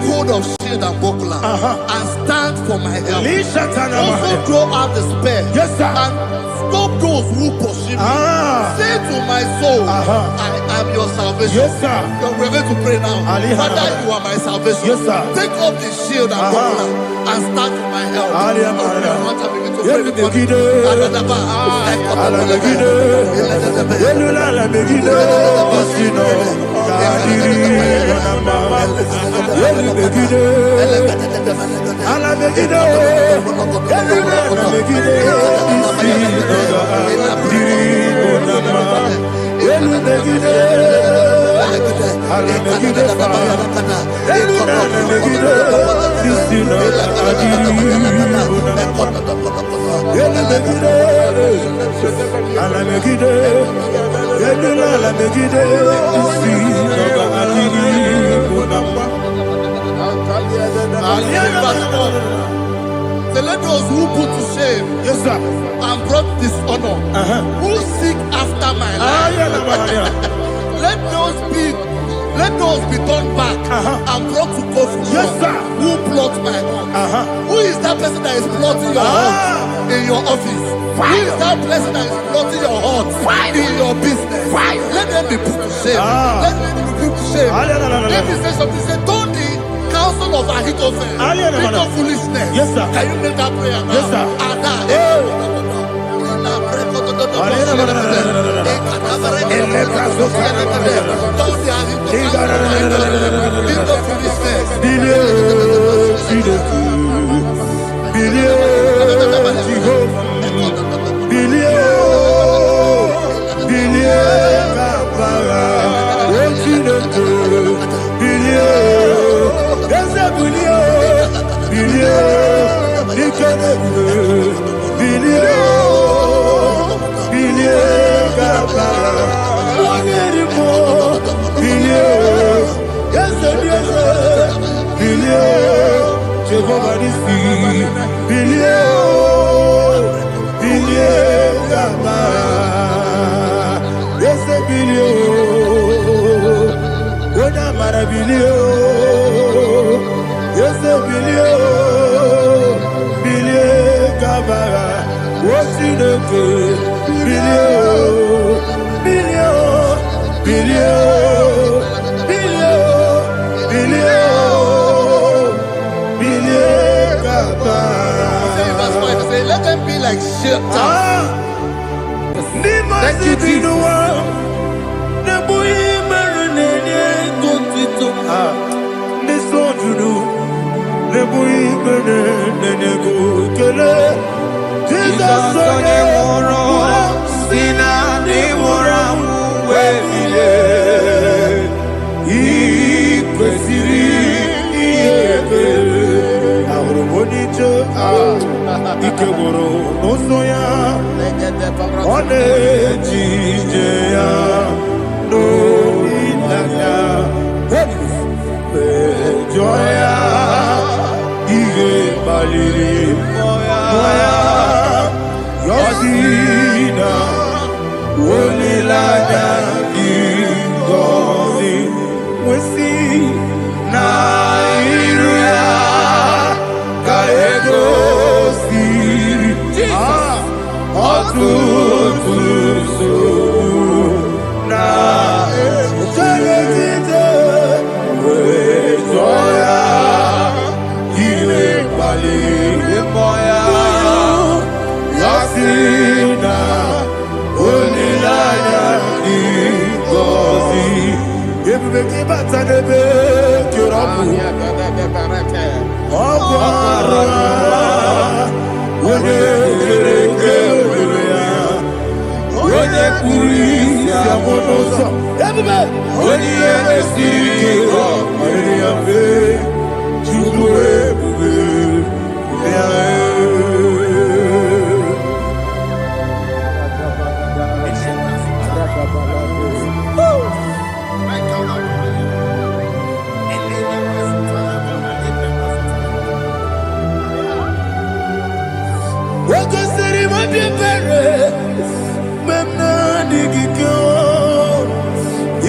take hold of shield and buckler and stand for my help. Also throw out despair and stop those who pursue me. Say to my soul, I am your salvation. We're going to pray now. Father, you are my salvation. Take up the shield and buckler and stand for my help. So let those who put to shame and brought dishonor, who seek after my life, let those be turned back and brought to confusion. Who plot my heart? Who is that person that is plotting your heart in your office? Who is that person that is plotting your heart in your business? Let them be put to shame. Let them be put to shame. Let me say something. Say, don't the counsel of Ahithophel, think of foolishness. Can you make that prayer now? Let them be like shelter. Thank you, Jesus.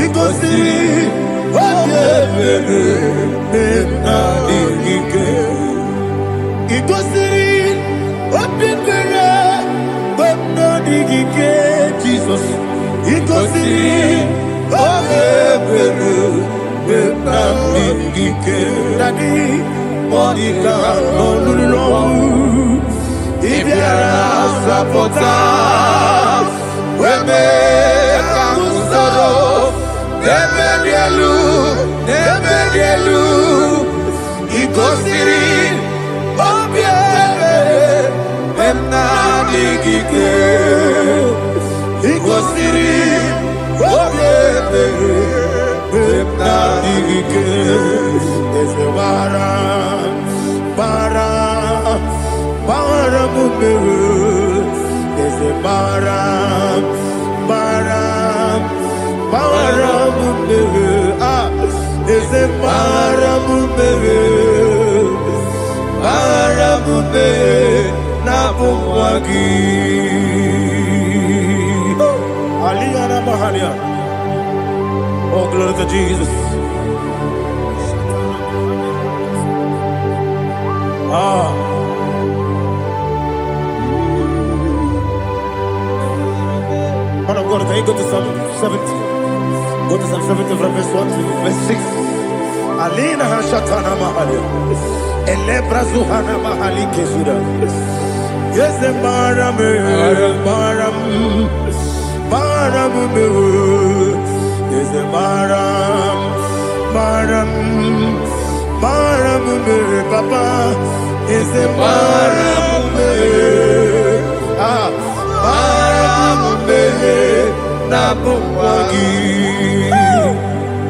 Ikosi, Ikosi Obebelu Benamike Dadi Monica Nolulu Ibiara Sapota Weme Kamusoro Nebedielu Ikosiri Obiebe Benamike Ikosiri Obiebe Benamike Ese Bara Mumberu Ese Bara Mumberu Ese Bara Mumberu Nabumwagi Aliyana Mahalia. Oh, glory to Jesus. Man of God, can you go to Psalm 70? Go to Psalm 70 from verse 1 to verse 6. Alina Hashatana Mahalia. Elebra Zuhana Mahali Kesuda. Yes, the Baram. Yes, the Baram. Papa. Yes, the Baram.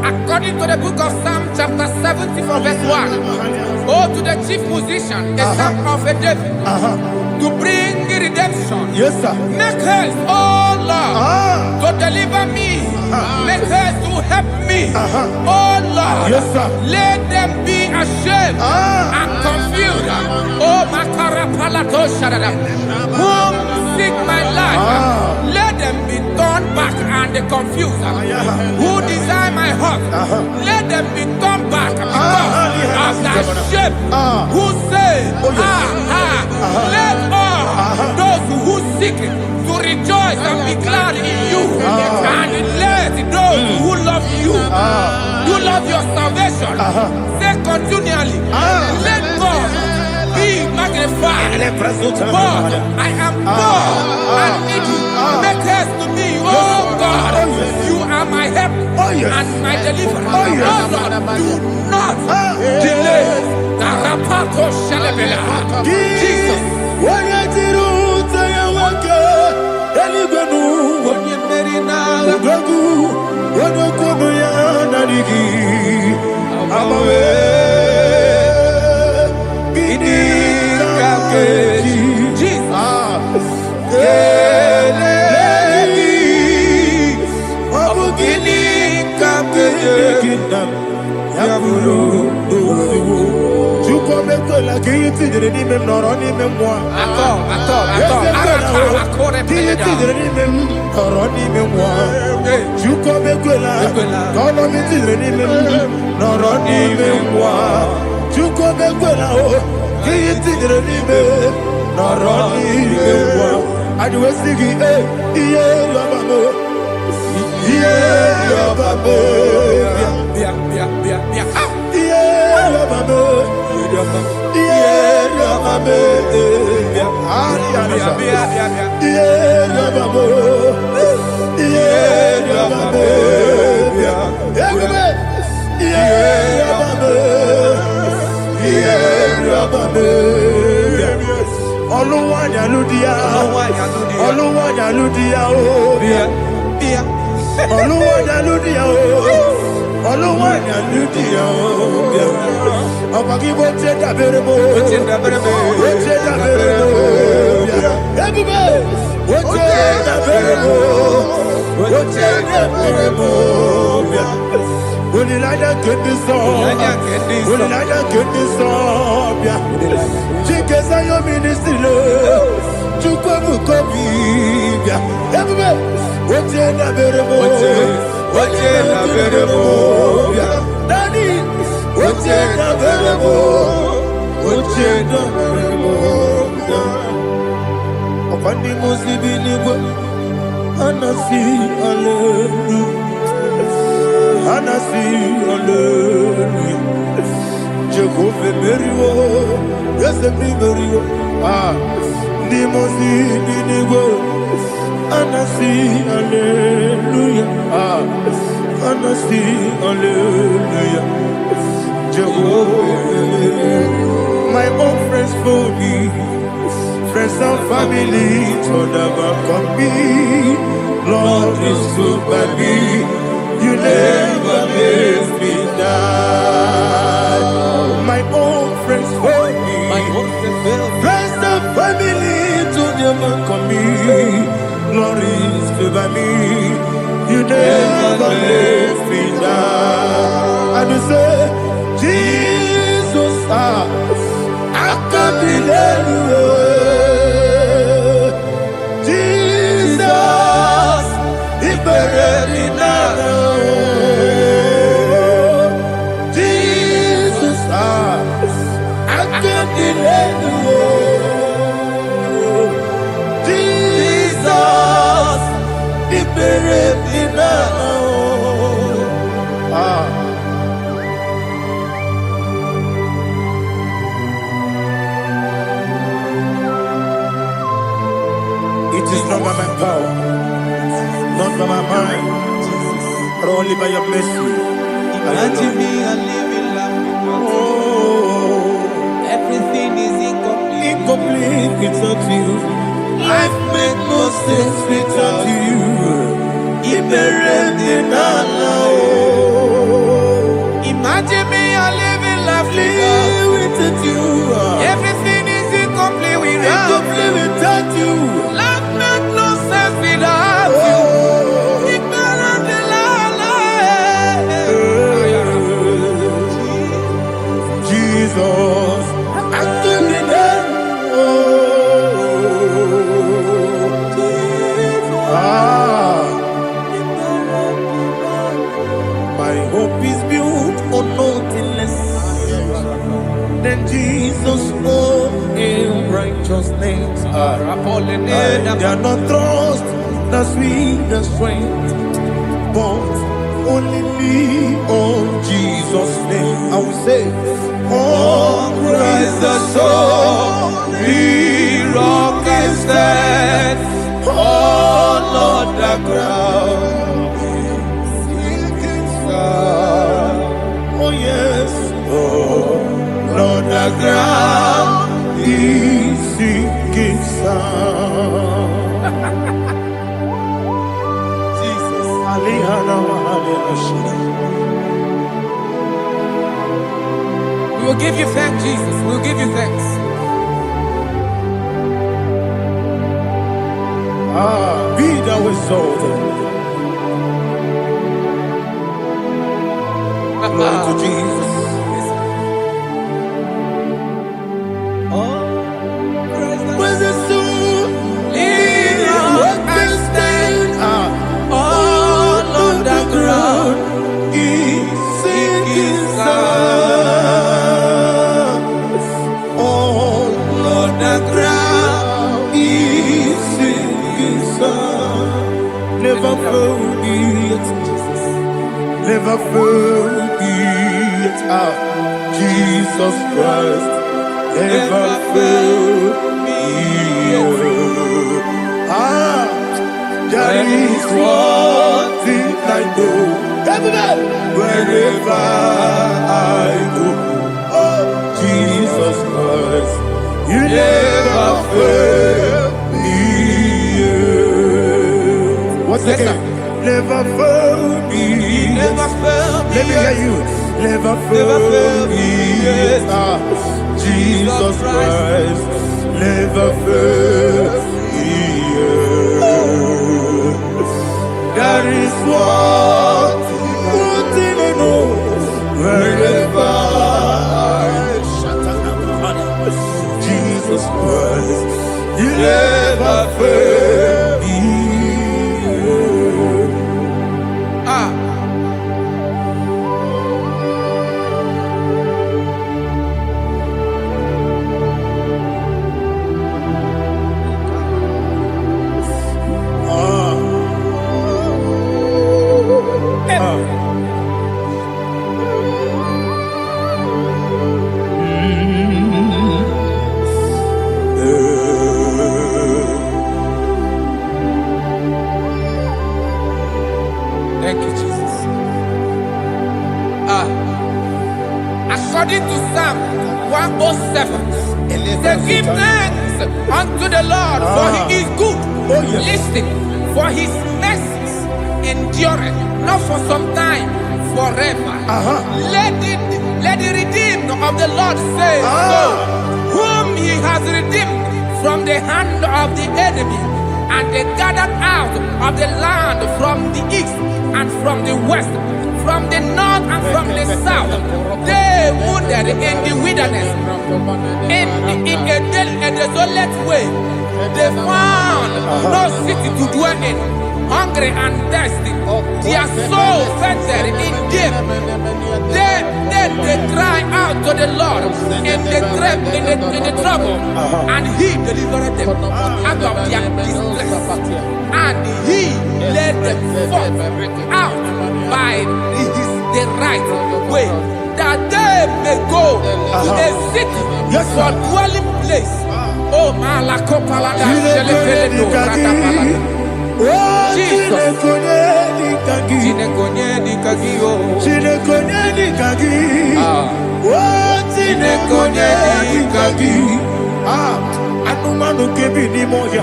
According to the book of Psalm chapter 70 from verse 1, oh, to the chief musician, a psalm of a David, to bring redemption. Yes, sir. Make haste, oh Lord, to deliver me. Make haste to help me. Oh Lord, yes, sir. Let them be ashamed and confused. Oh, Makara Palato Shadada, whom seek my life, let them be turned back and confused. Who desire my heart, let them be turned back because of that shape. Who say, let all those who seek to rejoice and be glad in you, and let those who love you, who love your salvation, say continually, let God be magnified. God, I am poor and needy. Make haste to me, oh God. You are my help and my deliverer. Oh Lord, do not delay. Tarapato Shalabela. Jesus. Anasi, hallelujah. Anasi, hallelujah. Jehovah Merio, yes, the Merio. Nimosi, Ninigo. Anasi, hallelujah. Anasi, hallelujah. Jehovah, my own friends for me, friends and family, told them come me. Lord is good by me, you never leave me die. My own friends for me, friends and family, told them come me. Lord is good by me, you never leave me die. And you say, Jesus, I can't believe you. Jesus, He buried me now. Jesus, I can't believe you. Jesus, He buried me now. It is not by my power, not by my mind, but only by your mercy. Imagine me a living life. Oh, Everything is incomplete. incomplete without you. Life makes no sense without you. Imagine me a living life without you. Everything is incomplete without you. Life makes no sense without you. Jesus, I couldn't my hope is built on nothing less than Jesus' own righteousness. They are not trust the sweetest strength, but only on Jesus' name. I will say, on Christ the solid rock I stand. Oh Lord, the ground is sinking sand. Oh yes, oh Lord, the ground is sinking sand. Jesus, We will give you thanks, Jesus. We will give you thanks. Be thou exalted. Glory to Jesus. Where's the soul? What can stand? All on the ground is sinking sand. All on the ground is sinking sand. Never forget, never forget, Jesus Christ. Never fail me. There is one thing I know. Wherever I go, oh Jesus Christ, you never fail me. What's the name? Never fail me. Never fail me. Let me hear you. Never fail me. Jesus Christ, never fail me. There is one thing I know. Wherever Jesus Christ, you never fail me. to Psalm 107. Say, give thanks unto the Lord, for he is good. Listen, for his mercies endureth, not for some time, forever. Let the redeemed of the Lord say so, whom he has redeemed from the hand of the enemy, and they gathered out of the land from the east and from the west, from the north and from the south. They wandered in the wilderness, in a desolate way. They found no city to dwell in, hungry and thirsty. Their soul fainted in deep. Then they cry out to the Lord in the trouble, and he delivered them out of their distress, and he led them forth out by the right way, that they may go to a city for dwelling place. Oh, Malakopalada, Jesus. Anumanu kebi ni moya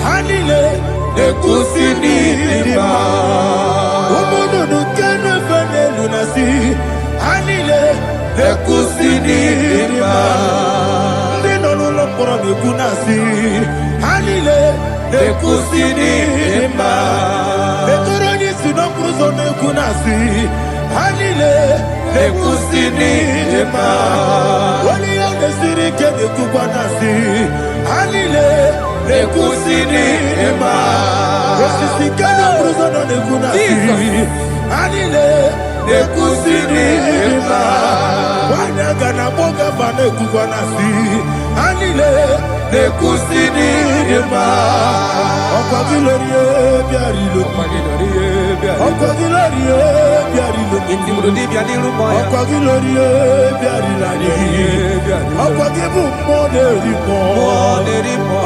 Hanile Nekusini nima Umudu nukene fene lunasi Hanile Nekusini nima Nino nulopora nukunasi Hanile Nekusini nima Netoroni sinokruzo nukunasi Hanile Nekusini nima Wali yone sirike nekubanasi Hanile Nekusini nima Wesisikana bruzono nekunasi Hanile Nekusini nima Wanaga na boga bane kubanasi Hanile Nekusini nima Okwa gilorie biarilo Okwa gilorie biarilo Okwa gilorie biarilani Okwa gibu moderimo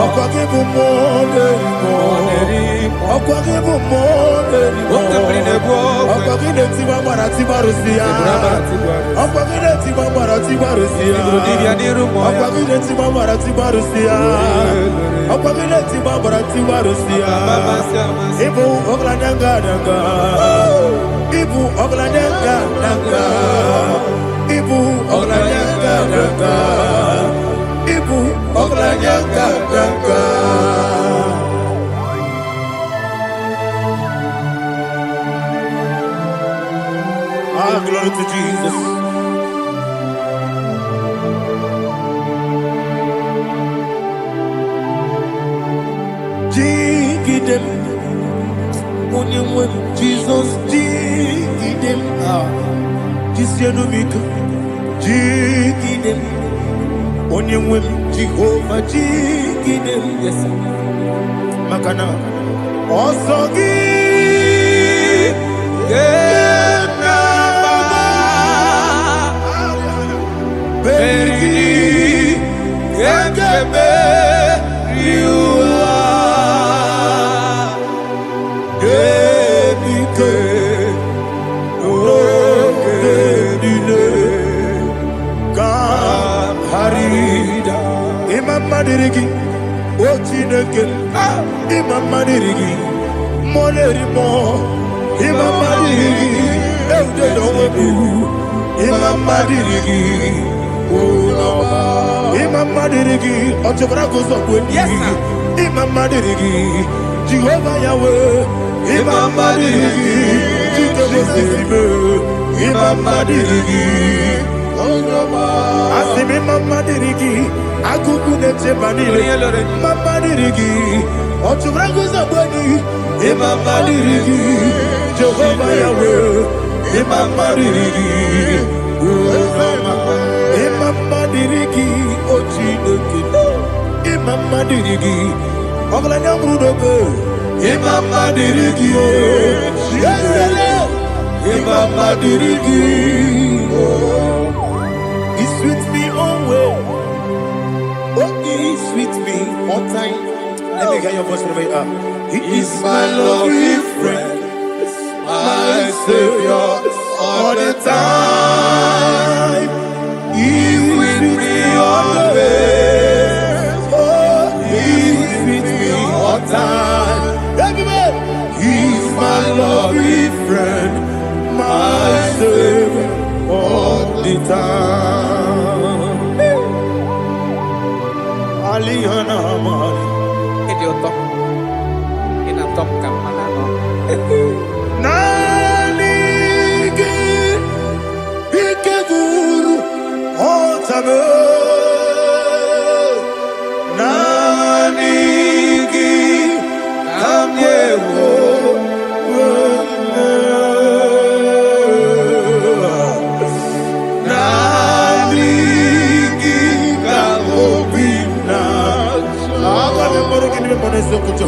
Okwa gibu moderimo Okwa gibu moderimo Okwa gine tiba marati barusia Okwa gine tiba marati barusia Okwa gine tiba marati barusia Okwa gine tiba marati barusia Ibu oglanyanga nanga Ibu oglanyanga nanga Ibu oglanyanga nanga Ibu oglanyanga nanga Ah, glory to Jesus. Jigidem, Onyemwem, Jesus, Jigidem, Jisianumika, Jigidem, Onyemwem, Jehovah, Jigidem, yes, Makana, Osogi, Beri, Yakebe, Madirigi, Ochineke, Imam Madirigi, Monerimo, Imam Madirigi, Eudedobu, Imam Madirigi, Imam Madirigi, Ochobragos of Winnie, Imam Madirigi, Jehovah Yahweh, Imam Madirigi, Imam Madirigi, Asimi Mama Dirigi, Akukune Chemanile, Mama Dirigi, Ochurango Zabani, Mama Dirigi, Jehovah Yahweh, Mama Dirigi, Mama Dirigi, Ochineke, Mama Dirigi, Oglanya Mudobe, Mama Dirigi, Mama Dirigi. He's with me always. Oh, he's with me all time. Let me hear your voice from here. He is my lovely friend, my Savior all the time.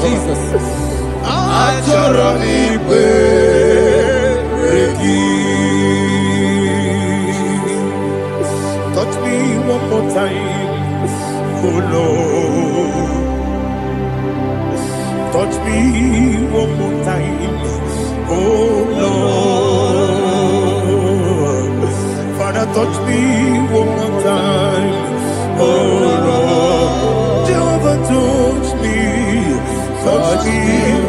Jesus. Touch me one more time, oh Lord. Touch me one more time, oh Lord. Father, touch me one more time, oh Lord. Jehovah, touch me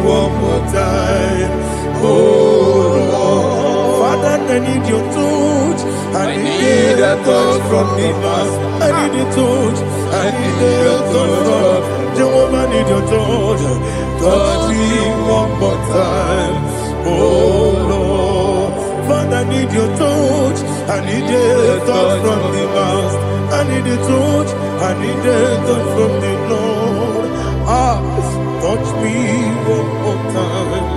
one more time, oh Lord. Father, I need your touch. I need a touch from the past. I need a touch. I need a touch from Jehovah. I need your touch. Touch me one more time, oh Lord. Father, I need your touch. I need a touch from the past. I need a touch. I need a touch from the Lord. Touch me one more time,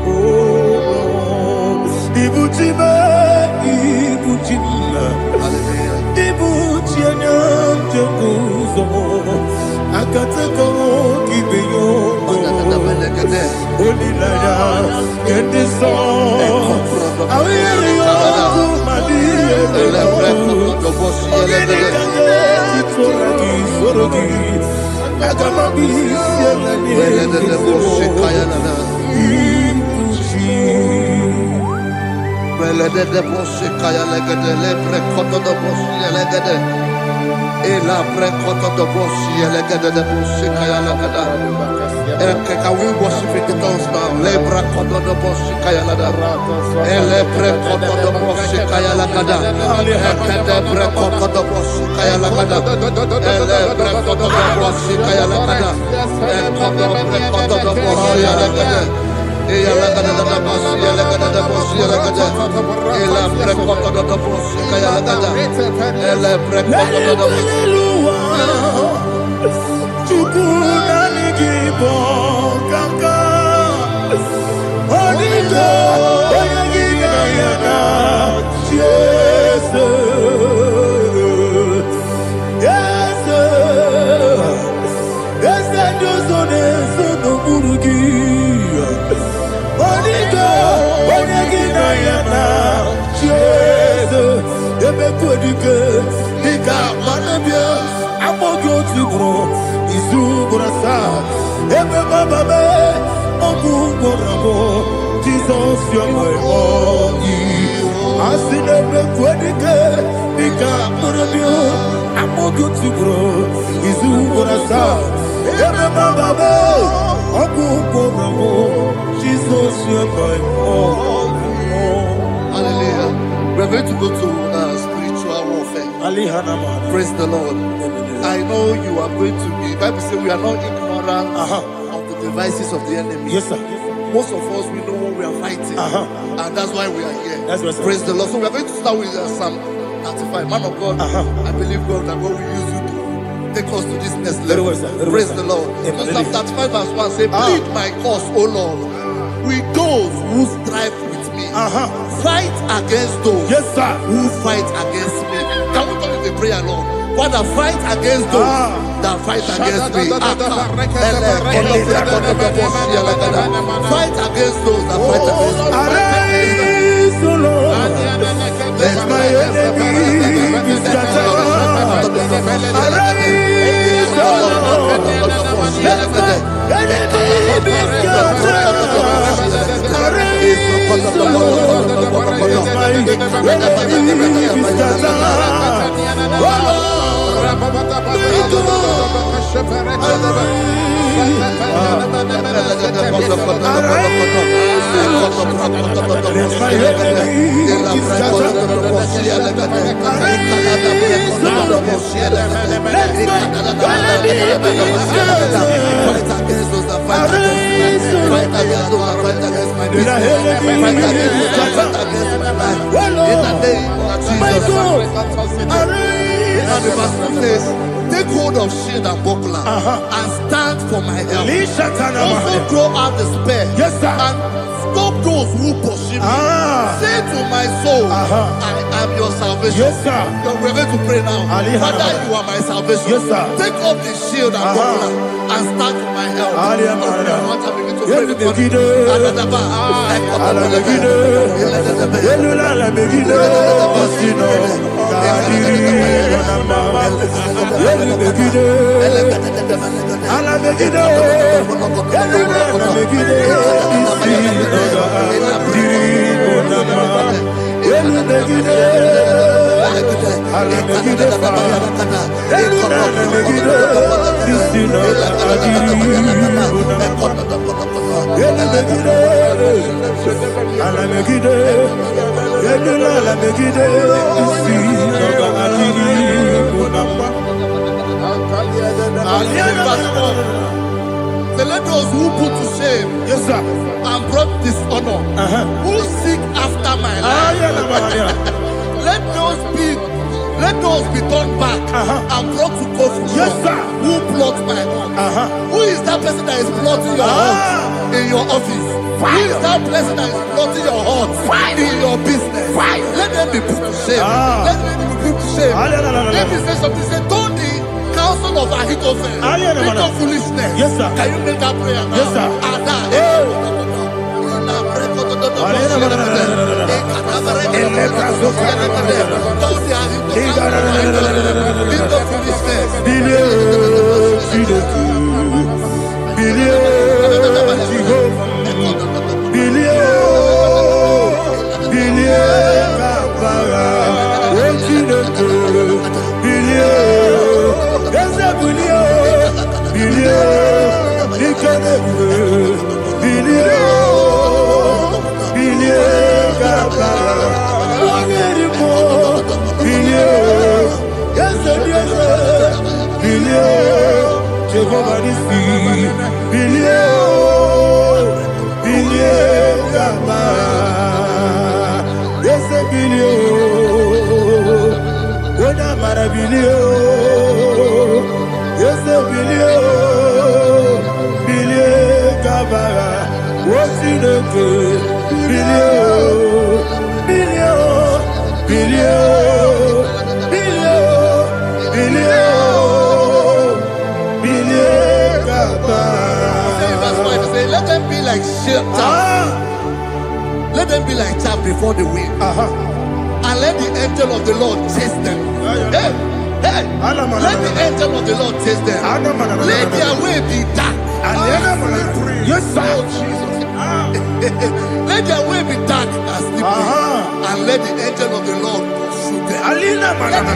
oh Lord. Ibuchima, Ibuchima, Ibuchina, Jeruzo, Akatako, Kibeyo, Olilaya, get this song. I will you, Can we worship in the tongues now? Lebra koto do boshi kaya lada. Ele pre koto do boshi kaya lada. Ekede pre koto do boshi kaya lada. Ele pre koto do boshi kaya lada. Ekodo pre koto do boshi lada. Eya lada da boshi lada da boshi lada. Ele pre koto do boshi kaya lada. Ele pre koto do boshi. IGBO kaka Onito Oyagina yana Yes Yes Yes Dozone Sono Burugi Onito Oyagina yana Yes Ebe Kodike Ika Manabia Amogo Tibro Izubrasa, Ebe Baba, Ogu Gorabo, Jesus, you're my all. I see the Quedike, Nika Murabio, Amogu Tibro, Izubrasa, Ebe Baba, Ogu Gorabo, Jesus, you're my all. Hallelujah. We're going to go to spiritual warfare. Praise the Lord. I know you are going to be. Bible says we are not ignorant of the devices of the enemy. Yes, sir. Most of us, we know what we are fighting, and that's why we are here. That's right, sir. Praise the Lord. So we are going to start with Psalm 35. Man of God, I believe God that God will use you to take us to this next level. Praise the Lord. So Psalm 35 verse 1 say, plead my cause, O Lord, with those who strive with me. Fight against those who fight against me. Can we call it a prayer, Lord? Father, fight against those that fight against me. Fight against those that fight against me. Arise, O Lord, let my enemy be scattered. Arise, O Lord, let my enemy be scattered. Arise, O Lord, let my enemy be scattered. Oh Lord, And the verse 2 says, take hold of shield and buckler and stand for my help. Also throw out the spear and stop those who pursue me. Say to my soul, I am your salvation. We're going to pray now. Father, you are my salvation. Take up the shield and buckler and stand for my help. So let those who put to shame and brought dishonor, who seek after my life, let those be turned back and brought to confusion. Who plot my heart? Who is that person that is plotting your heart in your office? Who is that person that is plotting your heart in your business? Let them be put to shame. Let them be put to shame. Let me say something. Say, don't the counsel of Ahithophel think of foolishness. Can you make that prayer now? Yes, sir. Let them be like chaff. Let them be like chaff before the wind. And let the angel of the Lord chase them. Hey, let the angel of the Lord chase them. Let their way be dark. Yes, sir. Let their way be dark and slippery. And let the angel of the Lord pursue them. Let the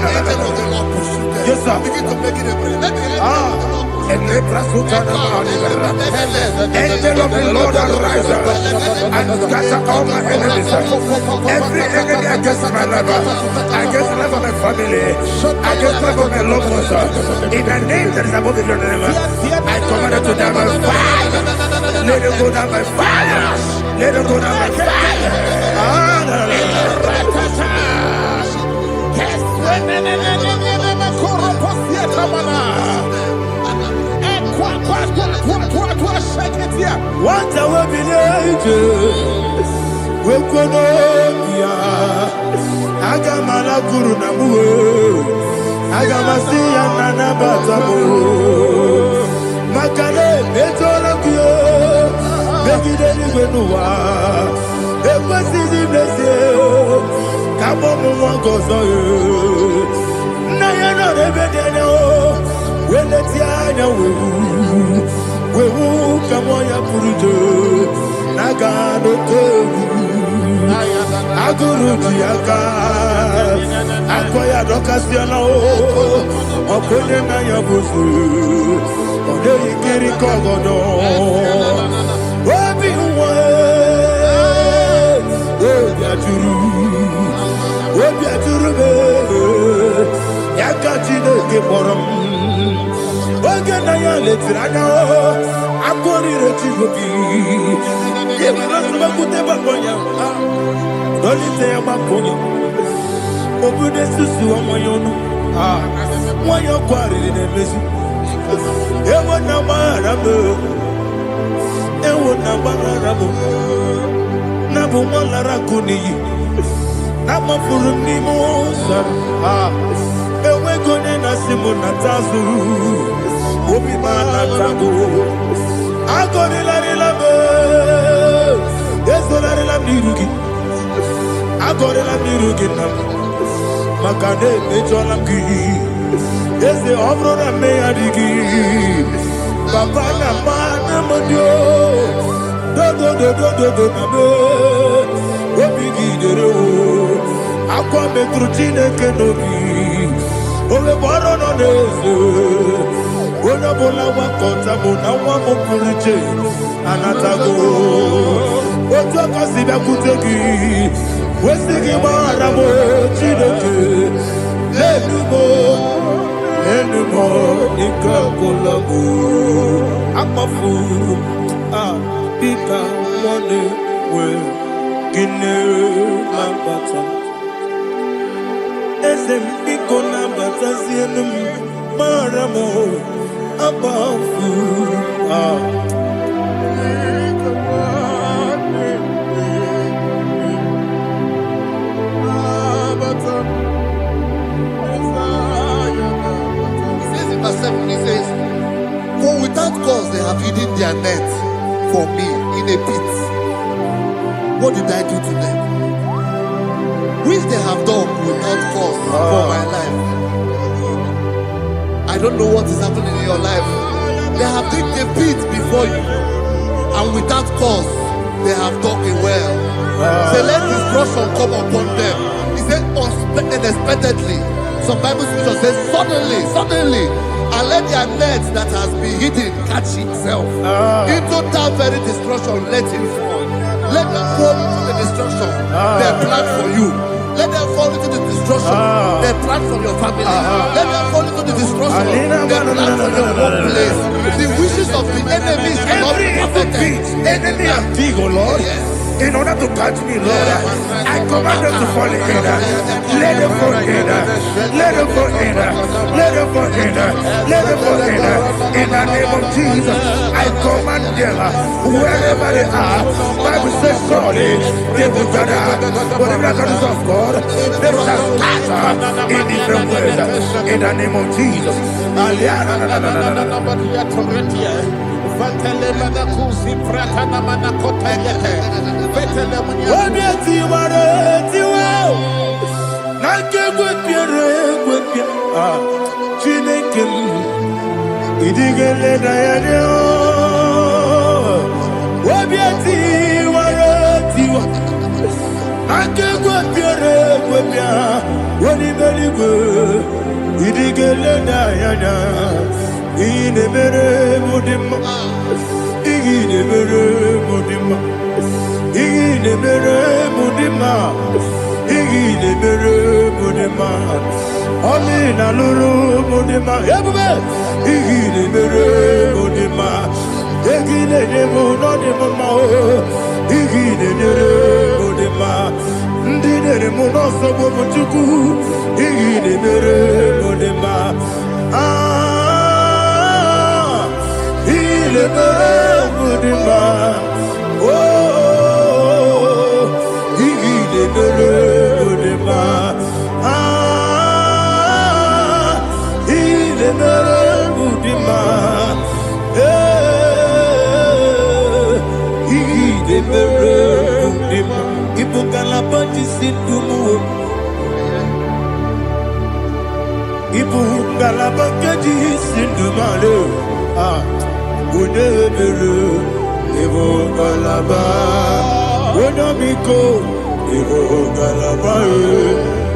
angel of the Lord pursue them. Yes, sir. Begin to make it a prayer. Let the angel of the Lord Angel of the Lord arise and scatter all my enemies. Every enemy against my life, against the life of my family, against the life of my loved ones, in the name that is above your name, I command it to die by fire. Let it go down by fire. Let it go down by fire. What I will be we Wekonomia Agamala Guru Namu Agamasia Nana Batamo Makale Betolakio Begideni Wenua Ekwasizi Blessio Kabomu Wangozo Nayana Rebedeno Wenetiana Wewu Kamoya Purujo Nagano Togu Aguru Diaka Akoya Dokasiano Okone Naya Busu Ode Ikiri Kogodo Obi Uwe Obi Aturu Yakachine Kemoram Oge Naya Letirana Akori Rechivobi Don't say about Pony. Open the Susu on my own. Why you quarreling in this? You want no marabu. You want no marabu. Nabu malara kuni. Nama furumi mosa. Ewe kone nasimu natazu. Obi mana tabu. Agori la rilabe. Yeso la rilabe nirugi. Agori la nirugi nam. Makane mejola ki. Yese obro na me adigi. Papa na mana modio. Do na me. Obi gidere o. Akwa metrutine kenobi. Ole baro no neze. Ona bola wakota mona wamo puriche. Anatago. Oto kasiba kutegi. Wesigi maramo chineke. Lenumo ikakolabu. Amafu. Pika mone we. Kine mabata. Esem piko na bata sienum. Maramo abafu. He says, for without cause they have hidden their net for me in a pit. What did I do to them? Which they have done without cause for my life. I don't know what is happening in your life. They have digged a pit before you, and without cause they have dug a well. Say, let destruction come upon them. He said, unexpectedly. Some Bible scripture says, suddenly, and let their net that has been hidden catch itself. Into that very destruction, let it fall. Let them fall into the destruction they plan for you. Let them fall into the destruction they plan for your family. Let them fall into the destruction they plan for your workplace. The wishes of the enemies are not perfected. Enemy are big, oh Lord. Yes. In order to catch me, Lord, I command them to fall in. Let them fall in. Let them fall in. Let them fall in. Let them fall in. In the name of Jesus, I command them wherever they are. Bible says surely they will gather. But the miracles of God, they shall scatter in different ways. In the name of Jesus.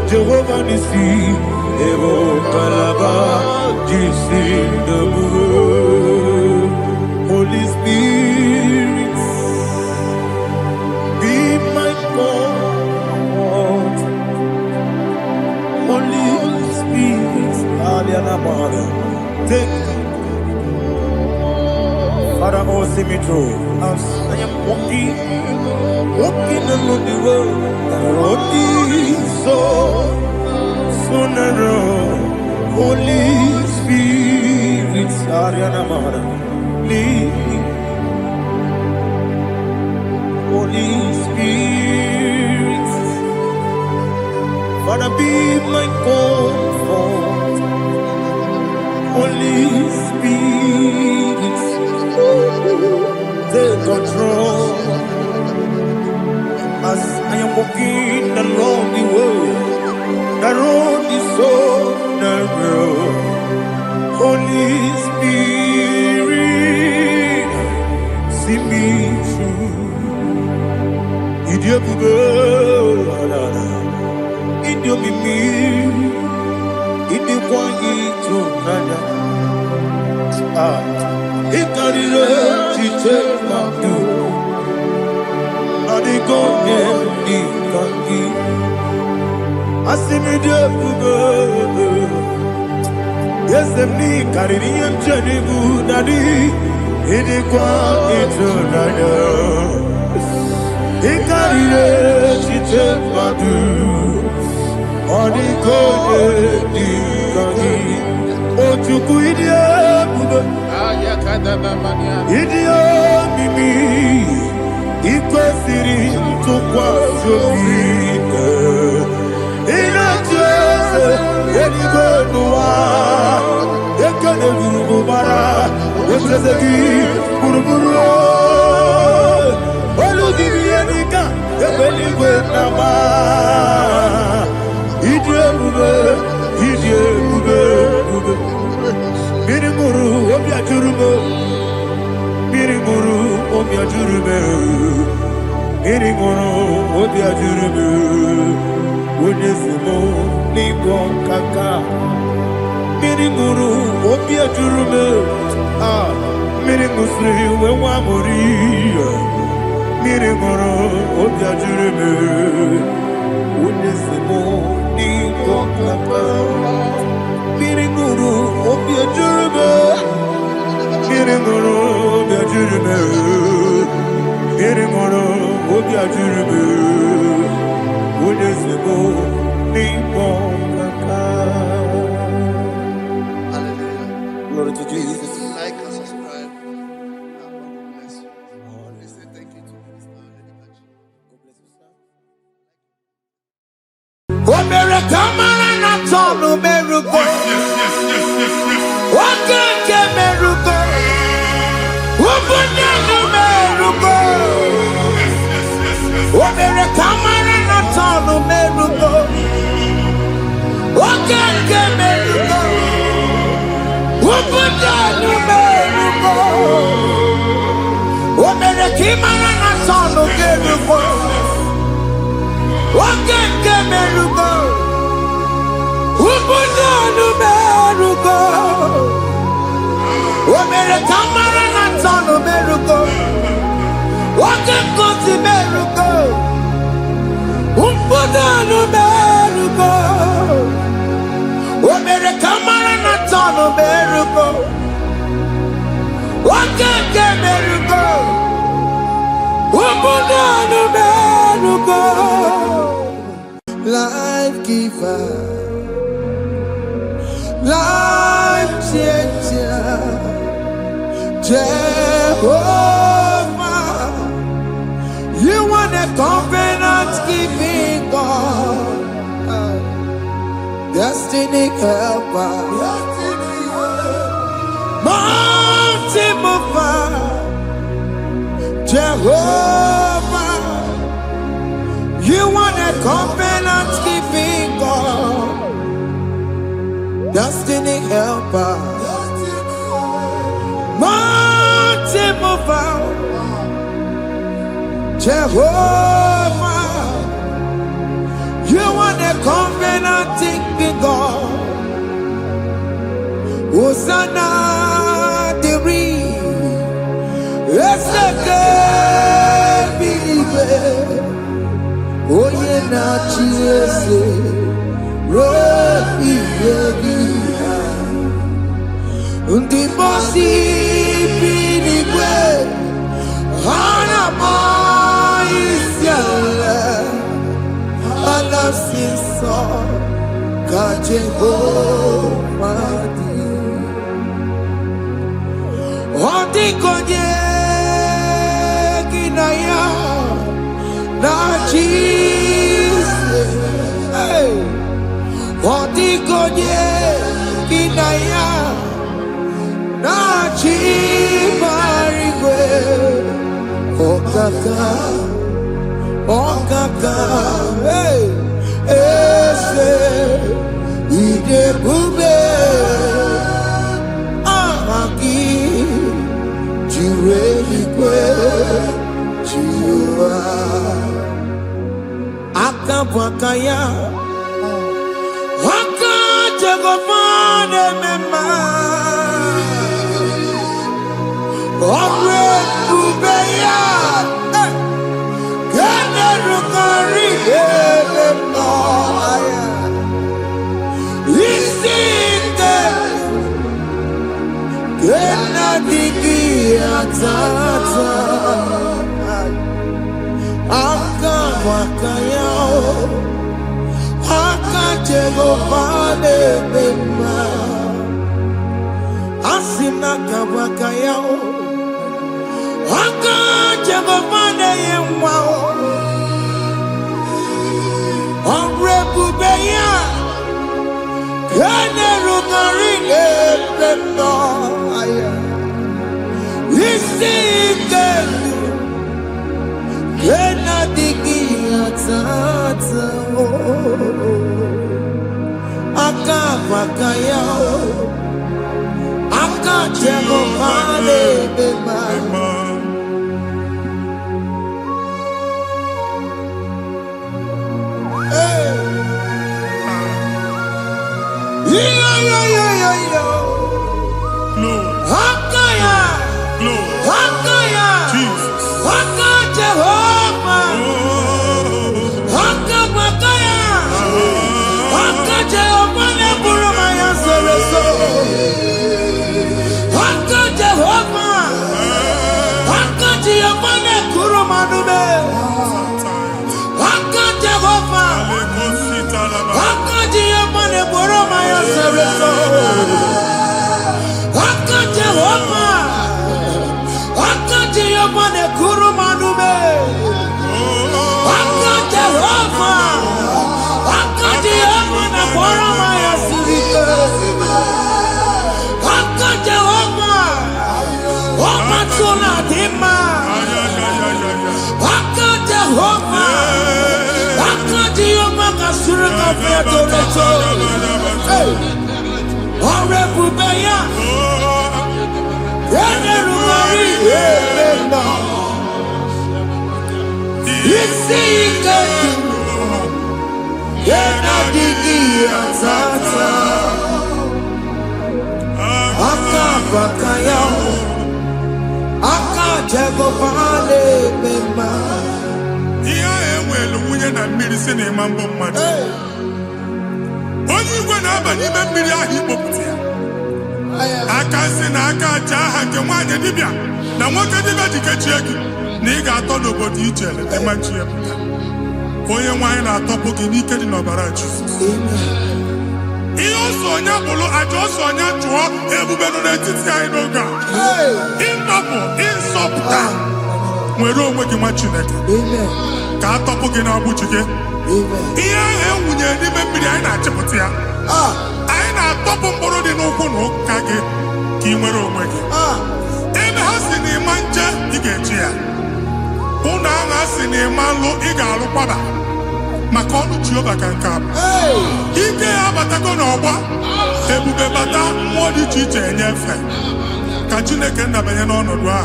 Jehovah Nissi, Evo Kalaba, Holy Spirit, be my God. Holy Spirit, take Father, oh, see me through. As I am walking along the road, so narrow. Holy Spirit, lead. Holy Spirit, Father, be my comfort. Holy Spirit, take control as I am walking along the way. The road is so narrow. Holy Spirit, see me through. Idio bugo, idio mimi, idio kwa ito nanya. Ikarire chite mabdu, adigo ni kangi. Asimi dio bugo, yesemi kariri mchani budadi, idio kwa ito nanya. Ikarire chite mabdu, adigo ni kangi. Ochuku idio bugo. Idio mimi ikwesiri tukwa sofika inacheze edigwenuwa ekene gurugubara etrezegi buruburu olugibi enika ebeligwe nama idio bube Mirimuru obia jurume, mirimuru obia jurume, mirimuru obia jurume. Unesimo ningo kaka, mirimuru obia jurume. Mirimusri wewa mori, mirimuru obia jurume. Unesimo ningo kaka. Mirimuru obia jurume, mirimuru obia jurume, mirimuru obia jurume. Unesimo ningo kaka. Hallelujah. Glory to Jesus. Like and subscribe. God bless you. Please say thank you to Minister Lady Kachi. God bless you, sir. Life giver, life changer, Jehovah, you want a covenant keeping God, destiny helper, mountain mover, Jehovah, you want a covenant keeping God, destiny helper, mountain mover, Jehovah, you want a covenant keeping God. Hosanna, the it's the good believer. Oh, yeah, not Jesus. Rocky, the bossy believer. Hana boy is your love. I love you so. ka Jehova dị. Ọ dịka onye gị na ya na-achị isi. Ọ dịka onye gị na ya na-achị mbara igwe. Ọkaka, ọkaka, eze ide ebube aha gị juru eluigwe juru ụwa. Aka bụ aka ya, aka Jehova na-eme mma. Ọrụ ebube ya ga-emerụkarị ebe nọ ya. Isi ike ga-adịghị atata. Aka bụ aka ya, aka Jehova na-eme mma. Asị na aka bụ aka ya, aka Jehova na-enye nwa. Ọrụ ebube ya ga-emerụkarị ebe nọ ya. Isi ike ga-adịghị atata. Aka bụ aka ya, aka Jehova na-eme mma. Onye igwe na-aba n'ime mmiri ahụ ikpopụta ya. Aka si na aka aja aha nke nwaanyị dibịa na nwoke dibịa ji kechie gị na ị ga-atọ n'obodo ije leta machi ya pụta. Onye nwaanyị na-atọpụ gị n'ike dị n'ọbara Jizọs. Ihe ọsọ onye bụrụ aja ọsọ onye chụọ ebube nọ n'etiti anyị n'oge a. Ịtọpụ ịsọpụta nwere onwe gị nwa Chineke ka atọpụ gị na-agbụchi gị. Ihe ahụ enwunye n'ime mmiri anyị na-achịpụta ya. Anyị na-atọpụ mkpụrụ dị n'ụkwụ na ụka gị ka ị nwere onwe gị. Ebe ha si na ịma nje ị ga-eji ya. Ụlọ ahụ ha si na ịma nlụ ị ga-alụkwaba maka ọnụ Jehova ka nke a bụ. Ike ya abatago n'ọgba, ebube bata, mmụọ dị iche iche enyefe. Ka Chineke ndabanye n'ọnọdụ a.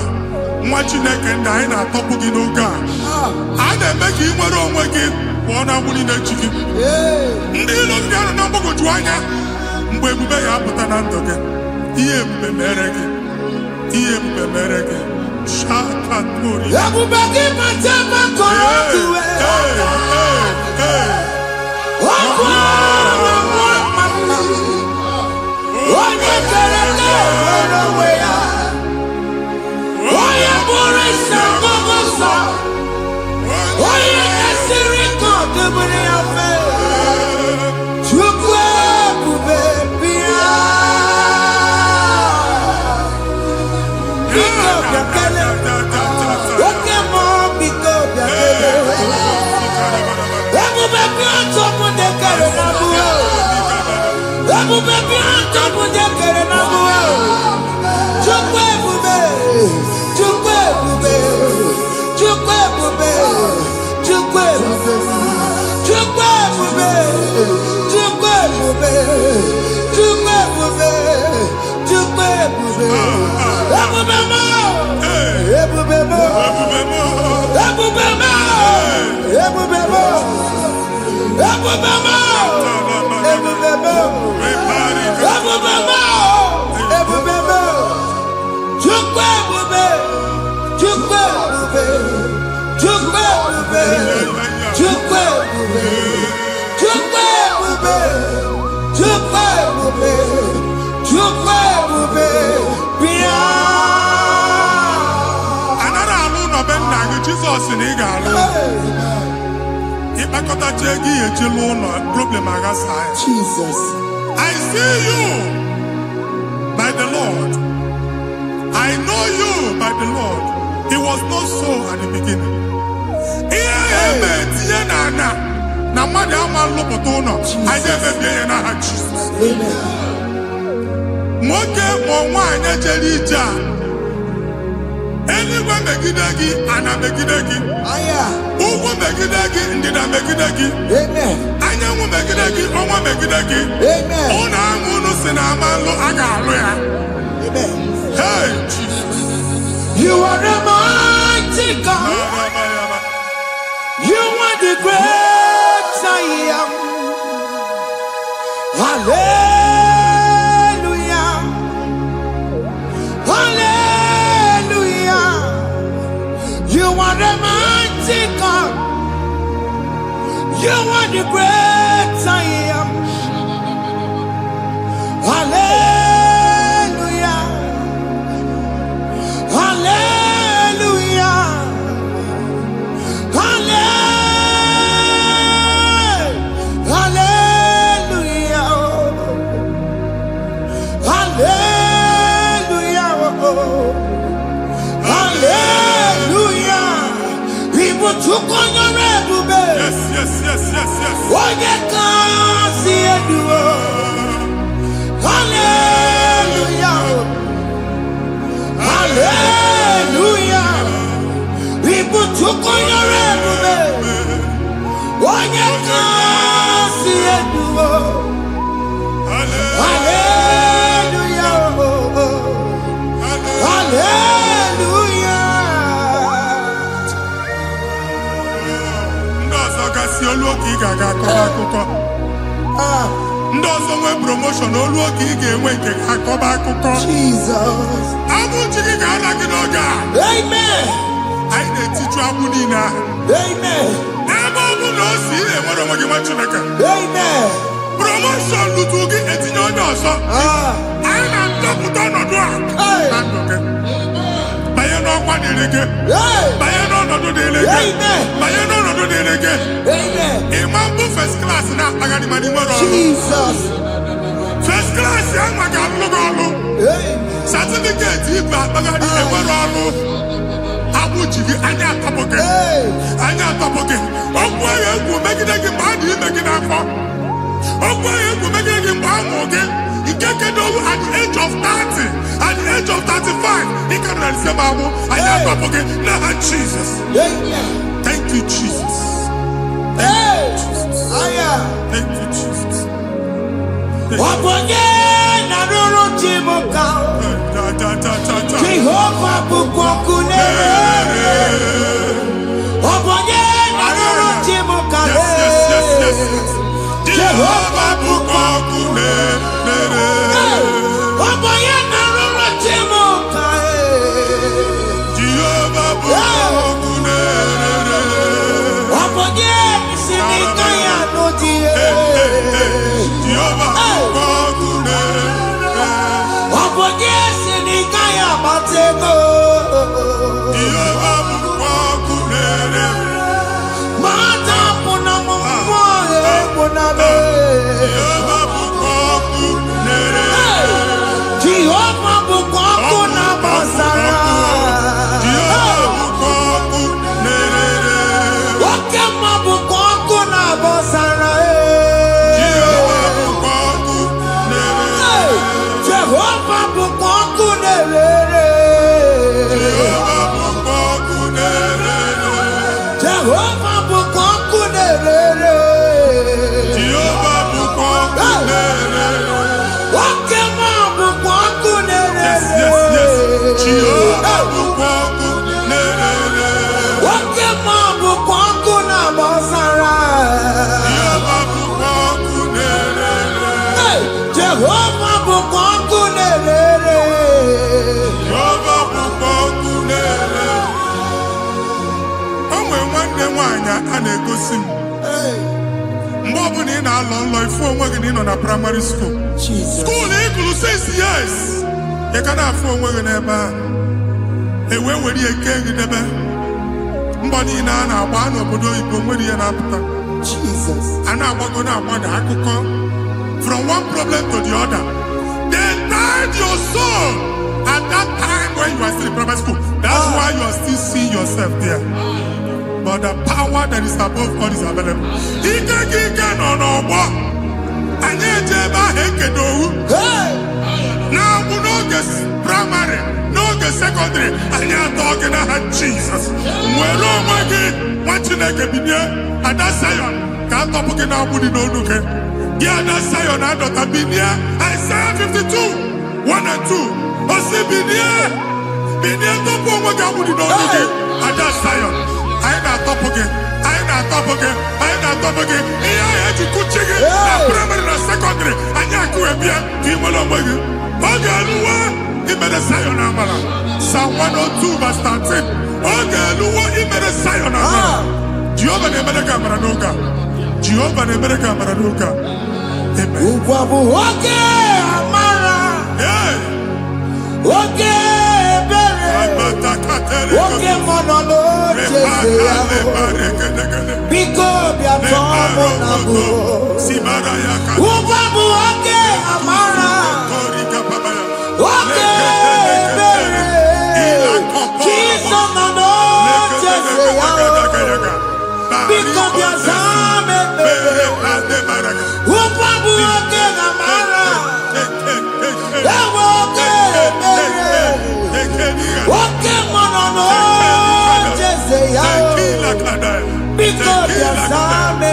Nwa Chineke ndị anyị na-atọpụ gị n'oge a. A na-eme ka ị nwere onwe gị pụọ na mgburi na-echi gị. Ndị ilo ndị ahụ na mgbagwoju anya mgbe ebube ya apụta na ndụ gị. Ihe ebube mere gị. Ihe ebube mere gị. Shakatori. Ebube gị bata makọrọ ọdụwe. Onye kere nwere onwe ya. Onye bụrụ isi ọgụgụ nsọ. Onye esiri ka ọ dịbụrụ ya mfe. Chukwu Jesus in Igalo. Jesus. I see you by the Lord. I know you by the Lord. It was not so at the beginning. Anyone megidagi, ana megidagi. Aya. Ugu megidagi, ndina megidagi. Amen. Anyangu megidagi, onwa megidagi. Amen. Ona angunu sinamalo agalo ya. Amen. Hey, Jesus. You are the mighty God. You are the great I am. Hallelujah. Hallelujah. You are the mighty God. You are the great I am. Hallelujah. Hallelujah. Hallelujah. Hallelujah. Hallelujah. People took on your red. Yes. What you can see it do. Hallelujah. Hallelujah. People took on your red. What you can see it do. Hallelujah. Hallelujah. Ndozo we promotion oluoki ga-enwe nke akọba akụkọ. Jesus. Abụchiri ga-ala gị n'oge a. Amen. Anyị na-etiju agbụ niile ahụ. Amen. Ebe ọ bụ na o si enwere onwe gị nwa Chineke. Amen. Promotion lutu gị etinye onye ọzọ. Anyị na-ndọpụta ọnọdụ a na ndụ gị. Banye n'ọkwa dịrị gị. Banye n'ọnọdụ dịrị gị. Banye n'ọnọdụ dịrị gị. Ịma mbụ first class na-akpagharị ma n'ime ọrụ. Jesus. First class ya nwa ga-alụ gị ọrụ. Certificate ibe akpagharị enwere ọrụ. Agbụ ji gị anya atọpụ gị. Anya atọpụ gị. Okwu ahụ egwu megide gị mgbe a dị ime gị n'afọ. Okwu ahụ egwu megide gị mgbe a mụrụ gị. Nke kedu at the age of 30, at the age of 35, he can receive abu. I am up again. Now, Jesus. Thank you, Jesus. Thank you, Jesus. Thank you, Jesus. Jehovah Bukokune. Jehovah Bukokune. anya a na-egosi m mgbe ọbụla ị na-alọ nlọ ifu onwe gị na ị nọ na primary school school ịgụrụ 6 years ị ka na-afụ onwe gị n'ebe a ewe were eke gị debe mbọ niile a na-agba n'obodo oyibo nwere ihe na-apụta a na-agbago na-agbada akụkọ from one problem to the other. They tied your soul at that time when you are still in primary school. That's why you are still seeing yourself there. But the power that is above God is available. Ike no more. Anye jeba hekedo. Now we no get primary, no get secondary. Anye talking about Jesus. Mwelo magi, wachineke binie. Ada Zion, can't talk again now. Budi no nuke. Yeah, that's Zion. I don't have binie. Isaiah 52, 1 and 2. Osi binie to po magi budi no nuke. Ada Zion. I ain't top again. I ain't top again. I ain't top again. Yeah, you could check it. Primary and secondary. And you could be a female magi. Okay, Lua, he made a Zion Amala. Psalm 102 verse 13. Okay, Lua, he made a Zion Amala. Jehovah ne made a camera noga. Jehovah ne made a camera noga. Amen. Okay, Amara. Yeah. Okay, okay, monolo. Biko bia tomo nabu. Ubabu okay, Amara. Okay, Jesus no jese ya. Biko bia zame. Ubabu okay, Amara. Okay, monolo jese ya. Biko bia zame.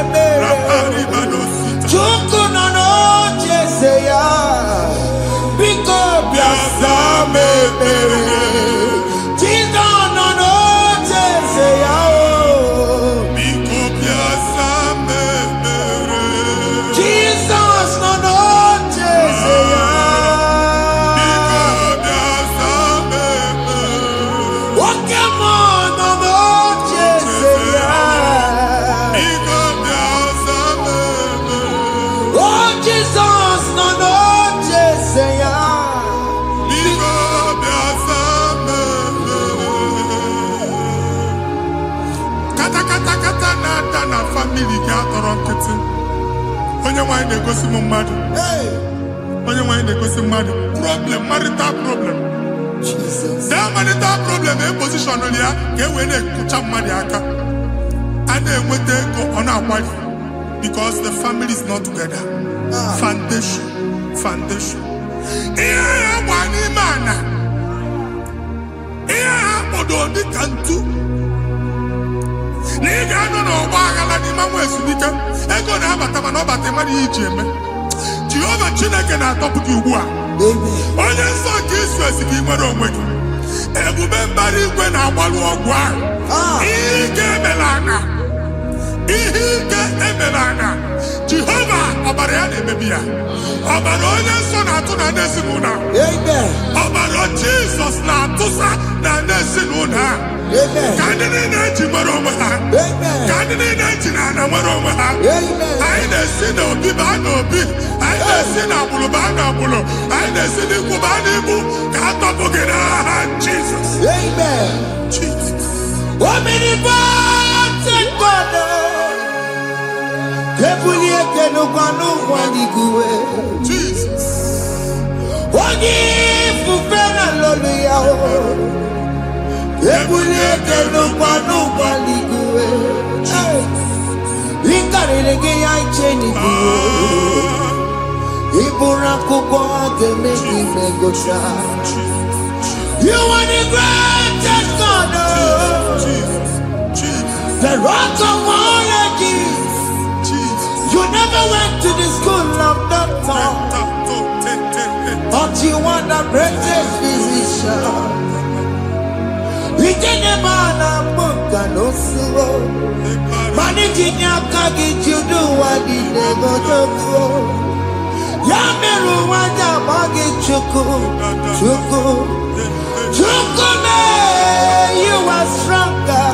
Chuku no jese ya. Biko bia zame. Jesus no jese ya. Biko bia zame. Jesus no jese ya. Biko bia zame. Okay, monolo jese ya. Biko bia zame. Oh, Jesus no jese ya. Biko bia zame. Kata na family ga atọrọ nkịtị. Onye nwanyị na-egosi m mmadụ. Onye nwanyị na-egosi mmadụ. Problem, marital problem. Jesus. That marital problem position ya ka e wee na-ekụcha mmadụ aka. A na-enweta ego ọ na-agbali because the family is not together. Foundation. Ihe ya gba n'ime ana. Ihe ha kpọdo dị ka ntu. Na ị ga-anọ n'ọgba aghara n'ime nwa ezumike. Ego na-abata mana ọ bata mmadụ ihe iji eme. Jehova Chineke na-atọpụ gị ugbu a. Onye nsọ nke Izrel gị nwere onwe gị. Ebube mbara igwe na-agbalụ ọgwụ ahụ. Ihe ike emela anya. Ihe ike emela anya. Jehova ọbara ya na-emebi ya. Ọbara onye nsọ na-atụ na ndị ezinụlọ. Ọbara Jizọs na-atụsa na ndị ezinụlọ. Ka ndị niile eji nwere onwe ha. Ka ndị niile eji na ana nwere onwe ha. Anyị na-esi n'obi baa n'obi. Anyị na-esi n'agbụrụ baa n'agbụrụ. Anyị na-esi n'ikwu baa n'ikwu. Ka a tọpụ gị n'aha Jizọs. Jesus. Omnipotent God. Kebulie kenukanu waniguwe. Jesus. Onye fufena lolu ya o. Kebulie kenukanu waniguwe. Inkarele ge ya icheni guwe. Ibura kuko ageme imegosha. You are the greatest God. The rock of all ages. You never went to the school of doctor, but you are the greatest physician. We didn't man a book and no slow. Managing your kagi, you do what you never do. Yameru wanja magi chuku. Chuku me, you are stronger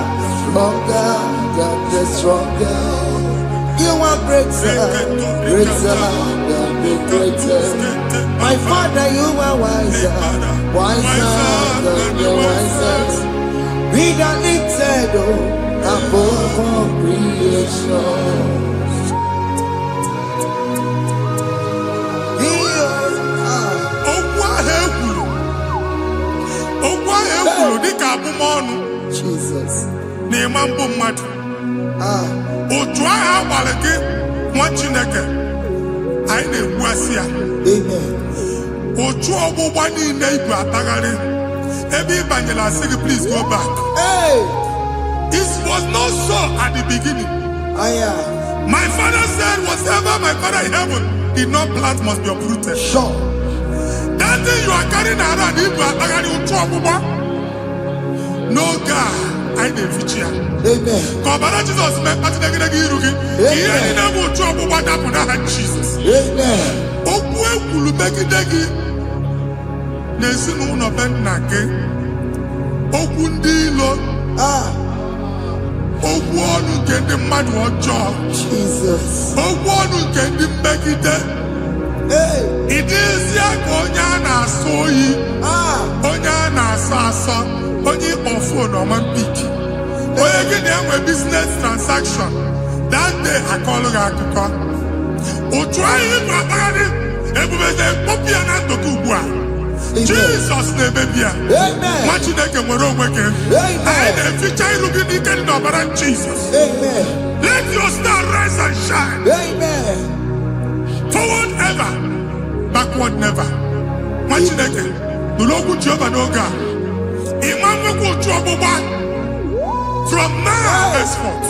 than the stronger. You are greater than the greatest. My Father, you are wiser than the wisest. Be that lifted above all creation. Jesus. Please go back. Hey. It was not so at the beginning. My father said, whatever my father in heaven did not plant must be uprooted. Sure. That thing you are carrying around, no God, I didn't feature. Amen. Jesus met Jesus. Jesus. It is Yakonyana soyi, Onyana sasa, Onyi ofo no man piki. Oye get a business transaction. That day I call Yakuka. O try him babani, Ebube copy and Tokubwa. Jesus name be. Amen. Machineke moro weke. I the future looking in the Jesus. Amen. Let your star rise and shine. Amen. Forward ever, backward never. Machineke, no longer Jehovah no God. Imam go trouble back from now henceforth.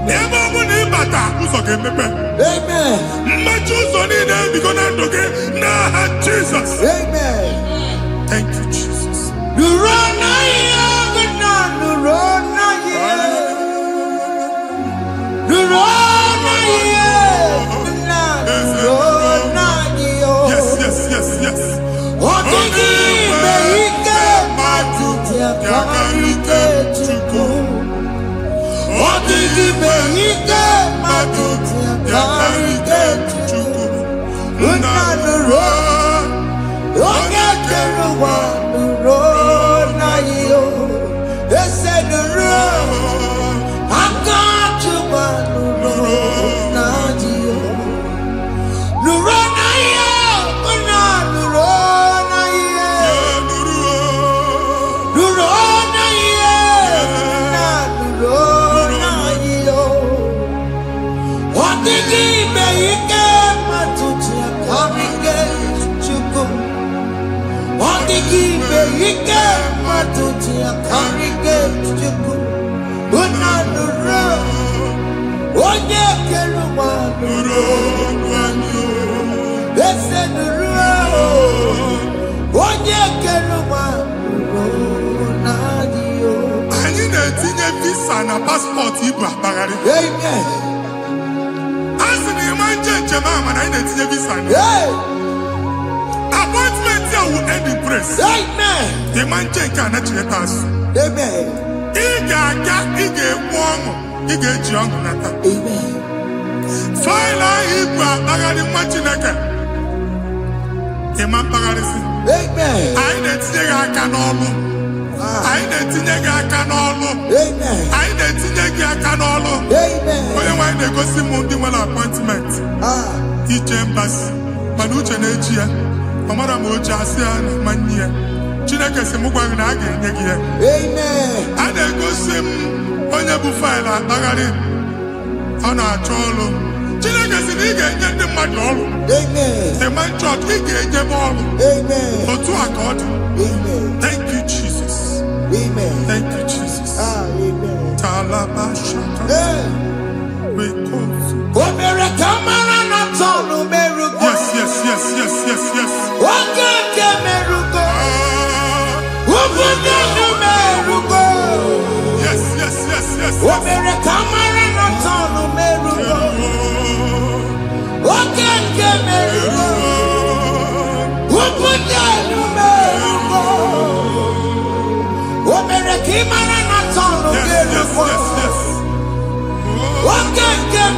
Never will name bata who's okay, Amen. Machu's on in there because I'm okay. Nah, Jesus. Amen. Thank you, Jesus. Yes. Passport Amen. As in the man Jemama, I need visa. Appointment here will end in praise. Amen. The man can actually pass. Amen. Ige warm, Ige young. Amen. File Ibra Bagadi Machinaka. Imam Bagadisi. Amen. I didn't say I can all. I didn't think I can all. Amen. I didn't think I can all. Amen. When they go see Mundi appointment. Each embassy. Manucha Nejia. Amara Moja Sian Mania. Chinaka Semugwan Nagi. Amen. And they go see Onyabu File Bagadi. On our cholo. Chinaka Siniga get the madol. Amen. The man church he get the ball. Amen. Or to accord. Amen. Thank you, Jesus. Amen. Thank you, Jesus. Amen. Talabashaka. We call. Yes. Yes.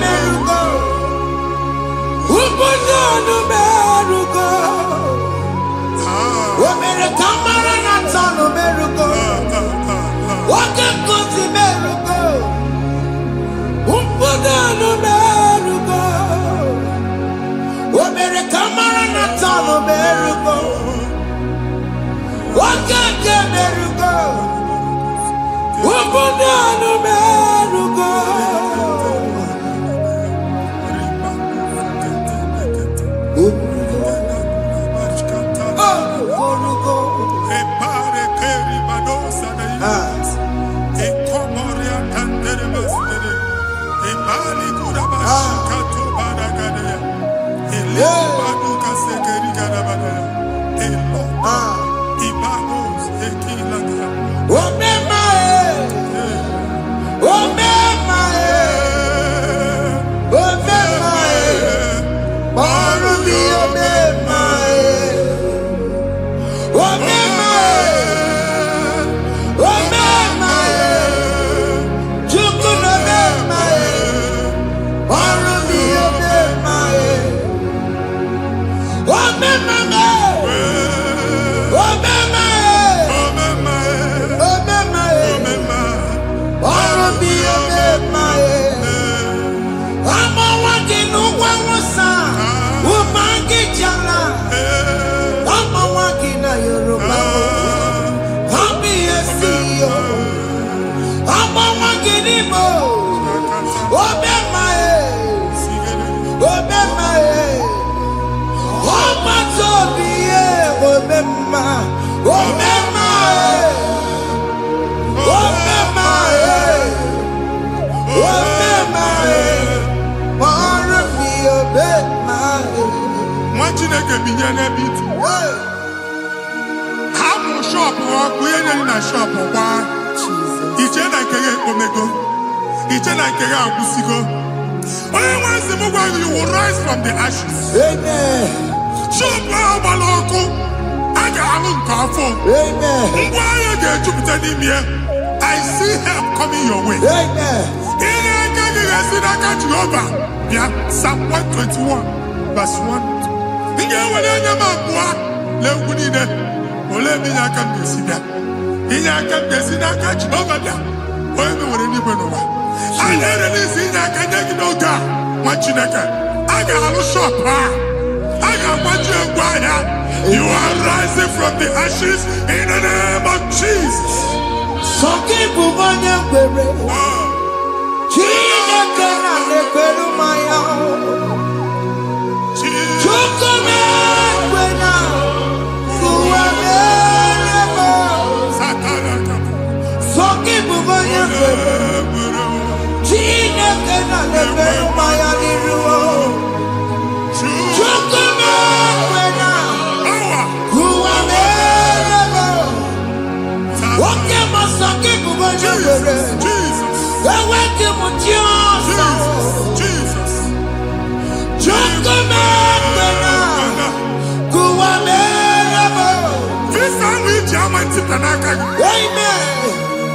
merugo. Ubunonu merugo. Omere kamara na tano merugo. Wake kozi merugo. Ubunonu merugo. Omere kamara na tano merugo. Wake ke merugo. Ubunonu merugo. You will rise from the ashes. Amen. I see help coming your way. Amen. Psalm 121, verse 1. You are rising from the ashes in the name of Jesus.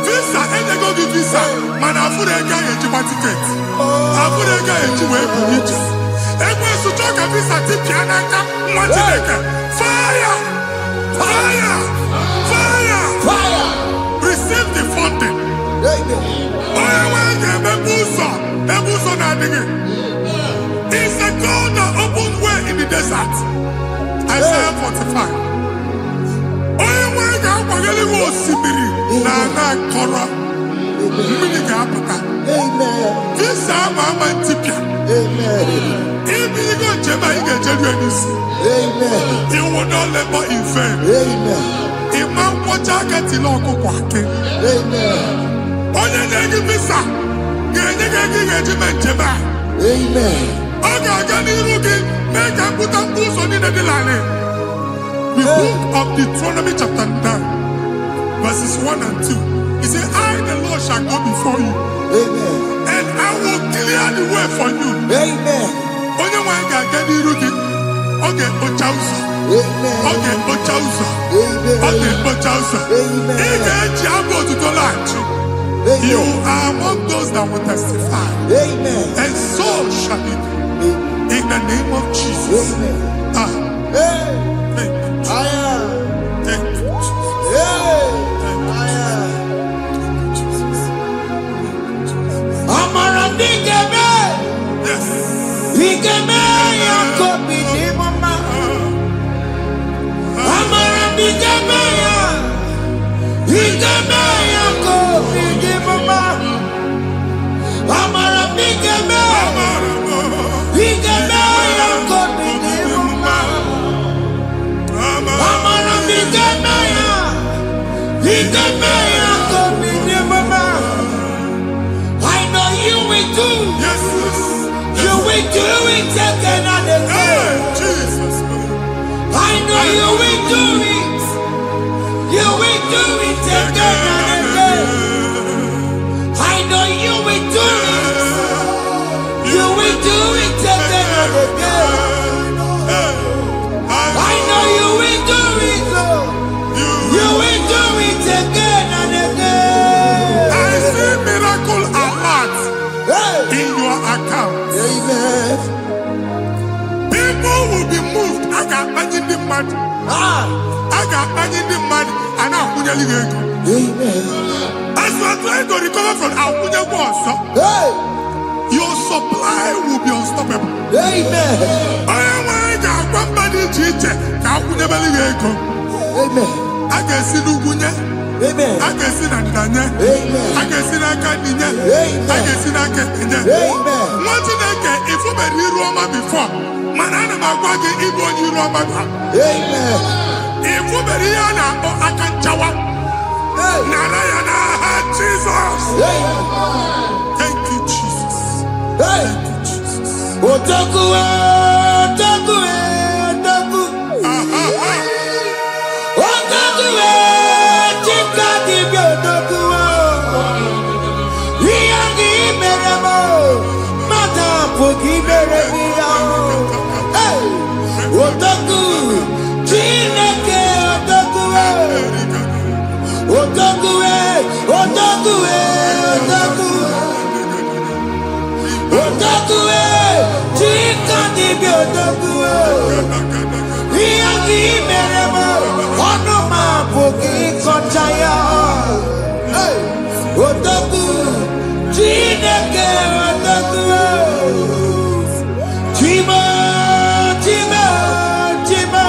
Visa, and they go give visa. Man, I put a guy in my ticket. I put a guy in my ticket. And when you talk a visa, fire! Fire! Fire! Fire! Receive the funding. It's a God that opens way in the desert. Isaiah 45. You will not labor in vain. Imam Pochakati Loko Kwake. Onye negi visa. Genye regiment jeba. Oga gani rugi. Meka puta puso ni nedilane. The book of Deuteronomy chapter 9, verses 1 and 2. He said, I, the Lord, shall go before you. And I will clear the way for you. Onye wanga gani rugi. Oge Ochausa. Oge Ochausa. Oge Ochausa. Ige eji abo tuto lachi. You are among those that will testify. Amen. And so shall it be. In the name of Jesus. Amen. Thank you, Jesus. Thank you, Jesus. Yes. I know you will do. Yes. You will do it again and again. Jesus. I know you will do it. You will do it again and again. I know you will do it. You will do it again and again. I know you will do it, Lord. You will do it again and again. I see miracle alert in your account. Amen. People will be moved. I can imagine the mad. I can imagine the mad. And I'm going to Amen. as you are trying to recover from Abuja Boss, your supply will be unstoppable. Amen. I am Amen. I can see Lugunya. Amen. I can see Nadanya. Amen. I can see Nakaninya. Amen. I can see Nakaninya. Amen. What did I get? If you were here Roma before, Manana Magwagi, Ibo, you Roma. Amen. If you were here now, I can Jawa. Narayana, Jesus. Thank you, Jesus. Thank you, Jesus. Otaku, otaku, otaku. Otaku, chika di otaku. Iyagi meremo, mata pogi meremia. Otaku, chineke otaku. Otaku, otaku, otaku. Otaku, chika di otaku. Iyagi meremo, onoma pogi konchaya. Otaku, chineke otaku. Chima, chima, chima.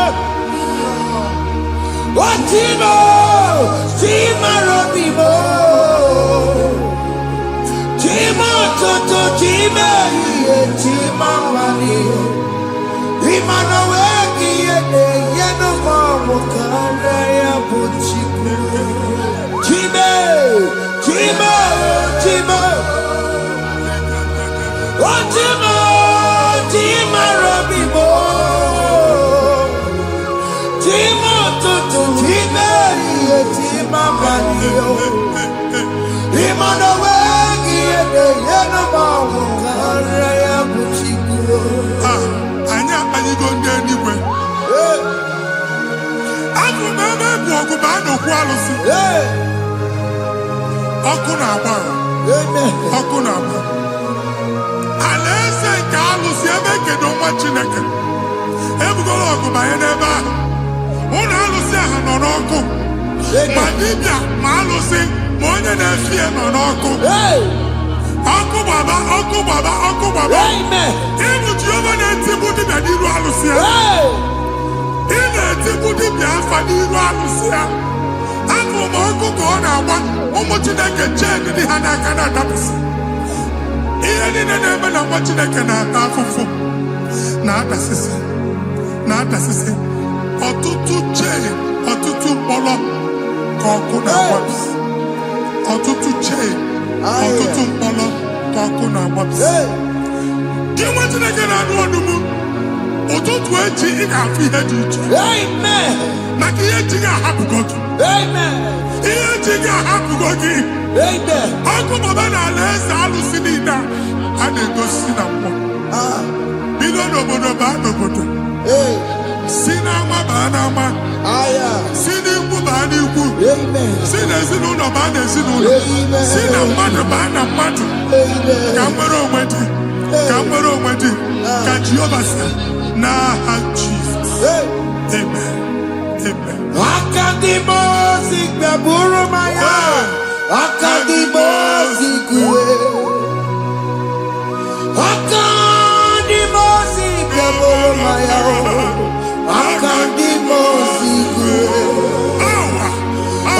Chima, chima robimo. Chima toto, chima iye, chima mani. Imano weki yene, yeno mamu kanda ya buchiku. Chima, chima, chima. Chima, chima robimo. Chima toto, chima iye, chima mani. Imano weki yene, yeno mamu kanda ya buchiku. Anya, are you going there anyway? I'm remember Bogubano Qualis. Okunaba. Okunaba. Alessa Carlos, Yabeke, don't watch in a can. Ever go over by an eba. One Alusia on Oko. Madibia, Malusi, Monia Nafia on Oko. Oko Baba, Oko Baba, Oko Baba. Amen. Even Giovanni Tibuti Badiru Alusia. In a Tibuti Biafadiru Alusia. Uncle Moko Gona, Omotinaka Jen, the Hanakana Dabis. Even in a name of watching a canal for not assistant. Not assistant. Or to chain, or to polo, Kokuna Waps. Or to chain, or to polo, Kokuna Waps. Do you want to make an annual? Or to 20 in our feet. Amen. Makia happy God. Amen. Here, happy God. Amen. Uncle Babana, let's all see that. And they go see that. Bilono Bodo. Sinama Banama. Siniku Baniku. Amen. Sinas in ezinụlọ baa n'ezinụlọ, si na mmadụ baa na mmadụ, ka nwere onwe dị, ka nwere onwe dị, ka Jehova sị n'aha Jizọs. Amen. Amen. Akadimosi gbẹ̀bùrú maya, akadimosi kúwe. Akadimosi gbẹ̀bùrú maya, akadimosi kúwe.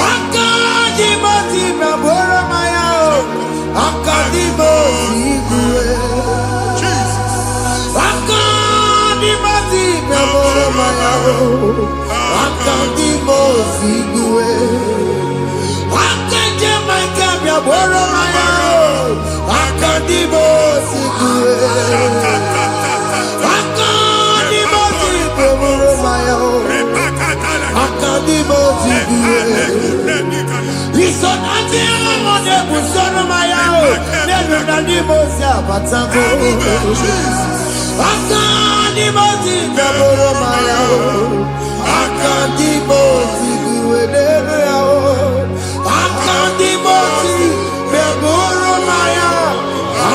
Akadimosi gbẹ̀bùrú maya, akadimosi kúwe. Akadimosi gbẹ̀bùrú maya, akadimosi kúwe. Akadimosi gbẹ̀bùrú maya, akadimosi kúwe. Akadimosi gbẹ̀bùrú maya, akadimosi kúwe. Isonati amone busono maya, nenu nadimosi abatango. Akadimosi gbẹ̀bùrú maya, akadimosi kúwe nenu yao. Akadimosi gbẹ̀bùrú maya,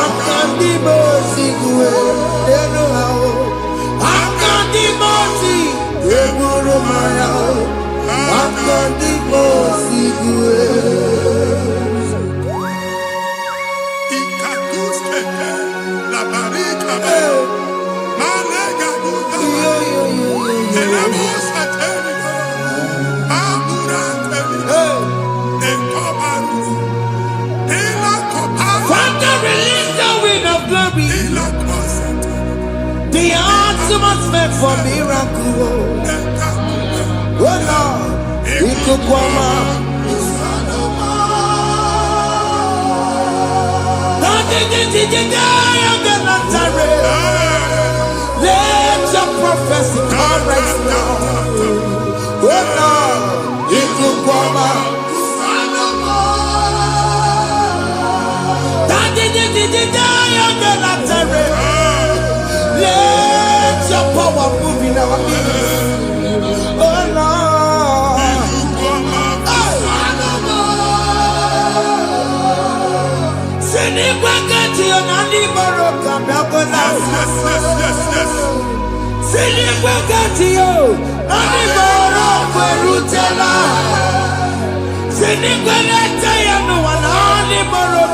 akadimosi kúwe nenu yao. Akadimosi gbẹ̀bùrú maya, akadimosi kúwe. Father, release the wind of glory. The atmosphere for miracle. Oh Lord, Ikukwama. Let your prophecy come right now. Oh Lord, Ikukwama. Let your power move in our midst. Oh Lord. Send it back to your nanny Baroka. Send it back to you. Nanny Baroka Rutella. Send it back to you. No one nanny Baroka.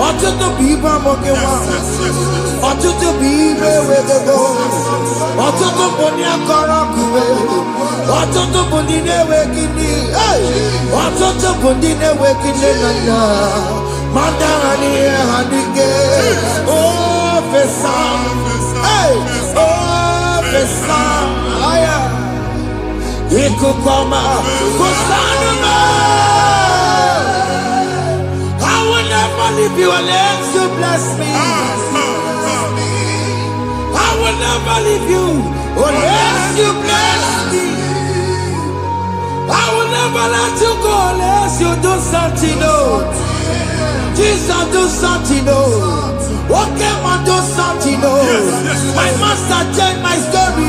Ọtụtụ bụ ibe amụghị nwa, ọtụtụ bụ ibe ewegego, ọtụtụ bụ ndị akọrọ akụwe, ọtụtụ bụ ndị na-enweghị nne, ọtụtụ bụ ndị na-enweghị nne na nna, ma ndị agha n'ihe ha n'ike. Ofesa, ofesa, aya, ikuku ọma, kwụsanụ m. I will never leave you unless you bless me. I will never leave you unless you bless me. I will never let you go unless you do something new. Jesus, do something new. Okay, man, do something new. My master changed my story.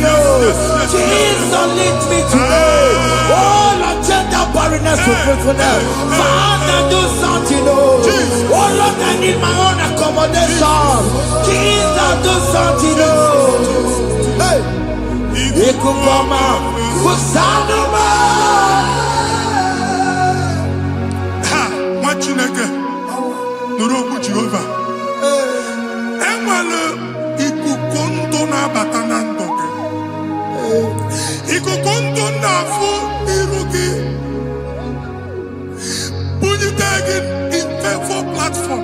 Jesus, lead me today. Oh, Lord, change that barrenness to fruitfulness. Father, do something new. Oh, Lord, I need my own accommodation. Jesus, do something new. Hey, Ikukoma, Kusanuma. Ha, Machineke, Nuroku Jehovah. Enwale ikuku ndụ na-abata na ndụ gị. Ikuku ndụ na-afụ iru gị. Bunyite gị info platform.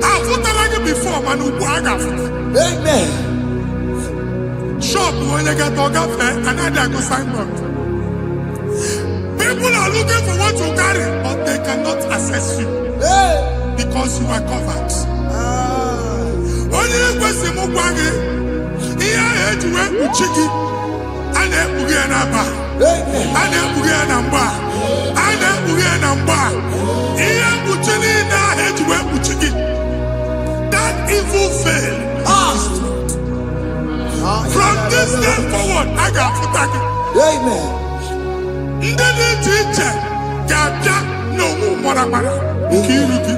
Afụtala gị before mana ugbu a ga-afụta. Amen. Shop onye ga-atọ gafee anaghị agụ signboard. People are looking for what you carry, but they cannot access you because you are covered. Onye kwesị m gwa gị ihe ahụ eji wee kpuchi gị, a na-ekpughe ya n'aba, a na-ekpughe ya na mgba, a na-ekpughe ya na mgba. Ihe mkpuchi niile ahụ eji wee kpuchi gị, that evil veil. From this day forward, I got bagi. Amen. Ndedi chiche gabia no mara kiruki.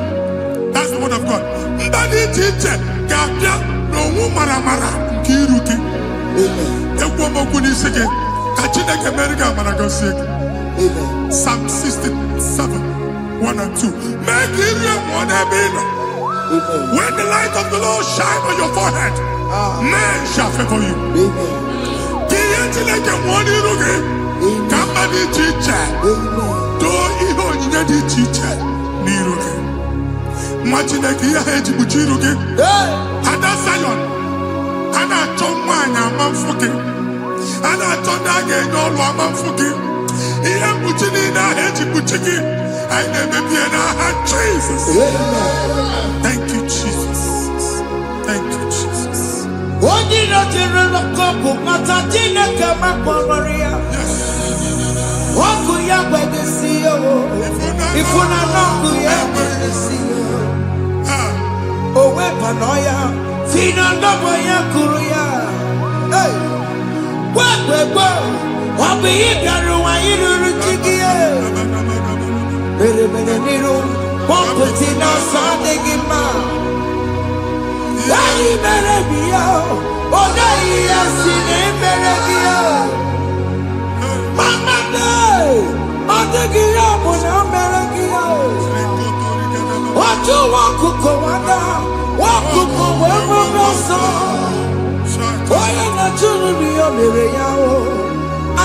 That's the word of God. Ndedi chiche gabia no mara kiruki. Amen. Ekwo moku ni sege kachine ke America managosi. Amen. Psalm 67, 1 and 2. Make it one Amen. When the light of the Lord shine on your forehead, men shall favor you. Amen. Somebody teacher. Do iho nyanya di teacher. Niruge. Imagine kia heji buchiruge. Ada Zion. Ana chomanya mamfuke. Ana chondage nyolo mamfuke. Iya buchini na heji buchiki. I never be in Jesus. Thank you, Jesus. Thank you, Jesus. Yes. Waku ya kwegesi yo. Ifuna noku ya kwegesi yo. Owe panoya. Fina ndobo ya kuruya. Hey. Wakwego. Wabi igaru wa iruru chigiye. Bere niru. Waputi na sadegima. Yari bere biyo. Oda iya sine bere biyo. Mama day, Odegiya muna meragiya. Watu wakuko wada, wakuko wewe rosa. Oye na chunu niyo mireya o,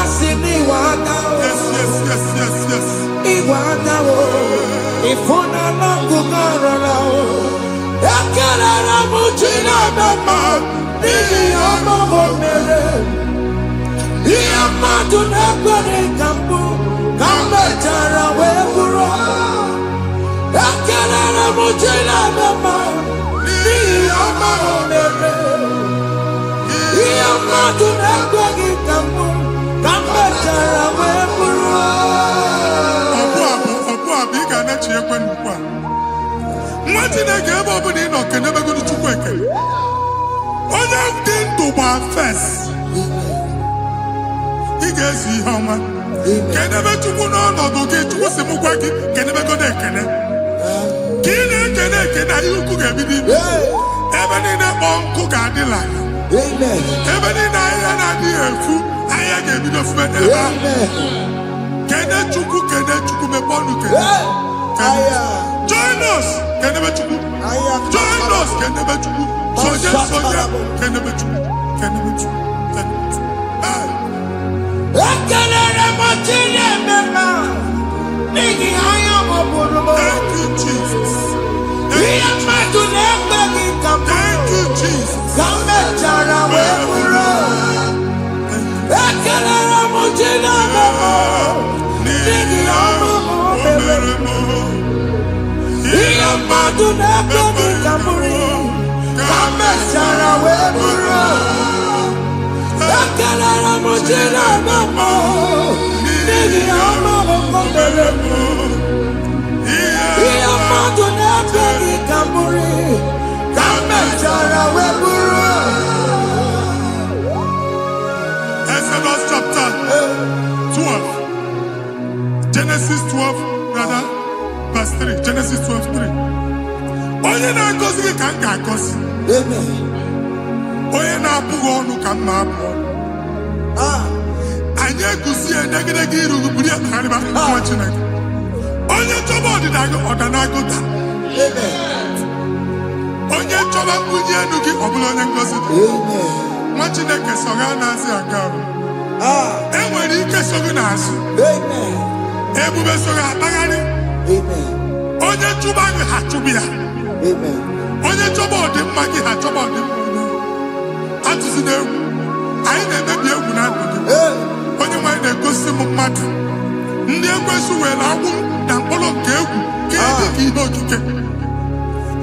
asini wada o. Yes. Iwada o, ifuna nangu garara o. Ekele na mujina mama, nini amamo mere. Iyamadu nekwere kambu, kambetara weburo. Ekelere mujina mema, iyamadu mere. Iyamadu nekwere kambu, kambetara weburo. Obu abiga na chiekwe nukwa. Mwati nege ebe obuni ino kenebe gudu chukwu ekele. Onye dị ndụ gba first. Ị ga-ezi ihe ọma. Kenebe Chukwu n'ọnọdụ gị, Chukwu si m gwa gị kenebe godo ekele. Ka ị na-ekene ekene ihe ukwu ga-ebido ime. Ebe niile kpọọ nkụ ga-adịla. Ebe niile ahịhịa na-adịghị efu, ahịhịa ga-ebido fube n'ebe ahụ. Kene Chukwu mepe ọnụ kene. Join us kenebe Chukwu. Join us kenebe Chukwu. Soje kenebe Chukwu. Kenebe Chukwu. Ekelere motile mema, nigi aya moburumo. Thank you, Jesus. Iya madu nekwegi kambu. Thank you, Jesus. Kambe jara weburo. Ekelere motile mema, nigi aya moburumo. Iya madu nekwegi kambu. Kambe jara weburo. Ekelere motile mema, nigi aya moburumo. Iya madu nekwegi kambu. Kambe jara weburo. Exodus chapter 12. Genesis 12, rather, verse 3. Genesis 12:3. Onye na-agọzi gị ka m ga-agọzi. Amen. Onye na-abụghị ọnụ ka m na-abụ ọnụ. Anyị eguzie negedege iru gị buru ya kparịba nwa Chineke. Onye chọba ọdịda gị ọdanagụta. Amen. Onye chọba mbunye elu gị ọ bụla onye ngọzi dị. Amen. Nwa Chineke so gị anazi aga ahụ. E nwere ike so gị n'azụ. Amen. Ebube so gị akpagharị. Amen. Onye chụba gị ha chụbụ ya. Amen. Onye chọba ọdịmma gị ha chọba ọdịmma onye. Atụzina egwu. Anyị na-emebi egwu na ndụ gị. Onye nwanyị na-egosi m mmadụ. Ndị ekwensu were agwụ na mkpụrụ nke egwu ka dị ka ihe okike.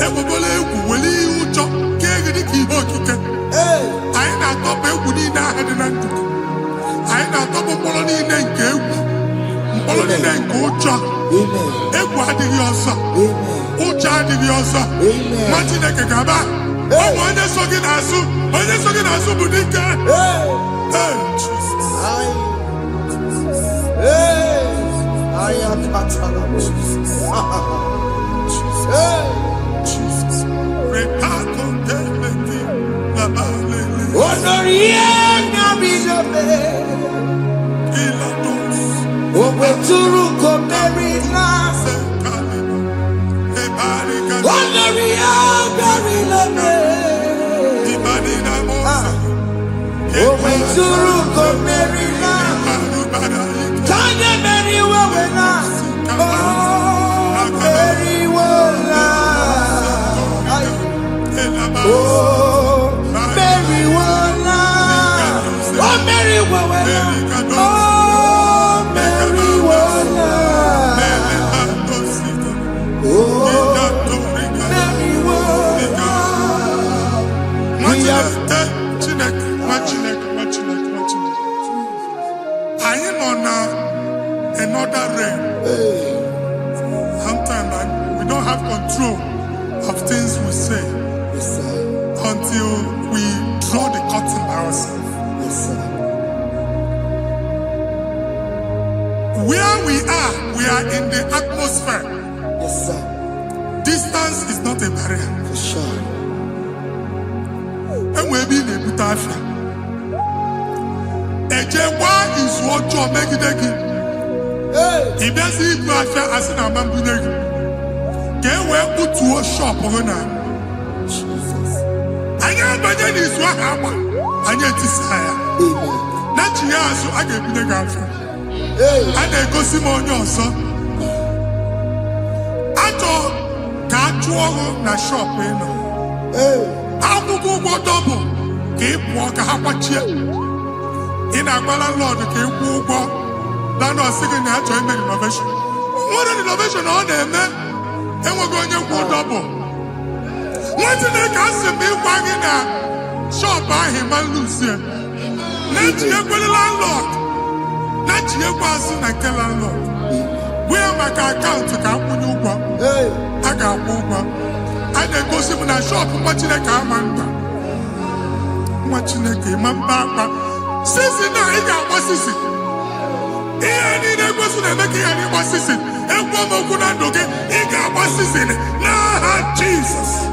Egbebola egwu were ihe ụjọ ka dị ka ihe okike. Anyị na-atọpụ egwu niile ahụ dị na ndụ gị. Anyị na-atọpụ mkpụrụ niile nke egwu. Mkpụrụ niile nke ụjọ. Egwu adịghị ọzọ. Ụjọ adịghị ọzọ. Nwa Chineke ga-aba. Ọ bụ onye so gị n'azụ. Onye so gị n'azụ bụ dike. Jesus. Ituruko Merina. Tanya Mary Wawena. Oh, Mary Wawena. Oh, Mary Wawena. Oh, Mary Wawena. Oh, Mary Wawena. Oh, Mary Wawena. I am on another realm. Sometimes we don't have control of things we say until we draw the curtain by ourselves. Where we are in the atmosphere. Yes, sir. Distance is not a barrier. For sure. And we'll be in a butafia. Ejewa is what you make it again. If there's a butafia as an amambuneg, get where put to a shop or not. I am better is what happened. I get desire. Not you, so I get the girlfriend. And I go see more your son. I thought, can't you na shop, you know? I will go double. Keep walk a half a chair. In a landlord, keep walk. Then I was thinking, I joined the innovation. What an innovation on them, man. And we're going to go double. What did they cast me wagging at? Shop by him and Lucian. Let you go the landlord. Let you go as soon as the landlord. Where my account to come when you go? I got one. I then go see when I shop watching a car man. Watching a game and back. Since now, he got what's this? He ain't even going to make any what's this? And one more good and okay, he got what's this in it. Nah, Jesus.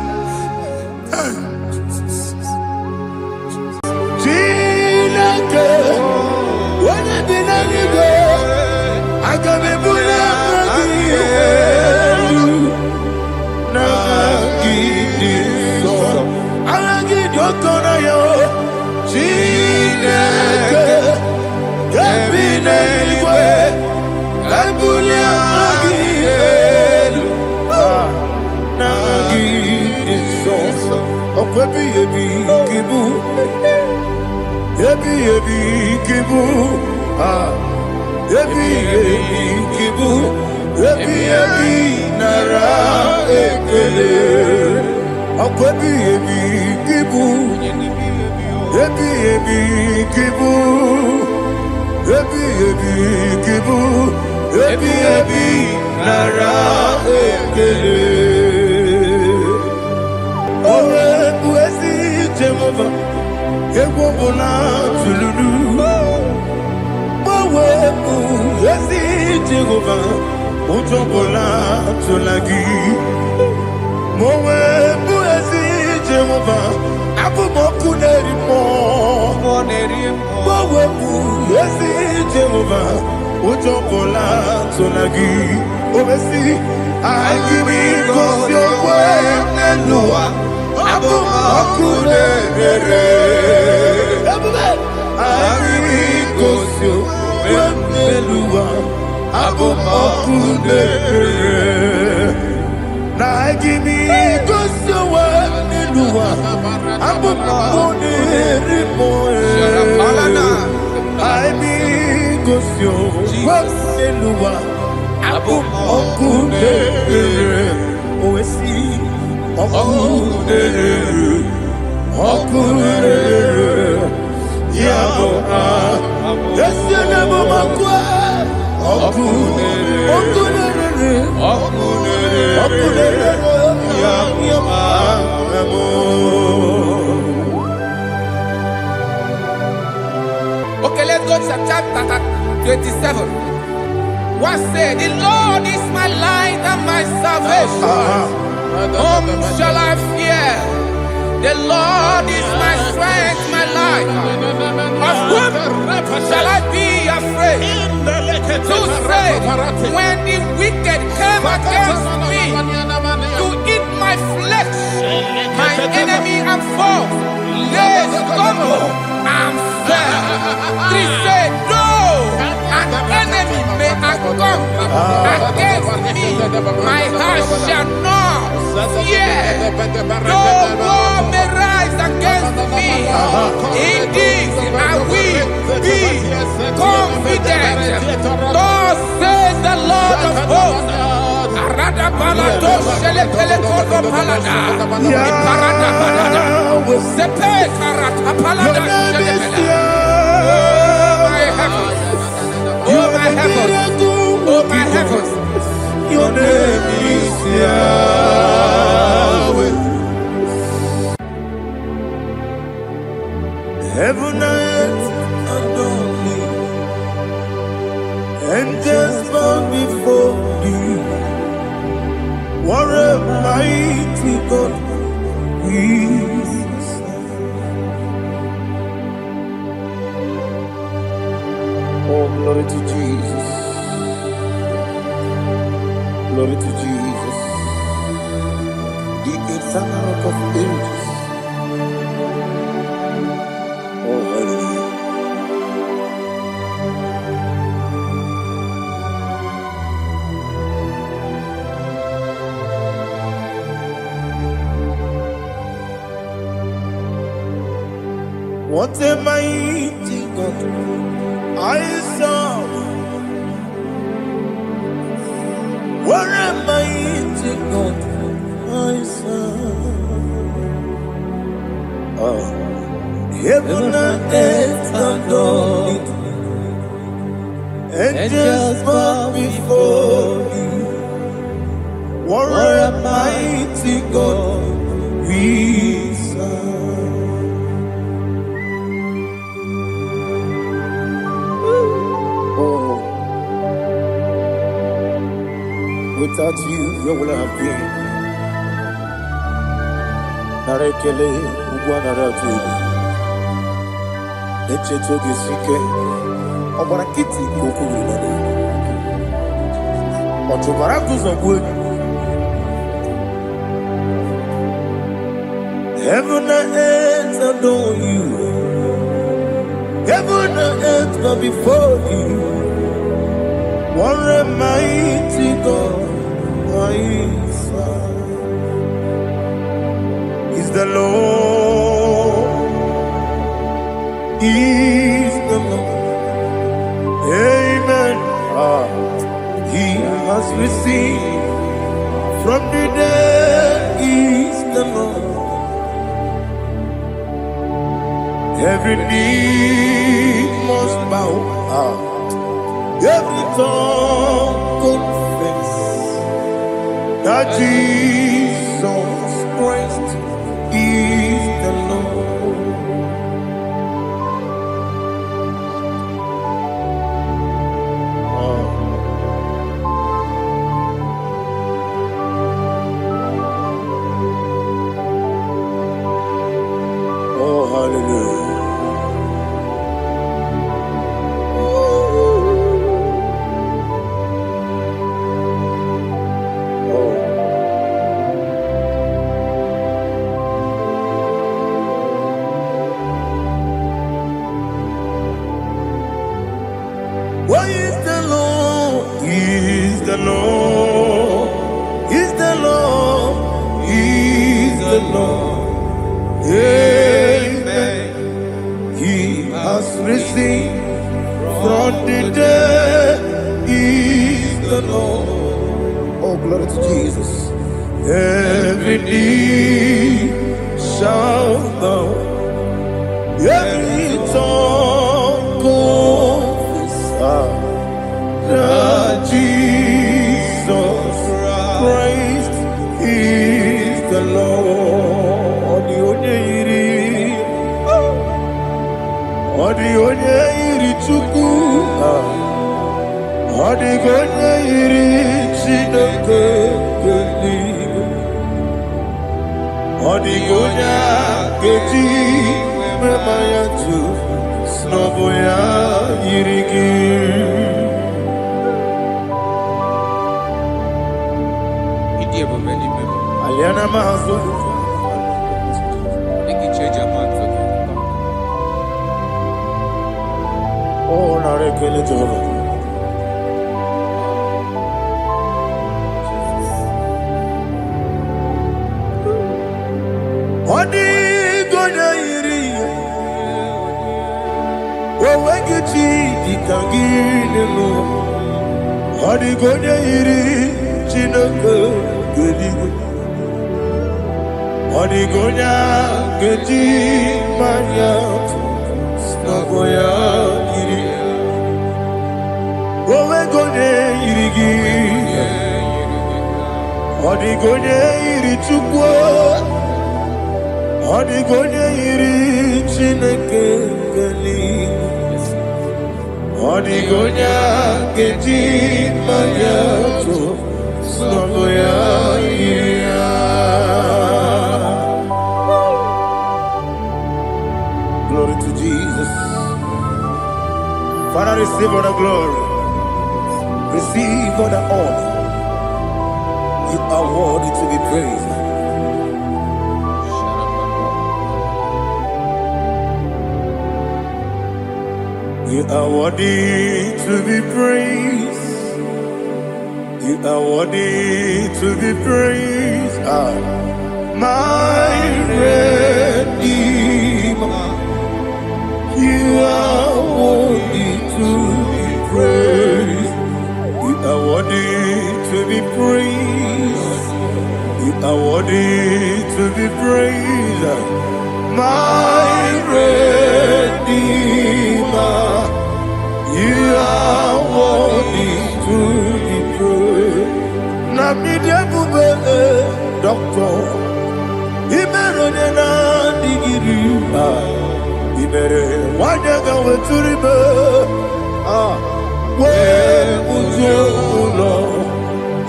When I did I got me put Okay, let's go to chapter 27. What said, the Lord is my light and my salvation. Whom shall I fear? The Lord is my strength, my life. Of whom shall I be afraid? Who said, when the wicked came against me to eat my flesh, my enemy and foe, they stumble and fell. 3 said, no, an enemy may have come against me. My heart shall not fear. No war may rise against me. In this I will be confident. Thus says the Lord of hosts. Arada balado shele pele kodo palada. Iparada balada. Sepe karata palada shele pele. Oh my heavens. Oh my heavens. Oh my heavens. Your name is Yahweh. Heaven and earth adore me, angels bow before you. What a mighty God we serve. Oh, glory to Jesus. Glory to Jesus. The eternal rock of ages. Oh, hallelujah. What a mighty God I serve. What a mighty God I serve. Oh. Heaven and earth adore it. Angels bow before you. What a mighty God we serve. Oh, without you, where would I have been? Narekele, Ugwanaratu. Echetoge sike, Obara kiti kokuru nade. Otobara kuzogwe. Heaven and earth adore you. Heaven and earth bow before you. What a mighty God I serve. Is the Lord. Is the Lord. Amen. He has received from the dead. Is the Lord. Every knee must bow. Every tongue confess that Jesus Christ is the Lord. Oh, hallelujah. Why is the Lord? He is the Lord. He's the Lord. He's the Lord. Amen. He has risen from the dead. He's the Lord. Oh, glory to Jesus. Every knee shall bow. Every tongue confess that Jesus Christ is the Lord. The onye iri Chukwu, ọ dịghị onye iri Chineke eluigwe, ọ dịghị onye a ga-eji mema ya tụ n'ọbụ ya yiri gị. Aliana Mahazo. Thank you, Church of God. Oh, narekele Jehovah. Odi gonya iri, wawegiti dikangine lo. Odi gonya iri, chineke gedi. Odi gonya gedi manya, snagoya iri. Wawegonya iri gi, odi gonya iri chukwa. Odigonya iri chineke geli, odigonya gedi mayato snagoya iriya. Glory to Jesus. Father, receive all the glory, receive all the honor. You are worthy to be praised. You are worthy to be praised. You are worthy to be praised. My Redeemer. You are worthy to be praised. You are worthy to be praised. You are worthy to be praised. My Redeemer. You are worthy to be praised. Namidia bube doctor, imero nena digiri. Imere wanyaga weturibe. We ujono,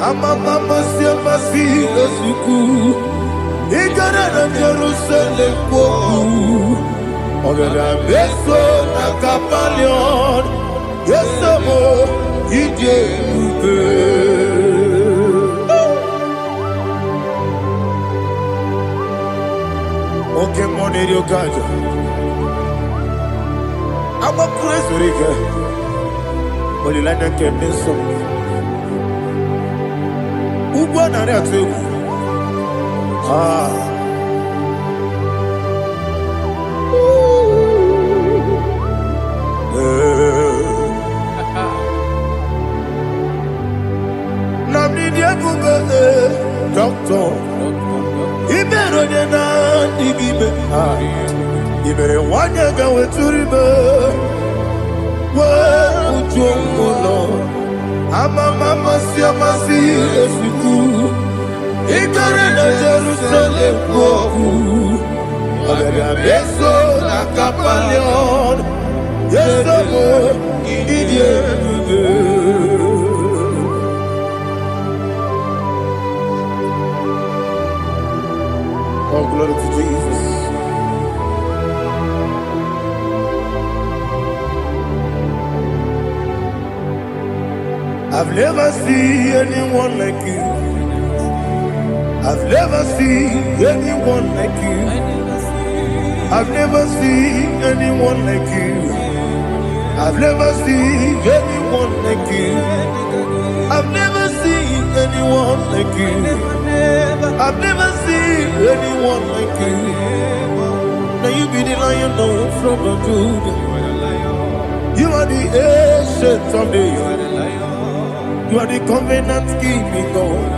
amama siama si esuku. Igara na Jerusalem koku. Ogada beso na kapalion. Yesamo ije ube. Okay, money yo kaja. I'm a crazy rika. Oli lana kemeso. Ugwa na reatu. Doctor, Ibero na digibe. Ibere wanyaga weturibe. We ujongo. Amama siama si esuku. Igare na Jerusalem koku. Ogada beso na kapalion. Yesamo idie. Oh, glory to Jesus. I've never seen anyone like you. I've never seen anyone like you. I've never seen anyone like you. I've never seen anyone like you. I've never seen anyone like you. I've never seen anyone like you. Now you be the lion from the Judah. You are the ancient of days. You are the covenant keeping God.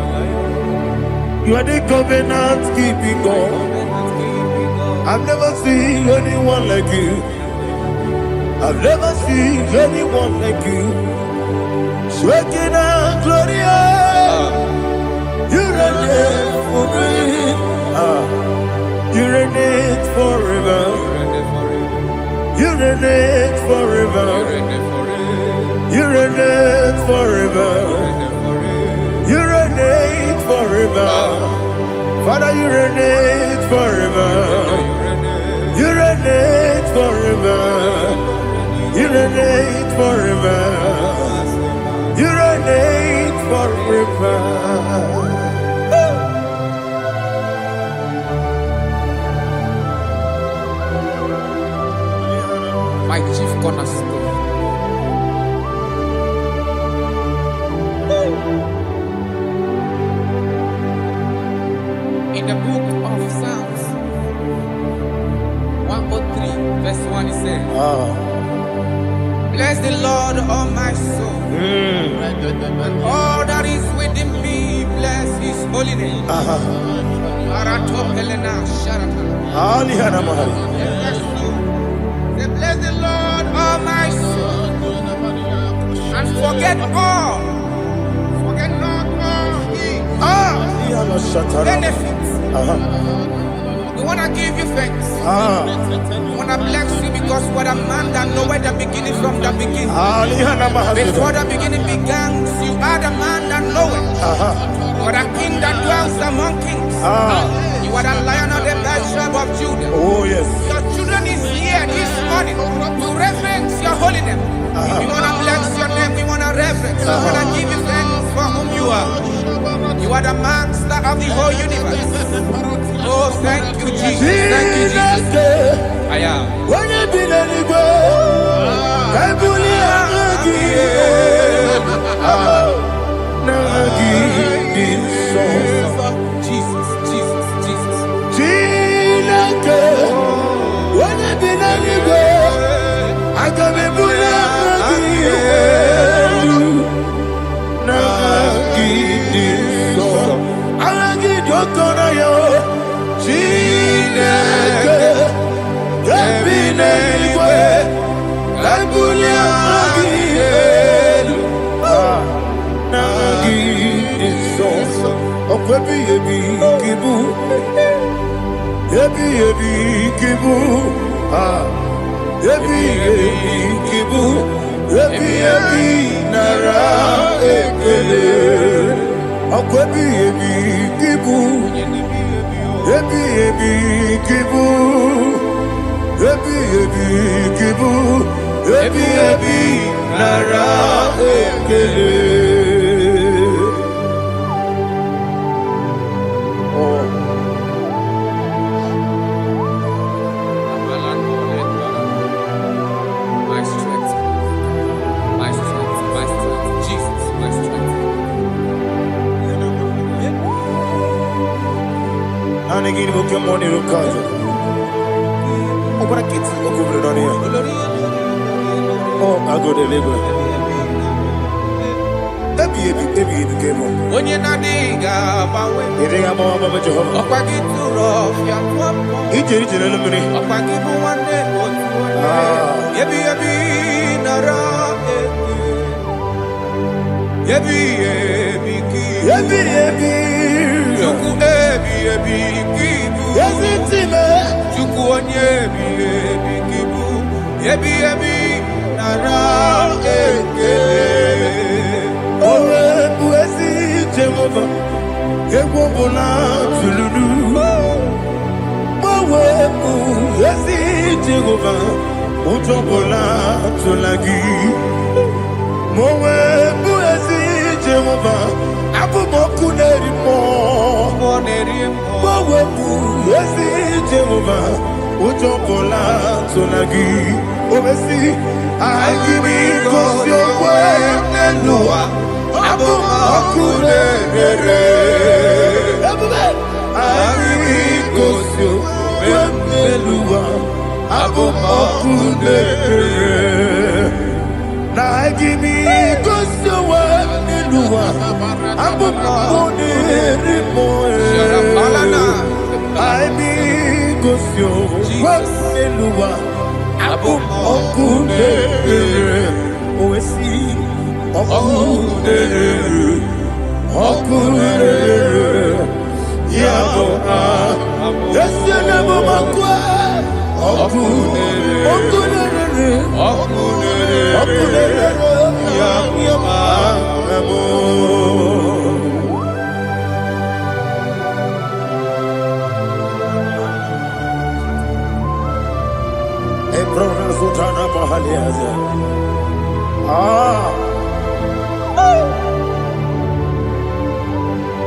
You are the covenant keeping God. I've never seen anyone like you. I've never seen anyone like you. Shaking and glorious. You reign for me. You reign forever. You reign forever. You reign forever. You reign forever. Father, you reign forever. You reign forever. You reign forever. You reign forever. My chief cornerstone. Bless the Lord, all my soul. All that is within me, bless His holy name. Say, bless the Lord, all my soul, and forget all. Forget not all His benefits. We want to give you thanks. We want to bless you because what a man that knoweth the beginning from the beginning. Before the beginning began, you are the man that knoweth. You are the king that dwells among kings. You are the lion of the tribe of Judah. Oh yes. Your children is here this morning to reverence your holy name. We want to bless your name. We want to reverence. We want to give you thanks for whom you are. You are the master of the whole universe. Oh, thank you, Jesus. Thank you, Jesus. I am. When you be Jesus, Jesus, Jesus. I can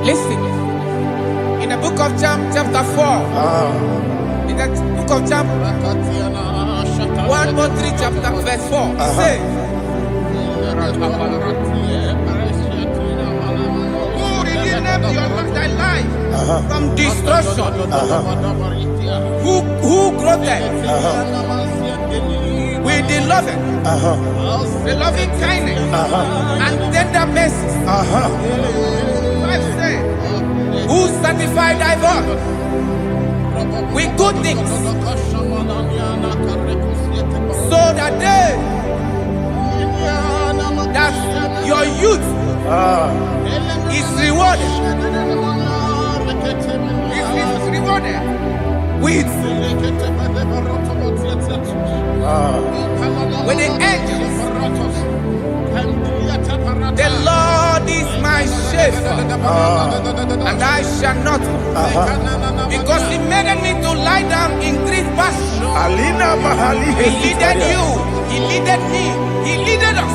Listen, in the book of John, chapter 4, in the book of John 1:3, chapter verse 4, it says, who redeemed thy life from destruction, who clothed with the loving, the loving kindness, and tender mercies. I say, who satisfy thy voice with good things, so that your youth is rewarded. Is rewarded with the angels. The Lord is my shepherd, and I shall not want, because He made me to lie down in green pastures. He leaded you, He leaded me, He leaded us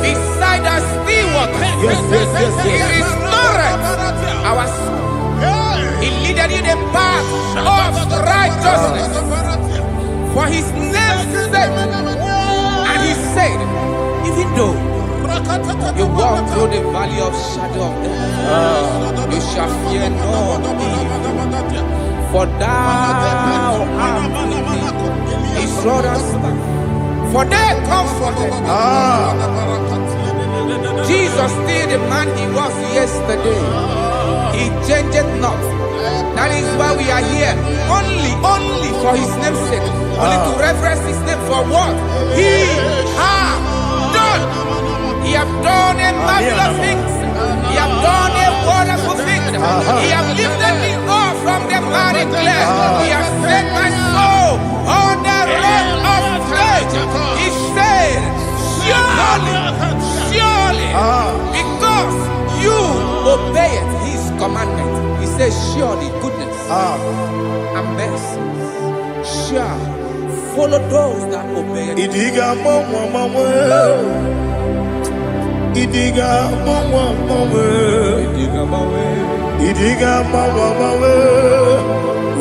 beside the still waters. He restored our soul. He leaded you the path of righteousness for His name's sake. And He said, even though you walk through the valley of shadow of death, you shall fear no evil, for thou art with me. His rod and staff, for they comforted me. Jesus still the man He was yesterday. He changed not. That is why we are here. Only for His name's sake. Only to reverence His name for what He has done. He has done a marvelous things. He has done a wonderful thing. He has lifted me up from the miry clay. He has set my soul on the rock of faith. He said, surely, because you obeyed His commandment. He says, surely goodness and mercy shall follow those that obey Him. Idiga mama, Idiga mama,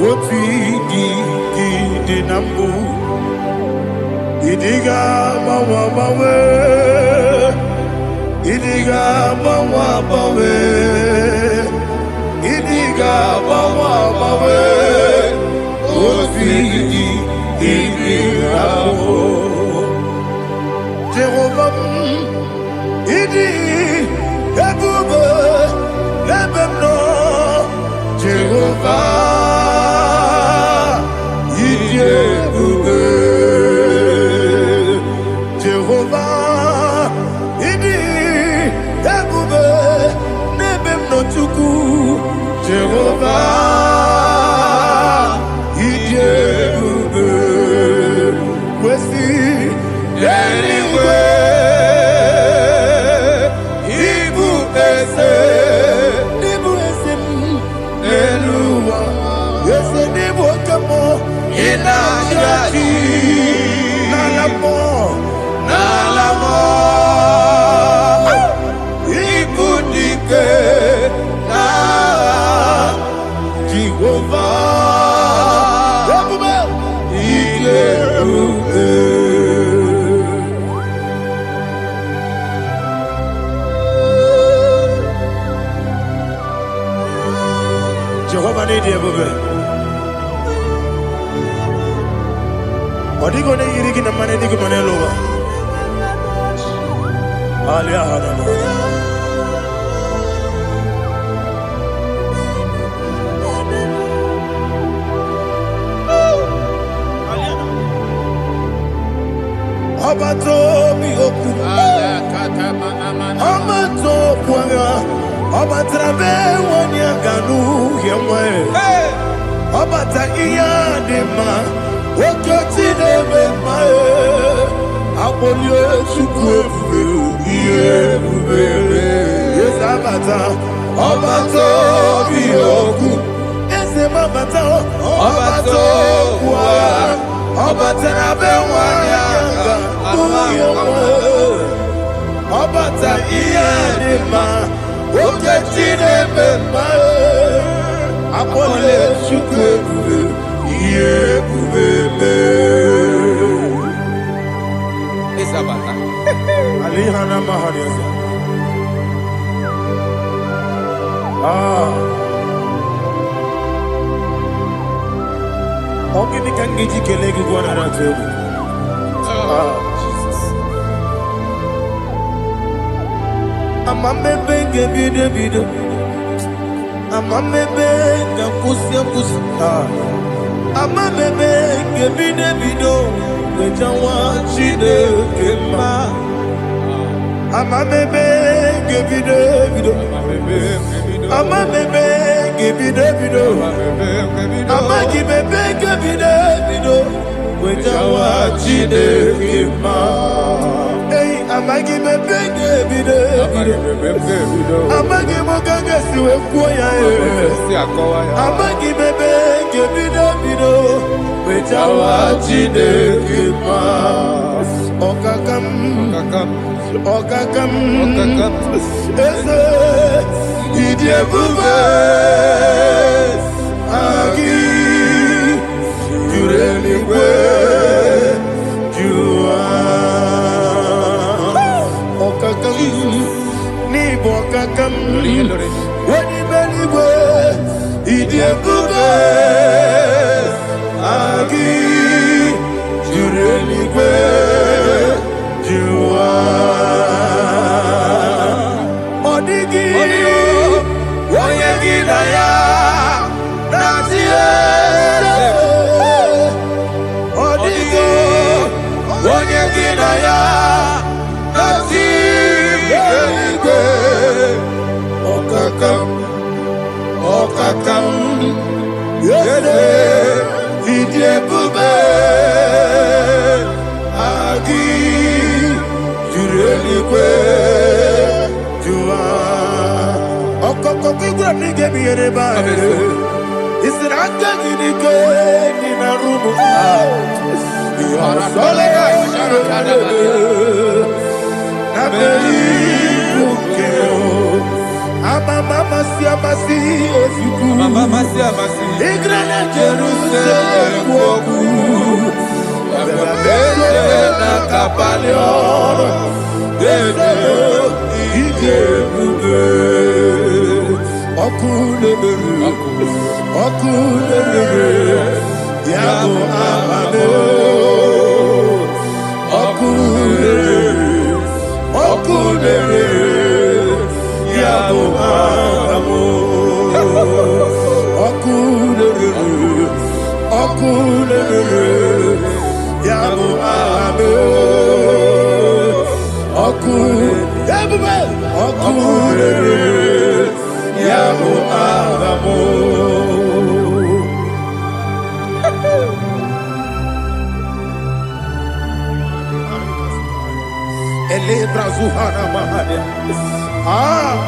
what we did nambu. Idiga mama, Idiga mama, Idiga mama, what we did Jehovah, Idi, Ebube, Ebemno, Jehovah, Idi, Ebube, Jehovah, Idi, Ebube, Ebemno Tuku, Jehovah, Idi, Ebube, Wesi, anyway. Jehovah need you, baby. What are you going to eat in the money? You can lower. Abato mi oku, Amato kwanga, Abatrabe wanya ganu yemwe, Abata iya dema, Okoti deme mae, Abolio chukwe iye bubele, Yes Abata, Abato mi oku, Ese mabata, Abato kwa. Obata be wanya Obata iyadima Oketine bema Apole chukwe Iye kubebe Isabata Alihana mahariyaza Ogini can get you killing one another. I'm a baby, baby. I'm a baby, pussy. I'm a baby, baby. Which I want you to get my. I'm a baby, baby. I'm a baby, baby. I'm a baby, baby. Which I want you to get my. Hey, I'm a baby, baby. I'm a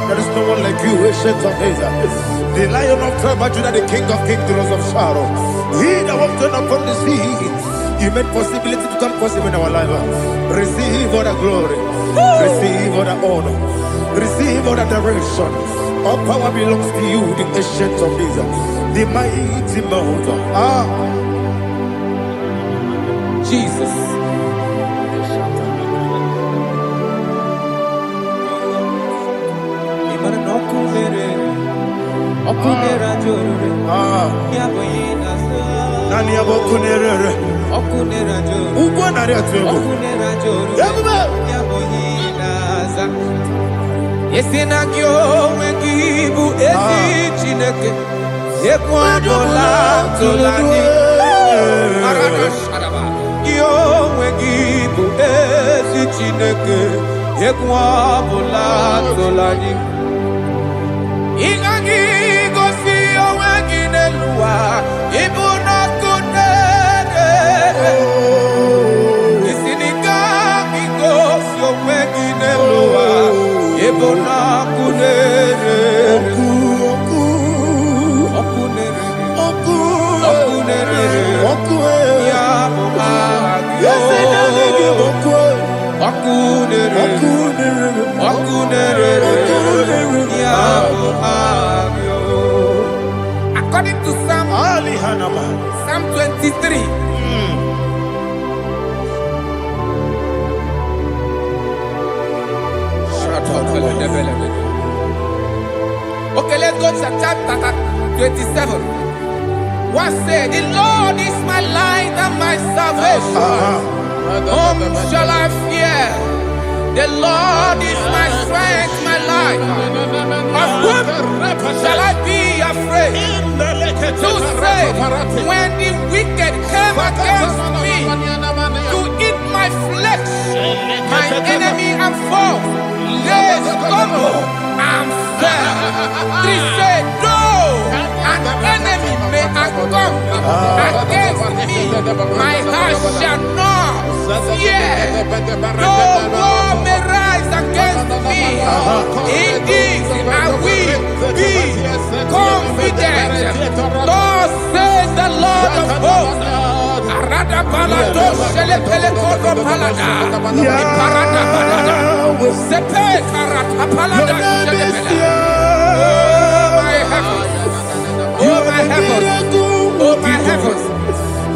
there is no one like you, ancient of days. The Lion of tribe of Judah, the King of kings, the Rose of Sharon. He that walked upon the sea, you made possibility to come possible in our life. Receive all the glory, receive all the honor, receive all the direction. All power belongs to you, the ancient of days, the mighty mountain. Jesus. Nani abokunere ugwo nari atego Yesinagyo wengibu ezi chineke Ekwadola tolani Yo wengibu ezi chineke Ekwadola tolani Ingagi gosi owengi nelua Ibuna kunere Isinika gosi owengi nelua Ibuna kunere According to Psalm 23. Okay, let's go to chapter 27. What say? The Lord is my light and my salvation. Whom shall I fear? The Lord is my strength, my life. Of whom shall I be afraid? To say, when the wicked came against me to eat my flesh, my enemy and foe, they stumble and fell. They said, though an enemy may come against me, my heart shall not fear. No war may rise against me. In this I will be confident. Thus says the Lord of hosts. Oh my heavens, oh my heavens,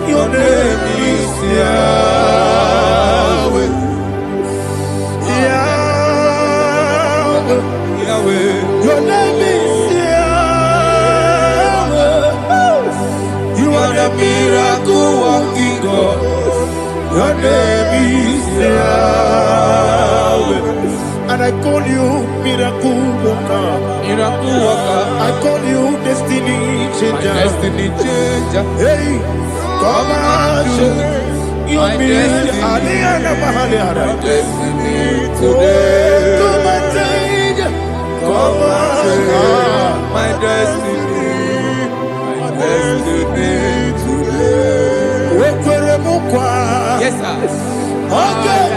your name is Yahweh. Yahweh, Yahweh, your name is Yahweh. You are the miracle working God. Your name is Yahweh. And I call you miracle worker. Miracle worker. I call you destiny changer. Destiny changer. Hey, come on, your destiny. My destiny today. Come on, change. Come on, my destiny. My destiny today. yes sir. Okay,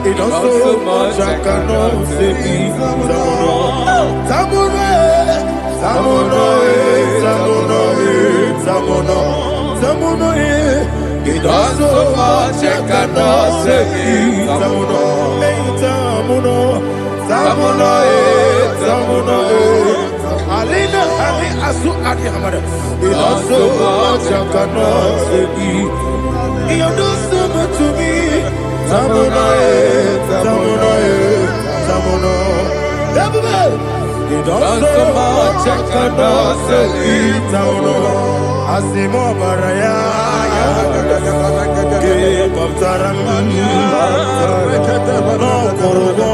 it does so much I cannot say me. It does so much I cannot say me. Alina, Ali, Asu, Adi, Hamada. It does so much I cannot say me. You do so much to me. Tamuno. You don't so much I cannot say me. Tamuno. Asimo Baraya. Give up Taramani. No Kurugo.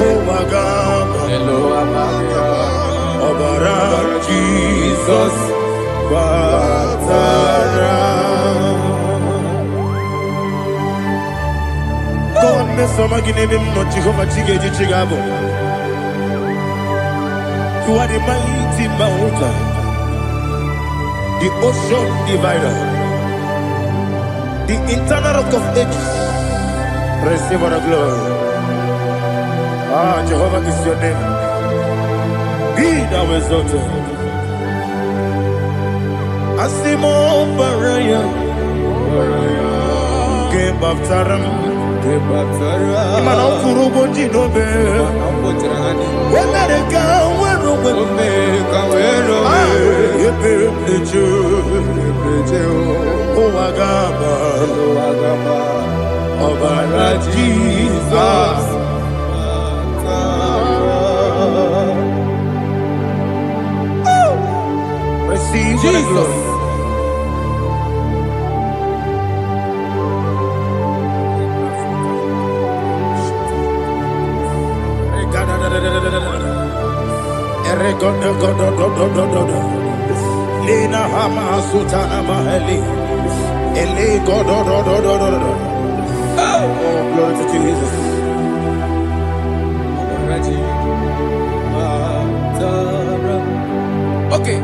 Oh my God. Hello, Jesus, God, me some again no Jehovah Chigedi Chigabo. You are the mighty mountain, the ocean divider, the internal rock of ages. Receive our glory. Ah, Jehovah is your name. Be thou exalted. Asimo Baraya, Game of Taram, Imano Kurubo Jinobe, America, where oh Agaba, Obara Jesus. Receive Jesus. Lena Hama Sutana Mahali. Ele God. Oh, glory to Jesus. Okay.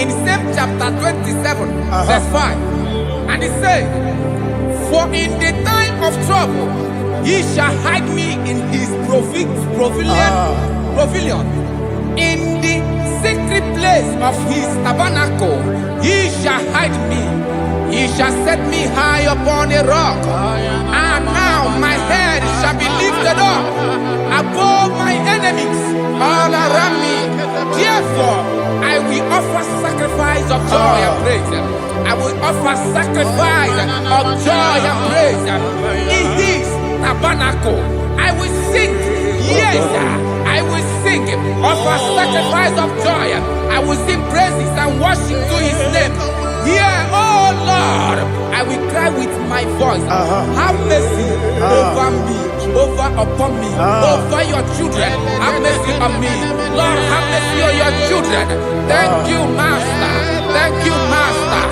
In same chapter 27, verse 5. And it says, for in the time of trouble, he shall hide me in his pavilion. In the secret place of his tabernacle, he shall hide me. He shall set me high upon a rock. And now my head shall be lifted up above my enemies all around me. Therefore, I will offer sacrifice of joy and praise. I will offer sacrifice of joy and praise in his tabernacle. I will sing, yes, I will sing, offer sacrifice of joy. I will sing praises and worship to his name. Yeah, oh Lord, I will cry with my voice. Have mercy over me, upon me, over your children. Have mercy on me. Lord, have mercy on your children. Thank you, Master. Thank you, Master.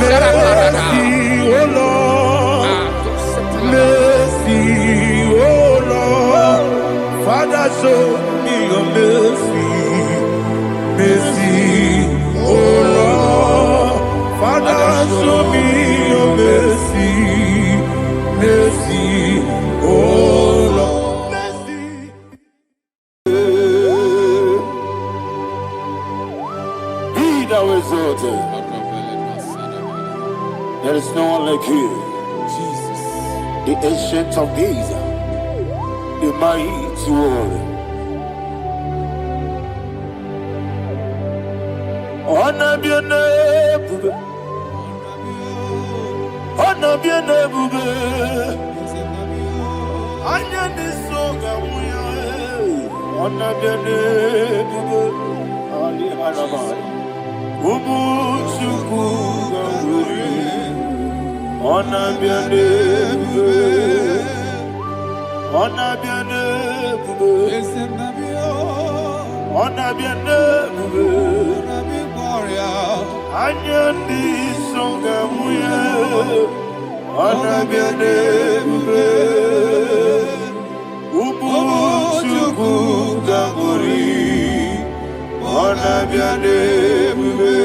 Mercy, oh Lord. Mercy, oh Lord. Father, show me your mercy. Mercy, oh Lord. Father, show me your mercy. Mercy, oh Lord. Mercy. Be thou exalted. There is no one like you. Jesus. The ancient of days, the mighty warrior. Honor be a neighbor. Honor be a neighbor. Anya ni soga muya. Honor be a neighbor. Ali Arabari. Ubu chuku gamburi. Honor be a neighbor. Honor be a neighbor. Honor be a neighbor. Anya ni songa muya. Honor be a neighbor. Ubu chuku gamburi. Honor be a neighbor.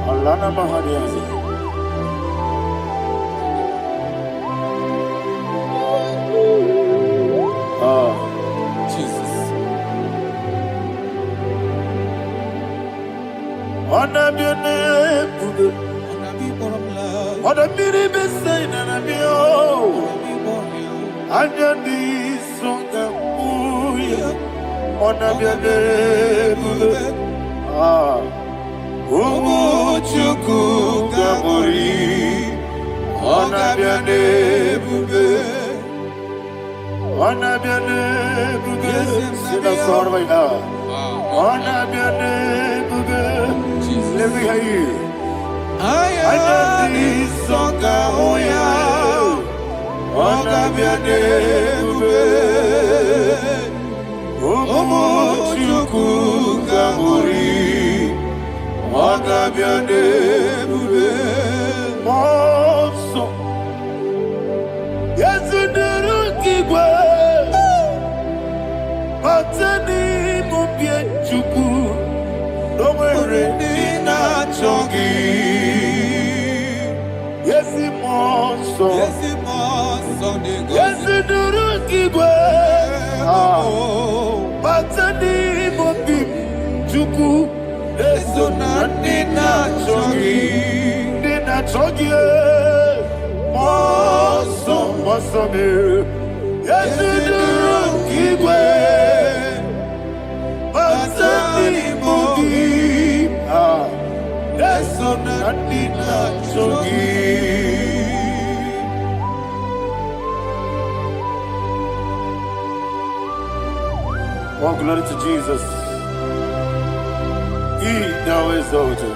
Alana Mahadiazi. Jesus. Honor be a neighbor. Honor be a saying and be oh. Anya ni songa muya. Honor be a neighbor. Umu chuku gamburi. Honor be a neighbor. Honor be a neighbor. Sing a song right now. Honor be a neighbor. Let me hear you. Anya ni songa muya. Honor be a neighbor. Umu chuku gamburi. Honor be a neighbor. Monso. Yes, you do keep Matani mubie chuku. No more dina chongi. Yes, monso. Yes, you do keep Matani mubie chuku. Eso na dina chongi, moso me. Yesu duru kigwe, masani mogi. Eso na dina chongi. Oh, glory to Jesus. He now exalted.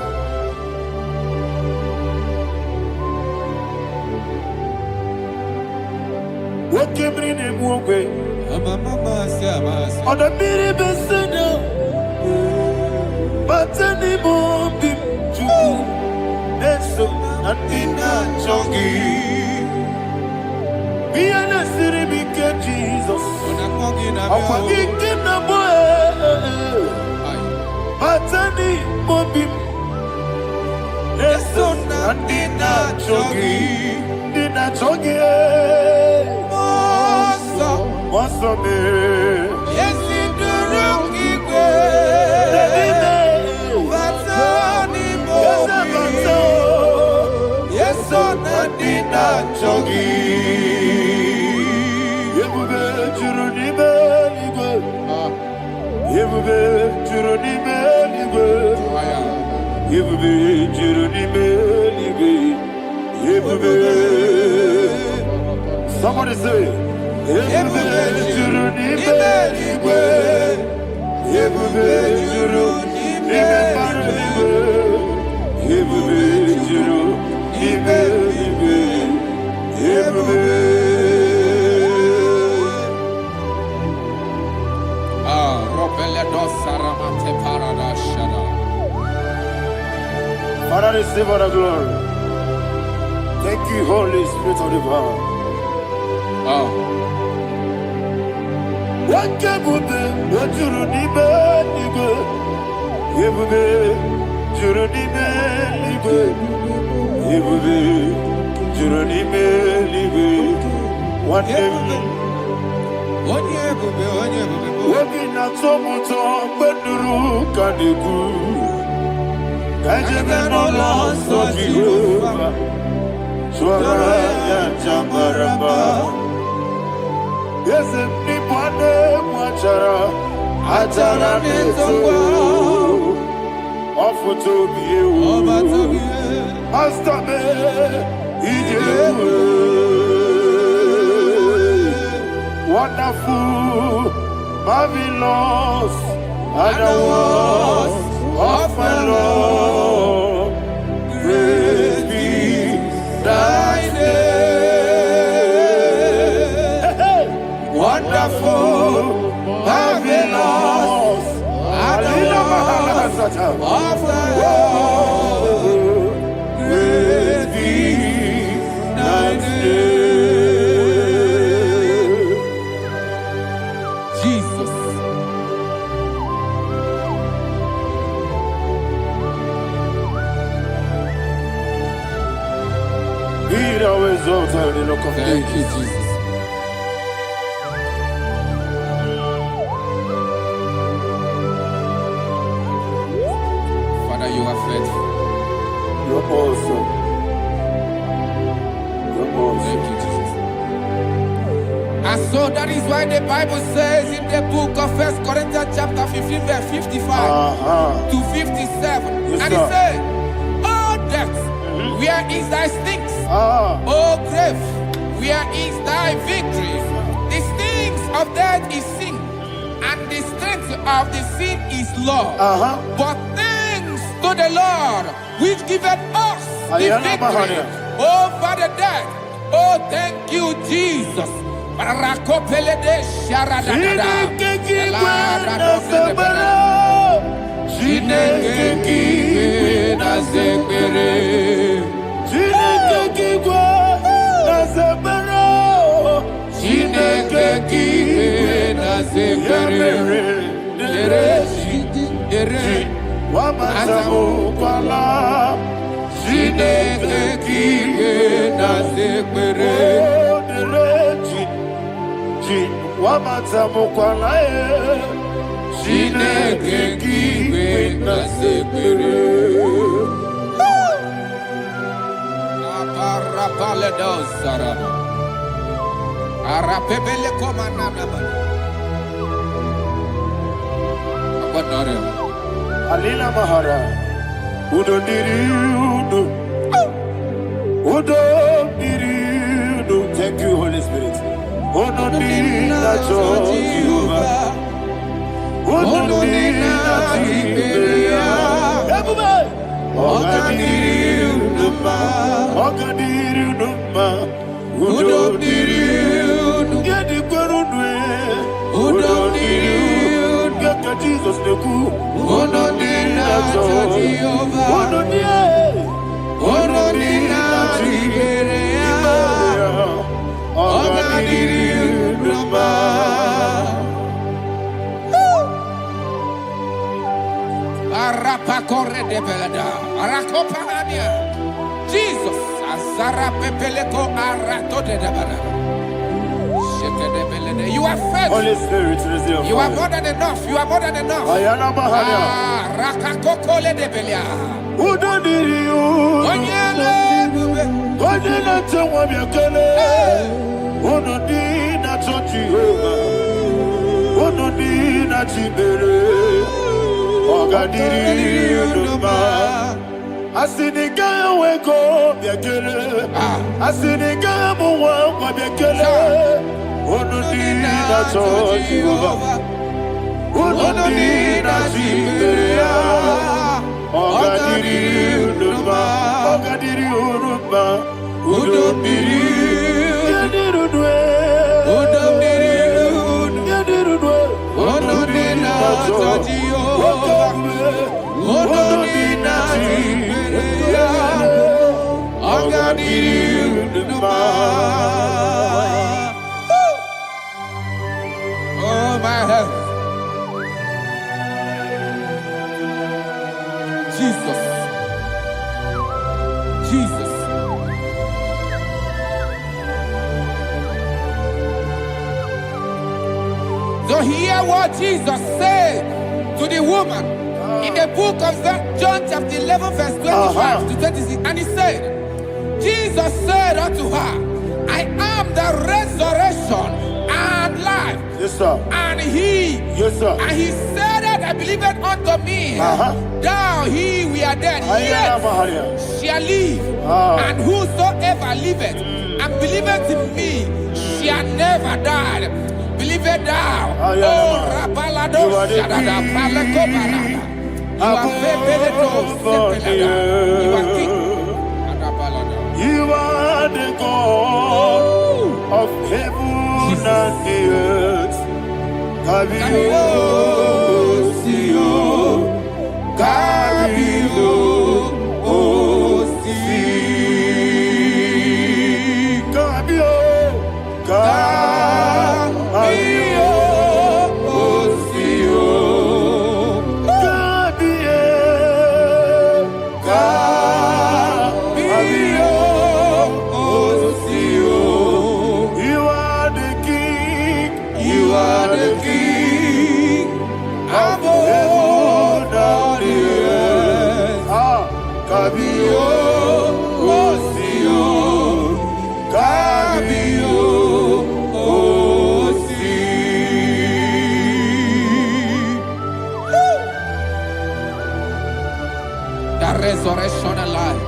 Woke bring him away. On the mini besino, but any more big to Neso and Dina Chongi. Be an city big Jesus. I'm forgetting the boy. But any more big Neso and Dina Chongi. Dina Chongi. What's up, man? Yes, in the room, yes, on the dinner, Chogi. You will be Juruni Beligo. You will be Juruni Beligo. You will be Juruni Beligo. You will be. Somebody say. You will be Juruni Beligo. You will be Juruni Beligo. You will be Juruni Beligo. You will be. Father, receive all the glory. Thank you, Holy Spirit of the power. What can we do? What you need, nigga? You will be Juruni Beligo. You will be Juruni Beligo. One day. Wabina tomuto beduru kaniku. Kajebe no loso Jehovah. Swara ya jamaramba. Yese nipane mwachara. Achara nezogo. Ofuto biyewu. Astame ijewu. Wonderful, marvelous, and the words of my Lord. Praise be thy name. Wonderful, marvelous, and the words of my Lord. Praise be thy name. Thank you, Jesus. Father, you are faithful. You're awesome. You're awesome. Thank you, Jesus. And so that is why the Bible says in the book of 1 Corinthians chapter 15, verse 55 to 57. Yes, and it says, "Oh death, where is thy stings? Oh grave, where is thy victory? The stings of death is sin, and the strength of the sin is law. But thanks to the Lord, which giveth us the victory over the death. Oh, thank you, Jesus." Alina Mahara, Udo Diriudo, Udo Diriudo. Thank you, Holy Spirit. Udo Diriudo, Udo Diriudo, Yeku, Ononina Jehovah, Ononina Tiberea, Ogadiri Numa. Arapa corre de belada, Arakopania. Jesus, Azara Pepeleko Arato de Dabara. You are faithful. Holy Spirit, receive. You are more than enough. You are more than enough. Ayana Mahania. Rakakokole de Belia. Udodiri you. Onina Tawa Yakele. Onodina Jehovah. Onodina Tibere. Ogadiri Numa. Asinika weko Yakele. Asinika muwa Yakele. Onodina Jehovah. Onodina Tiberea. Ogadiri Numa. Ogadiri Numa. Udomdiri. Yadirudwe. Udomdiri. Yadirudwe. Onodina Jehovah. Onodina Tiberea. Ogadiri Numa. Oh, my health. Jesus. Jesus. So hear what Jesus said to the woman in the book of John chapter 11 verse 25 to 26. And he said, Jesus said unto her, I am the resurrection and life. Yes, sir. And he, Yes, sir. and he said that I believed unto me, thou he we are dead, Ayana Mahania. yet shall live, and whosoever liveth and believeth in me shall never die. Believeth thou, oh Rabalado Shadada Palako Barada. You are Febeleto Sepelada. You are king. You are the God of heaven and the earth. Kabio, Sio, Kabio, Si, Kabio, Kabio, Sio, Kabio, Sio. You are the king. You are the king of heaven and the earth. Kabio, Sio, Kabio, Si. The resurrection and life.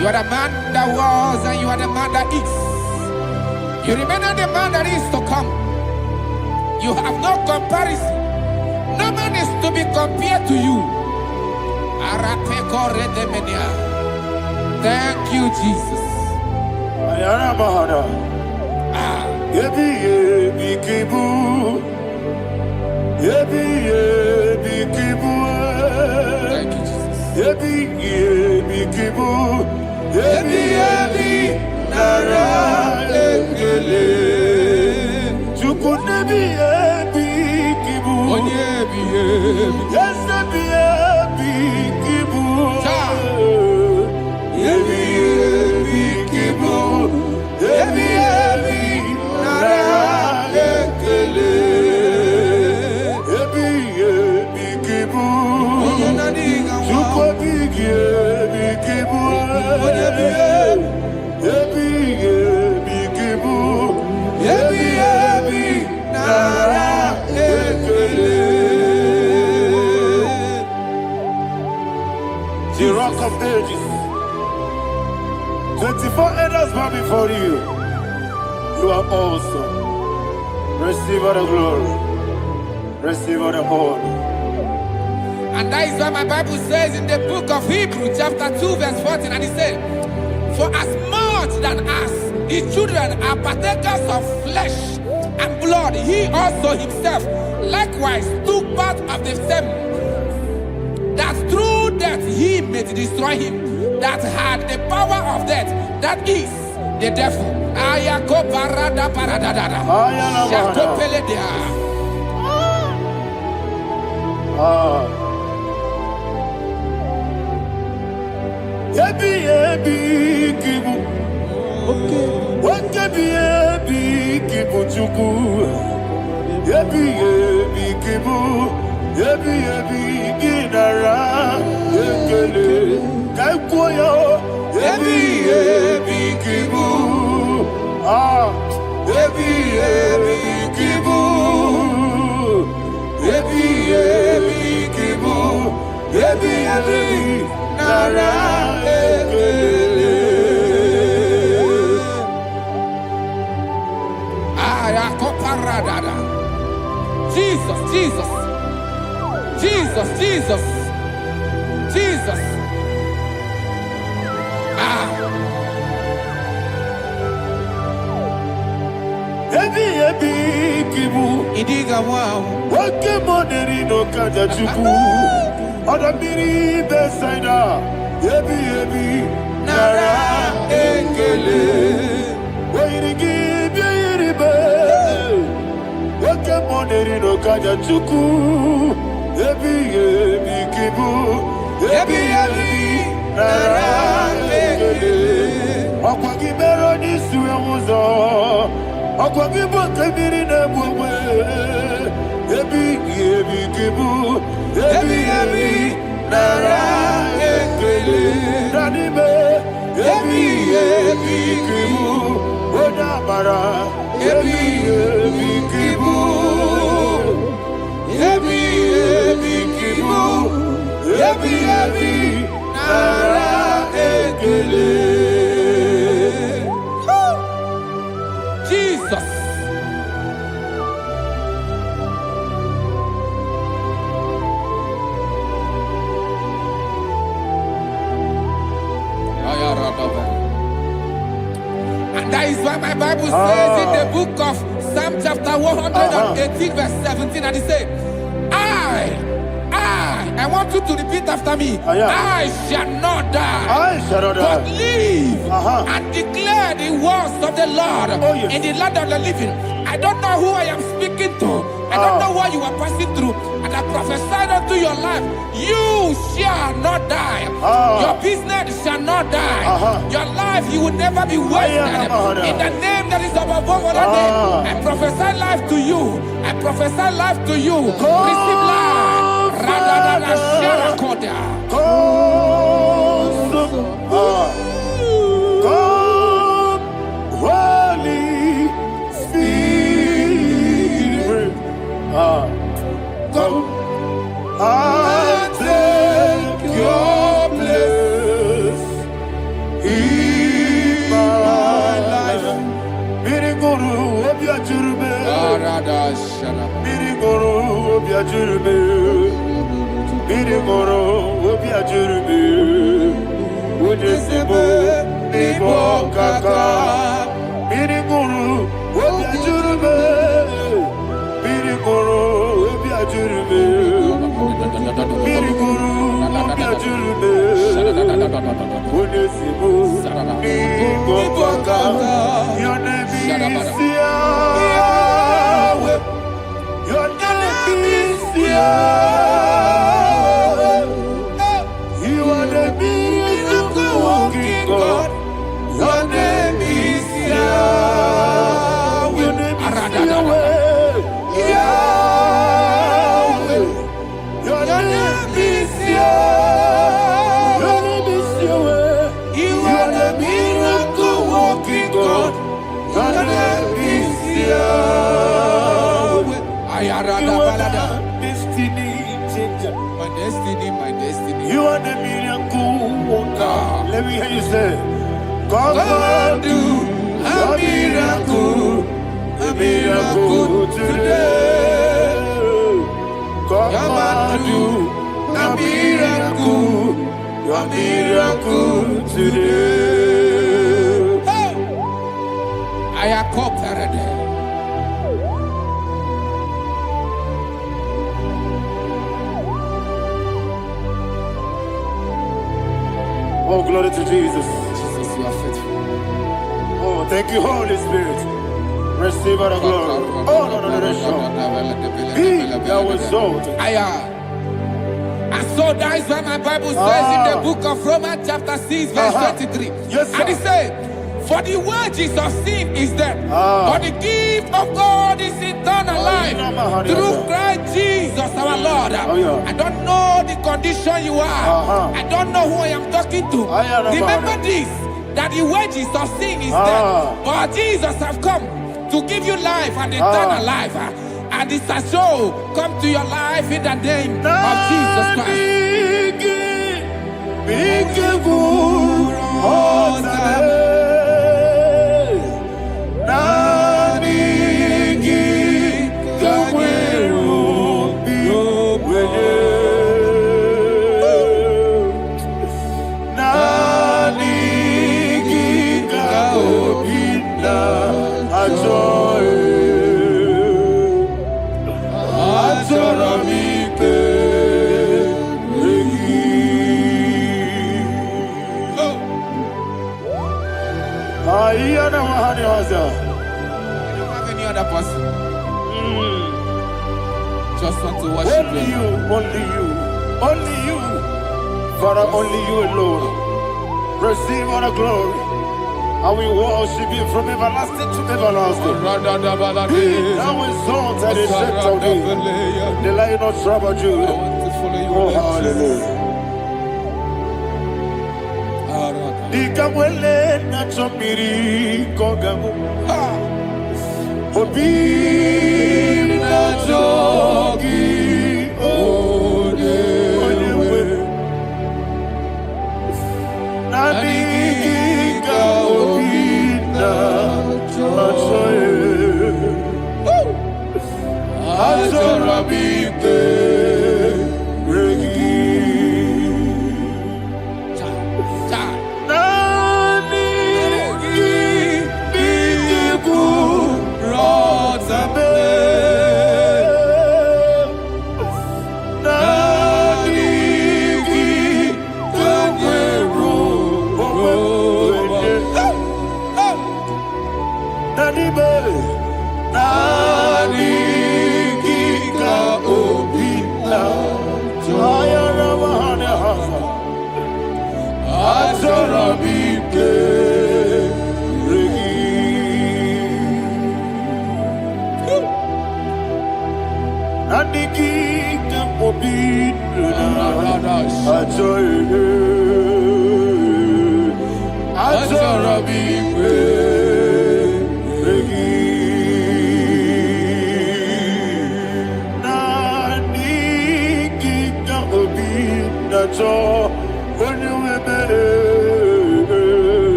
You are the man that was and you are the man that is. You remain the man that is to come. You have no comparison. No man is to be compared to you. Thank you, Jesus. Ayana Mahana. Yebi yebi kibu. Yebi yebi kibu. Thank you, Jesus. Yebi yebi kibu. Yebi yebi nara ekele. Chuku nebi yebi kibu. Onyebi, yebi. Yes, nebi yebi kibu. Yebi yebi kibu. Yebi yebi nara ekele. Yebi yebi kibu. Chuku bigi yebi kibu. Yebi yebi kibu. Yebi yebi nara ekele. The rock of ages. 24 elders bow before you. You are awesome. Receive all the glory. Receive all the honor. And that is what my Bible says in the book of Hebrews chapter 2 verse 14. And it said, for as much than us, the children are partakers of flesh and blood, he also himself likewise took part of the same, that through death he may destroy him that had the power of death, that is the devil. Ayako parada paradada. Shako peledea. Yebi kibu. Yebi kibu chuku. Yebi kibu. Yebi ginara. Yekele kaikoyo. Yebi kibu. Yebi kibu. Yebi kibu. Yebi nara ekele. Ayakoparadada. Jesus, Jesus, Jesus, Jesus, Jesus. Yebi kibu. Idiga wow. Wake money no kaja chuku. Oda miri besaida. Yebi nara ekele. Wairigi biiribe. Wake money no kaja chuku. Yebi kibu. Yebi nara ekele. Akwagi bero ni suwe muzo. Akwagi bote miri ne bwe. Yebi kibu. Yebi nara ekele. Nanibe. Yebi kibu. Oda bara. Yebi kibu. Yebi kibu. Yebi nara ekele. Jesus. And that is why my Bible says in the book of Psalm chapter 118 verse 17, and it says, I want you to repeat after me. I shall not die, but live and declare the words of the Lord in the land of the living. I don't know who I am speaking to. I don't know what you are passing through. And I prophesy unto your life, you shall not die. Your business shall not die. Your life, you will never be wasted. In the name that is above all other name, I prophesy life to you. I prophesy life to you. Receive life. Radadada Sharakoda. Come, Holy Spirit. Come and take your place in my life. Miriguru obiajurube. Miriguru obiajurube. Miriguru obiajurube. Udesibo nibo kaka. Miriguru obiajurube. Miriguru obiajurube. Miriguru obiajurube. Udesibo nibo kaka. Your name is Yahweh. Your name is Yahweh. You are the miracle working God. Your name is Yahweh. Your name is Yahweh. Yahweh. Your name is Yahweh. Your name is Yahweh. You are the miracle working God. Your name is Yahweh. You are the destiny changer. My destiny, my destiny. You are the miracle worker. Let me hear you say, come and do a miracle today. Come and do a miracle today. I am cooperative. Oh, glory to Jesus. Jesus, you are faithful. Oh, thank you, Holy Spirit. Receive all the glory. Oh, no, Be thou exalted. And so that is why my Bible says in the book of Romans chapter 6 verse 23. Yes, sir. And it says, for the wages of sin is death, but the gift of God is eternal life through Christ Jesus our Lord. I don't know the condition you are. I don't know who I am talking to. Remember this, that the wages of sin is death, but Jesus has come to give you life and eternal life. And this shall show come to your life in the name of Jesus Christ. I don't have any other person. Just want to worship only you, only you, only you. Father, only you alone. Receive all the glory. I will worship you from everlasting to everlasting. Be thou exalted and set of thee, the Lion of tribe of Judah. Oh, hallelujah. Ikawele na chomiri kogamu Obi na jogi onewe Nabika obi na choye Azorabike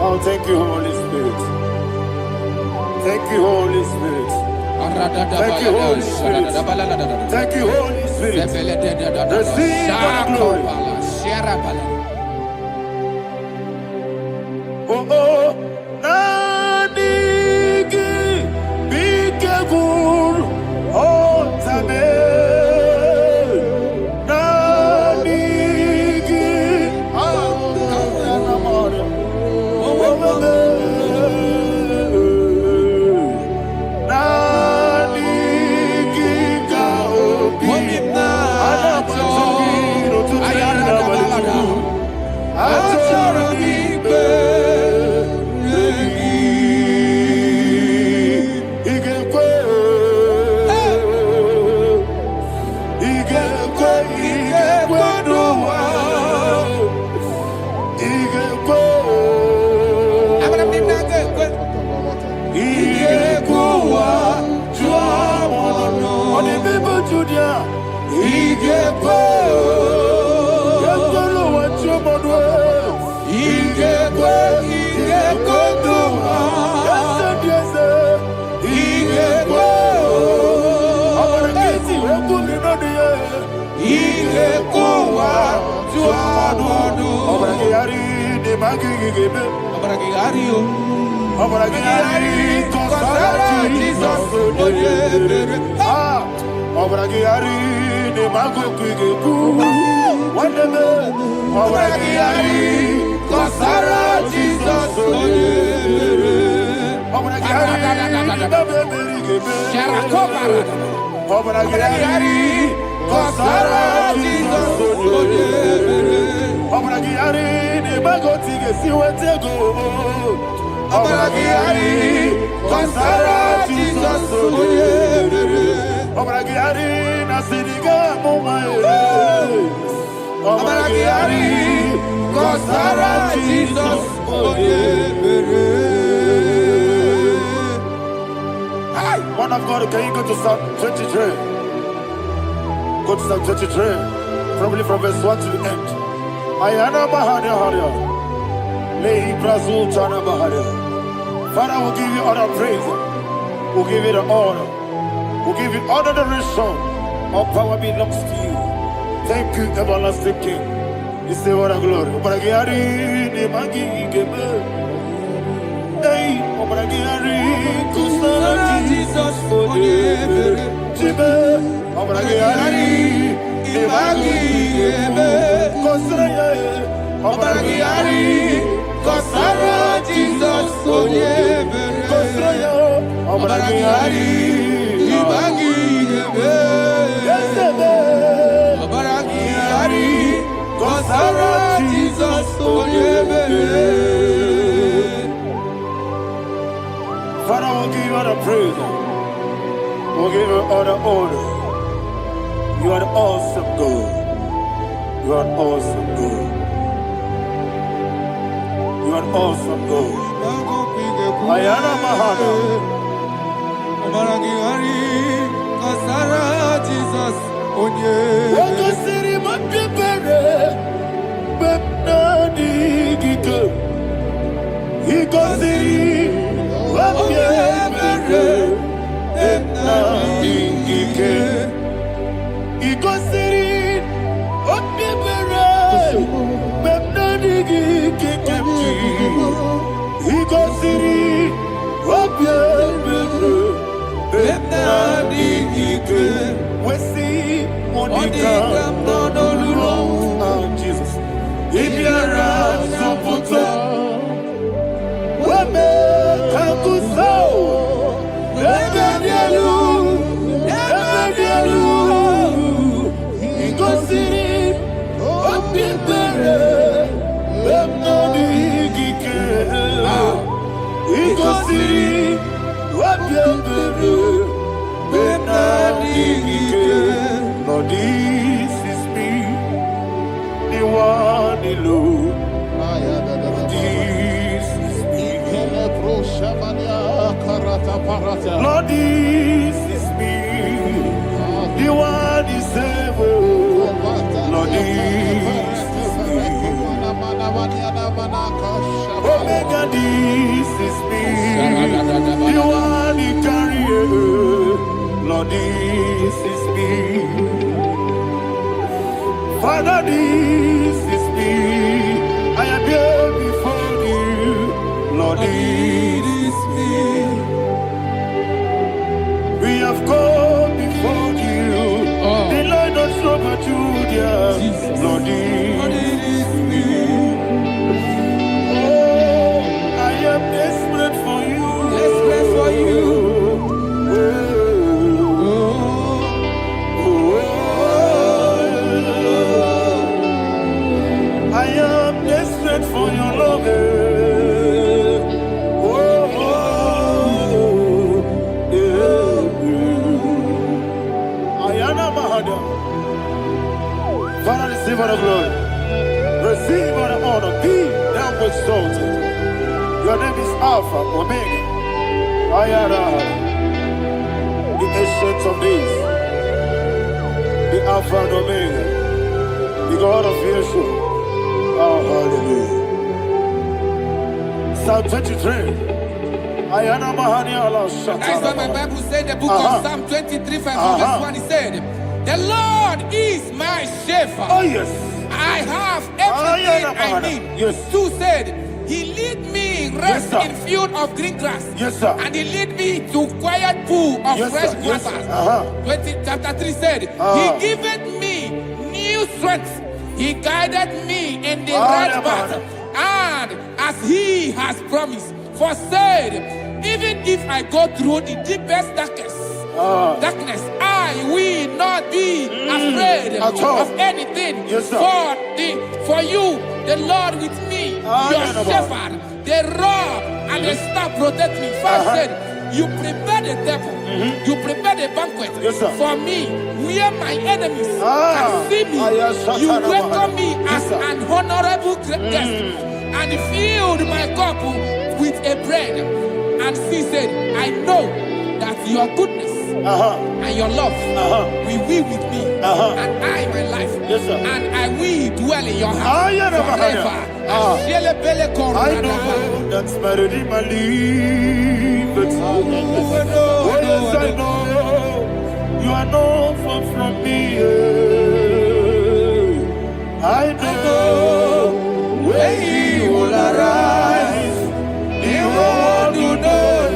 Oh, thank you, Holy Spirit. Thank you, Holy Spirit. Thank you, Holy Spirit. Thank you, Holy Spirit. Receive the glory. Oh, oh, Nadigi, Bikagur, oh, Tame. Yes, magigebe. Abragiario. Abragiari, Kosara Jesus. Ah, Abragiari, ne magogigebu. Wandeme, Abragiari, Kosara Jesus. Abragiari, babebirigebe. Sharakobara. Abragiari, Kosara Jesus. Abragiari, ne magotige siwetego. Abragiari, Kosara Jesus. Abragiari, nasiriga mumae. Abragiari, Kosara Jesus. Man of God, can you go to Psalm 23? Go to Psalm 23, probably from verse 1 to the end. Ayana Mahania Haria. Lehi Brazil Chana Mahania. Father, we'll give you all the praise. We'll give you the honor. We'll give you all the adoration. All power belongs to you. Thank you, everlasting King. You say what a glory. Obragiari, Nemagi, Gebe. Hey, Obragiari, Kusara Jesus, Jibe, Obragiari, Nemagi, Gebe. Kosara, Obragiari, Kosara Jesus, Kosara, Obragiari, Nemagi, Gebe. Obragiari, Kosara Jesus, Father, we'll give you all the praise. We'll give you all the honor. You are the awesome God. You are an awesome God. You are an awesome God. Ayana Mahana. Kasara Jesus. Waka siri mapipere. Bepnani gike. Iko siri mapipere. Bepnani gike. Iko siri mapipere. Bepnani gike. Iko siri mapipere. Bepnani gike. Wesi Monica. Oh, Jesus. Ibiara Soputo. Wame Kankuso. Ebedielu. Ebedielu. Igosiri. Opibere. Bemnodi Gike. Igosiri. Opibere. Bemnodi Gike. Lord, this is me. The one alone. This is me. Lord, this is me. The one is able. Lord, this is me. Omega, this is me. The one in carrier. Lord, this is me. Father, this is me. I am here before you. Lord, this is me. We have come before you. The Lord not so but you, dear. Lord, this is me. Oh, I am desperate for you. Desperate for you. I am desperate for your love. Ayana Mahada. Father, receive all the glory. Receive all the honor. Be thou exalted. Your name is Alpha, Omega. Ayana. The ancient of days. The Alpha and Omega. The God of Yeshua. Oh, hallelujah. Psalm 23. Ayana Mahani Allah Shata. That's what my Bible said, the book of Psalm 23, verse 1. He said, the Lord is my shepherd. Oh, yes. I have everything I need. Yes. 2 said, He lead me rest Yes, in field of green grass. Yes, sir. And He lead me to quiet pool of Yes, fresh sir. Yes, waters. sir. 20, chapter 3 said, He giveth me new strength. He guided me in the right path. And as He has promised, for said, even if I go through the deepest darkness, I will not be afraid of anything. Yes, sir. For you, the Lord with me, your shepherd, the rod and the staff protect me. 5 said, you prepare the table, you prepare the banquet for me, where my enemies can see me. You welcome me as an honorable guest, and filled my cup with a bread. And she said, I know that your goodness and your love will be with me, and I, my life, and I will dwell in your house forever. I know that's better than my life. Oh, yes, I know you are not far from me. I know when He will arise, He will do that.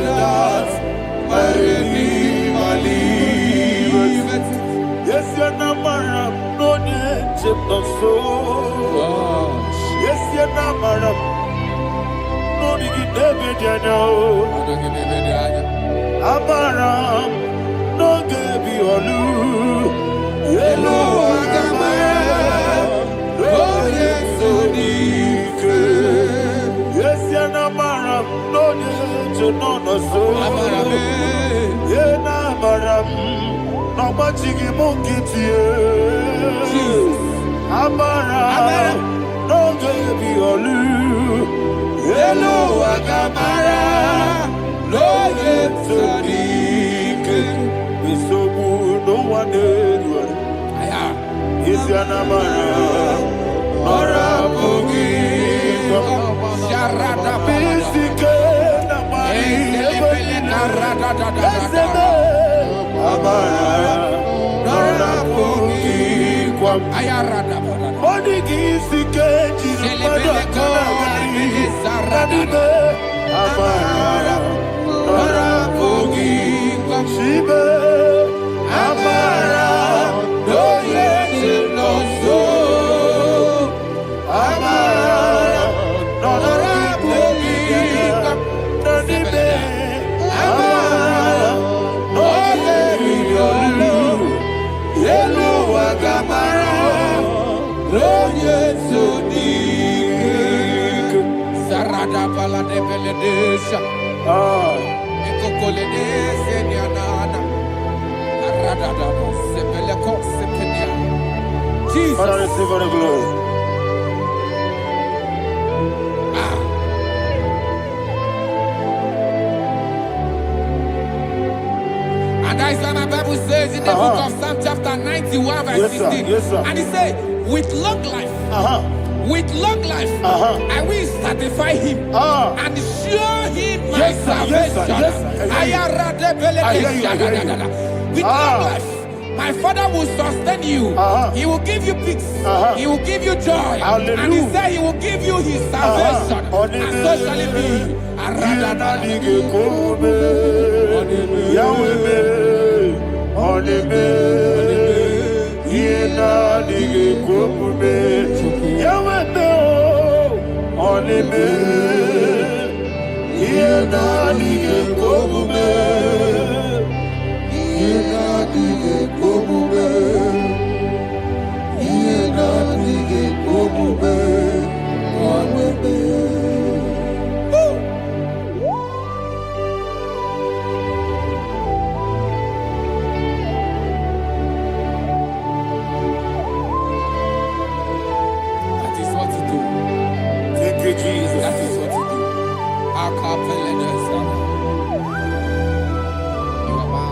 Yes, you're not married, no need to so. Yes, you're not married, no need to be no. Amaram, no give you a loo. Hello, Agamara, oh yes, so deep. Yes, you're not married, no need to know so. Yeah, Amaram. Nobody monkey Amara, no baby olu. Hello, Agamara, no get so deep. We so good, no one did. Is your Namara, Nora Bogi, Sharada Bisike, Namari, Amara, Nora Bogi, Ayarada Body Gisi Keji, Amara, Nora Bogi, Shibe, Amara, no yes, no so, Amara, Nora Bogi, Nanibe, Amara, no Hello, Agamara, no yes, so deep. Sarada Bala de Beledesha, Ecocoledes, and Yanana, Arada, Sebeleco, Sepenia. Jesus, Father, receive all the glory. And that is why my Bible says in the book of Psalm chapter 91 verse 16. And he said, with long life, I will satisfy him and show him my salvation. With long life, my Father will sustain you. He will give you peace. He will give you joy. And he said he will give you his salvation. And so shall it be.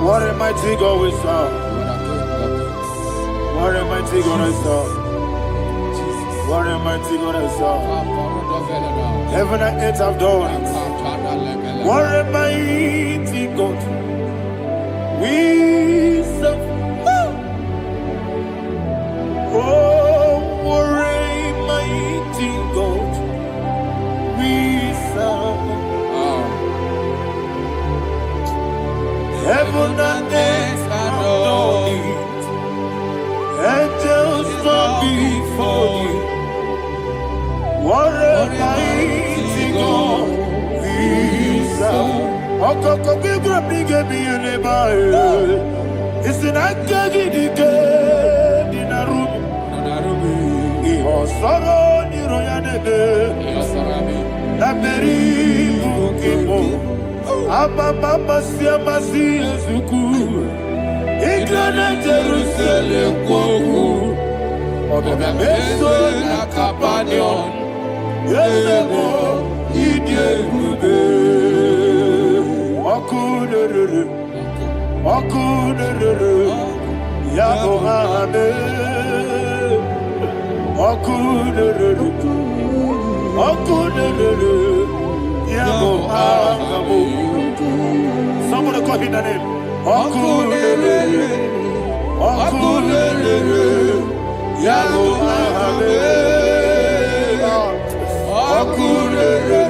What a mighty God we serve. What a mighty God I serve. What a mighty God I serve. Heaven and earth have done it. What a mighty God we serve. Oh, what a heaven and earth adore thee. Angels bow before thee. What a mighty God we serve. Okoko bigro bige bi eleba. Isinaka gidike dinarum. Iho soro ni royanebe. Laberi bukibo. Ababa siamasi ezuku. Iglana Jerusalem koku. Obebe meso na kapanion. Yesebo idie gube. Okunere. Okunere. Yabo hame. Okunere. Okunere. Yabo hame. Somebody call him the name. Okunere. Okunere. Yabo hame. Okunere.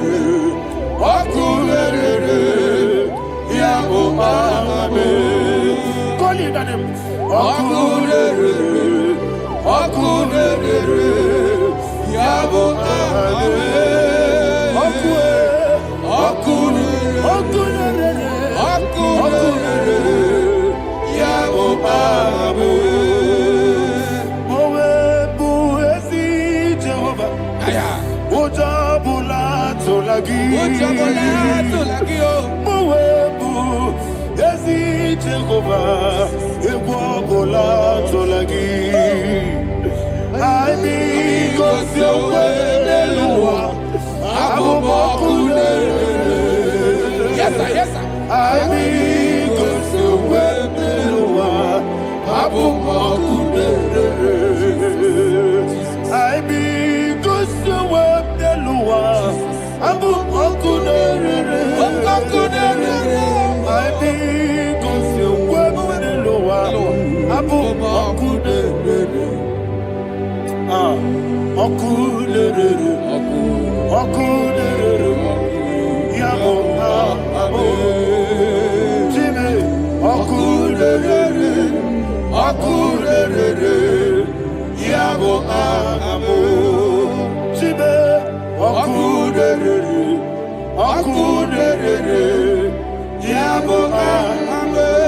Okunere. Yabo hame. Call him the name. Okunere. Okunere. Yabo hame.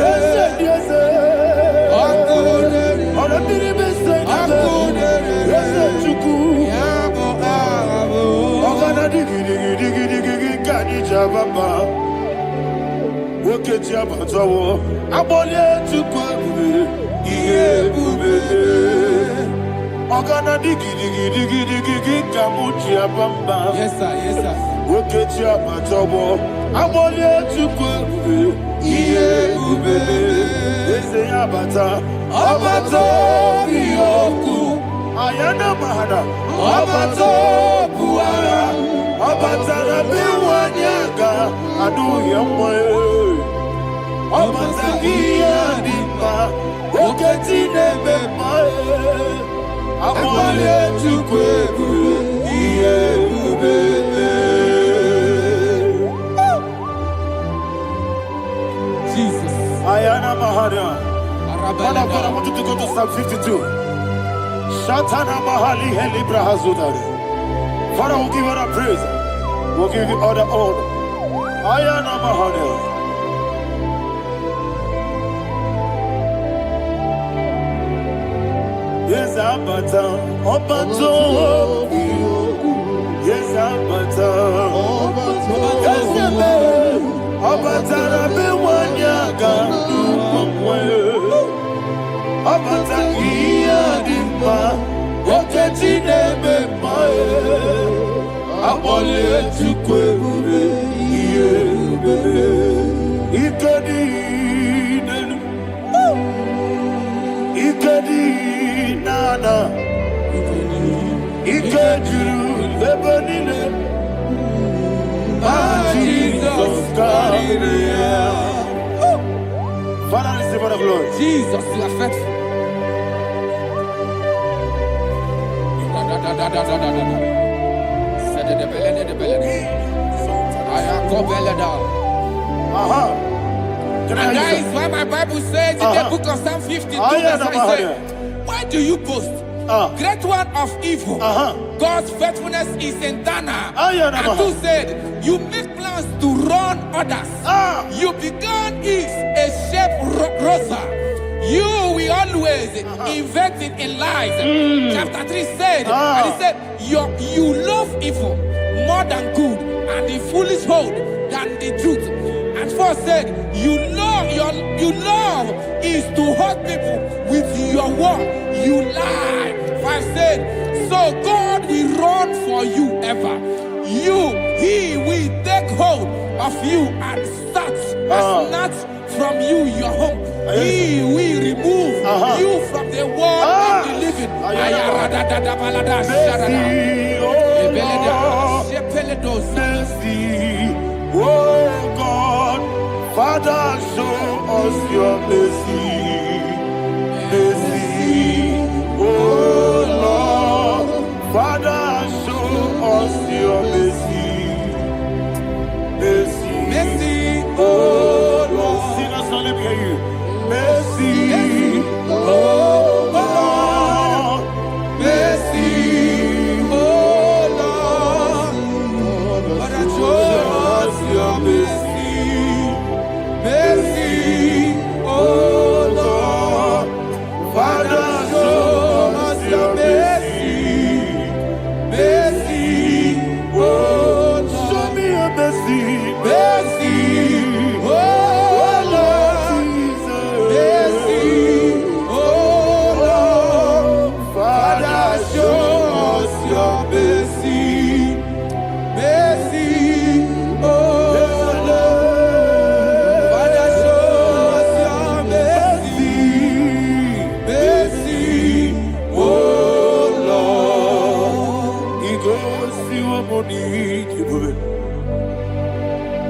Yes, sir. Yes, sir. Yes, sir. Yes, sir. Ayana mahana, abato buara, abatara biwanyaga, adu yamwe, abatagia dimba, oketi nebe mae, amale chukwebu, iye ubebe. Jesus. Ayana mahana. Man of God, I want you to go to Psalm 52. Shatana Mahali Helibra Hazudari. Father, we'll give you the praise. We'll give you all the honor. Ayana Mahali. Yes, Abata. Obato. Yes, Abata. Yes, Abata. Rabe Wanyaga. Abata iya dimba, oketi nebe mae, abole chukwe ube iye ube, ikedi nenu, ikedi nana, ikediru lebenine, Jesus God. Father, receive the glory. Jesus, you are faithful. And that is why my Bible says in the book of Psalm 52, verse 27, why do you boast? Great one of evil. God's faithfulness is eternal. And two said, you make plans to run others. You began is a shape rosa. You will always invent it in lies. Chapter 3 said, and he said, you love evil more than good, and the foolish hold than the truth. And 4 said, you love is to hurt people with your word. You lie. 5 said, so God will run for you ever. He will take hold of you and snatch from you your home. He will remove you from the world of the living. Oh God, Father, show us your mercy. Mercy, oh Lord, Father, show us your mercy. Mercy, mercy, oh Lord. Sinners, don't let me hear you. Mercy, oh Lord, mercy, oh Lord, Father, show us your mercy. Mercy, oh Lord, Father, show us your mercy. Mercy, oh Lord, show me your mercy. Mercy, oh Lord, mercy, oh Lord, Father, show us your mercy. Mercy, oh Lord, Father, show us your mercy. Mercy, oh Lord. He goes to your money,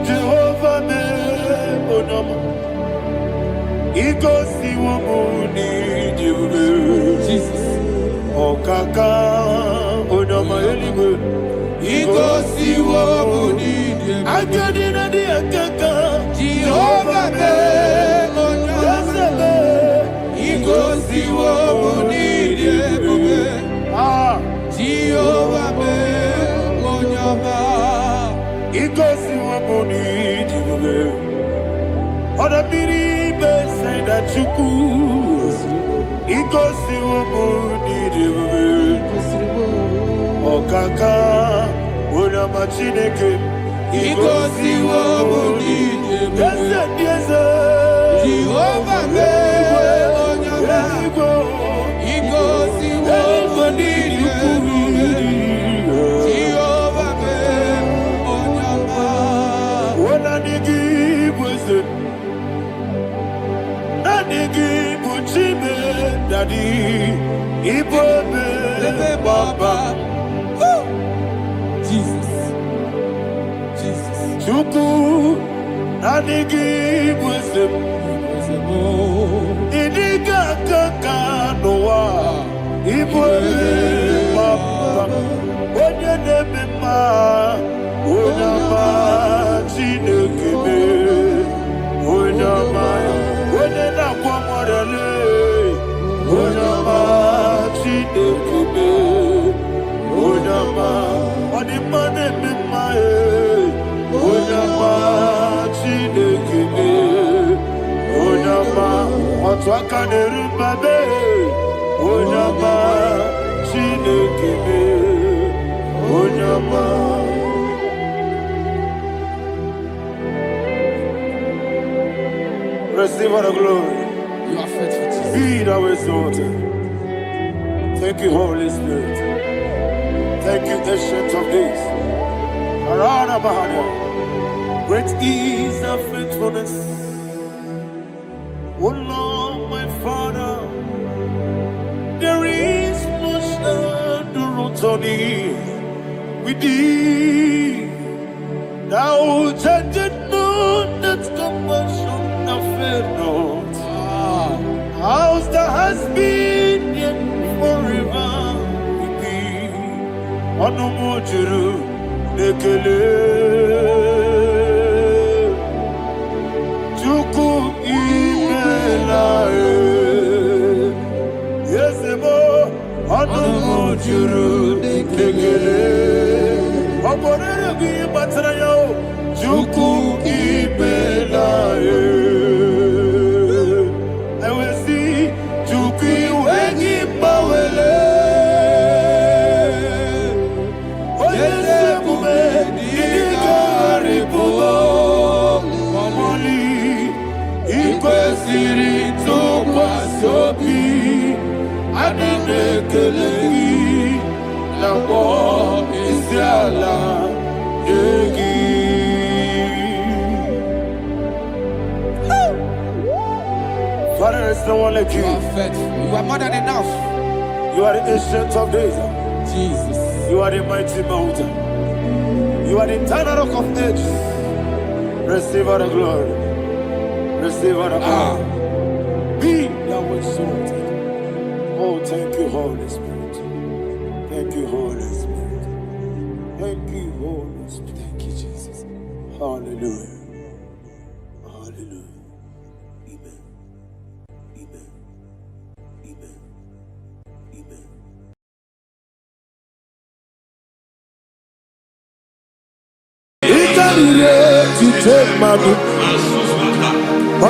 Jehovah, me, oh He goes to your money, Jesus. Oh, Kaka, oh no, my only He goes to your money, I got in a dear Kaka, Jehovah, oh no, He goes to your money, Jehovah, oh no, He goes to your money, Other people say that you could. He goes to a moon, oh Kaka, Una Machineke. He goes to a moon, yes, Jehovah, he goes to a moon, Jehovah, what I give was the Daddy, Ibobe, Baba, Jesus, Chuku, Nadigi wisdom, Idiga Kaka Noa, Ibobe, Baba, Onya Nebima, Onama, Chinekebe, Onama, Onena Kwamorele. Onama, Chinekebe, Onama, Onimane Bimae, Onama, Chinekebe, Onama, Otwakane Rubabe, Onama, Chinekebe, Onama. Receive all the glory. You are faithful, Jesus. Be thou exalted. Thank you, Holy Spirit. Thank you, Ancient of Days. Arana Bahana. Great is thy faithfulness. O Lord, my Father, there is much endurance on thee. With thee, thou judgest not that compassion fail not. House that has been yet forever with thee. Onomojuru nekele. Chuku Chuku ibelae. I will see Chuku wengi bawele. Oyese kume ilikari pulo. Mamoli ikwesiri to kwasobi. Adine kelegi nabo isiala yegi. Father, there is no one like you. You are faithful. You are more than enough. You are the ancient of days. Jesus. You are the mighty mountain. You are the eternal rock of ages. Receive all the glory. Receive all the honor. Be thou exalted. Oh, thank you, Holy Spirit. Thank you, Holy Spirit. Thank you, Holy Spirit. Thank you, Jesus. Hallelujah. Hallelujah. Amen. Amen. Amen. Amen. Ikarire tite madu.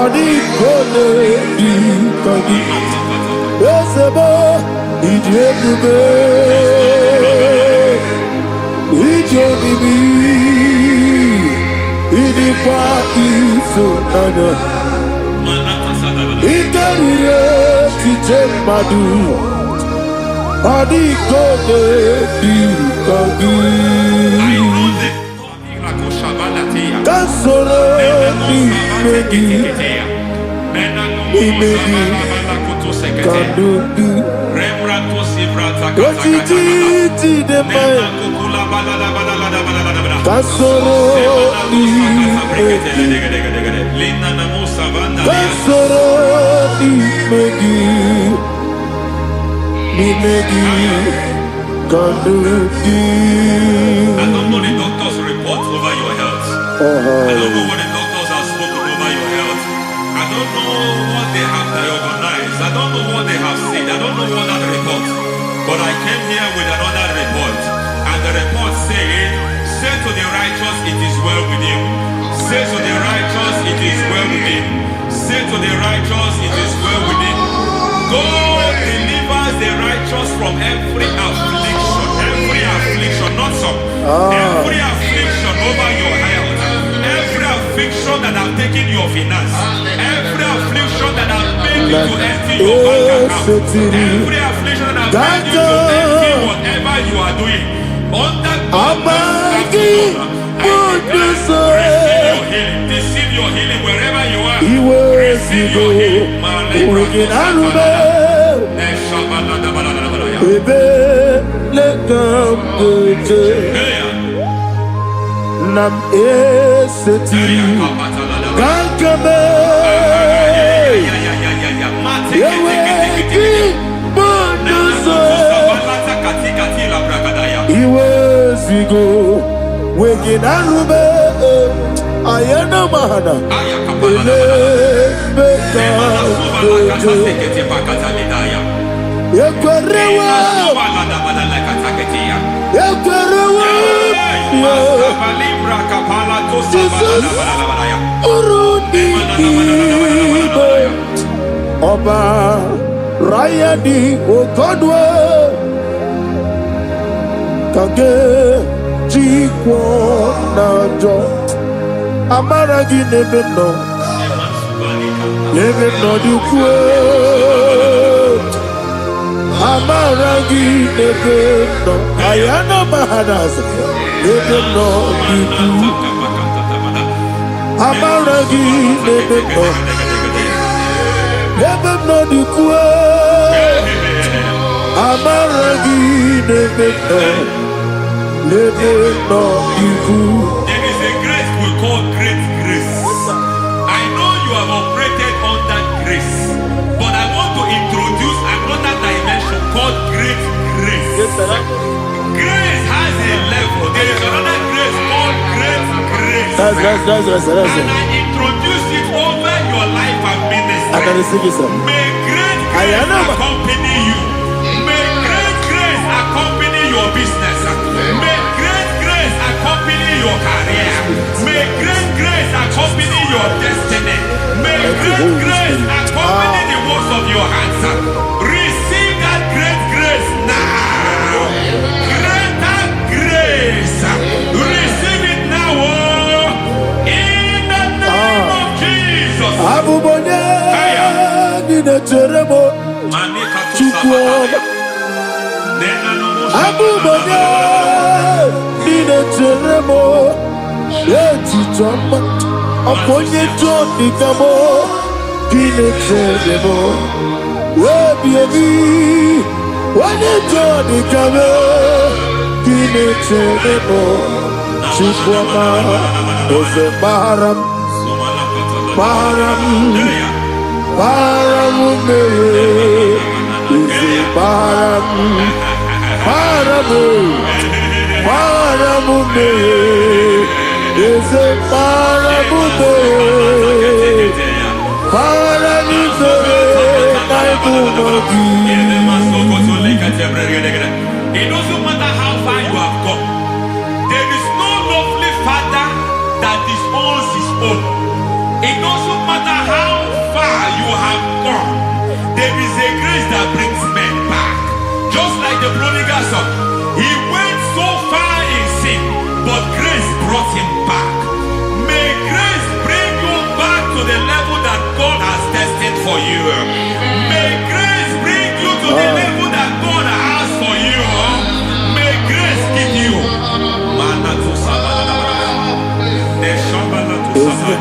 Adi kone di kagi. Esebo idiebube. Idionibi. Idikwa isonana. Ikarire tite madu. Adi kone di kagi. Kasoro ni megi. Imegi kadudu Rojiti de mai Kasoro ni megi Kasoro ni megi Imegi kadudu. I don't know the doctor's report over your health. I don't know what the doctors have spoken over your health. I don't know what they have diagnosed. I don't know what they have said. I don't know what that report. But I came here with another report. And the report said, say to the righteous, it is well with him. Say to the righteous, it is well with him. Say to the righteous, it is well with him. God delivers the righteous from every affliction. Every affliction, not some. Every affliction over your health. Every affliction that have taken your finance. Every affliction that have made you to empty your bank account. Every affliction that have made you to empty whatever you are doing. Under receive your healing. Receive your healing wherever you are. Receive your healing. Nam esetiri kankame yeweki bonuso iwezigo weginarube ayana mahana ele beka yekwerewa Jesus urudi ibo Ọba Rayadi Ogodwe Kage Jikwo Najo Amaragi Nebeno Dukwe Amaragi Nebeno Ayana Mahanas Nebeno Dukwe Amaragi Nebeno Dukwe Amaragi Nebeno Dukwe. There is a grace we call great grace. I know you have operated under grace, but I want to introduce another dimension called great grace. Grace has a level. There is another grace called great grace. That's And I introduce it over your life and ministry. I can receive it, sir. May great grace accompany you. May great grace accompany your business. May great grace accompany your career. May great Abubonye Nina Teremo Chukwoma Abubonye Nina Teremo Eti Choma Aponye Toni Kamo Nina Teremo Webi Wane Toni Kamo Nina Teremo Chukwoma Ose Baram Baram Paramume Isi Param Paramume Isi Paramume Paramume Naibumogi. It doesn't matter how far you have come. There is no lovely father that disowns his own. It doesn't matter how far you have gone. There is a grace that brings men back. Just like the prodigal son. He went so far in sin, but grace brought him back. May grace bring you back to the level that God has destined for you. May grace bring you to the level that God has for you. May grace give you.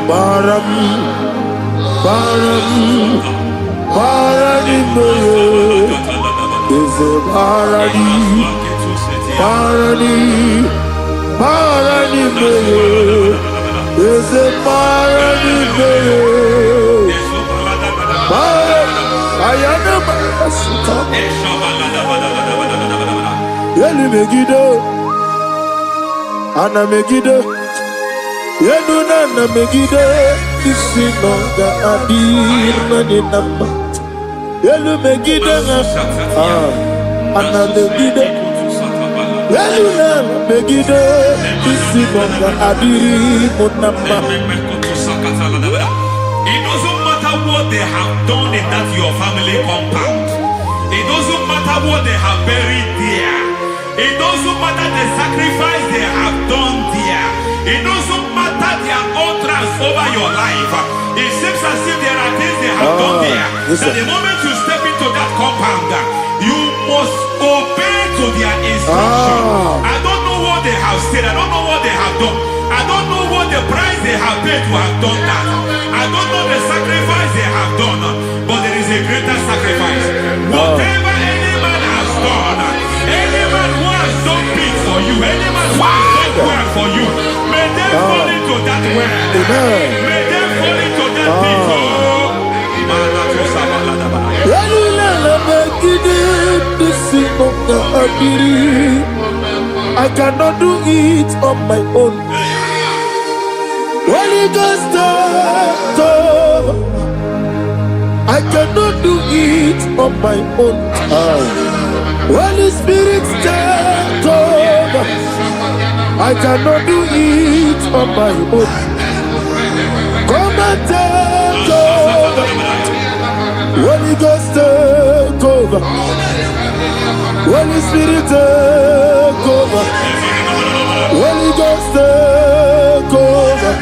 Baram Paranime is a Paranime is a Paranime. Ayana Masita Yeli Megido Ana Megido Yenuna na Megide isi nonga adir na dinamba. Yelu Megide na ana Megide. Yenuna na Megide isi nonga adir munamba. It doesn't matter what they have done in that your family compound. It doesn't matter what they have buried there. It doesn't matter the sacrifice they have done there. It doesn't matter their utterance over your life. It seems as if there are things they have done there. That the moment you step into that compound, you must obey to their instruction. I don't know what they have said. I don't know what they have done. I don't know what the price they have paid to have done that. I don't know the sacrifice they have done. But there is a greater sacrifice. Whatever any man has done, any man who has done big for you, any man who has done well for you, may they fall into that well. May they fall into that people. I cannot do it on my own. Holy Ghost, I cannot do it on my own. Holy Spirit, take over. I cannot do it on my own. Come and take over. Holy Ghost, take over. Holy Spirit, take over. Holy Ghost, take over.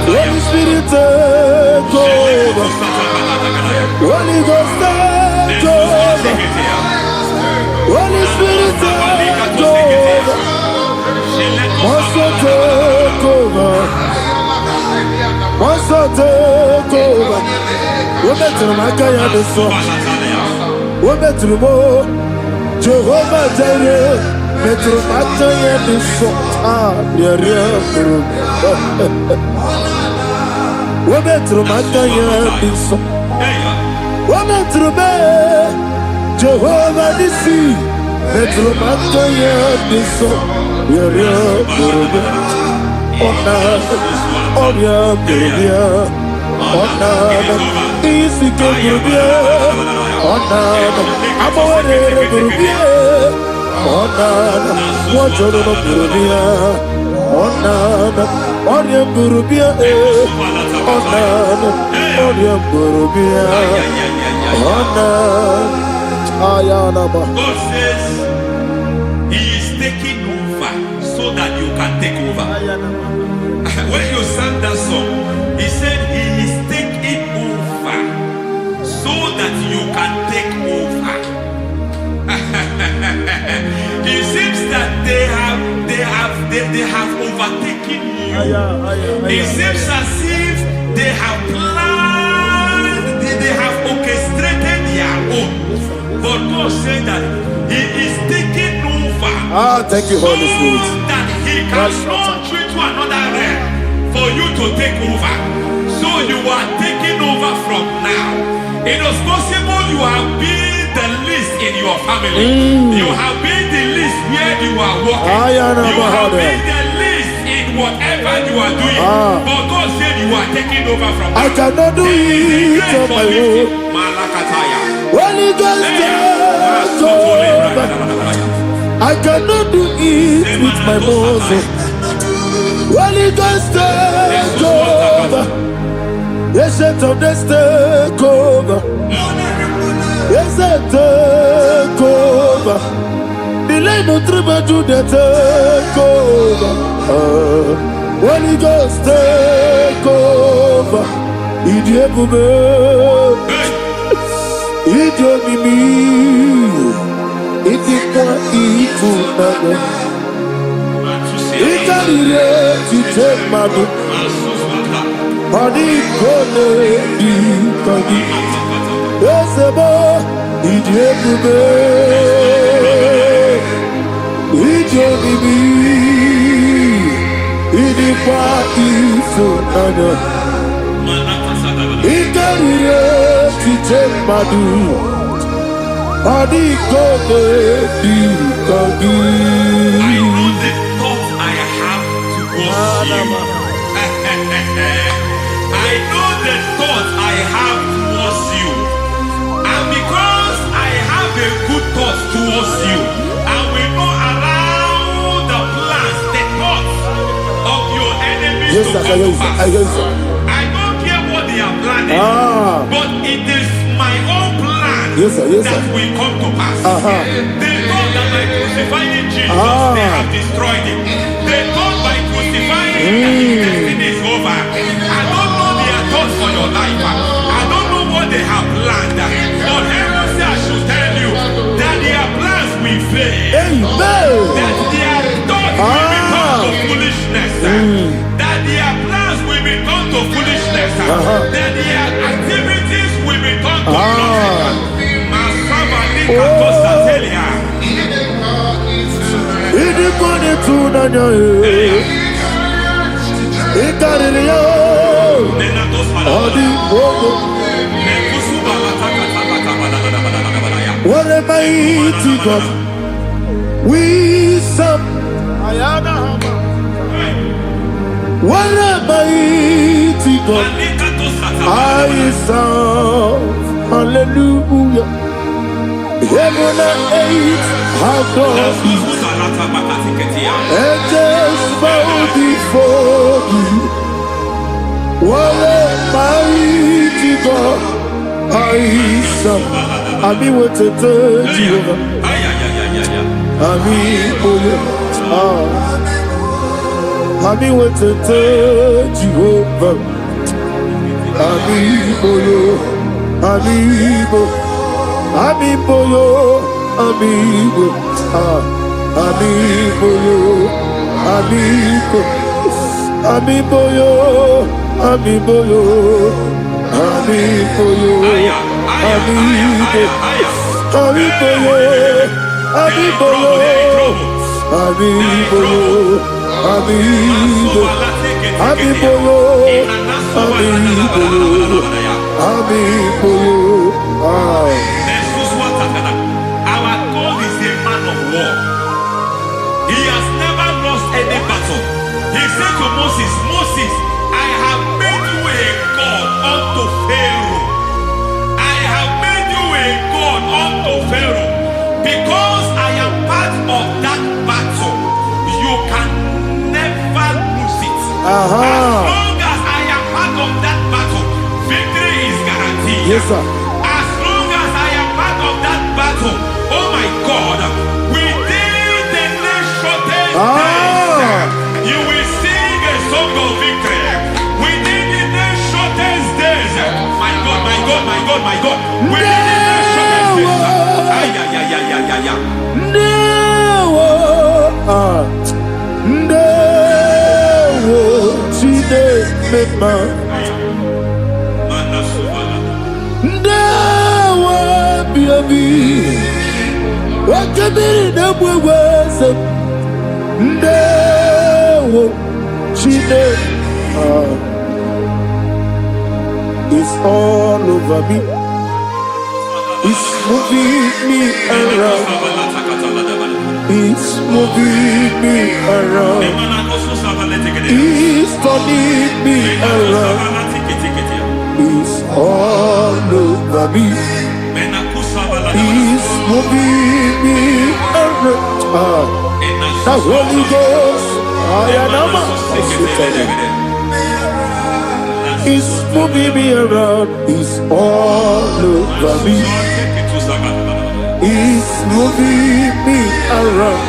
Holy Spirit, take over. Holy Ghost, take over. Holy Spirit, take over. Master, take over. Master, take over. We're better than I can do so. We're better than more. Jehovah Jireh, better than I can do so. We're better than I can do so. We're better than Jehovah Nissi, better than I can do so. God says He is taking over so that you can take over. When you sang that song, He said He is taking attacking you. It seems as if they have planned, they have orchestrated their own. But God said that He is taking over. Thank you, Holy Spirit. So that He can launch you to another realm for you to take over. So you are taking over from now. It is possible you have been the least in your family. You have been the least where you are working. You have been the least in whatever you are doing. But God said you are taking over from now. I cannot do it on my own. Holy Ghost, take over. I cannot do it with my muscle. Holy Ghost, take over. Yes, of this take over. Yes, take over. Delay no trouble to the take over. Holy Ghost, take over. Idiebube, Idiomimi, Idikwa Ifunana, Ikarire Titemadu. Adi kone di kagi, esebo idiebube, idiomimi, idikwa ifunana, ikarire titemadu. Adi kone di kagi. I know the thoughts I have towards you. I know the thoughts I have towards you. And because I have a good thought towards you, I will not allow the plans, the thoughts of your enemies to come to pass. I don't care what they are planning, but it is my own plan that will come to pass. They thought that by crucifying Jesus, they have destroyed him. They thought by crucifying him that his destiny is over. I don't know their thoughts for your life. I don't know what they have planned. But heaven says I should tell you that their plans will fail. That their thoughts will be turned to foolishness. That their plans will be turned to foolishness. That their activities will be turned to nothing. What a mighty God we serve. What a mighty God I serve. Hallelujah. Heaven and earth have done it. Angels bow before you. What a mighty God I serve. Ami wote Jehovah. Ami oye. Ami wote Jehovah. Ami oye. Ami oye. Amigo, amigo, amigo, amigo, amigo, amigo, amigo, Our God is a man of war. He has never lost any battle. He said to Moses, Moses, I have made you a God unto Pharaoh. I have made you a God unto Pharaoh. Because I am part of that battle, you can never lose it. As long as I am part of that battle, victory is guaranteed. Yes, sir. As long as I am part of that battle, oh my God, within the next shortest days, you will sing a song of victory. Within the next shortest days, my God, my God, my God, my God, within the next shortest days, mema. Ndawa biabi. Wakabiri na mweweza. Ndawa chine. It's all over me. It's moving me around. It's moving me around. It's turning me around. It's all over me. It's moving me around. The Holy Ghost, it's moving me around. It's all over me. It's moving me around.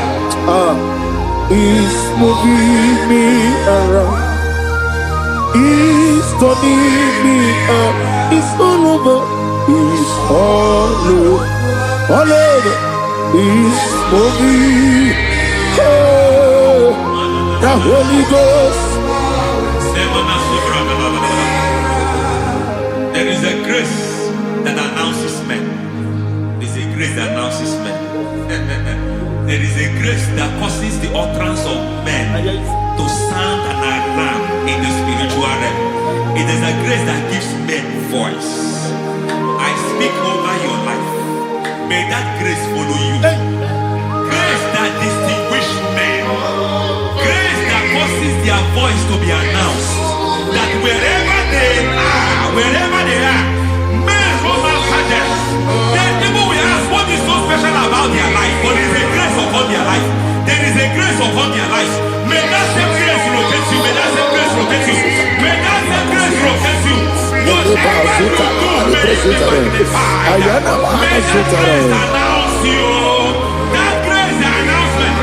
It's moving me around. It's turning me up. It's all over. It's all over. All over. It's moving. Oh, the Holy Ghost. There is a grace that announces men. There's a grace that announces men. There is a grace that causes the utterance of men to sound an alarm in the spiritual realm. It is a grace that gives men voice. I speak over your life. May that grace follow you. Grace that distinguishes men. Grace that causes their voice to be announced. That wherever they are, men come after them. Then people will ask what is so special about their life. But there is a grace upon their life. There is a grace upon their life. May that same grace rotate you. May that same grace rotate you. May that same grace rotate you. Whatever you do, may it be magnified. May that grace announce you. That grace announcement.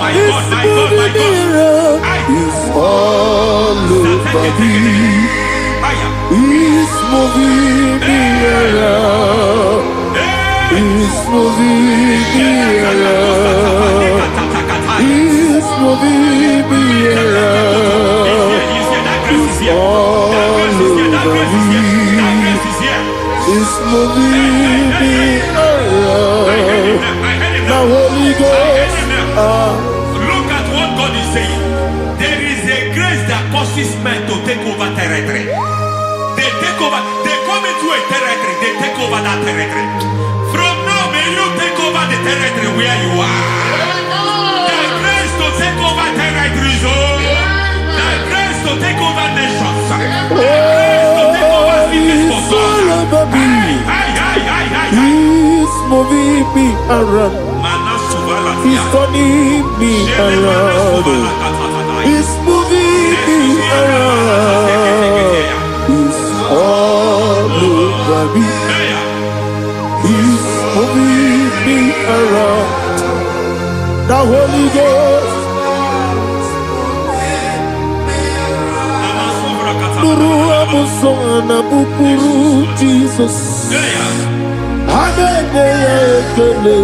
My God, my God, my God. It's all over me. It's moving me around. It's moving me around. It's moving me around. It's all over me. It's moving me around. The Holy Ghost. Look at what God is saying. There is a grace that causes men to take over territory. They take over. They come into a territory. They take over that territory. From now, may you take over the territory where you are. The grace to take over territories. The grace to take over nations. The grace to take over cities for God. He's moving me around. He's turning me around. He's moving me around. He's all over me. He's moving me around. The Holy Ghost. Nuru amusona bukuru Jesus. Anene ekele.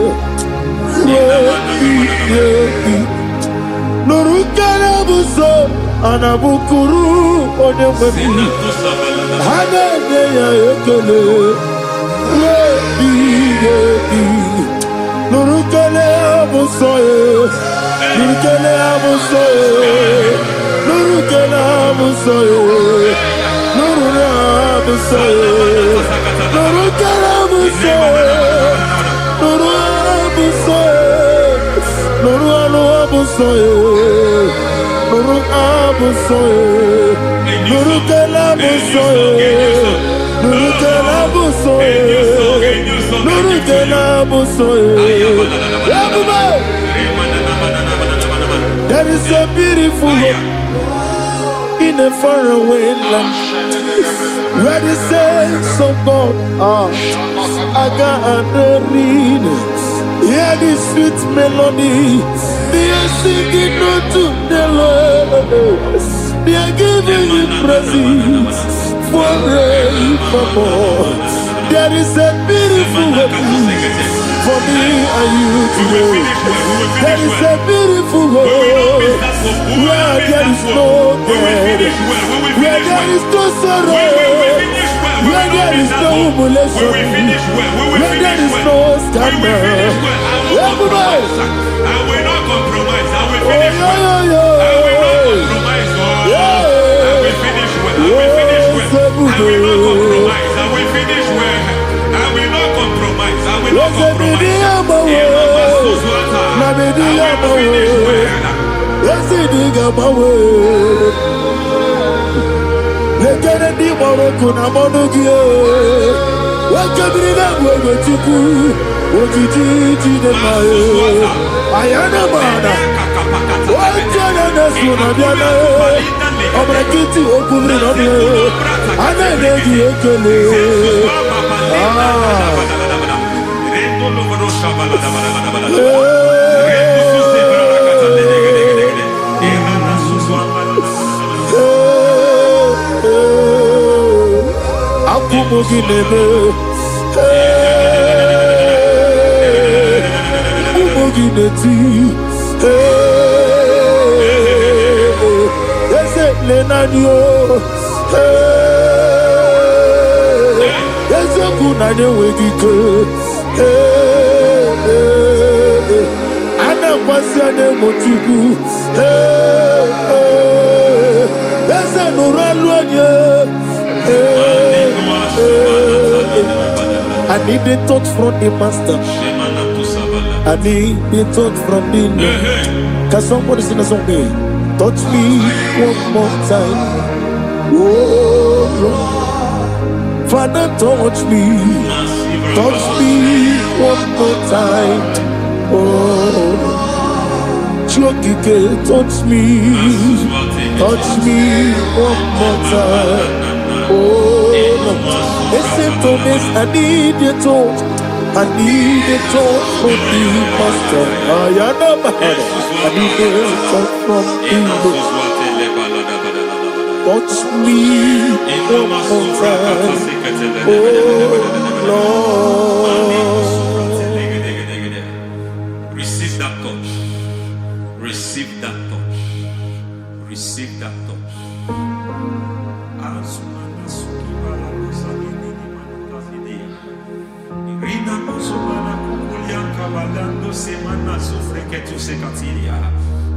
Nuru karabuso anabukuru onememi. Anene ekele. Nuru kele abusoye. Nuru kele abusoye. Nuru kele abusoye. Nuru abusoye. Nuru kele abusoye. Nuru abusoye. Nuru abusoye. Nuru abusoye. Nuru kele abusoye. Nuru kele abusoye. Nuru kele abusoye. There is a beautiful hope in a faraway land where the saints of God are. I got the read. Hear the sweet melody. They are singing unto the Lord. They are giving you praise forevermore. There is a beautiful hope for me and you today. There is a beautiful hope where there is no death. finish well. We will Where finish there well. is no sorrow. We will finish well. We Where will not there miss is that no hope. We humiliation. will finish well. We will Where there finish is well. no We will scandal. finish well. I will Everybody. compromise. I will not compromise. I will Oh, finish well. I will not compromise. Oh, I will finish well. I will finish well. I will not compromise. I will finish well. I will not compromise. I will not compromise. I will finish well. Yes, it is my way. Let it be Morocco, Namonogia. What can be that way with you? What you did in my I am a man. What can I do? I'm going to get you open on you. I'm going to get you. I need the touch from the master. I need the touch from the Lord. Can somebody sing a song here? Touch me one more time. Oh Lord. Father, touch me. Touch me one more time. Oh Chokike, touch me. Touch me one more time. Oh except on this, I need your touch. I need a touch from the master. I need a touch from the Lord. Touch me one more time. Oh Lord. Receive that touch. Receive that touch. Receive that touch.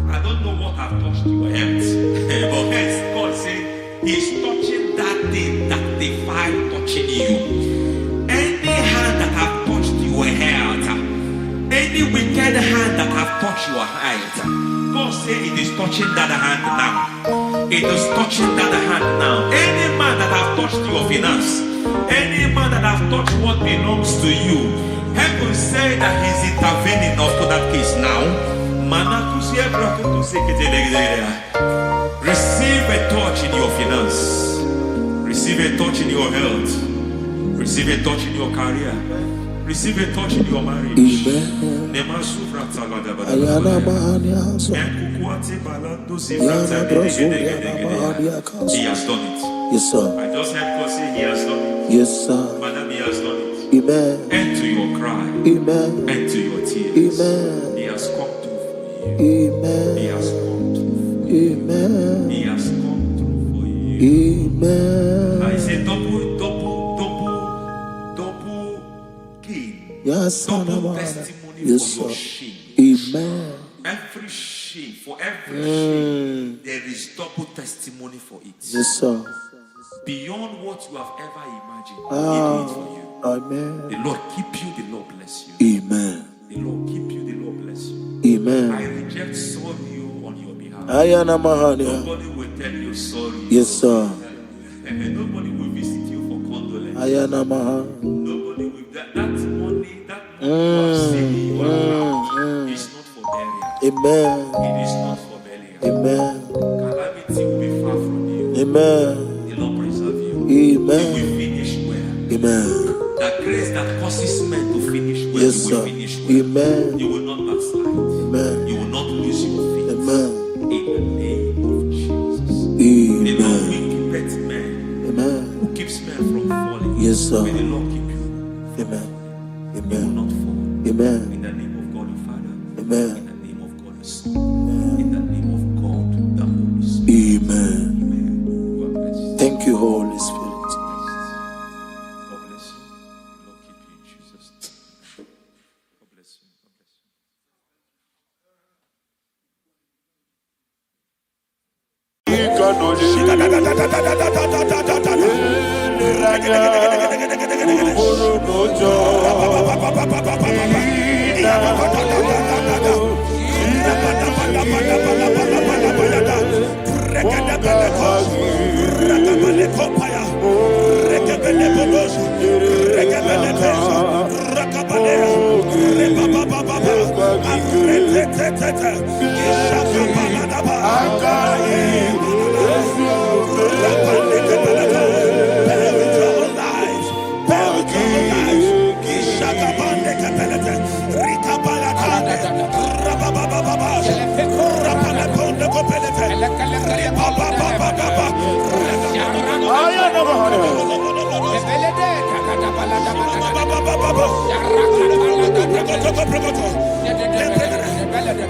I don't know what I've touched your health, but hence God said He's touching that thing that defied touching you. Any hand that have touched your health, any wicked hand that have touched your health, God said it is touching that hand now. It is touching that hand now. Any man that have touched your finance, any man that have touched what belongs to you, heaven said that He's intervening to that case now. Receive a touch in your finance. Receive a touch in your health. Receive a touch in your career. Receive a touch in your marriage. He has done it. Yes, sir. I just heard God say He has done it. Yes, sir. Madam, He has done it. Amen. End to your cry. Amen. End to your tears. Amen. He has come through for you. Amen. He has come through for you. Amen. He has come through for you. Amen. I say double gain. Yes, Double testimony yes, for your sir. shame. Amen. Every shame, for every shame, there is double testimony for it. Yes, sir. Beyond what you have ever imagined, He did it for you. Amen. The Lord keep you, the Lord bless you. Amen. The Lord keep you, the Lord bless you. Amen. I reject sorry on your behalf. Ayana Mahania. Nobody will tell you sorry. Yes, sir. Nobody will visit you for condolence. Ayana Mahania. Nobody will. That money you have saved in your account is not for burial. Amen. It is not for burial. Amen. Calamity will be far from you. Amen. The Lord preserve you. Amen. You will finish well. Amen. That grace that causes men to finish well, Yes, you will sir. finish well. Amen. You will not backslide. Amen. You will not lose your faith. Amen. In the name of Jesus. The Lord Amen. will keep men. Amen. Who keeps men from falling. Yes, sir. May the Lord keep you. Amen. You will Amen. not fall. Amen. In the name of God the Father. Amen. In the name of God the Son. In the name of God the Holy Spirit. Amen. Amen.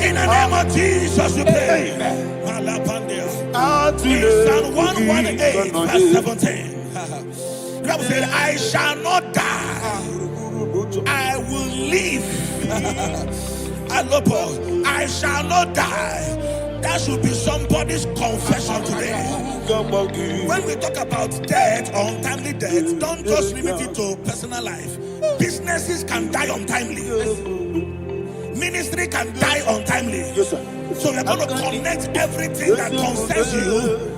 In the name of Jesus, we pray. In Psalm 118, verse 17, the Bible said, I shall not die, I will live. I shall not die. That should be somebody's confession today. When we talk about death or untimely death, don't just limit it to personal life. Businesses can die untimely. Ministry can die untimely. Yes, sir. So we're going to connect everything that concerns you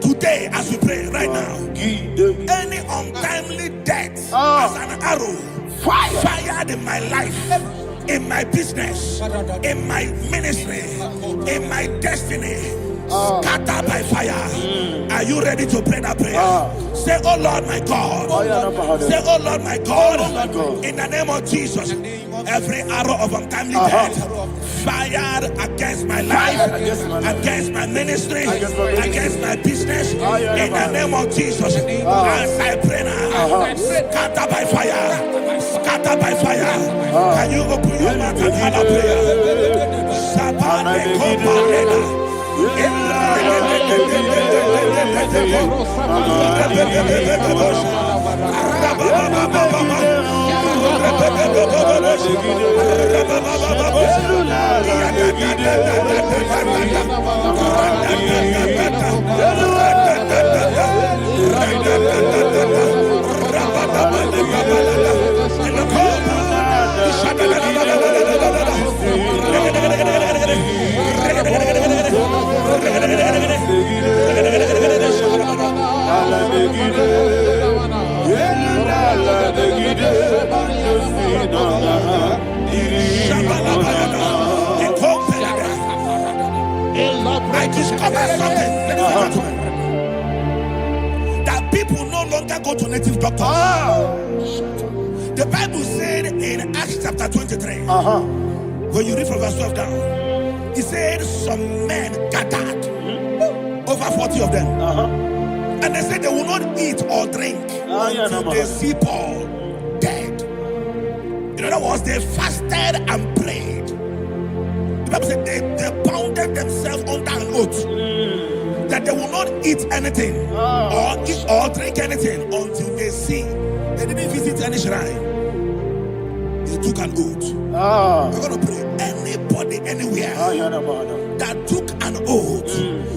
today as we pray right now. Any untimely death as an arrow fired in my life, in my business, in my ministry, in my destiny, scattered by fire. Are you ready to pray that prayer? Say, oh Lord my God. Say, oh Lord my God. In the name of Jesus, every arrow of untimely death fired against my life, against my ministry, against my business, in the name of Jesus, as I pray now, scattered by fire, scattered by fire. Can you open your mouth and have a prayer? I discovered something, that people no longer go to native doctors. The Bible said in Acts chapter 23, when you read from verse 12 down, it said some men gathered, over 40 of them, and they said they will not eat or drink until they see Paul dead. In other words, they fasted and prayed. The Bible said they bounded themselves under an oath that they will not eat anything or eat or drink anything until they see. They didn't visit any shrine. They took an oath. We're going to pray. Anybody, anywhere that took an oath,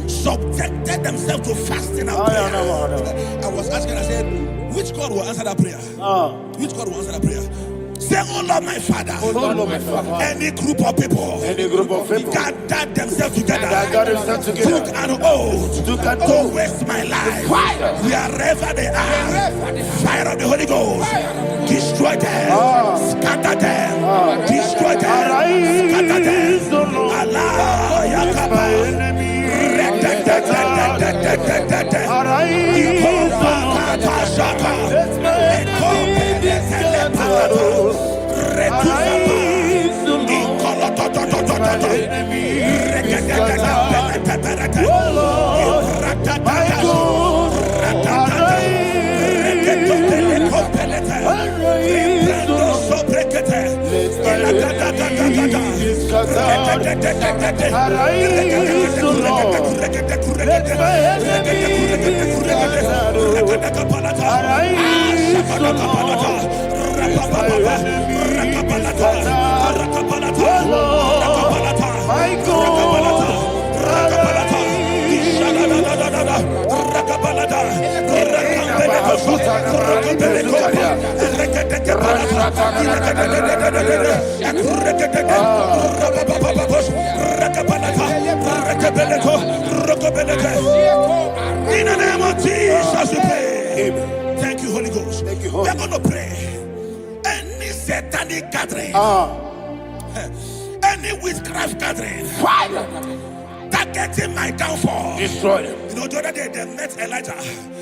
subjected themselves to fasting and prayer. I was asking, I said, which God will answer that prayer? Which God will answer that prayer? Say, oh Lord my Father, any group of people gathered themselves together, took an oath to waste my life, wherever they are, fire of the Holy Ghost, destroy them, scatter them, destroy them, scatter them. Allah Yakaba, In the name of Jesus, we pray. Amen. Thank you, Holy Ghost. Thank you, Holy. We are going to pray. Any satanic gathering, any witchcraft gathering, fire, targeting my downfall, destroy them. You know, the other day they met Elijah.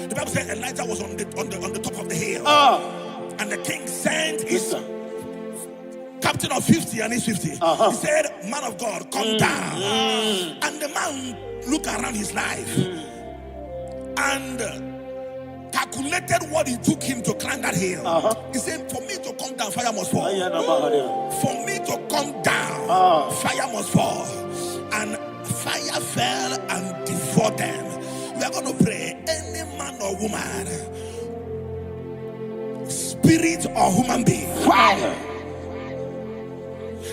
The Bible said Elijah was on the top of the hill, and the king sent his captain of 50 and his 50. He said, "Man of God, come down." And the man looked around his life and calculated what it took him to climb that hill. He said, "For me to come down, fire must fall. For me to come down, fire must fall." And fire fell and devoured them. We are going to pray. Any man or woman, spirit or human being, fire,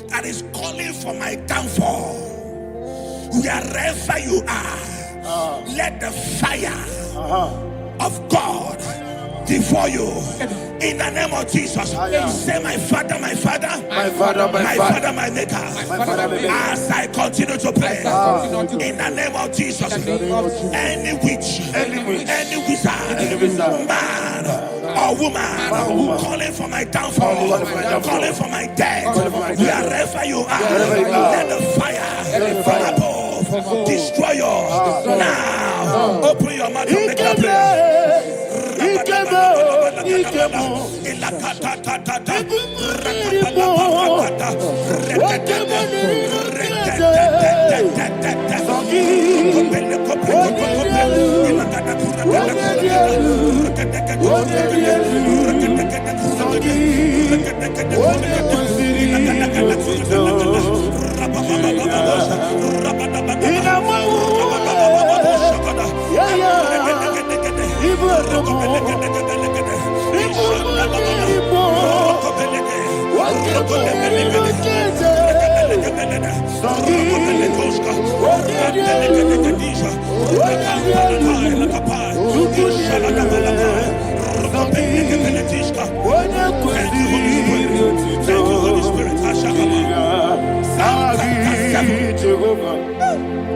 that is calling for my downfall, wherever you are, let the fire of God devour you in the name of Jesus. Say, my Father, my Father, my Father, my Father, my Maker. As I continue to pray in the name of Jesus, any witch, any wizard, man or woman calling for my downfall, calling for my death, wherever you are, let the fire from above destroy you now. Open your mouth and make a prayer.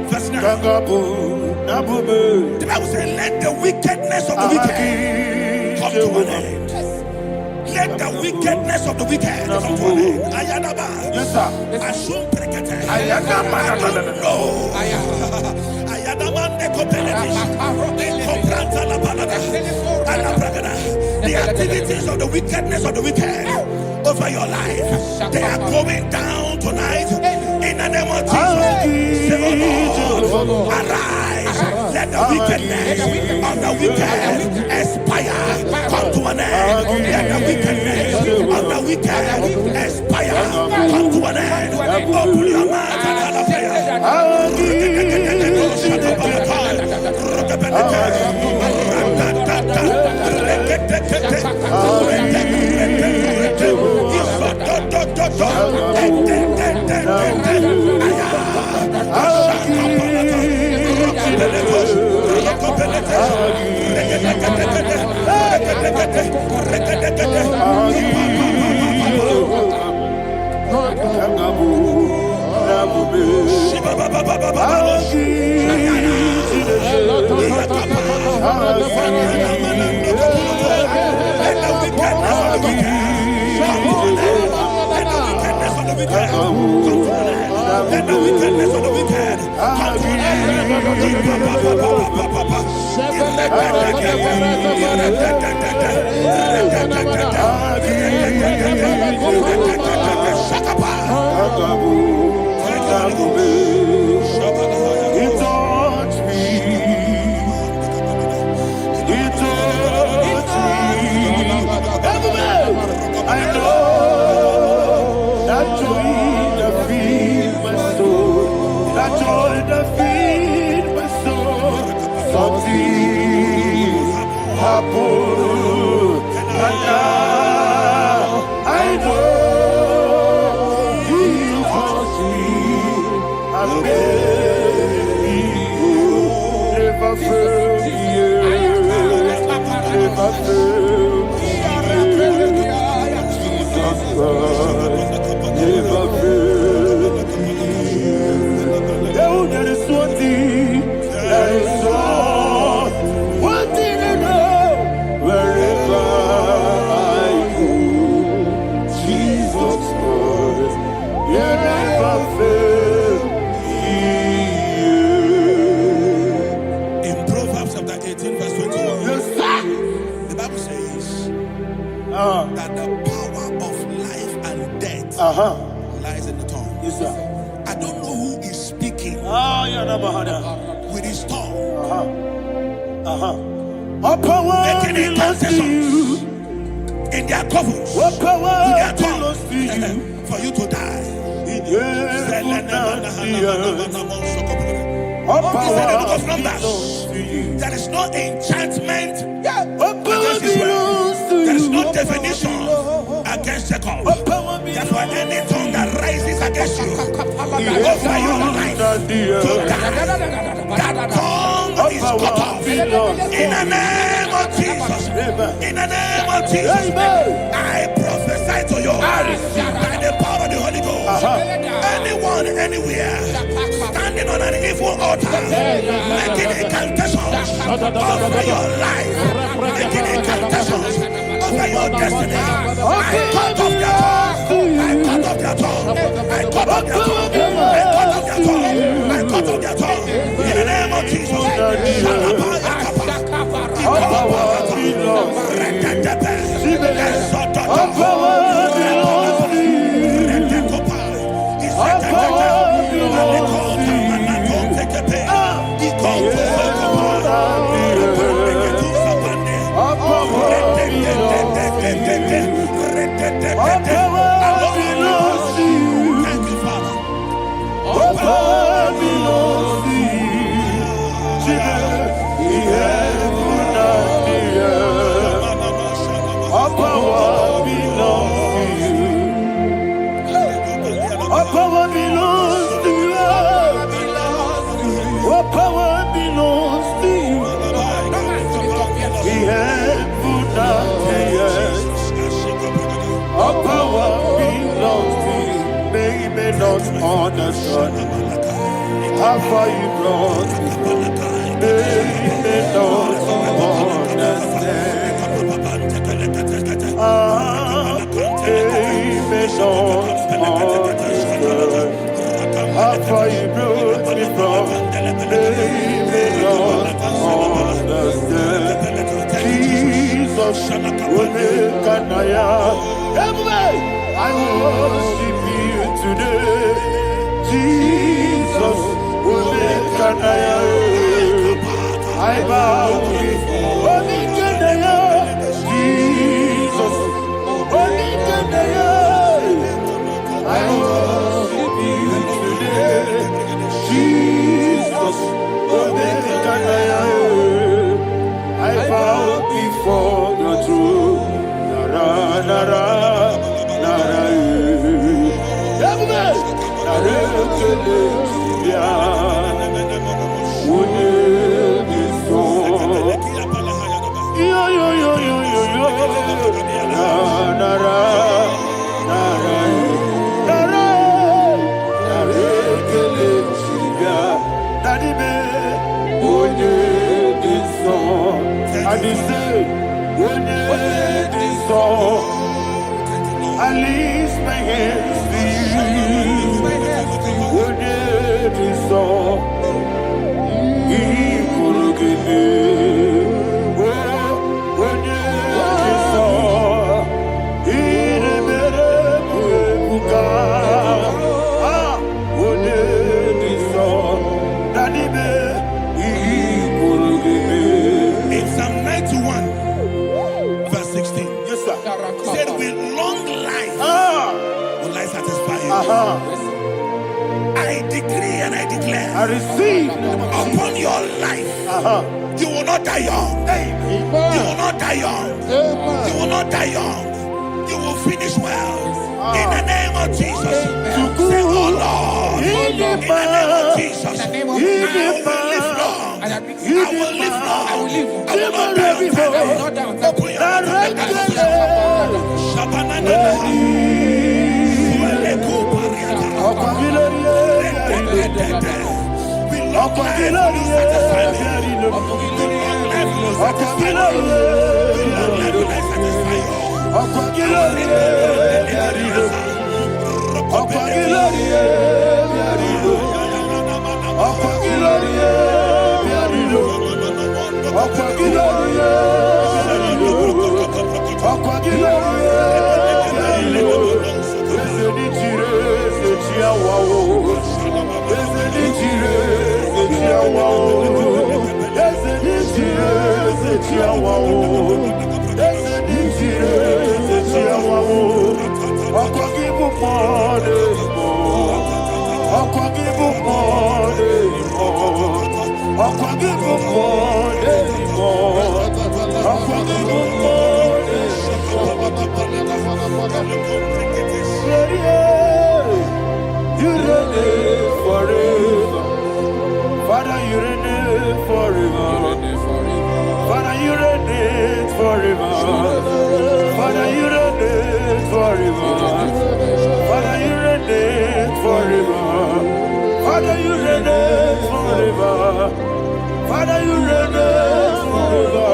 Verse 9. The Bible says, let the wickedness of the wicked come to an end. Let the wickedness of the wicked come to an end. Ayadaba. Yes, sir. Assume prekete. Ayadaba. I don't know. Ayadaba nekopeletish. Nekopranta la balada. Alabragada. The activities of the wickedness of the wicked over your life, they are going down tonight in the name of Jesus. Say, oh Lord, arise. Let the wickedness of the wicked expire. Come to an end. Let the wickedness of the wicked expire. Come to an end. Open your mouth and have a prayer. Never fail me. never fail. Jesus Christ never fail. Oh, there is one thing, there is one thing I know. Wherever I go, Jesus Christ, you never fail. In Proverbs chapter 18, verse 21, Yes, sir. the Bible says that the power of life and death lies in the tongue. Yes, sir. I don't know who is speaking with his tongue, All power making belongs to you. incantations in their covers All power with their belongs tongue to you. for you to die. All He said in the book power of Numbers, belongs to you. there is no enchantment All power against Israel. belongs to There is you. no divination against Jacob. All power Therefore, belongs any tongue that rises against you over your life to to die, that tongue is cut off. In the name of Jesus. In the name of Jesus. I prophesy to you by the power of the Holy Ghost. Anyone, anywhere, standing on an evil altar, making incantations over your life, making incantations over your destiny. I cut off their tongue. I cut off their tongue. I cut off their tongue. I cut off their tongue. I cut off their tongue. In the name of Jesus. All power belongs to you. All power belongs to you. All power belongs to you. All power belongs to you. Thank you, Father. All power belongs to you. The heaven and the earth. All power belongs to you. All power belongs to you. All power belongs to you. The heaven and the earth. All power belongs to you. They may not understand how far you brought me. They may not understand. They may not understand how far you brought me from. They may not understand. Jesus will make an I worship you today. Jesus will make an I bow before Jesus. I worship you today. Jesus will make an I bow before your throne. Nara, nara, nara, I lift my hands to you. In Psalm 91, verse 16, Yes, sir. he said, with long life will I satisfy you. I decree and I declare I receive. upon your life, you will not die young. You will not die young. You will not die young. You will finish well. In the name of Jesus. Say, oh Lord, in the name of Jesus, I will live long. I will live long. I will not die on time. Open life will not satisfy me. Long life will not satisfy me. Long life will not satisfy you. You reign forever. Father, you reign forever. Father, you reign forever. Father, you reign forever. Father, you reign forever. Father, you reign forever. Father, you reign forever.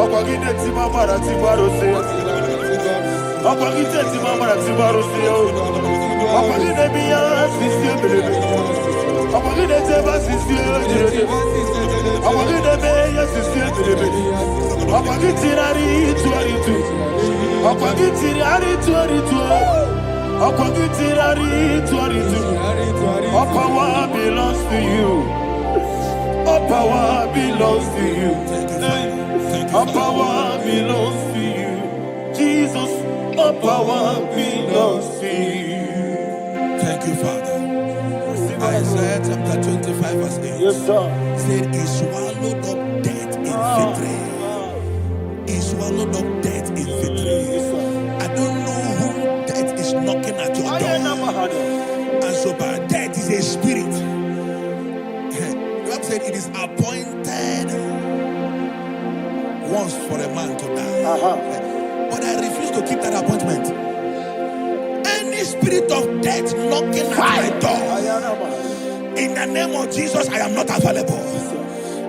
Akwagide timamara tibarose. Akwagide timamara tibarose. Akwagide biya sisi. Akwagide teba sisi. Akwagide beya sisi. Akwagide rari tuaritu. Akwagide rari tuaritu. Akwagide rari tuaritu. All power belongs to you. All power belongs to you. All power belongs to you. Jesus, all power belongs to you. Thank you, Father. Isaiah chapter 25 verse 8. Yes, sir. Said, He swallowed up death in victory. He swallowed up death in victory. I don't know who death is knocking at your door. And so, but death is a spirit. God said it is appointed once for a man to die. But I refuse to keep that appointment. Any spirit of death knocking at my door, in the name of Jesus, I am not available.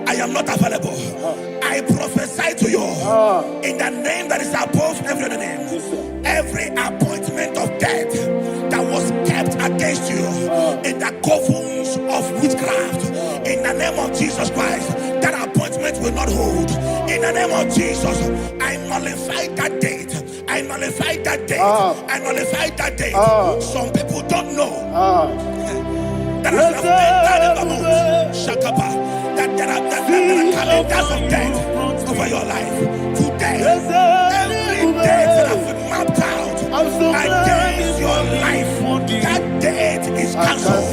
I am not available. I prophesy to you in the name that is above every other name. Every appointment of death that was kept against you in the covens of witchcraft, in the name of Jesus Christ, that appointment will not hold. In the name of Jesus, I nullify that date. I nullify that date. I nullify that date. Some people don't know that as you have entered the month, Shakapa, that there are calendars of death over your life. Today, every date that I've mapped out against your life, that date is cancelled.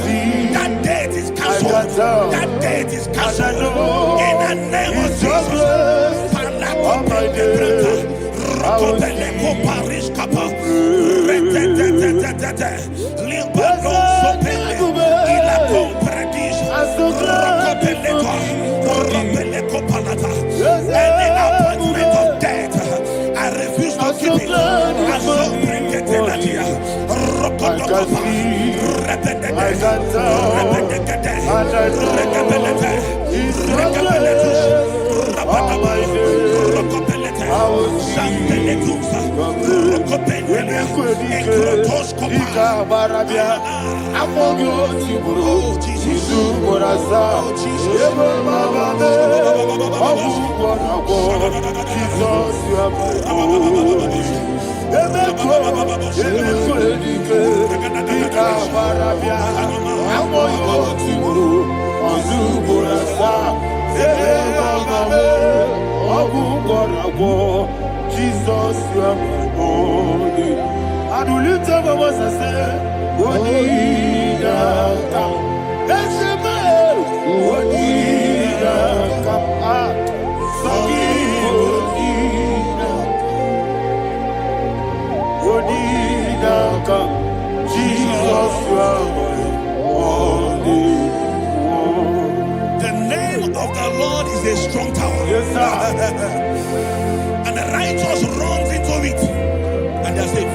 That date is cancelled. That date is cancelled. In the name of Jesus. Any appointment of death, I refuse to keep it. I so bring it in that year. Jesus, you are my holy. And we lift up our voice and say, Wonida come. Let's say, Wonida come. Sogi Wonida come. Jesus, you are my holy. The name of the Lord is a strong tower. Yes, sir. And the righteous runs into it and they're safe.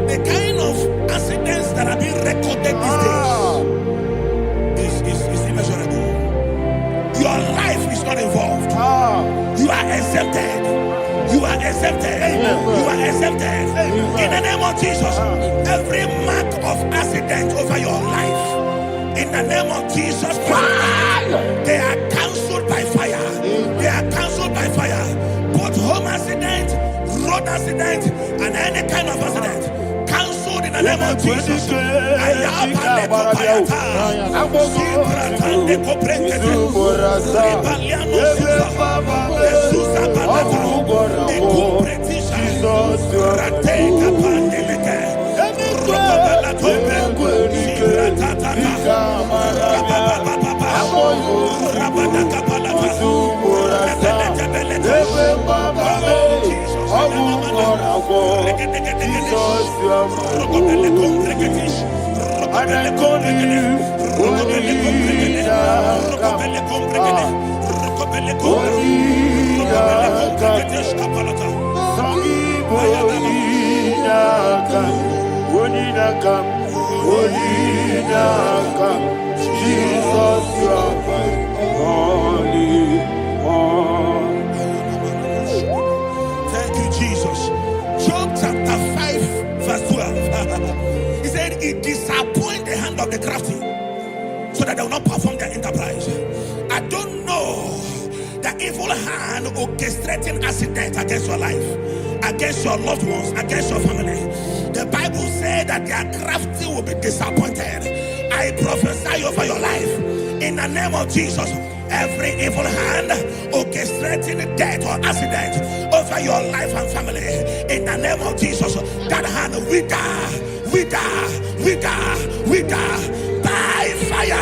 The kind of In the name of Jesus Christ, they are cancelled by fire. They are cancelled by fire. Both home accident, road accident, and any kind of accident. Cancelled in the name of Jesus. Jesus, you are holy. Thank you, Jesus. Job chapter 5, verse 12. He said, it disappoints the hand of the crafty, so that they will not perform their enterprise. I don't know the evil hand orchestrating accident against your life, against your loved ones, against your family. The Bible said that their crafty will be disappointed. I prophesy over your life in the name of Jesus. Every evil hand orchestrating death or accident over your life and family, in the name of Jesus, that hand wither by fire.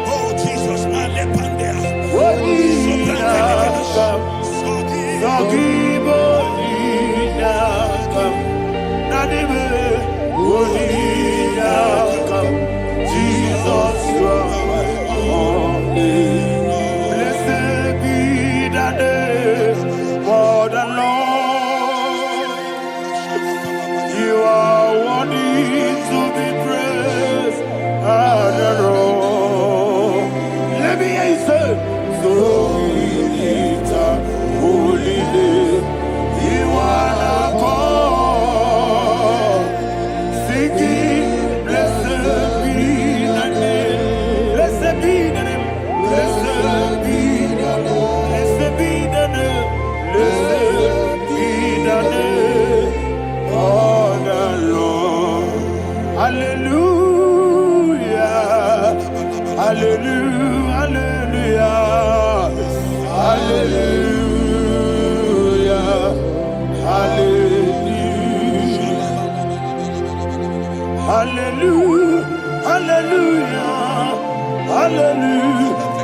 Oh Jesus, blessed be the name for the Lord. You are worthy to be praised and adored. Let me hear you say, so we lift up holy name. You are the God. Singing, blessed be the name. Blessed be the name. Blessed be the name. Blessed be the name. Blessed be the name of the Lord. Hallelujah. Hallelujah. Hallelujah. Hallelujah. Hallelujah. Hallelujah.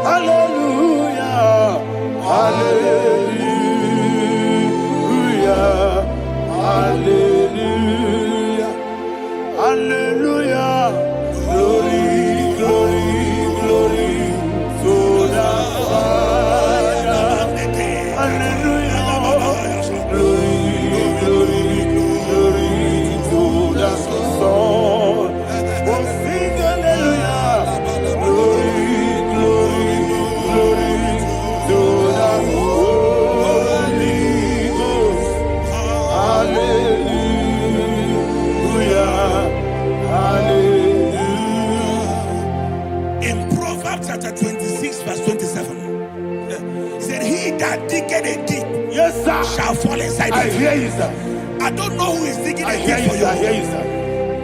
Hallelujah. Hallelujah. Hallelujah. Hallelujah. Glory, glory, glory to the Father. Hallelujah. Glory, glory, glory to the Son. Oh, sing hallelujah. Glory, glory, glory to the Holy Ghost. Hallelujah. Hallelujah. in Proverbs chapter 26, verse 27, he said, he that diggeth a deep, Yes, sir. shall fall inside I it. hear you, sir. I don't know who is digging I a hear deep you, for sir. I you. hear you, sir.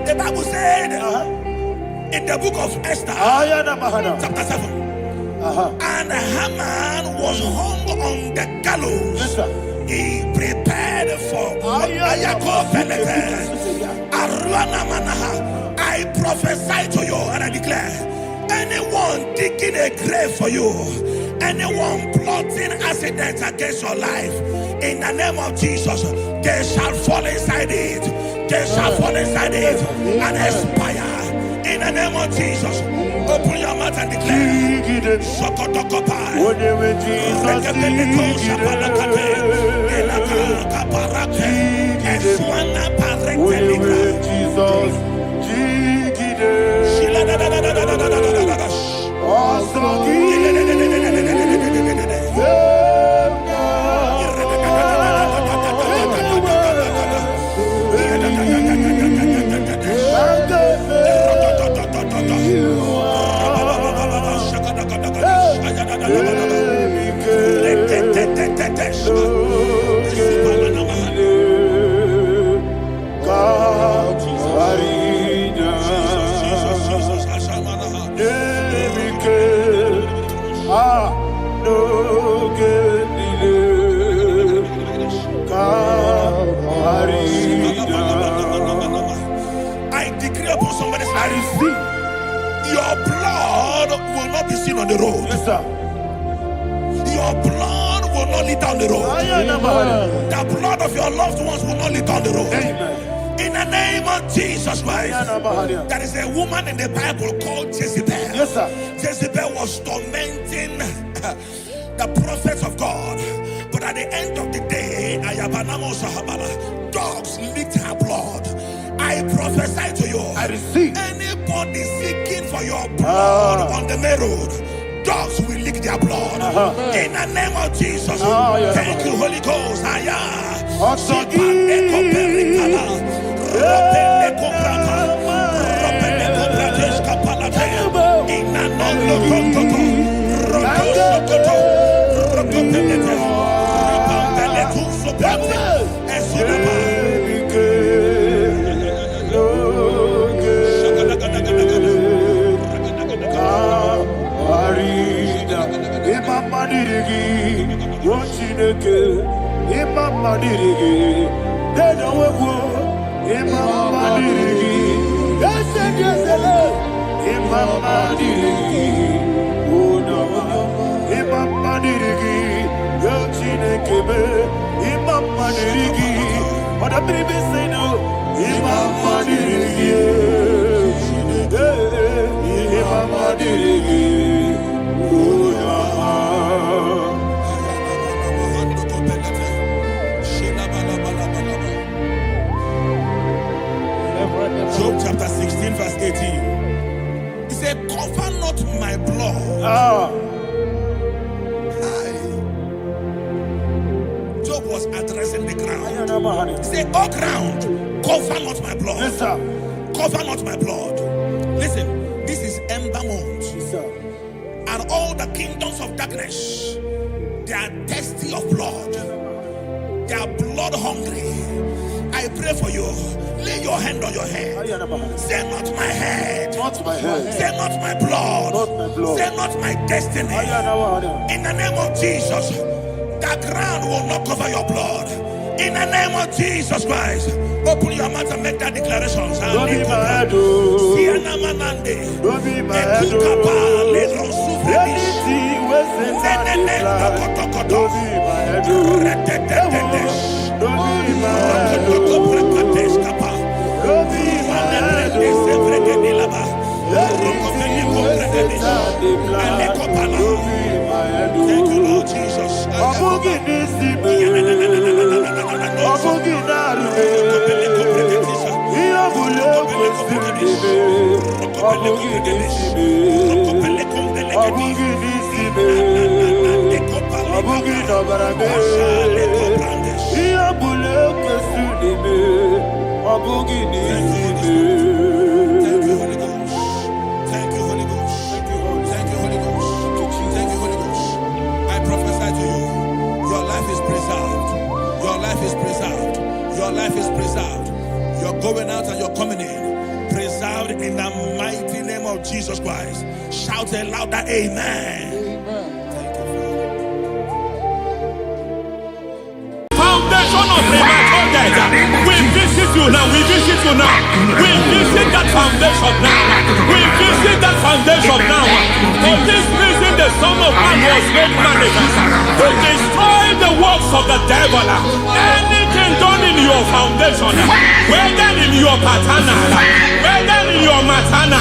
The Bible said in the book of Esther, Ayana Mahana. chapter 7, and Haman was hung on the gallows. Yes, sir. He prepared for I prophesy to you and I declare, anyone digging a grave for you, anyone plotting accidents against your life, in the name of Jesus, they shall fall inside it. They shall fall inside it and expire. In the name of Jesus, open your mouth and declare. Sokotokopai. I decree upon somebody's life, your blood will not be seen on the road. Yes, sir. Your blood will not lead down the road. The blood of your loved ones will not lead down the road. Amen. In the name of Jesus Christ. There is a woman in the Bible called Jezebel. Yes, sir. Jezebel was tormenting the prophets of God. But at the end of the day, dogs licked her blood. I prophesy to you. I receive. Anybody seeking for your blood on the main road, dogs will lick their blood. In the name of Jesus. Thank you, Holy Ghost. Job chapter 16 verse 18. He said, cover not my blood. Job was addressing the ground. He said, oh ground, cover not my blood. Yes, sir. Cover not my blood. Listen, this is ember month. Yes, sir. And all the kingdoms of darkness, they are thirsty of blood. They are blood hungry. I pray for you. Lay your hand on your head. Say not my head. Not my head. Say not my blood. Not my blood. Say not my destiny. In the name of Jesus, the ground will not cover your blood. In the name of Jesus Christ, open your mouth and make that declaration. Don't be my head. Don't be my head. Anything was in my life. Don't be my head. Don't be my head. Thank you, Lord Jesus. Your life is preserved. You're going out and you're coming in. Preserved in the mighty name of Jesus Christ. Shout a louder amen. Thank you, Father. Foundation of premature death. We visit you now. We visit you now. We visit that foundation now. We visit that foundation now. For this reason, the Son of Man was made manifest to destroy the works of the devil. Anything done in your foundation, whether in your paternal, whether in your matana,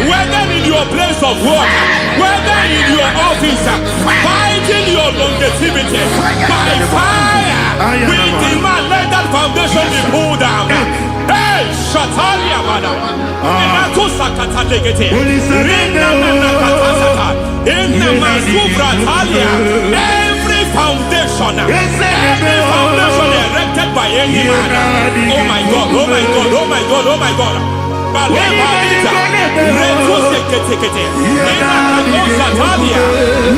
whether in your place of work, whether in your office, fighting your longevity by fire, we demand let that foundation be pulled down. Hey, Shatalia Mada, Inato Sakata Legate, Rina Nakatasata, Inna Masubra Talia, every foundation erected by any man. Oh my God, oh my God, oh my God, oh my God. Balebita, Reto Sekete, Inna Talia,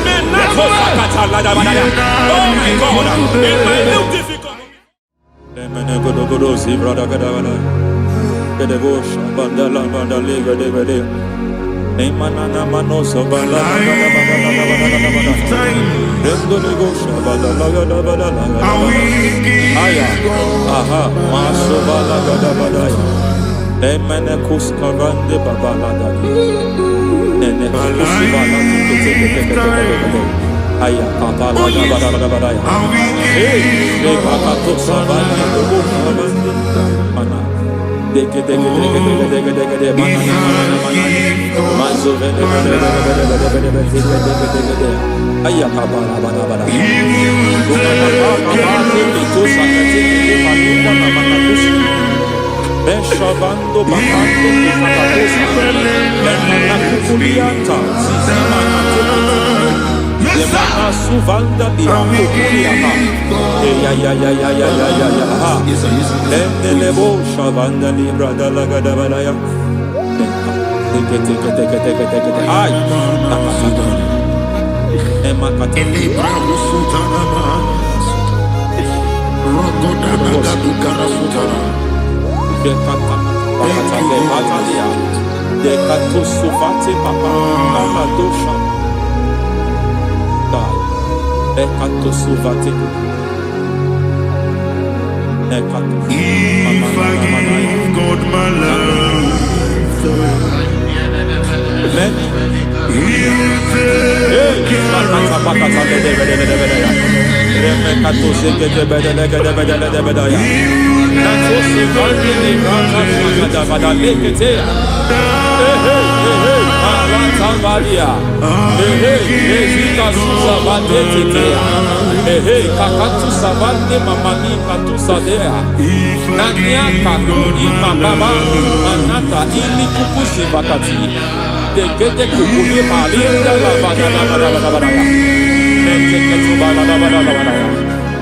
Menato Sakata Ladabada. Oh my God, in my new difficult. Aya papa la da ba da ya. Hey, le papa to savani do bo savani mana. Deke mana. Mazo vene aya papa la ba da. Papa to sakati ke palinda na makakusi. Beshavando bakando makakusi. Mana kukulianta sisi mana. Mana suvanda biakulia ha. Ya. Lebo shavanda libra dalagada balaya. Take. Ay. Emma kata libra usutana ma. Rogoda nagadu karasutana. Dekata bakata le batalia. Dekato suvate papa amadosha. Ekato suvate. Ekato. If I give God my love, then He'll take care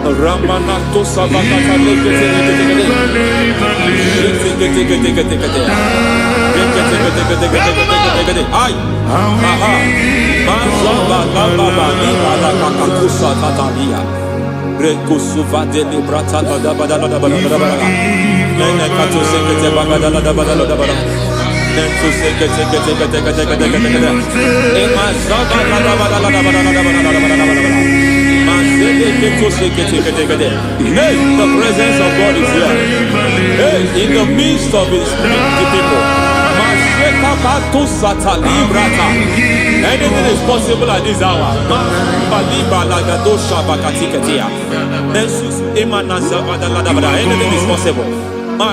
Ramanato Savakata Ay, aha, Mazaba Baba Nibala Kakakusa Tatalia, Rekusuva de Librata Badabada, Nene Katu Sekete Bagada, Nentu Sekete, Emazaba Hey, the presence of God is here. Hey, in the midst of His people. Anything is possible at this hour. Anything is possible. We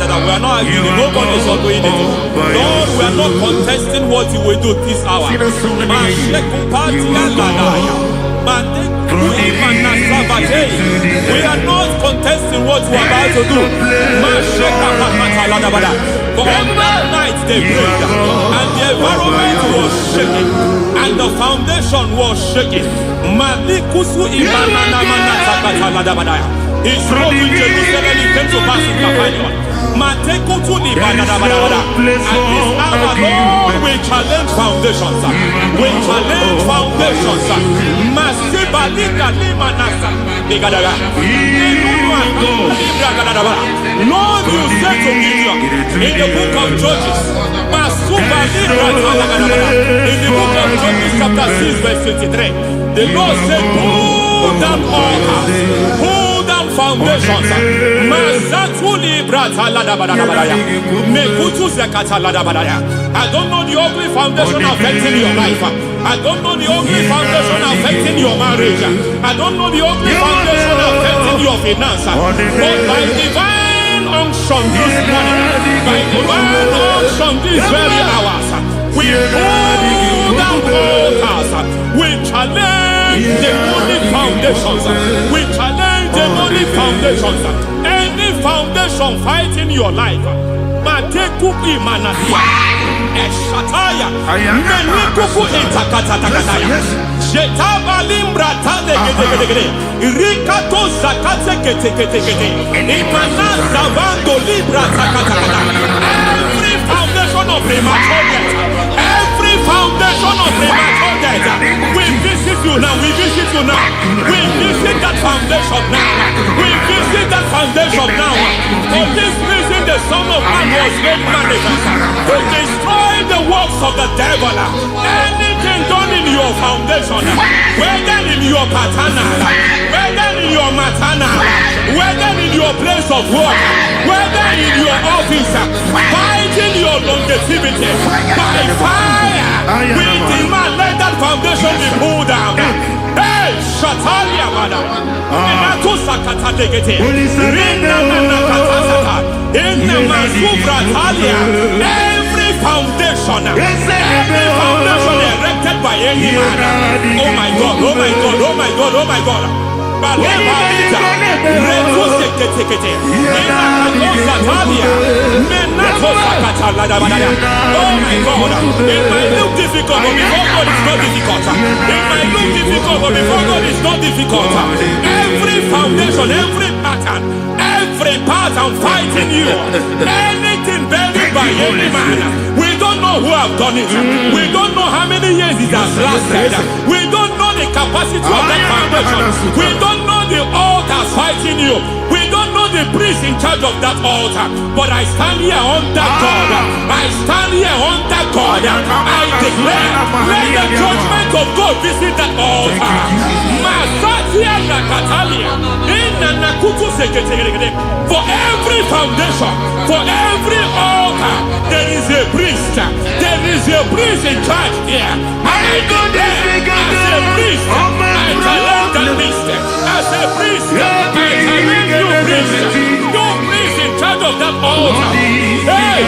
are not arguing, nobody is agreeing it. Lord, we are not contesting what you will do this hour. We are not contesting what you are about to do. For on that night they prayed, and the environment was shaking, and the foundation was shaking. He spoke in Jerusalem, he came to pass in Capernaum. And this hour, Lord, we challenge foundations. We challenge foundations. Lord, you said to Gideon in the book of Judges, in the book of Judges chapter 6 verse 23, the Lord said, pull down altars, pull down foundations. I don't know the ugly foundation affecting your life. I don't know the ugly foundation affecting your marriage. I don't know the ugly foundation affecting your finance. But by divine unction this morning, by divine unction this very hours, we pull down altars. We challenge demonic foundations. We challenge demonic foundations. Any foundation fighting your life, Matekupi Manasia, Eshataya, Menikupu Itakatatakataya, Shetabalimbra Tadegede, Rikato Zakate Ketekete, Imanasa Bando Libra Takatakata. Every foundation of premature death, every foundation of premature death, we visit you now, we visit you now, we visit that foundation now, we visit that foundation now. For this reason, the Son of Man was made manifest to destroy the works of the devil. Anything done in your foundation, whether in your paternal, whether in your maternal, whether in your place of work, whether in your office, fighting your longevity by fire, we demand let that foundation be pulled down. Hey, Shatalia Bada, Inatusakata Legate, Rina Nakatasaka, in the Masufra Talia, every foundation erected by any man. Oh my God, oh my God, oh my God, oh my God. Oh my God, it might look difficult, but before God it's not difficult. It might look difficult, but before God it's not difficult. Every foundation, every pattern fighting you, anything buried by any man, we don't know who have done it. We don't know how many years it has lasted. We don't know the capacity of that foundation. We don't know the altars fighting you. We don't know the priest in charge of that altar. But I stand here under God. I stand here under God. I declare, let the judgment of God visit that altar. Masatia Nakatalia. For every foundation, for every altar, there is a priest. There is a priest in charge here. I declare, as a priest, I challenge that priest. As a priest, I challenge you priest. You priest in charge of that altar. Hey!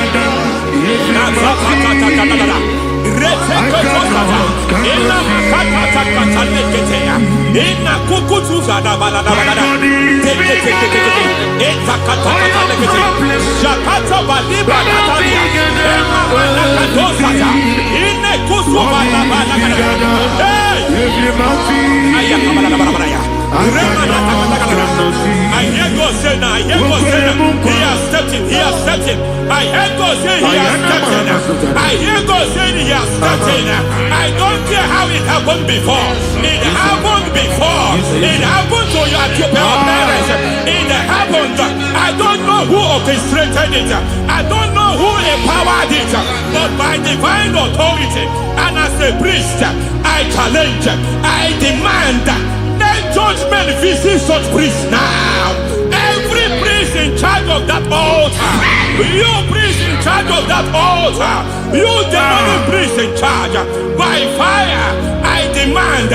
I hear God say now, I hear God say now, he has stepped in, he has stepped in. I hear God say he has stepped in. I hear God say he has stepped in. I don't care how it happened before. It happened before. It happened to your parents. It happened. I don't know who orchestrated it. I don't know who empowered it. But by divine authority and as a priest, I challenge, I demand, let judgment visit such priests now. Every priest in charge of that altar, you priest in charge of that altar, you demonic priest in charge, by fire, I demand,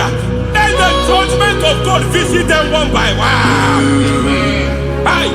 let the judgment of God visit them one by one. Aye.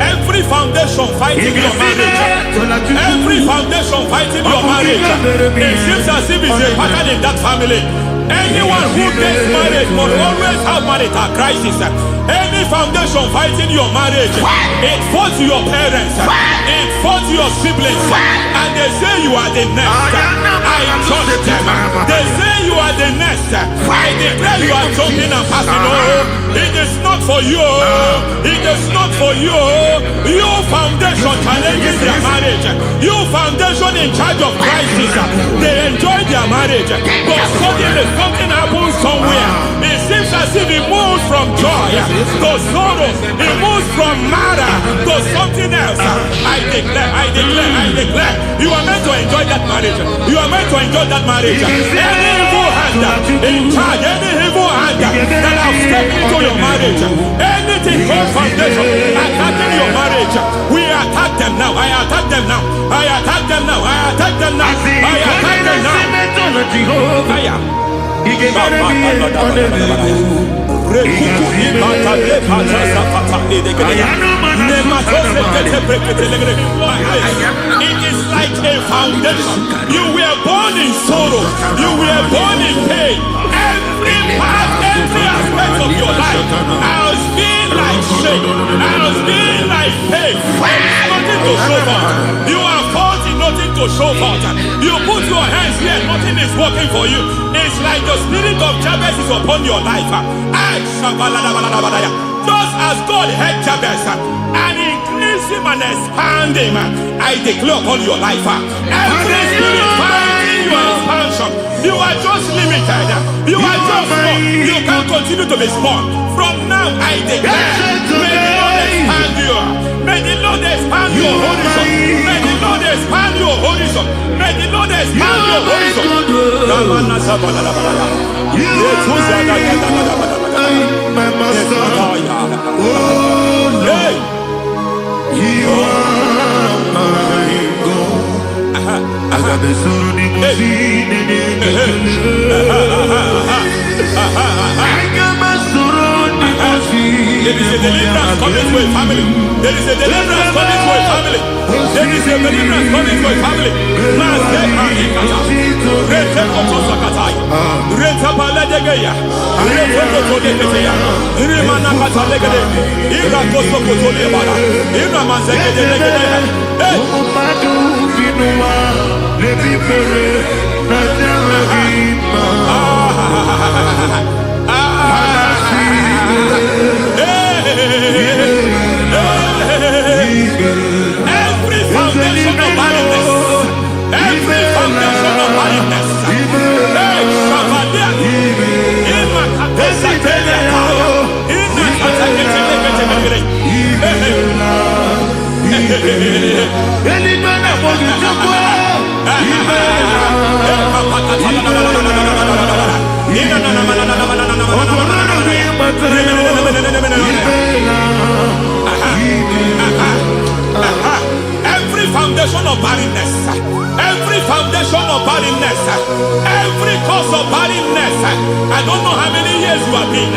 Every foundation fighting your marriage, every foundation fighting your marriage, it seems as if it's a pattern in that family. Anyone who gets married must always have marital crisis. Any foundation fighting your marriage, it fought your parents, it fought your siblings, and they say you are the next. I judge them. They say you are the next. I declare As you know, it is not for you. It is not for you. You foundation challenges their marriage. You foundation in charge of crisis. They enjoy their marriage. But suddenly something happens somewhere. It seems as if it moves from joy to sorrow. It moves from matter to something else. I declare. You are meant to enjoy that marriage. You are meant to enjoy that marriage. Any evil hand in charge, any evil hand that have stepped into your marriage, anything called foundation attacking your marriage, we attack them now. I attack them now. I attack them now. I attack them now. I attack them now. It is like a foundation. You were born in sorrow. You were born in pain. Every part, every aspect of your life has been like shame. Has been like pain. Nothing to show for. You are faulty, nothing to show for. You put your hands here, nothing is working for you. It's like the spirit of Jabez is upon your life. Just as God had Jabez and increased him and expand him, I declare upon your life. Every spirit finding your expansion, you are just limited. You are just small. You can't continue to be small. From now, I declare, may the Lord expand you. May the Lord expand your horizon. May the Lord expand your horizon. May the Lord expand your horizon. My master, oh Lord, you are my God. I got the soul in my feet, I got my soul in my feet. There is a deliverance coming to a family. There is a deliverance coming to a family. There is a deliverance coming to a family. Every foundation of barrenness, every foundation of barrenness, every foundation of barrenness, every foundation of barrenness, every cause of barrenness. I don't know how many years you have been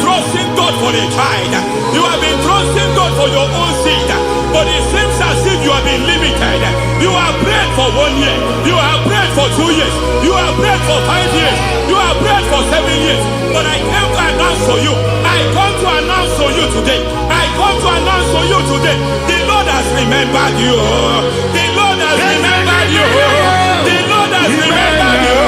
trusting God for a child. You have been trusting God for your own seed, but it seems as if you have been limited. You have prayed for 1 year, you have prayed for 2 years, you have prayed for 5 years, you have prayed for 7 years. But I came to announce for you, I come to announce for you today, I come to announce for you today, the Lord has remembered you. The Lord has remembered you. The Lord has remembered you.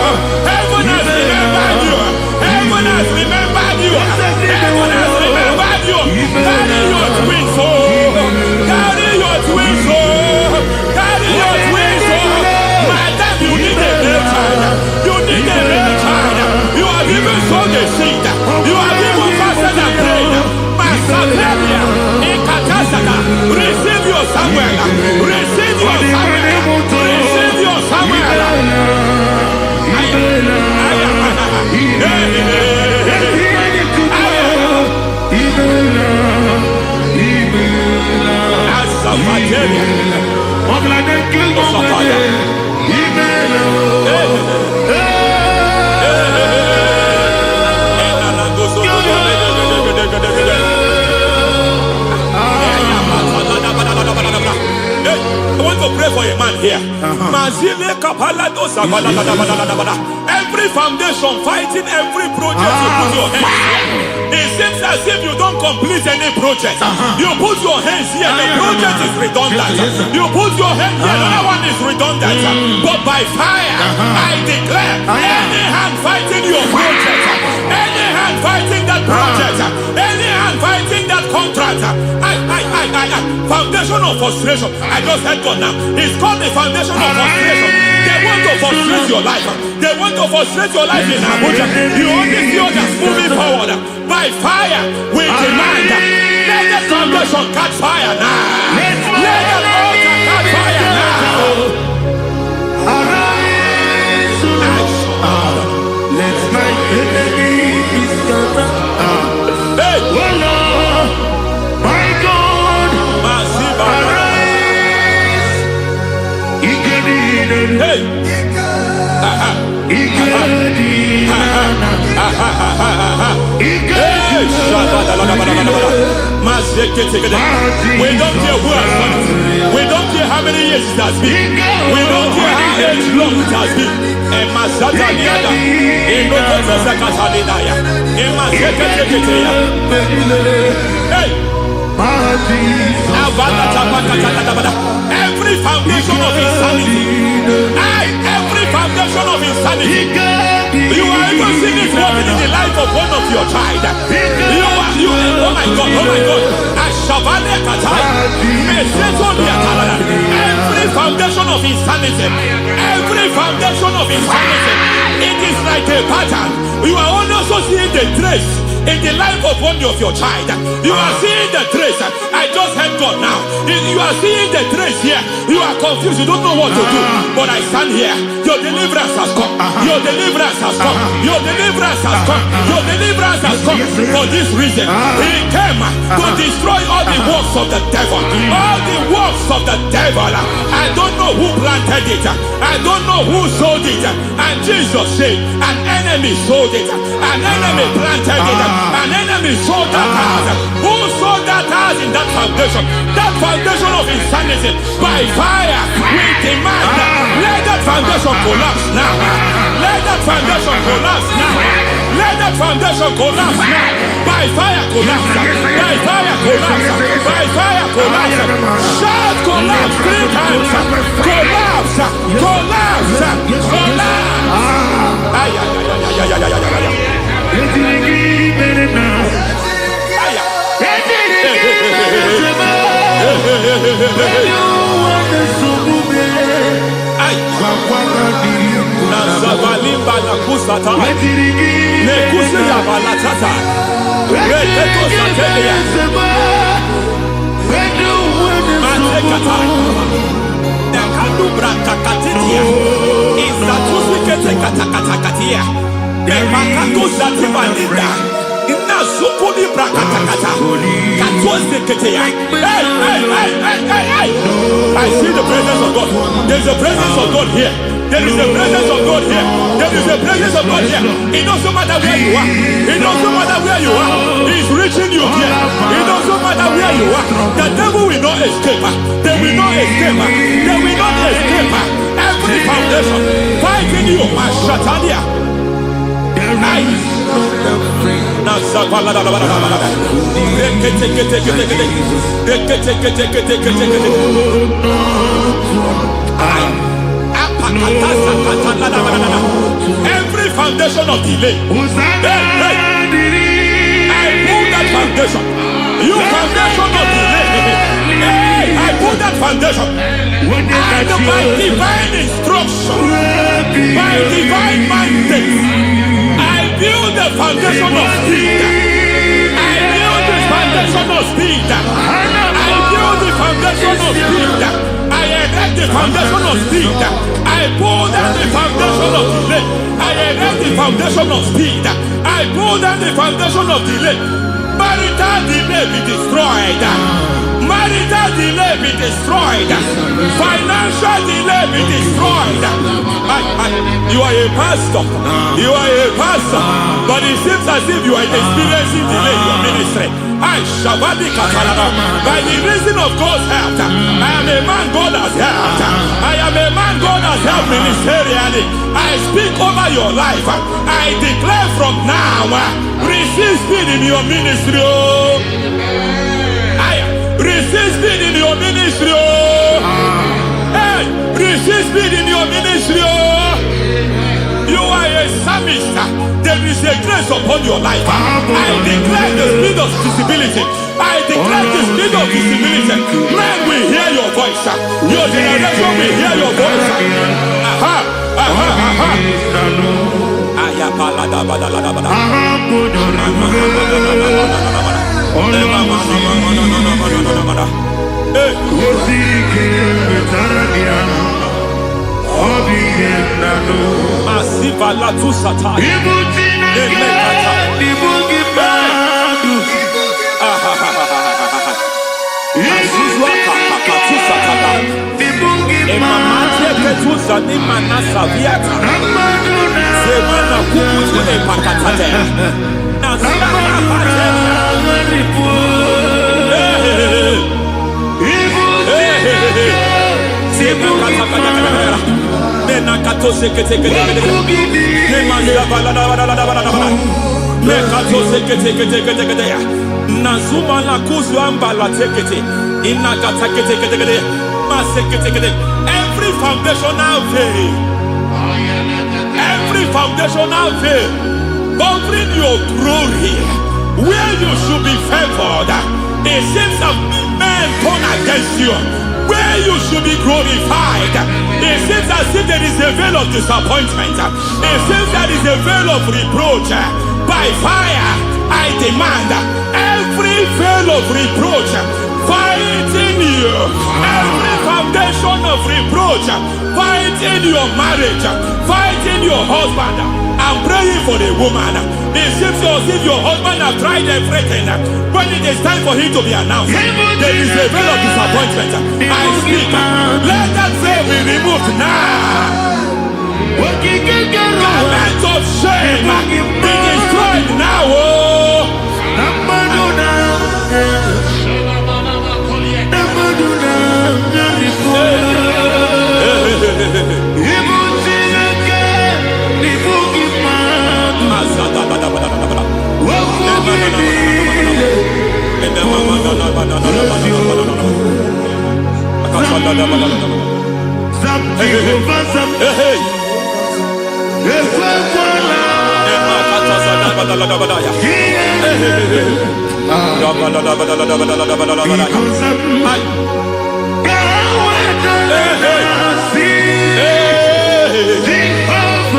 Heaven has remembered you. Heaven has remembered you. Heaven has remembered you. Carry your twins home. Carry your twins home. Carry your twins home. Madam, you need a real child. You need a real child. You have even sown the seed. You have even fasted and prayed. Masaperia, Ekatasaka, receive your Samuel. Receive your Samuel. Receive your Samuel. I want to pray for a man here. Every foundation fighting every project you put your hands here. It seems as if you don't complete any project. You put your hands here, the project is redundant. You put your hand here, another one is redundant. But by fire, I declare, any hand fighting your project, any hand fighting foundation of frustration. I just heard God now. It's called the foundation of frustration. They want to frustrate your life. They want to frustrate your life in Abuja. You only see others moving forward. By fire, we demand. Let the foundation catch fire now. Let the altar catch fire now. Let my enemy be scattered. Hey, Oh Lord, my God, arise. hey, we don't care who has done it. We don't care how many years it has been. We don't care how age long it has been. And Masataniada, in Rokosakanidaya, in Masakateketea. Hey, every foundation of insanity, every foundation of insanity, you are even seeing it working in the life of one of your child. Oh my God, oh my God. Every foundation of insanity, every foundation of insanity, it is like a pattern. You are also seeing the trace in the life of one of your child. You are seeing the trace. I just heard God now. You are seeing the trace here. You are confused. You don't know what to do. But I stand here. Your deliverance has come. Your deliverance has come. Your deliverance has come. Your deliverance has come. For this reason, He came to destroy all the works of the devil. All the works of the devil. I don't know who planted it. I don't know who sold it. And Jesus said, an enemy sold it. An enemy planted it. An enemy sold that house. Who sold that house in that foundation? That foundation of insanity. By fire, we demand. Let that foundation collapse now. Let that foundation collapse now. Let that foundation collapse now. By fire collapse. By fire collapse. By fire collapse. Shout collapse 3 times. Collapse. Collapse. Collapse. Ay, ay, ay, ay, ay, ay, ay, ay. Nazavalimba na kusata nekusi ya balatata reteto satelia matekata nekalu brakakatitia izatusi kete katakatakatia nepakatu zatibalinda ina sukuli brakatakata katuose ketea. Hey. I see the presence of God. There's a presence of God here. There is a presence of God here. There is a presence of God here. It doesn't matter where you are. It doesn't matter where you are. He's reaching you here. It doesn't matter where you are. The devil will not escape. They will not escape. They will not escape. Every foundation fighting you, Mashatania. Every foundation of delay, I pull that foundation. You foundation of delay, I pull that foundation. And by divine instruction, by divine mandate, I build the foundation of speed. I build the foundation of speed. I build the foundation of speed. I erect the foundation of speed. I pull down the foundation of delay. I erect the foundation of speed. I pull down the foundation of delay. Marital delay be destroyed. Marital delay be destroyed. Financial delay be destroyed. You are a pastor. You are a pastor. But it seems as if you are experiencing delay in your ministry. By the reason of God's help, I am a man God has helped. I am a man God has helped ministerially. I speak over your life. I declare from now, receive speed in your ministry. Receive speed in your ministry. Hey, receive speed in your ministry. You are a psalmist. There is a grace upon your life. I declare the speed of visibility. I declare the spirit of visibility. Men will hear your voice. Your generation will hear your voice. Aha, aha, aha. Masiva la tu sataya. Nazuma la kuzwamba la tekete inagata kete masekete. Every foundational veil, every foundational veil covering your glory, where you should be favored, it seems that men turn against you. Where you should be glorified, it seems as if there is a veil of disappointment. It seems there is a veil of reproach. By fire, I demand every veil of reproach fighting you, every foundation of reproach fighting your marriage, fighting your husband. I'm praying for the woman. It seems as if your husband has tried everything. When it is time for him to be announced, there is a veil of disappointment. I speak. Let that veil be removed now. Garment of shame be destroyed now.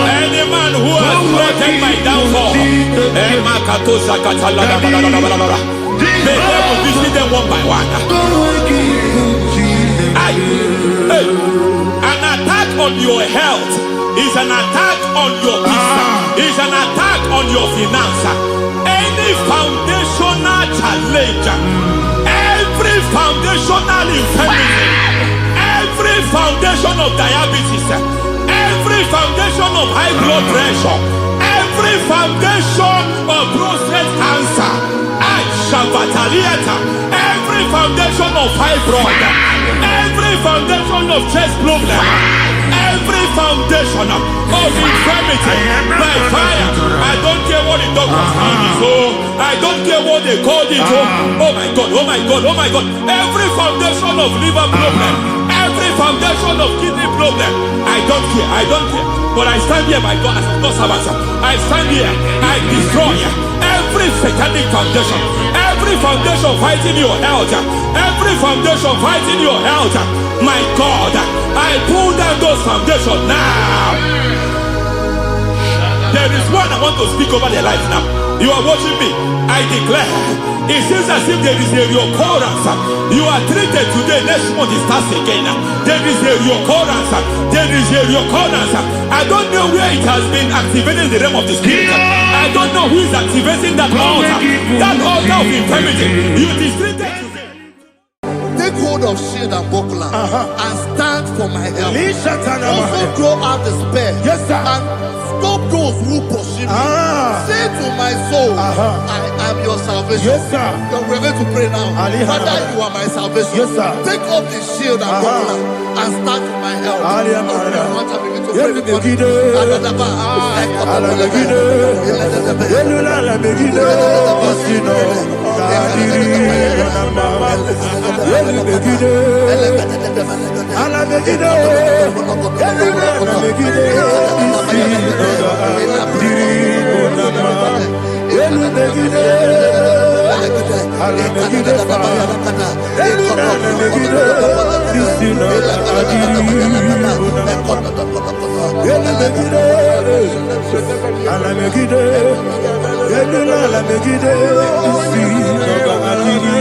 Any man who has threatened my downfall, may God visit them one by one. An attack on your health is an attack on your peace, is an attack on your finance. Any foundational challenge, every foundational infirmity, every foundation of diabetes, every foundation of high blood pressure, every foundation of prostate cancer, every foundation of fibroid, every foundation of chest problem, every foundation of infirmity, by fire. I don't care what the doctors call it, I don't care what they call it. Oh my God, oh my God, oh my God. Every foundation of liver problem, every foundation of kidney problem, I don't care, I don't care. But I stand here, my God, as a God servant. I stand here, I destroy every satanic foundation, every foundation fighting your health, every foundation fighting your health. My God, I pull down those foundations now. There is one I want to speak over their life now. You are watching me. I declare, it seems as if there is a reoccurrence. You are treated today, next month it starts again. There is a reoccurrence. There is a reoccurrence. I don't know where it has been activated in the realm of the spirit. I don't know who is activating that altar of infirmity. You is treated today. Take hold of shield and buckler and stand for my help. Also throw out despair. Yes, sir. And stop those who pursue me. Say to my soul, I am your salvation. Yes, sir. We're going to pray now. Father, you are my salvation. Yes, sir. Take off the shield and buckler and stand for my help. Alamegide fire. Alamegide. Isina adiri. Alamegide. Alamegide. Alamegide. Isina adiri.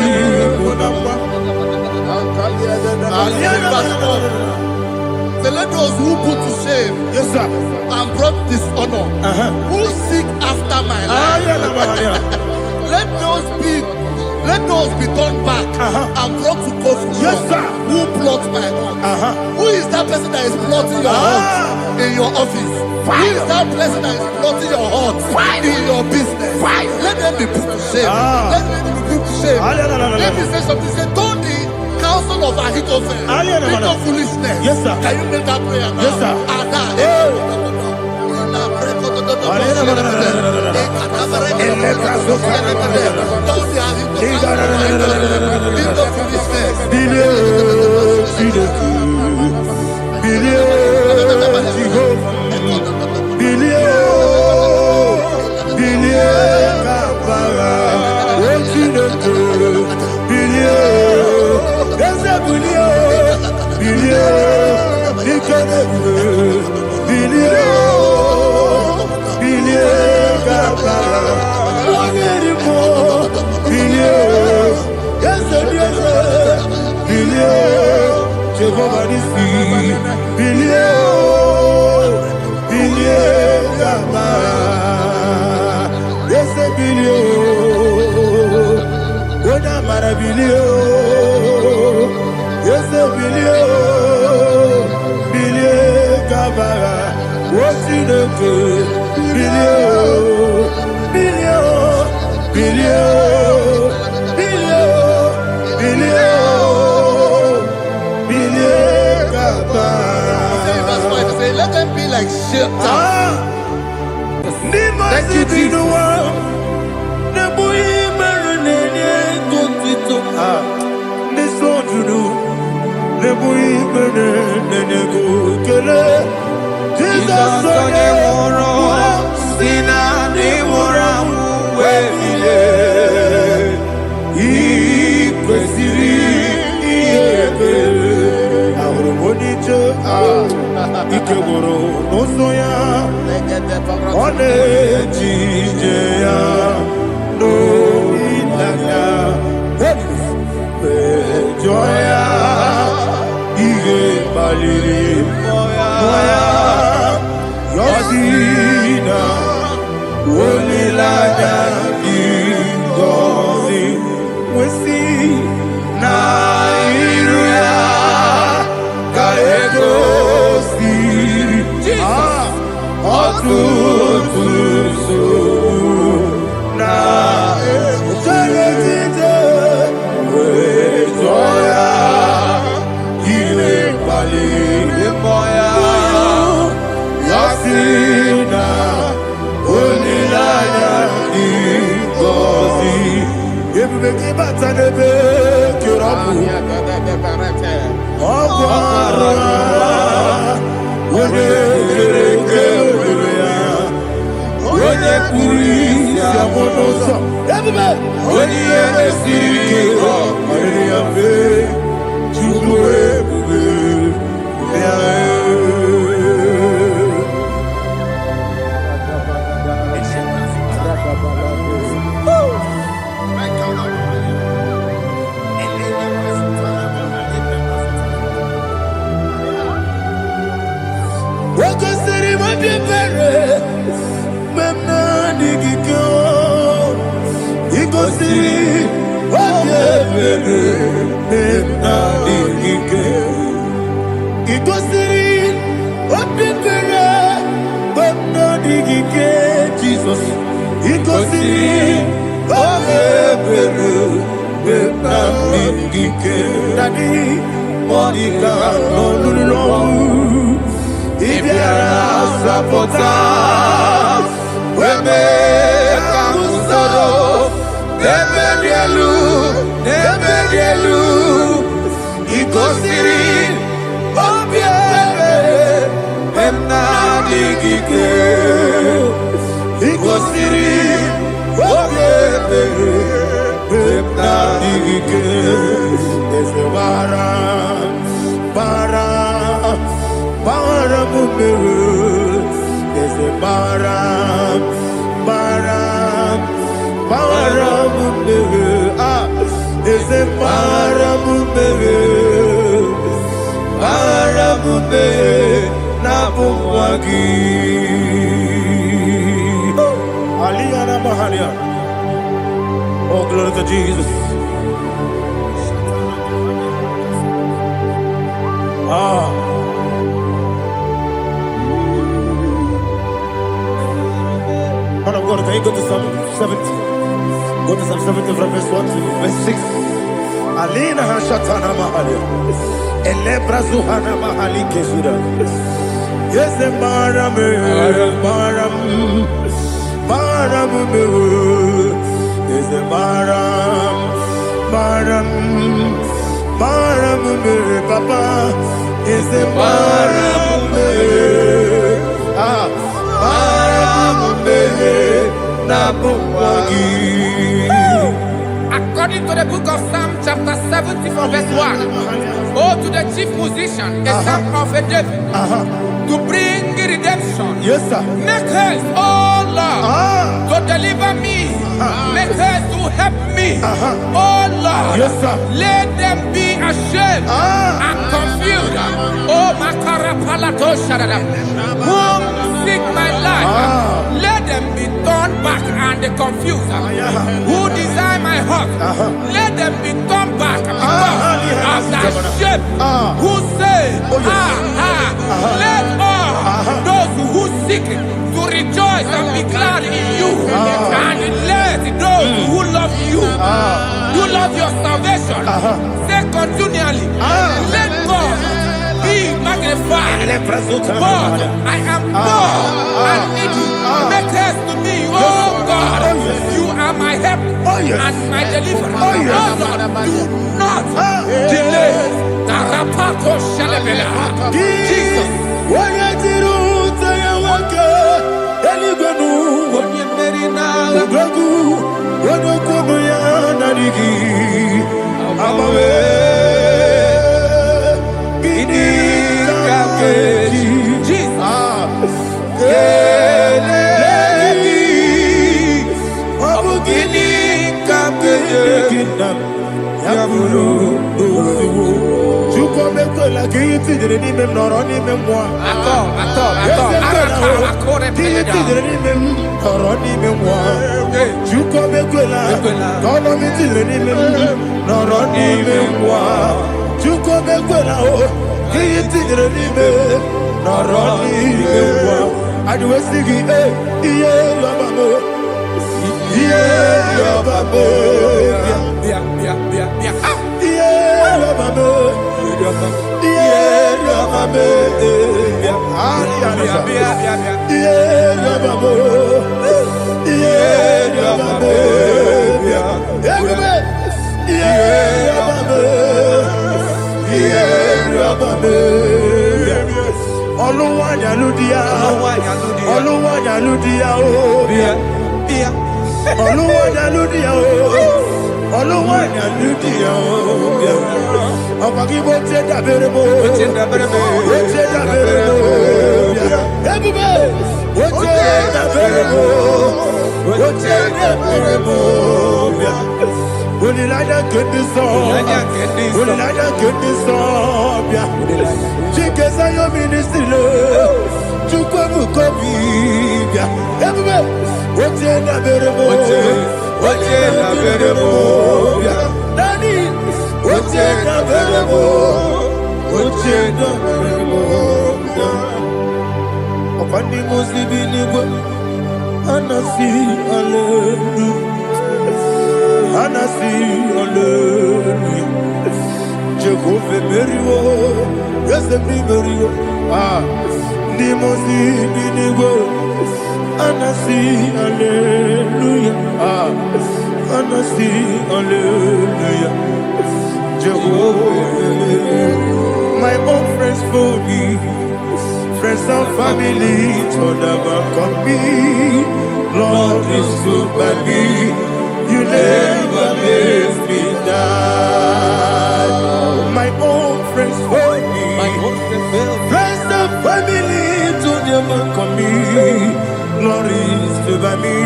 Say, let those who put to shame, Yes, sir. and brought dishonor, who seek after my life, let those be turned back and brought to confusion. Yes, sir. Who plot my heart? Who is that person that is plotting your heart in your office? Who is that person that is plotting your heart in your business? Let them be put to shame. Let them be put to shame. Let me say something. Say, don't the counsel of Ahithophel think of foolishness. Yes, sir. Can you make that prayer now? Yes, sir. Let them be like shelter. Thank you, Jesus. Ikegoro n'osoya one jijeya n'olilanya ejoya ihe baliri moya yosina olilanya ngozi wesi na iru ya ka ego sigike eze bara bara bara mumere eze bara bara bara mumere eze bara mumere bara mumere na bumwagi Aliyana Mahalia. Oh, glory to Jesus. Man of God, can you go to Psalm 70? Go to Psalm 70 from verse 1 to verse 6. Alina Hashatana Mahalia. Elebra Zuhana Mahali Kesuda. Yes, the Maram, Maram, Maram, is the Maram, Maram, Maram, Papa, is the Maram, Maram, Nabuwagi. According to the book of Psalm chapter 70 from verse 1, oh, to the chief musician, a psalm of a David, to bring redemption. Yes, sir. Make haste, oh Lord, to deliver me. Make haste to help me. Oh Lord, Yes, sir. let them be ashamed and confused. Oh, Makara Palato Shadada, whom seek my life, let them be turned back and confused. Who desire my heart, let them be turned back because of that shape. Who say, let all those who seek to rejoice and be glad in you, and let those who love you, who love your salvation, say continually, let God be magnified. God, I am poor and needy. Make haste to me, oh God. You are my help and my deliverer. Oh Lord, do not delay. Tarapato Shalabela. Jesus. My own friends for me, friends and family told never come me. Lord is good by me, you never let me down. by me.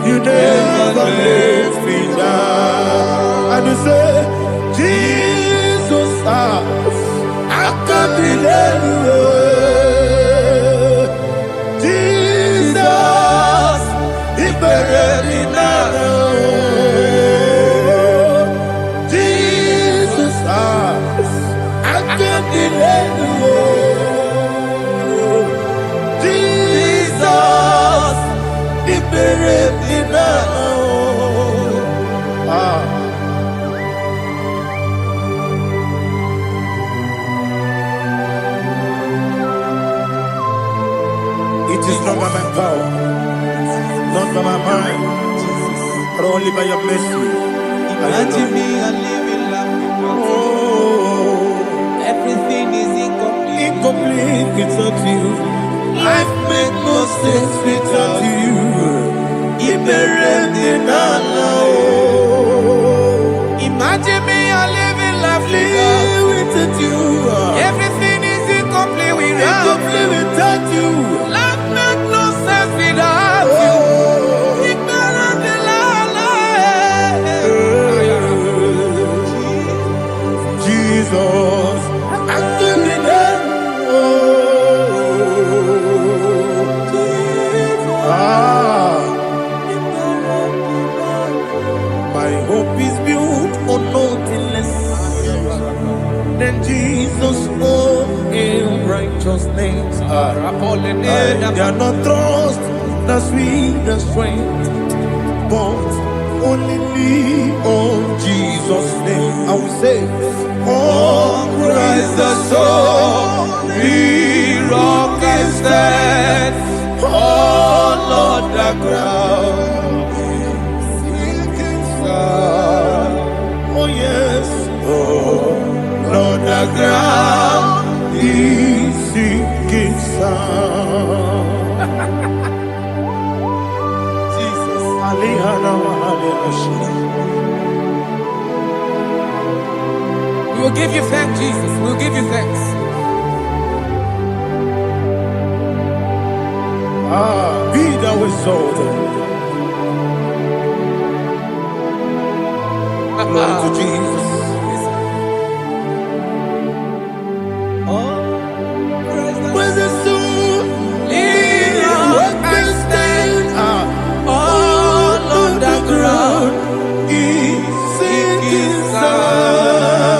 You never let me down. And you say, Jesus, I can't be anywhere. Jesus, He buried me now. Jesus, I can't be anywhere. Jesus, He buried me now. It is not by my power, not by my mind, but only by your mercy. Imagine me a living life. Oh, Everything is incomplete. incomplete without you. Life makes no sense without you. Imagine me a living life Without you. Everything is incomplete Incomplete without you. Life makes no sense without you. Jesus, I give you that. My hope is built on nothing less than Jesus' own righteousness. They are not trust the sweetest strength, but only lean on Jesus' name. I will say, oh, Christ the solid rock I stand. Oh, Lord, the ground is sinking sand. Oh, yes. Oh, Lord, the ground is sinking sand. Jesus. We will give you thanks, Jesus. We will give you thanks. Be thou exalted. Glory to Jesus. Where's the soul? What can stand? All on the ground is sinking sand.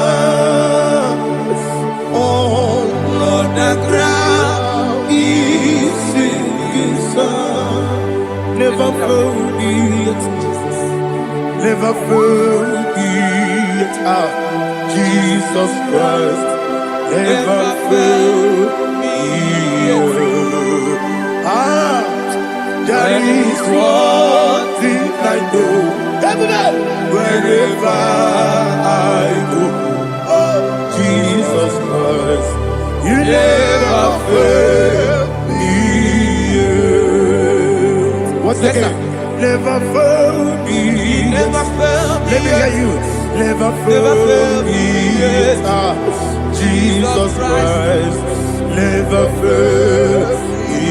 All on the ground is sinking sand. Never forget, never forget, Jesus Christ. Never forget. There is one thing I know. Wherever I go, oh, Jesus Christ, you never fail me. What's the name? Never fail me. Never fail me. Let me hear you. Never fail me. Jesus Christ, never fail me.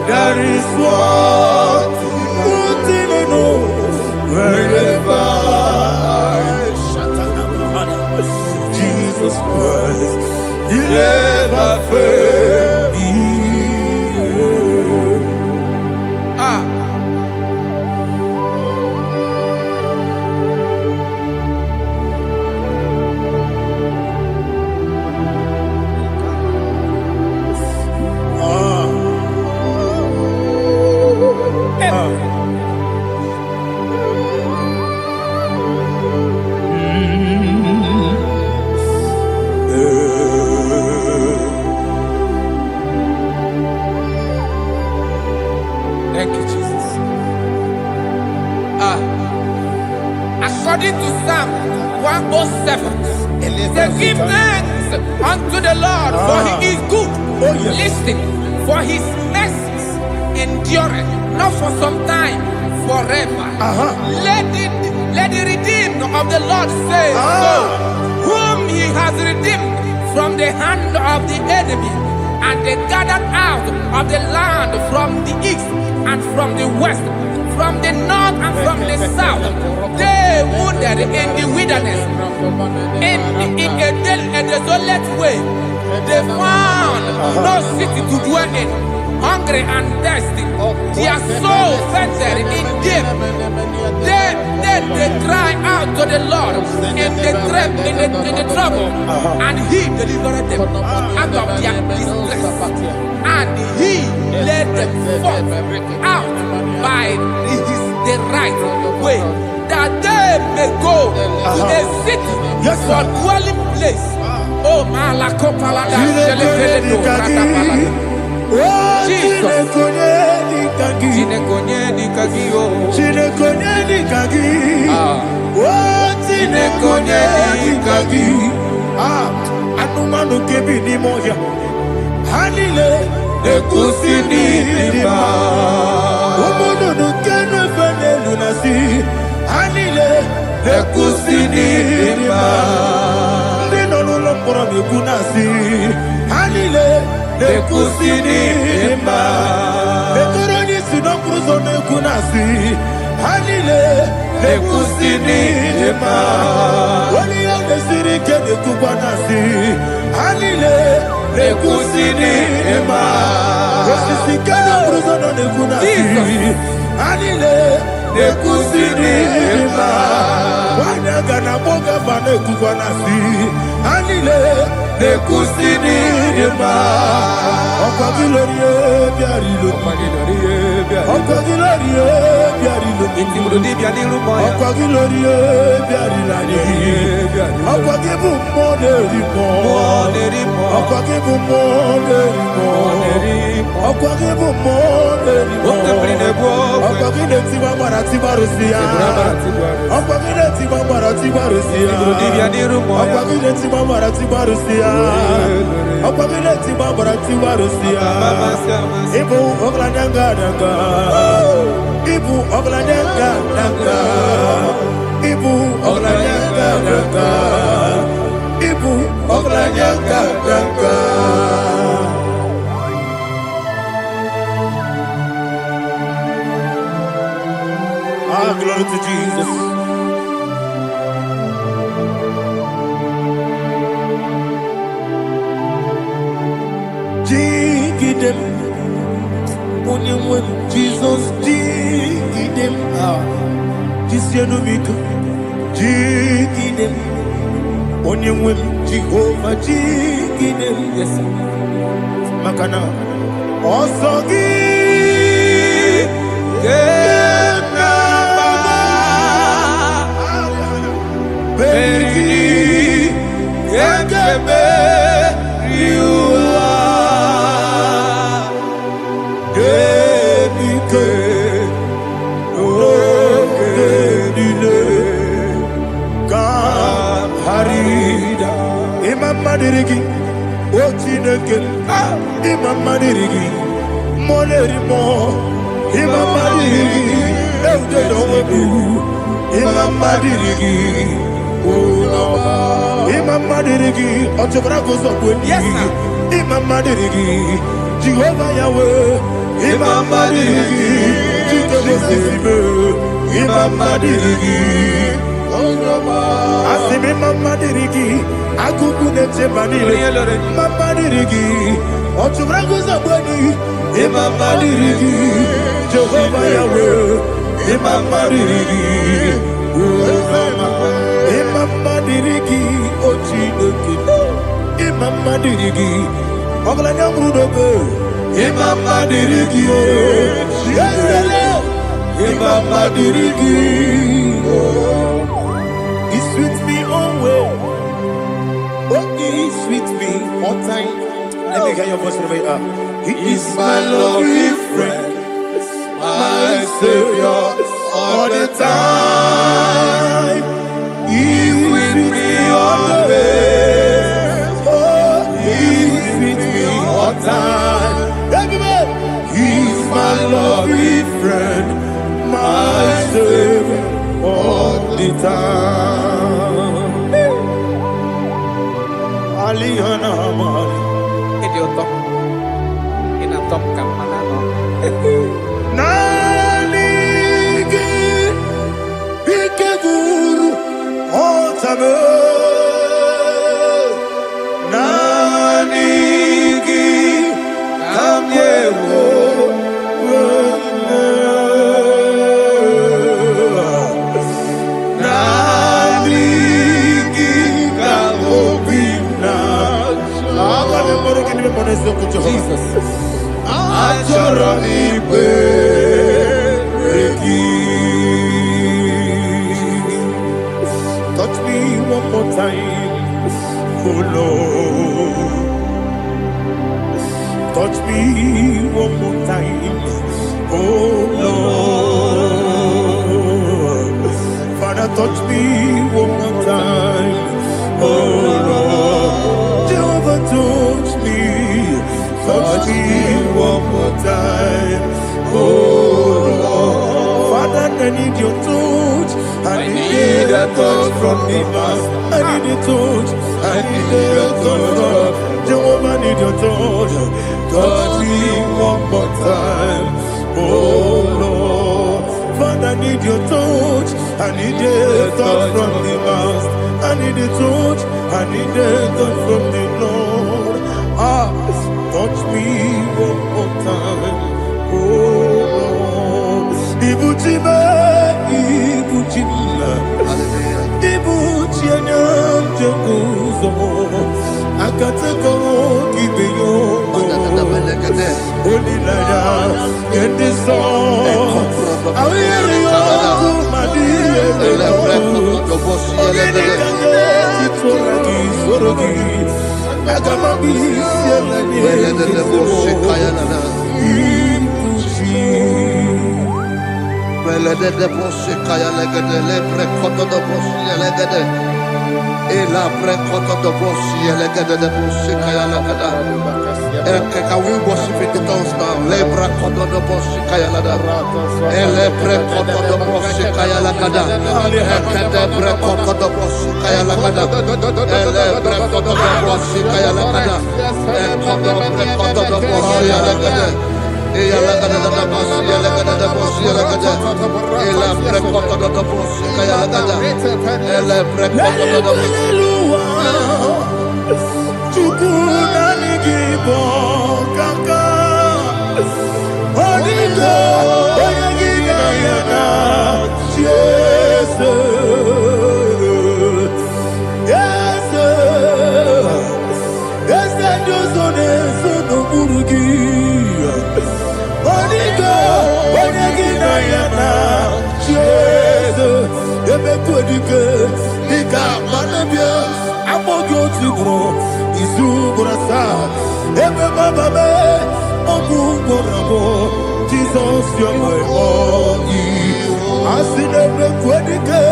There is one thing I know. Wherever I Jesus Christ, you never fail me. Thank you, Jesus. According to Psalm 107, they give thanks unto the Lord, for He is good. Listen, for His mercies endureth not for some time, forever. Let the redeemed of the Lord say so, whom He has redeemed from the hand of the enemy, and they gathered out out of the land from the east and from the west, from the north and from the south. They wandered in the wilderness, in a desolate way. They found no city to dwell in, hungry and thirsty. Their soul fainted in deep. Then they cry out to the Lord in the trouble, and He delivered them out of their distress, and He led them forth out by the right way, that they may go to a city for dwelling place. Oh, Malakopalada, Anumanu kebi ni moya Hanile Ekusini lima Umudu nukene fene lunasi Hanile Ekusini lima Ndino nulokura mikunasi Hanile Ekusini lima Ekuroni sinokruzo nekunasi Hanile Ekusini lima Wali yane sirike nekubanasi Hanile Ekusini lima Wasisikana bruzono nekunasi Hanile Ekusini lima Wanyaga na boga bane kubanasi Hanile Ekusini lima Okwa gilorie biarilo Okwa gilorie biarilo Okwa gilorie biarilani Okwa gibu moderimo Okwa gibu moderimo Okwa gibu moderimo Okwa gile tiba mara tiba rusia Okwa gile tiba mara tiba rusia Okwa gile tiba mara tiba rusia Okwa gile tiba mara tiba rusia Ibu oglanyanga nanga Ibu oglanyanga nanga Ibu oglanyanga nanga Ibu oglanyanga nanga Ah, glory to Jesus. Jigidem, Onyemwem, Jesus, Jigidem, Jisianumiku, Jigidem, Onyemwem, Jehovah, Jigidem, yes, Makana, Osogi, Beri, Yakebe, Madirigi, Ochineke, Imam Madirigi, Monerimo, Imam Madirigi, Eudedobu, Imam Madirigi, Imam Madirigi, Otobragos of Winnie, Imam Madirigi, Jehovah Yahweh, Imam Madirigi, Imam Madirigi, Asimi Mama Dirigi, Akuku Nete Manile, Mama Dirigi, Otubrago Zabani, Mama Dirigi, Jehovah Yahweh, Mama Dirigi, Mama Dirigi, Ochinoki, Mama Dirigi, Oglanya Mudobe, Mama Dirigi, Mama Dirigi. He's with me always. Oh, he's with me all time. Let me hear your voice from here. He is my lovely friend, my Savior all the time. He's with me always. Oh, he's with me all time. He's my lovely friend, my Savior all the time. Aliana Mari. Nanigi ikeguru otame Nanigi kamyewo Nanigi kamobina Jesus Achoronipe touch me one more time, oh Lord. Touch me one more time, oh Lord. Father, touch me one more time, oh Lord. Jehovah, touch me one more time, oh Lord. Father, I need your touch. I need a touch from the Master. I need a touch. I need a touch from Jehovah. I need your touch. Touch me one more time, oh Lord. Father, I need your touch. I need a touch from the Master. I need a touch. I need a touch from the Lord. Touch me one more time, oh Lord. Ibuchima, Ibuchianyam Jaguzo, Akatako, Kibeyo, Olilaya, get this song. I hear you, my dear, Can we worship in the tongues now? Lebra kodo do boshi kaya lada. Ele bre kodo do boshi kaya lada. Ekede bre kodo do boshi kaya lada. Ele bre kodo do boshi kaya lada. Ekodo bre kodo do boshi lada. Eya lada da boshi lada da boshi lada. Ele bre kodo do boshi kaya lada. Ele bre kodo do boshi. IGBO kaka Onigo Oyagina yana Jesus Yes Yes Josone Sono Burugi Onigo Oyagina yana Jesus Ebe Kodike Ika Manabia Amogo Tibro Izubrasa, Ebe Baba, Ogugorabo, Jesus, you're my all. I see the Quedike,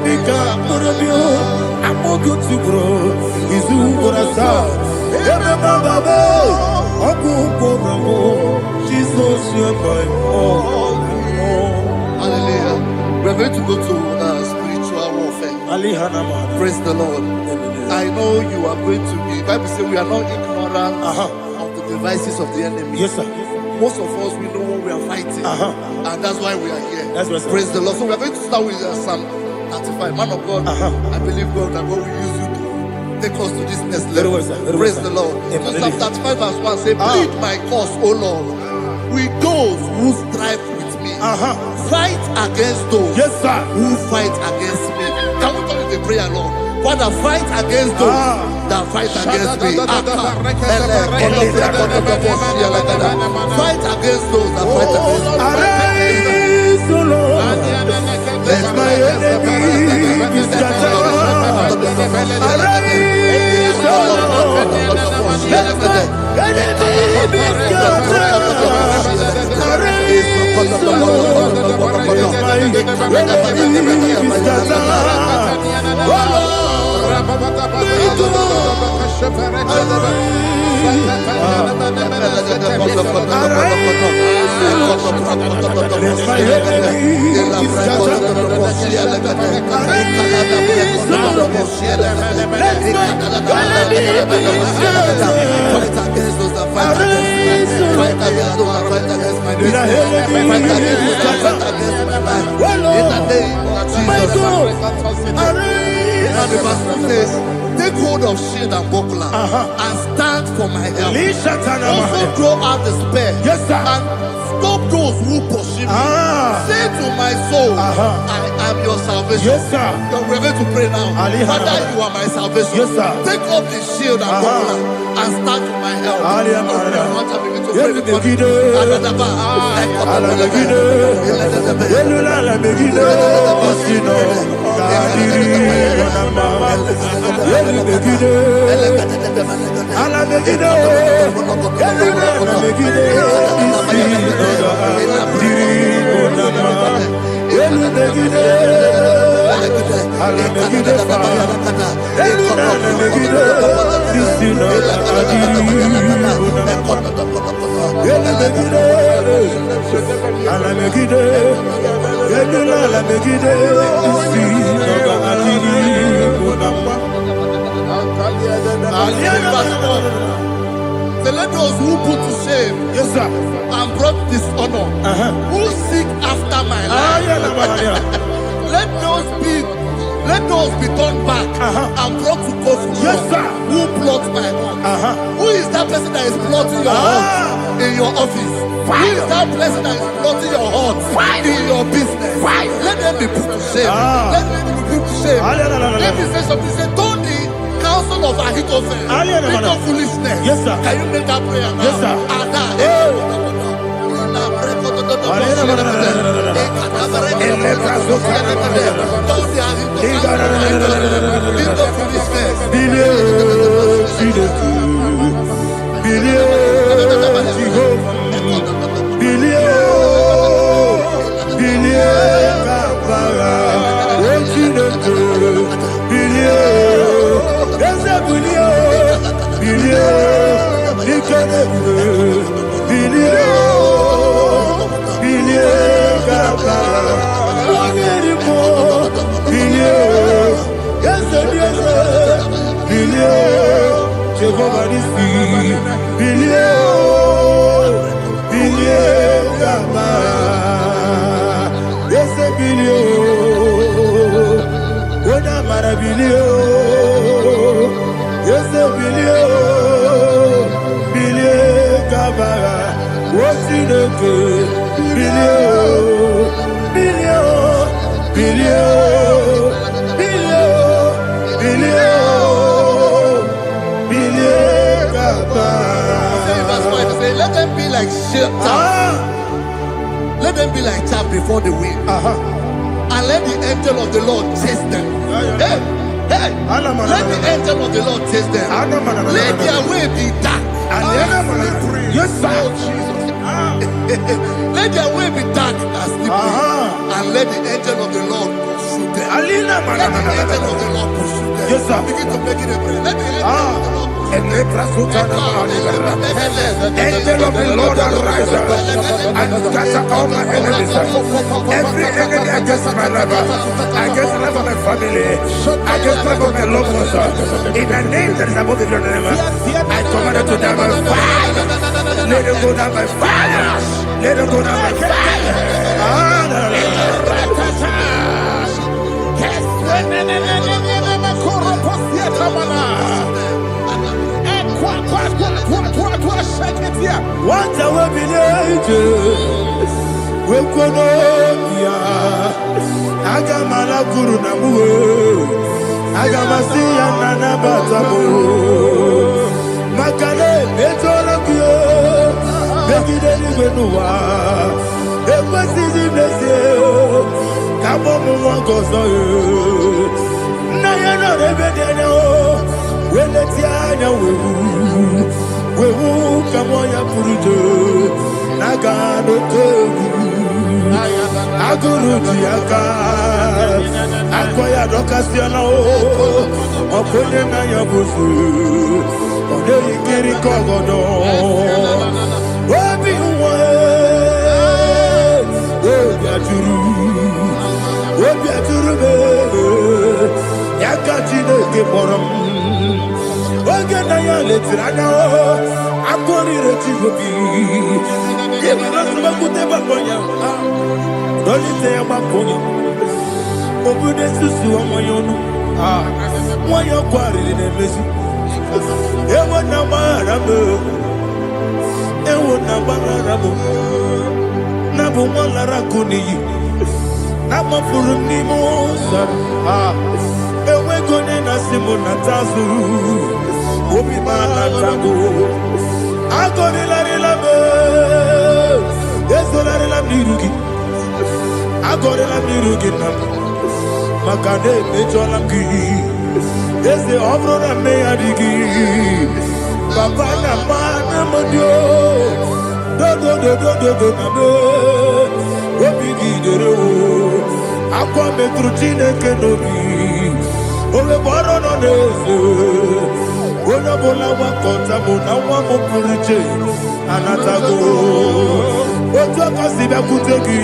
Nika Murabio, Amogo Tibro, Izubrasa, Ebe Baba, Ogugorabo, Jesus, you're my all. Hallelujah. We're going to go to spiritual warfare. Praise the Lord. I know you are going to be. Bible says we are not ignorant of the devices of the enemy. Yes, sir. Most of us, we know what we are fighting, and that's why we are here. That's right, sir. Praise the Lord. So we are going to start with Psalm 35. Man of God, I believe God that God will use you to take us to this next level. Praise the Lord. So Psalm 35 verse 1 say, plead my cause, O Lord, with those who strive with me. Fight against those who fight against me. Can we call it a prayer, Lord? Father, fight against those that fight against me. Fight against those that fight against me. Arise, O Lord, let my enemy be scattered. Arise, O Lord, let my enemy be scattered. Arise, O Lord, let my enemy be scattered. Oh Lord, fight against fight against my destiny. Fight against my life. In the name of Jesus. And the Bible says, take hold of shield and buckler and stand for my help. Also throw out the spear. Yes, sir. And stop those who pursue me. Say to my soul, I am your salvation. Yes, sir. We're going to pray now. Father, you are my salvation. Yes, sir. Take off the shield and buckler and stand for my help. So let those who put to shame, Yes, sir. and brought dishonor, who seek after my life, let those be turned back and brought to court. Yes, sir. Who plot my hurt? Who is that person that is plotting your hurt in your office? Who is that person that is plotting your hurt in your business? Let them be put to shame. Let them be put to shame. Let me say something. Say, don't the counsel of Ahithophel think of foolishness. Yes, sir. Can you make that prayer now? Yes, sir. Let them be like chaff. Let them be like chaff before the wind. And let the angel of the Lord chase them. Hey, let the angel of the Lord chase them. Let their way be dark. Yes, sir. Let their way be dark and slippery. And let the angel of the Lord pursue them. Let the angel of the Lord pursue them. Yes, sir. Begin to make it a prayer. Let the angel of the Lord pursue them. Angel of the Lord arise and scatter all my enemies. Every enemy against my life, against the life of my family, against the life of my loved ones. In the name that is above your name, I command it to die by fire. Let it go down by fire. Let it go down by fire. What a village, we could Agamala Guru Namu, Agamasia Nana Batamu, Makale, Betolakio, Begideni Benua, the Pasisi Blessio, Kabomu Wankoso, Nayana Rebedeno, when the Tiana we will come on your Purujo, Nagano Togu, Aguru Tiaka, Akoya Docasiano, Oponema Yabusu, Odei Kiri Kogodo, Wabi Wabiaturu, Yakatino Giborum. Akwari rechigobi. Yebrasuma kuteba boya. Dolite yabakonya. Obude susu amoyono. Moyo kwari nemezi. Ewo na marabu. Ewo na marabu. Nabu mwalara kuni. Nama furu ni mosa. Ewe kone na simu na tazu. Obi mana tango. Agori la me. Yeso la mirugi. Agori la mirugi na. Makane mejola ki. Yese obro na me adigi. Papa na mana modio. Do na me. Obi gidere o. Akwa metru chineke nobi. Ole boro no neze. Ona bola wakota mona wamo puriche. Anatago. Oto kasiba kutegi.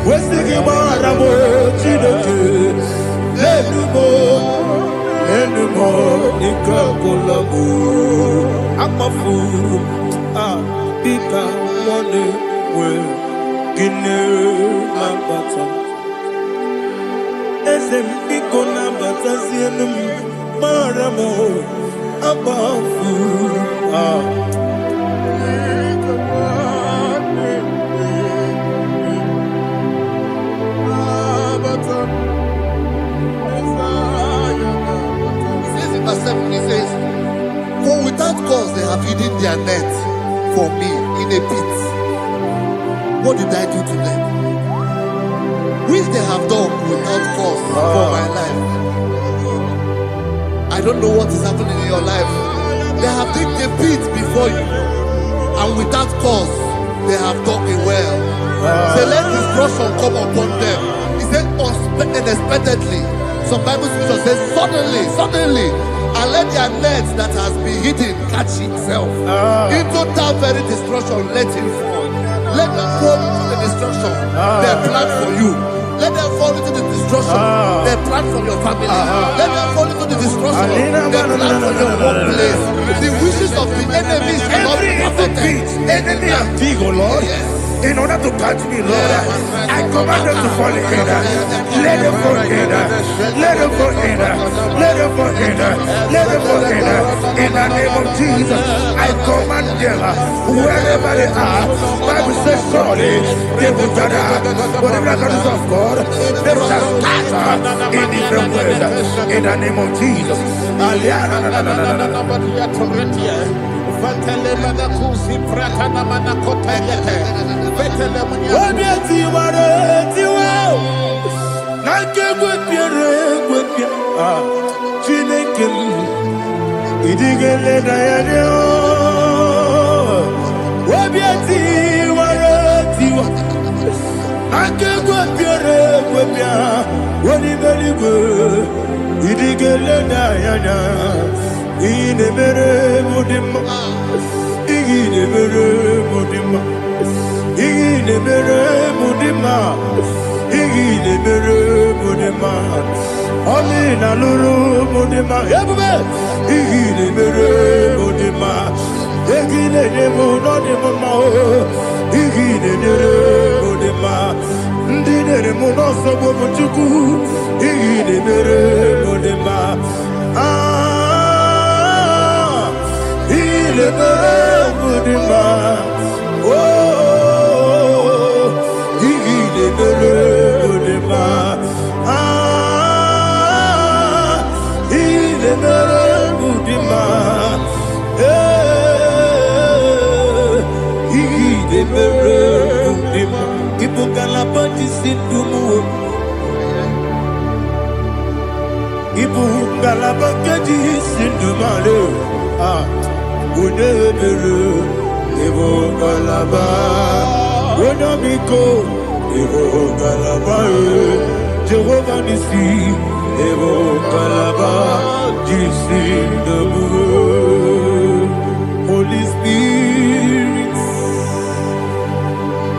Wesigi maramo chineke. Lenumo ikakolabu. Amafu. Bika one we. Gine mabata. Esem ikona batazienum maramo abafu. He says, for without cause they have hidden their net for me in a pit. What did I do to them? Which they have done without cause for my life. I don't know what is happening in your life. They have digged a pit before you, and without cause they have dug a well. Say, let destruction come upon them. He said, unexpectedly. Some Bible scripture says, suddenly, and let their net that has been hidden catch itself. Into that very destruction, let it fall. Let them fall into the destruction they plan for you. Let them fall into the destruction they plan for your family. Let them fall into the destruction they plan for your workplace. The wishes of the enemies shall not be perfected. Enemy of dig, oh Lord. Yes. In order to catch me, Lord, I command them to fall in. Let them fall in. Let them fall in. Let them fall in. Let them fall in. In the name of Jesus, I command them wherever they are. Bible says surely they will gather. But the miracles of God, they shall scatter in different ways. In the name of Jesus. Jehovah Nissi, Evo Kalaba, Jesus the Holy Spirit,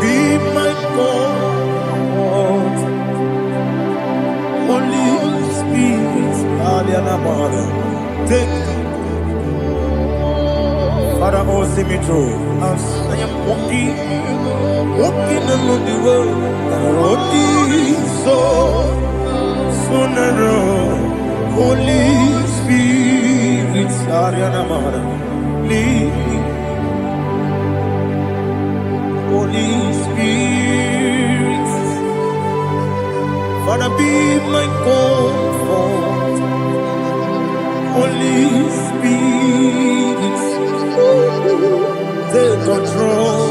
be my God. Holy Spirit, Aliana Mother, take Father, see me through. As I am walking along the road, the road is so narrow. Holy Spirit, Ariana Mara, lead me. Holy Spirit, Father, be my comfort. Holy Spirit, take control.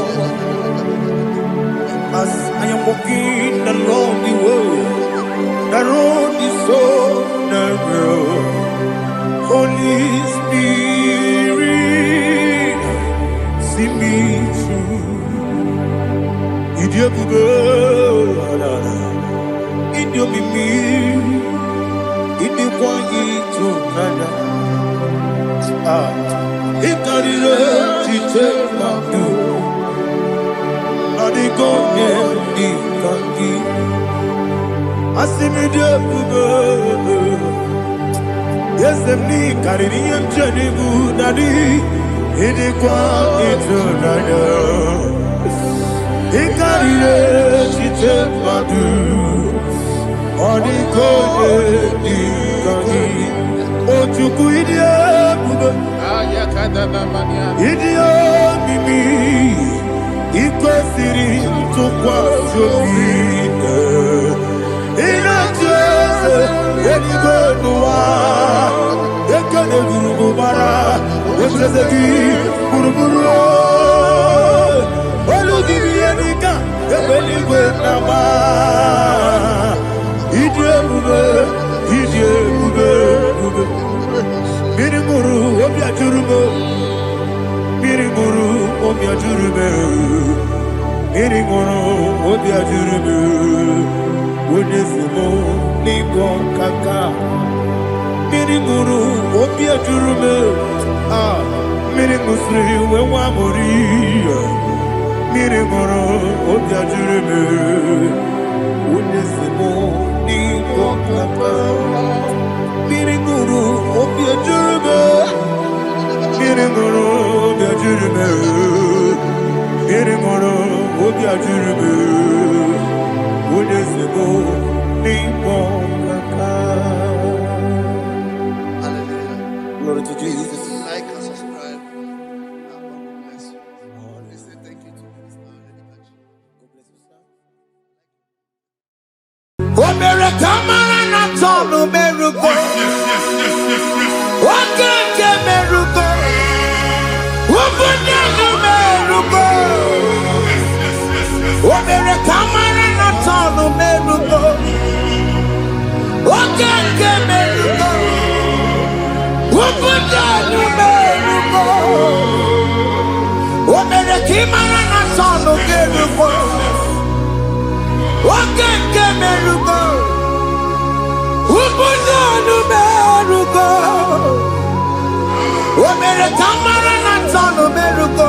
As I am walking along the road is so narrow. Holy Spirit, see me through. Idiabugo, Idiomimi, Idikwanyito nana. Ikarire chitemaku. Adigonye ikangi. Asimidiabugo. Yes, me Caribbean Janibu Nadi, Idikwanyito nana. Ikarire chitemaku. Adigonye ikangi. Ojuku idiabugo. Idio mimi iko siri tukwa jokine ina jese edigo nuwa ekane gurugu bara ekeseki buruburu olugibi enika ebeligwe nama idiebube Miriguru obia jurume Miriguru obia jurume Miriguru obia jurume Wonesimo lingo kaka Miriguru obia jurume Mirigusri wewa mori Miriguru obia jurume Wonesimo lingo kaka Miriguru obia jurume Miriguru obia jurume Miriguru obia jurume Wonesimo lingo kaka. Hallelujah. Glory to Jesus. Like and subscribe. God bless you. Please say thank you to Mr. Lady Kachi. God bless you, sir. Omere kamara na tonu merugo. Wakeke merugo. Ubunye merugo. Omere kamara na tonu merugo. Wakeke merugo. Ubunye merugo. Omere kamara na tonu merugo. Wakeke merugo. Ubunanu merugo. Omere kamara na tonu merugo.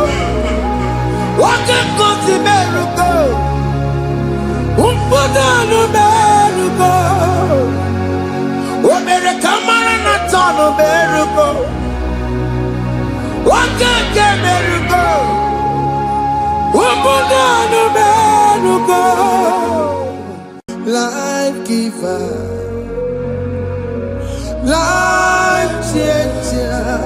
Wakeke merugo. Ubunanu merugo. Omere kamara na tonu merugo. Wakeke merugo. Ubunanu merugo. Life giver, life changer,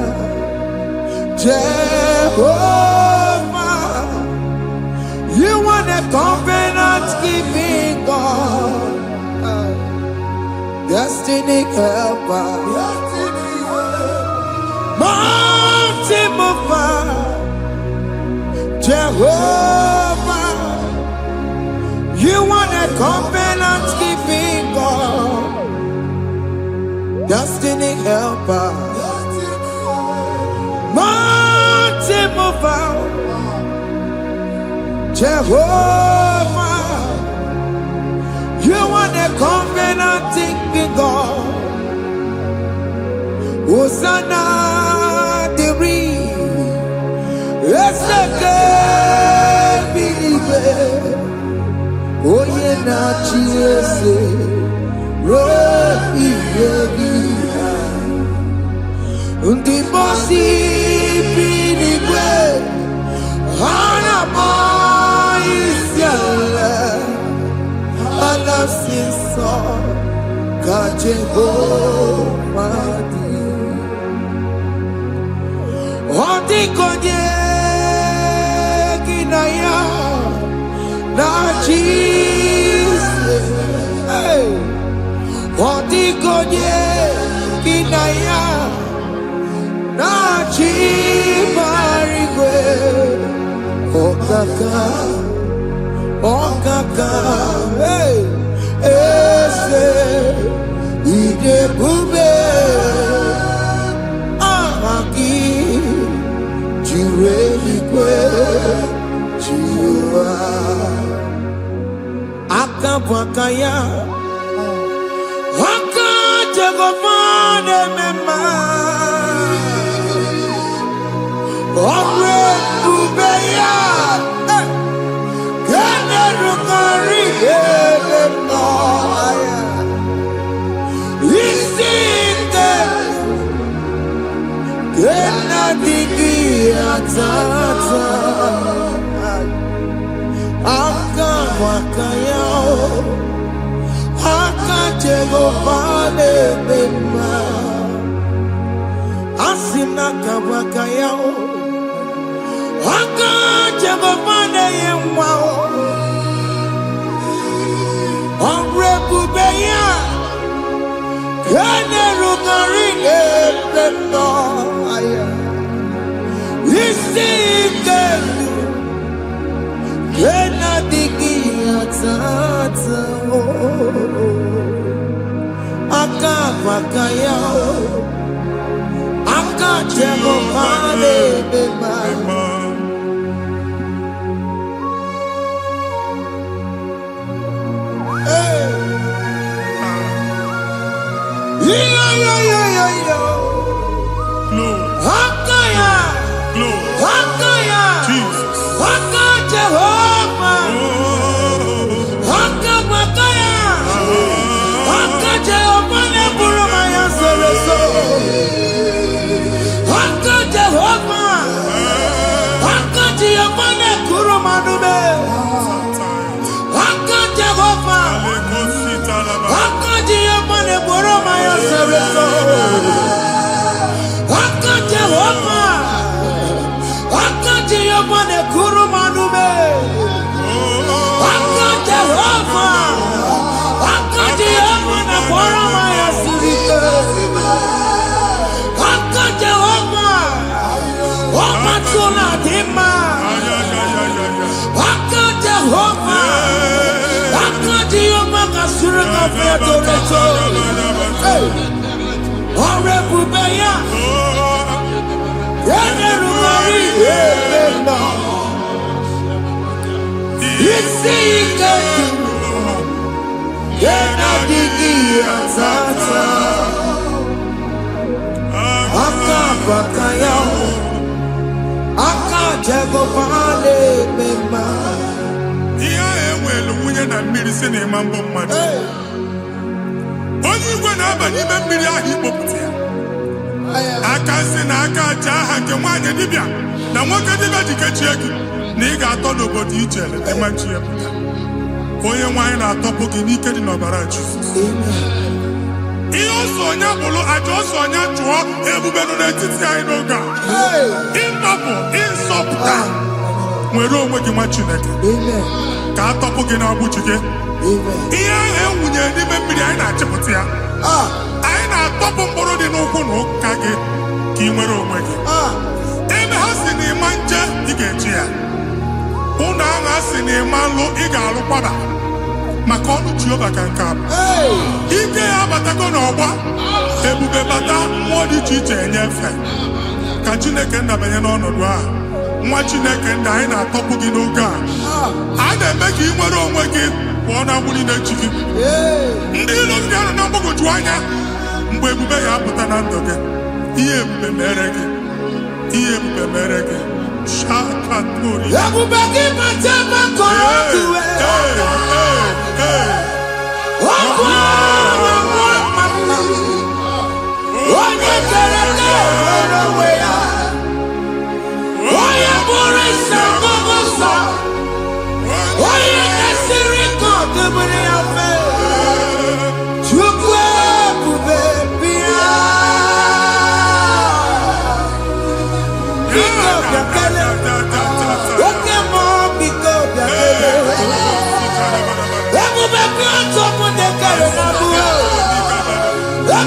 Jehovah, you are the covenant keeping God, destiny helper, mountain mover, Jehovah. You are the covenant keeping God, destiny helper, mountain mover, Jehovah. You are the covenant keeping God. Hosanna, the it's the good believer. Oh yeah, na chiese, rohi yogi, undi bosi pinigwe, Jehovah Otikonye kinaya na Jesus. Otikonye kinaya na chibarigwe. Okaka, ese idebube ahaki jirelikwe jiwa akabwakaya akajegomane mema omre ubeya generukari edenoya isinde genadigi atata akawakayao akajegopale mema asinakawakayao akajegopale yemwao Omrebubeya Generugari Ebrenoya Isike Genadigi Atata Akabakaya Akajegopale Bema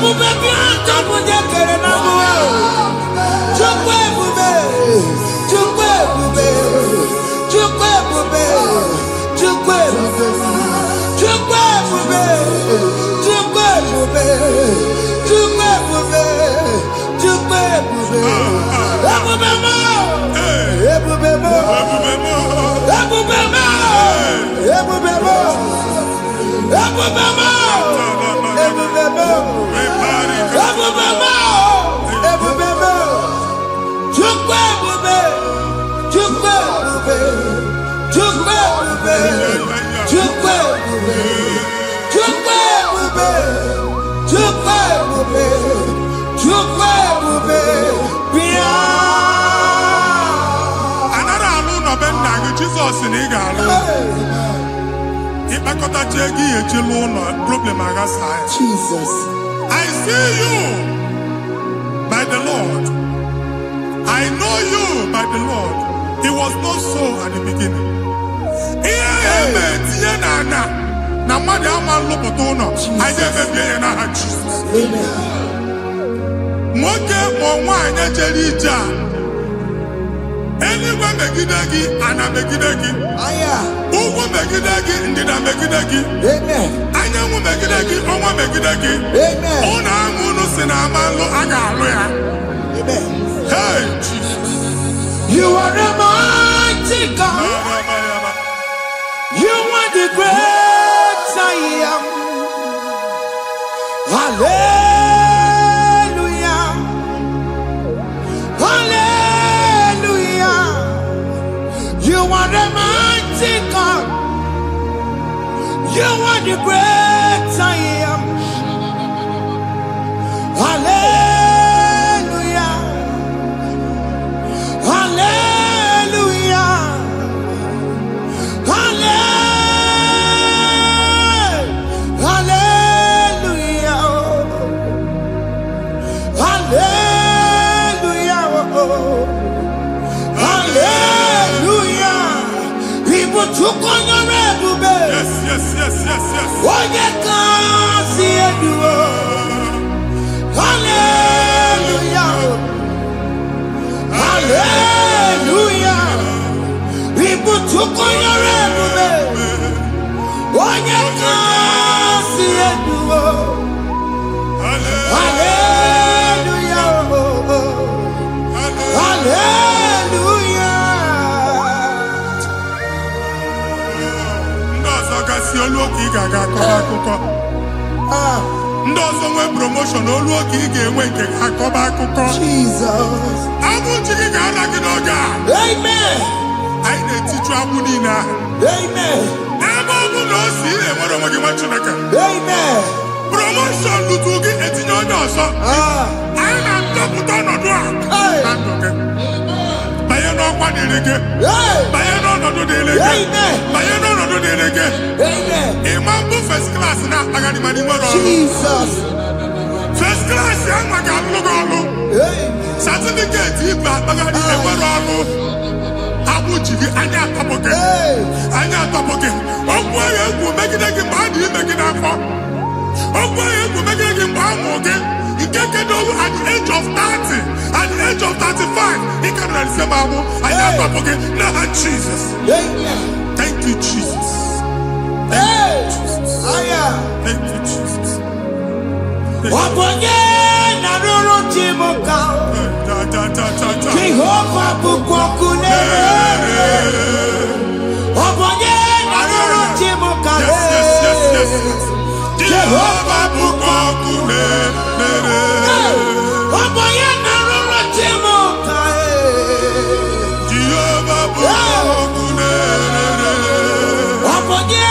Ebube bianca bunye kere na mwa. Chukwe ebube. Chukwe ebube. Chukwe ebube. Chukwe ebube. Chukwe ebube. Chukwe ebube. Chukwe ebube. Chukwe ebube. Ebube mo. Ebube mo. Ebube mo. Ebube mo. Ebube mo. Ebube mo. Ebube mo. Ebube mo. Chukwe ebube. Chukwe ebube. Chukwe ebube. Chukwe ebube. Chukwe ebube. Chukwe ebube. Chukwe ebube. Bia. Anara alu no ben na Jesus ni ga alu. Ipakota chegi echelu no problem aga sai. Jesus. I see you by the Lord. I know you by the Lord. It was not so at the beginning. Na mmadụ ama lụpụta ụlọ anyị emebie ya n'aha Jizọs. Nwoke ma nwaanyị jere ije a eluigwe megide gị, ana megide gị, ugwu megide gị, ndịda megide gị, anyanwụ megide gị, ọnwa megide gị. Ụlọ ahụ unu si na ama nlụ a ga-alụ ya. Hey, Jesus. You are a mighty God. You are the great I am. Hallelujah. Hallelujah. You are the mighty God. You are the great I am. Hallelujah. Hallelujah. Hallelujah. Hallelujah. Hallelujah. People took on your ebube. Yes, yes, yes, yes, yes. Oye kasi eduo. Hallelujah. Hallelujah. People took on your ebube. Oye kasi eduo. Hallelujah. Hallelujah. Ndị ọzọ gasị olu oke ị ga-aga akọba akụkọ. Ndị ọzọ nwee promotion olu oke ị ga-enwe nke akọba akụkọ. Jesus. Abụ chi gị ga-ala gị n'oge a. Amen. Anyị na-etichu abụ niile ahụ. Amen. Ebe ọ bụ na o si ị na-enwere onwe gị nwa Chineke. Amen. Promotion lutu gị etinye onye ọzọ. Anyị na-atọpụta ọnọdụ a na ndụ gị. Banye n'ọkwa dịrị gị. Banye n'ọnọdụ dịrị gị. Banye n'ọnọdụ dịrị gị. Amen. Ịma mbụ first class na-akpagharị ma n'ime ọrụ. Jesus. First class ya nwa ga-alụ gị ọrụ. Certificate ibu akpagharị enwere ọrụ. Abụ ji gị anya atọpụ gị. Anya atọpụ gị. Okwu ahụ egwu megide gị mgbe a dị ime gị n'afọ. Okwu ahụ egwu megide gị mgbe a mụrụ gị. Nke kedu at the age of 30, at the age of 35, ị ka nọ n'ise ma abụ anya atọpụ gị n'aha Jesus. Thank you, Jesus. Thank you, Jesus. Thank you, Jesus. Wabonye na ruru chimuka. Jehovah bukwakunere. Wabonye na ruru chimuka. Jehovah bukwakunere. Wabonye na ruru chimuka. Jehovah bukwakunere. Wabonye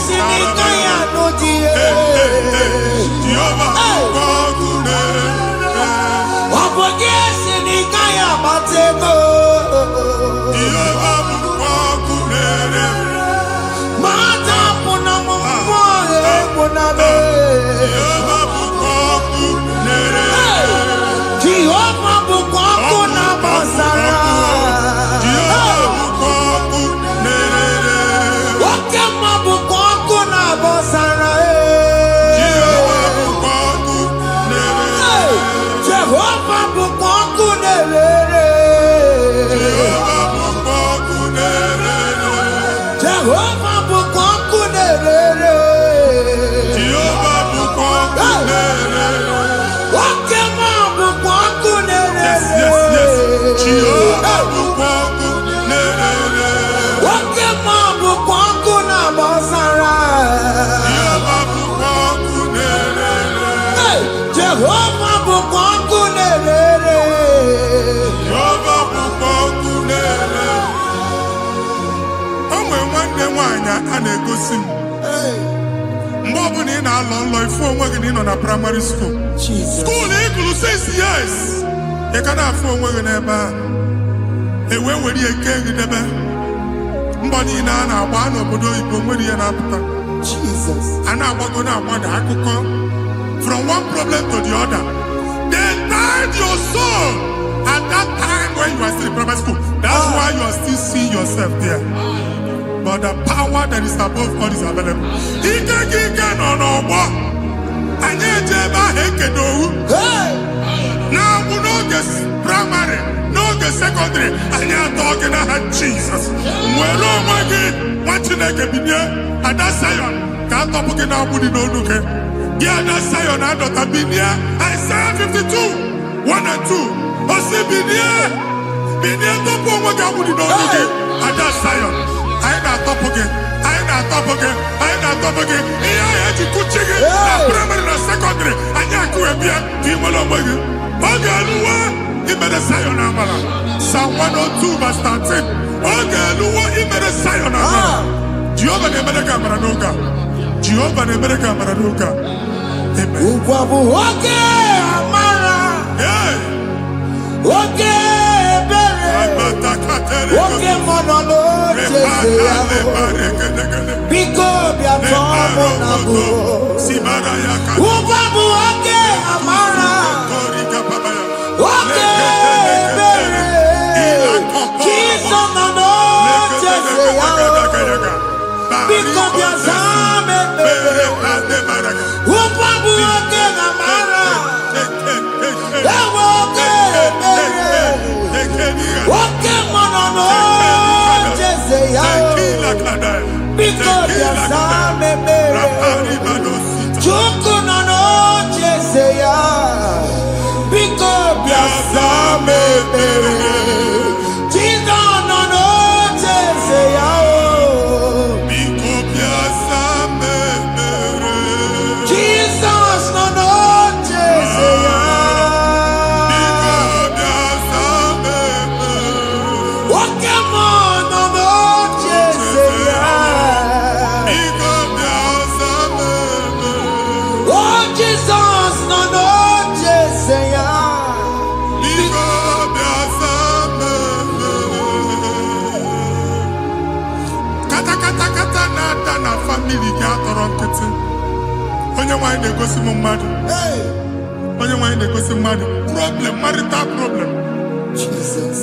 sinika ya nodie. Jehovah bukwakunere. Wabonye sinika ya matego. Jehovah bukwakunere. Mata puna mumwa puna be. Jehovah bukwakunere. Jehovah bukonkunere. Jehovah bukonkunere. Okema bukonkunere. Yes, yes, yes. Jehovah bukonkunere. Okema bukonkuna bosara. Jehovah bukonkunere. Jehovah bukonkunere. Jehovah bukonkunere. Onwe nwanne nwanyị a na-egosi m. Mgbe ọbụla ị na-alọ nlọ ifu onwe gị na ị nọ na primary school. School ịgụrụ 6 years. Ị ka na-afụ onwe gị n'ebe a. Ewe were eke gị debe. Mbọ niile a na-agba n'obodo oyibo nwere ihe na-apụta. A na-agbago na-agbada akụkọ. From one problem to the other. They tied your soul at that time when you are still in primary school. That's why you are still seeing yourself there. But the power that is above all is available. Ike no n'ọgbọ. Anyị eje ebe ahụ ekedowu. Na-abụ n'oge primary, n'oge secondary, anyị atọ gị n'aha Jesus. Nwere onwe gị, nwa Chineke binie, Ada Zion, ka atọpụ gị na-agbụ dị n'onu gị. Gị Ada Zion adọta binie, Isaiah 52, 1 and 2. Osi binie tọpụ onwe gị agbụ dị n'onu gị, Ada Zion. Anyị na-atọpụ gị, anyị na-atọpụ gị, anyị na-atọpụ gị. Ihe anyị eji kuchi gị na primary na secondary, anyị akụwebie ka ị nwere onwe gị. Oge eluwe imere Zion amara. Psalm 102 verse 13. Oge eluwe imere Zion amara. Jehova na-emere gị amara n'oge a. Jehova na-emere gị amara n'oge a. Amen. Ugwu bụ oge amara. Oge ebere. Oge mọnọ n'oche ya. Biko bịa tọọ mụ na bụ. Ugwu bụ oge amara. Oge ebere. Jizọs nọ n'oche ya. Biko bịa zaa m ekpere. Ugwu bụ oge amara. Ewe oge ebere. Oge mọnọ n'oche ya. Biko bịa zaa m ekpere. Chukwu nọ n'oche ya. Biko bịa zaa m ekpere. Jizọs nọ n'oche ya. Biko bịa zaa m ekpere. Jesus nọ n'oche ya. Biko bịa zaa m ekpere. Oke mmụọ nọ n'oche ya. Biko bịa zaa m ekpere. Oh, Jesus nọ n'oche ya. Biko bịa zaa m ekpere. Kata na-ada na famili gị atọrọ nkịtị. Onye nwanyị na-egosi m mmadụ. Onye nwanyị na-egosi mmadụ. Problem, marital problem.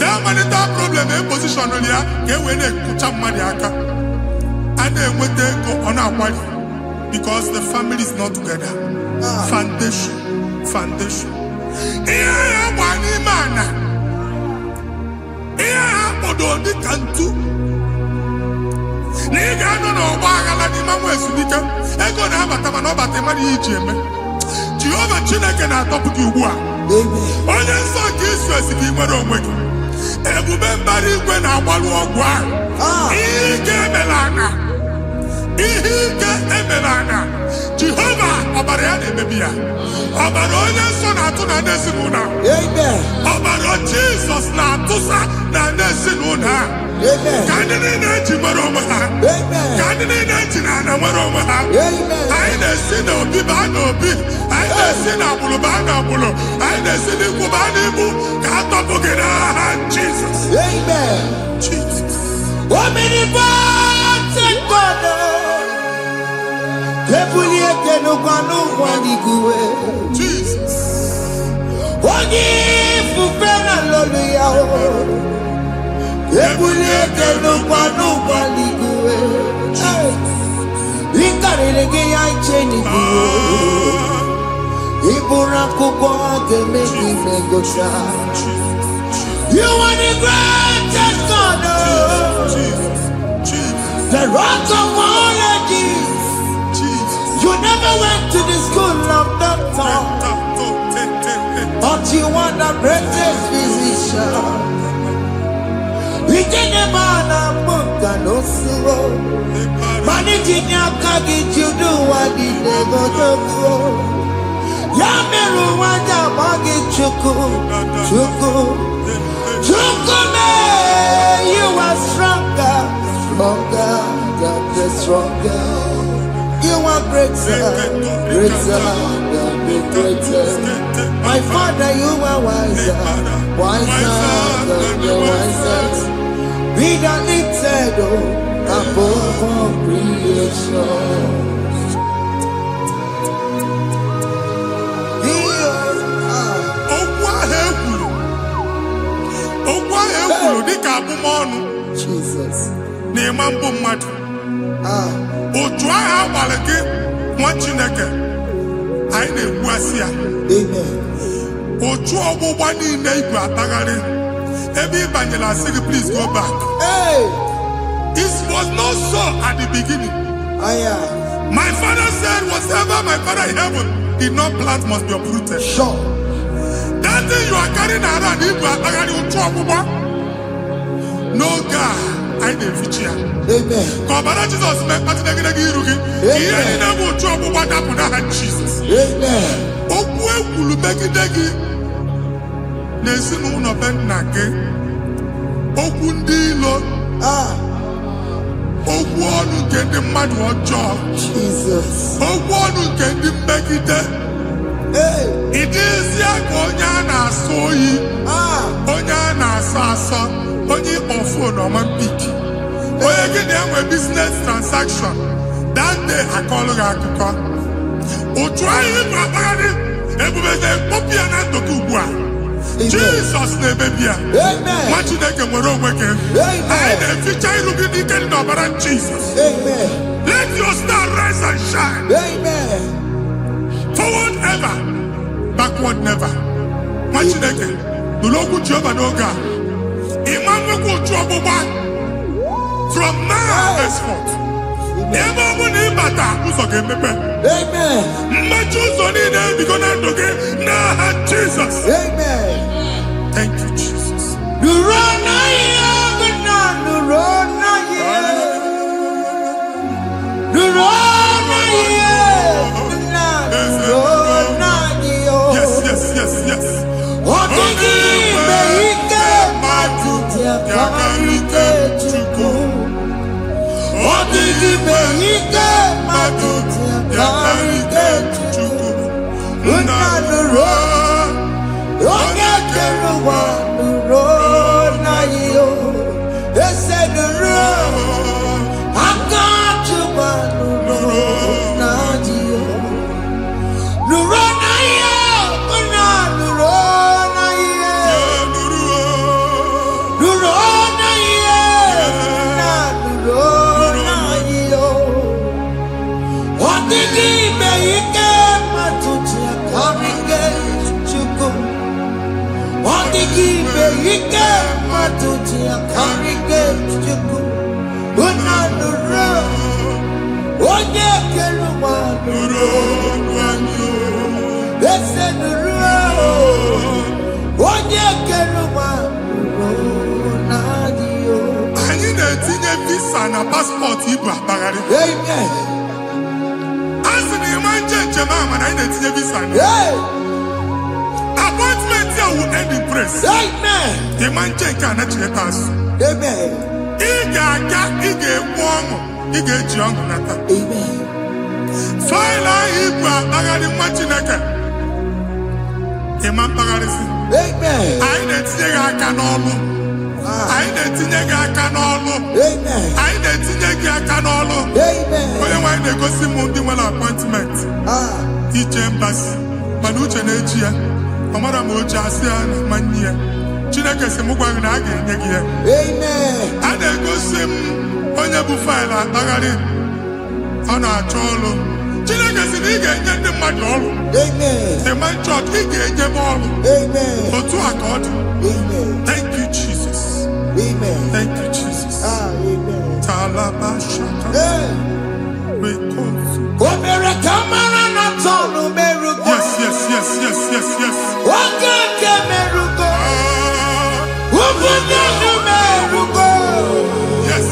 That marital problem position ya ka e wee na-ekụcha mmadụ aka. A na-enweta ego ọ na-akwali because the family is not together. Foundation. Ihe ya gba n'ime ana. Ihe ha kpọdọ dị ka ntu. Na ị ga-anọ n'ọgba aghara n'ime nwa ezumike. Ego na-abata mana ọ bata mmadụ ihe iji eme. Jehova Chineke na-atọpụ gị ugbu a. Onye nsọ nke Izrel gị nwere onwe gị. Ebube mbara igwe na-agbalụ ọgwụ ahụ. Ihe ike emela ana. Jehova ọbara ya na-emebi ya. Ọbara onye nsọ na-atụ na ndị ezinụlọ. Ọbara Jizọs na-atụsa na ndị ezinụlọ a. Ka ndị niile eji nwere onwe ha. Ka ndị niile eji na ana nwere onwe ha. Anyị na-esi n'obi baa n'obi. Anyị na-esi n'agbụrụ baa n'agbụrụ. Anyị na-esi n'ikwu baa n'ikwu. Ka a tọpụ gị n'aha Jizọs. Omnipotent God. Ebulie kenukwa n'ụgwọ n'iguwe. Jesus. Onye ifufe na lolu ya o. Ebulie kenukwa n'ụgwọ n'iguwe. Ịkarịrị gị ya iche n'iguwe. Ịbụrụ akwụkwọ ga-eme gị megocha. You are the greatest God. The rods of all ages. You never went to the school of doctor, but you want the greatest physician. We didn't man a book and no slow. Managing your courage, you do what you never do. Yameru wanja magi chuku, chuku, chuku me. You are stronger, stronger, God is stronger. You are greater, greater, God be greater. My Father, you are wiser, wiser, God be wiser. Be the lifted above all creation. Jesus. Please go back. Hey. This was not so at the beginning. My father said, whatever my father in heaven did not plant must be uprooted. Sure. That thing you are carrying around, no God, I didn't feature. Amen. God, Jesus, Jesus. Amen. Okundilo Ogwonu kendi madu ojo Jesus. Ogwonu kendi megide. It is ya konya na soyi. Onya na sasa. Onye ofo no man piki. Oye gide a business transaction. That day I call Rakuko. Otwaye babani. Ebubeze kopia na toku Jesus name baby. Amen. What you make a moron working? I the future looking in the Jesus. Amen. Let your star rise and shine. Amen. Forward ever, backward never. What you make it? The local job and Oga. Imam will trouble back from now henceforth. Never will name matter who's okay, Amen. My choose on it because I'm okay. Now, Jesus. Amen. Thank you, Jesus. Yes. They said the road, I got you, but the road, not you. The road, not you, not the road, not you. The road, not you, not the road, not you. What did he make? My tutu, coming to go. What did he make? My tutu, coming to go. But not the road. Oh, yeah, get around the road. They said the road. Oh, yeah, get around the road. I need a teenage visa and a passport. Amen. As in the man, Jemama, I need a teenage visa. Appointment here will end in praise. Amen. The man cannot check us. Amen. Amen. File Ibra, Bagadi Machinaka. Imam Bagadisi. Amen. I didn't say I can all. I didn't think I can all. Amen. I didn't think I can all. Amen. When they go see Mundi appointment. Each embassy. Manucha Nejia. Amara Moja Sian, Mania. Chinaka Semugwan again. Amen. And they go see Onyabu File Bagadi. On our cholo. Chinaka Siniga, the Madol. Amen. The man church, he gave them all. Amen. For 2 accord. Amen. Thank you, Jesus. Amen. Thank you, Jesus. Amen. Hey. Omere kamara na tonu merugo. Yes. Wakeke merugo. Ubunya merugo. Yes.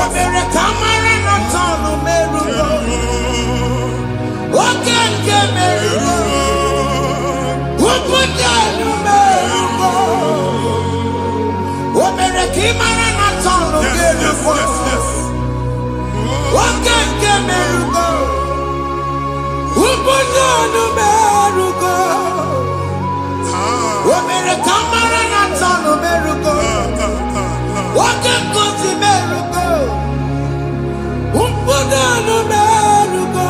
Omere kamara na tonu merugo. Wakeke merugo. Ubunya merugo. Omere kamara na tonu merugo. Wakeke merugo. Ubunya merugo. Omere kamara na tonu merugo. Wakeke merugo. Ubunya merugo.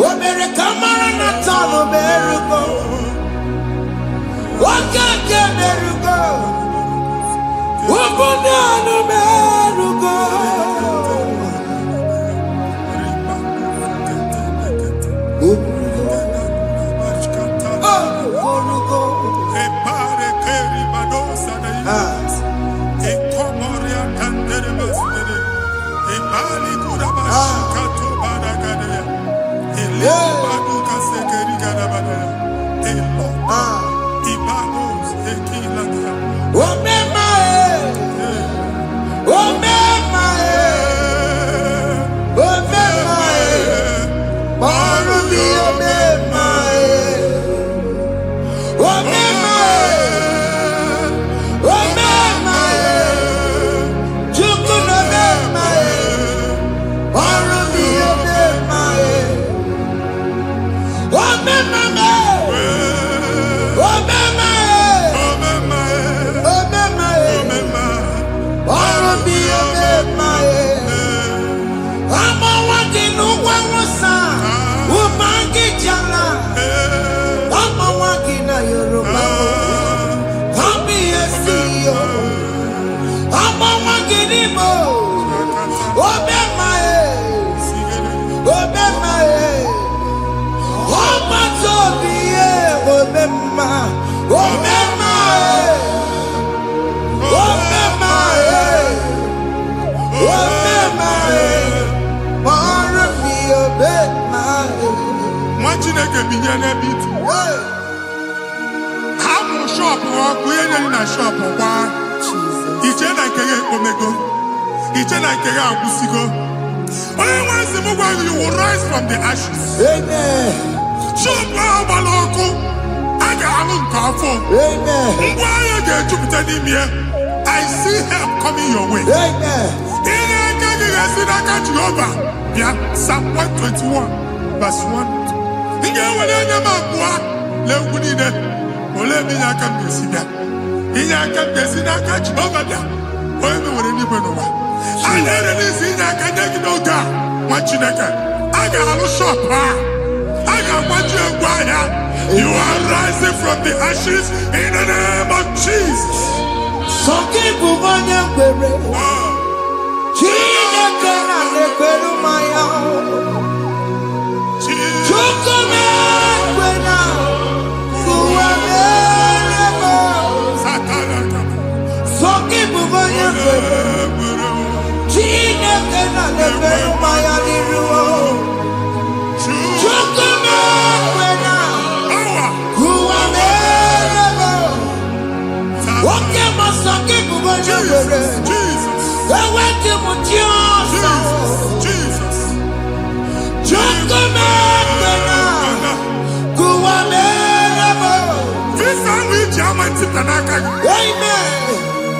Omere kamara na tonu merugo. Wakeke merugo. Ubunya merugo. You will rise from the ashes. Amen. I see help coming your way. Amen. Psalm 121, verse 1. You are rising from the ashes in the name of Jesus.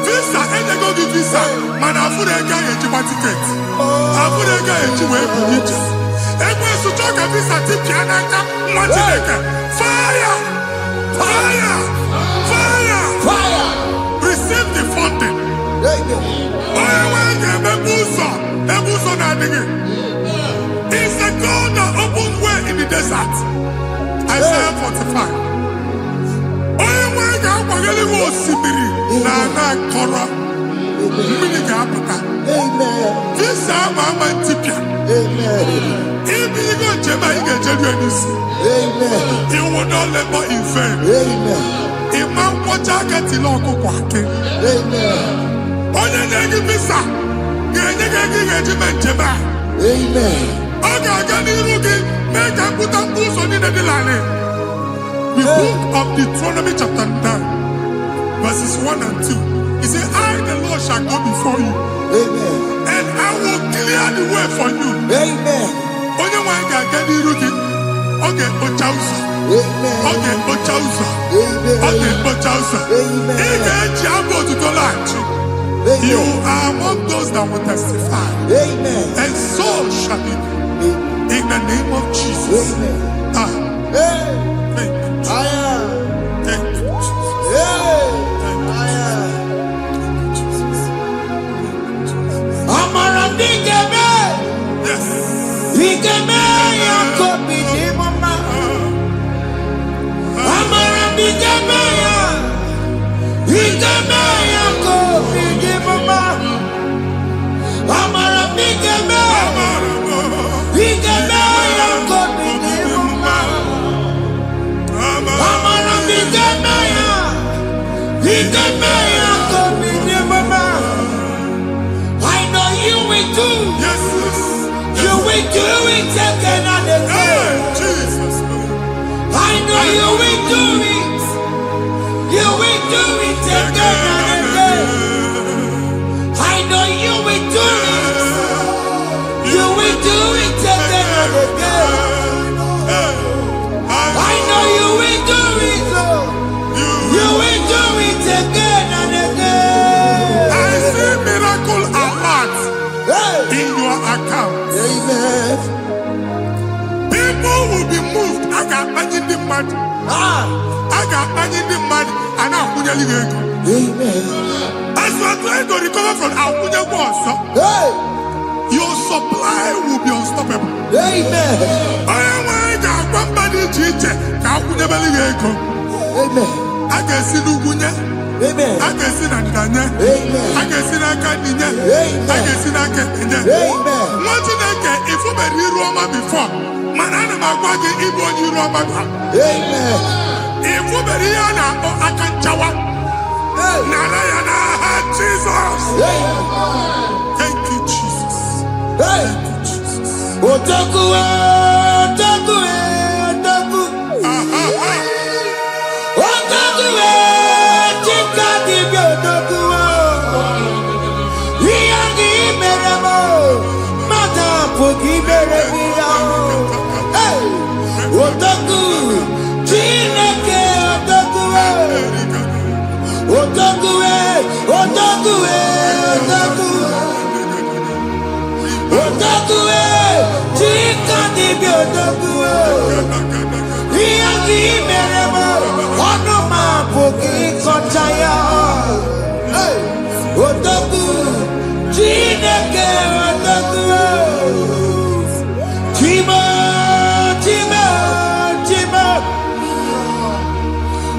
Visa, and they go give visa. Man, I put a guy in your ticket. I put a guy in your way. And when you talk a visa, tip Yanaka, fire! Receive the funding. It's the God that opens way in the desert. Isaiah 45. You will not labor in vain. Amen. onye na-enye visa ga-enye gị ego ị ga-eji mee njem a. Amen. Ọ ga-aga n'iru gị mee ka mkpụta mkpụ ụzọ niile dị larịị. The book of Deuteronomy chapter 9 verses 1 and 2. He said, I the Lord shall go before you. Amen. And I will clear the way for you. Amen. Onye nwanyị ga-aga n'iru gị. Ọ ga-ekpocha ụzọ. Amen. Ọ ga-ekpocha ụzọ. Amen. Ọ ga-ekpocha ụzọ. Amen. Ị ga-eji abụ otuto laghachi. You are among those that will testify. Amen. And so shall it be. In the name of Jesus. Amen. Ah, Hey. thank you, Jesus. I am. Thank you, Jesus. Hey. Thank you, I am. Jesus. Amara bigeme. Yes. Bigeme yako bidi mama. Amara bigeme ya. Bigeme yako bidi mama. Amara bigeme. Bigeme yako bidi mama. Amara bigeme ya. Bigeme yako bidi mama. I know you will do. Yes, yes. You will do it again and Hey, again. Jesus. I know you will do it. You will do it again and again. I know you will do it. You will do it again and again. I know you will do it. Lord. You will do it again and again. I see miracle alert Hey. in your account. Amen. People will be moved. I got imagine the mad. Ah. I got imagine the mad. And I'm going to go. Amen. As you are trying to recover from Abuja Boss, Hey. your supply will be unstoppable. Amen. I am going to go back to Chiche. Abuja Belly. Amen. I can see Lugunya. Amen. I can see Nadanya. Amen. I can see Nakaninya. Amen. I can see Nakaninya. Amen. What you think if you were in Roma before? Man, I'm going to go to Roma. Amen. If you were here now, I can chow. Hey. Narayana, Jesus. Hey. Thank you, Jesus. Hey. Thank you, Jesus. Otaku, otaku, otaku. Otaku, chika dibi otaku. Iyagi meremo, mata pogi meremia. Hey. Otaku, chineke otaku. Otaku, otaku, otaku. Otaku, chika dibi otaku. Iyagi meremo, onoma pogi kochaya. Hey, otaku, chineke otaku. Chima, chima, chima.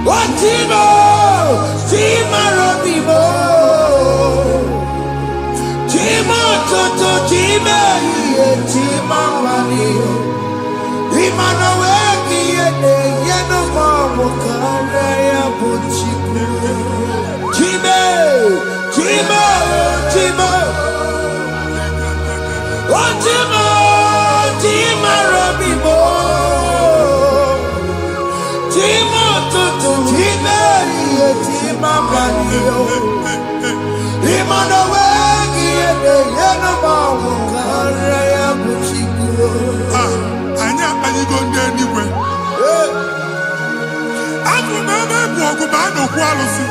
Oh, chima, chima robimo. Chima toto, chima iye, chima mani. Imana weki yene, yeno mamu kare ya buchiku. Chime, chima, chima. Oh, chima, chima robimo. Chima toto, chima iye, chima mani. Imana weki yene, yeno mamu kare ya buchiku. Anya anyị go ndị eluigwe. Abụ m ebe bụ ọgụ ma a na-okwu alụsị.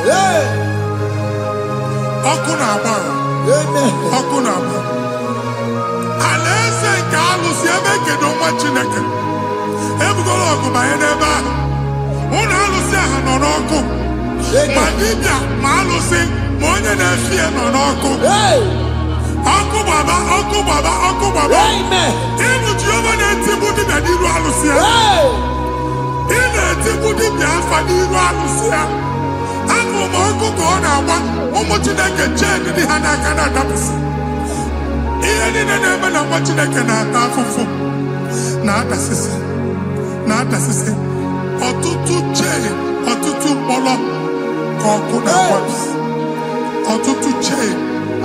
Ọkụ na-agba. Ọkụ na-agba. Alaeze nke alụsị ebe kedu nwa Chineke. Ebugoro ọgụ banye n'ebe ahụ. Ụlọ alụsị ahụ nọ n'ọkụ. Ma dibịa ma alụsị ma onye na-efi ya nọ n'ọkụ. Ọkụ gbaba, ọkụ gbaba, ọkụ gbaba. Ịbụ Jehova na-etigbu dibịa n'iru alụsị ya. Ị na-etigbu dibịa afa n'iru alụsị ya. Abụ m ọkụ ka ọ na-agba ụmụ Chineke chee ndị ha n'aka na-adapụsị. Ihe niile na-eme na nwa Chineke na-ata afụfụ na-adasịsị. Ọtụtụ chee, ọtụtụ mkpọrọ ka ọkụ na-agbapụ. Ọtụtụ chee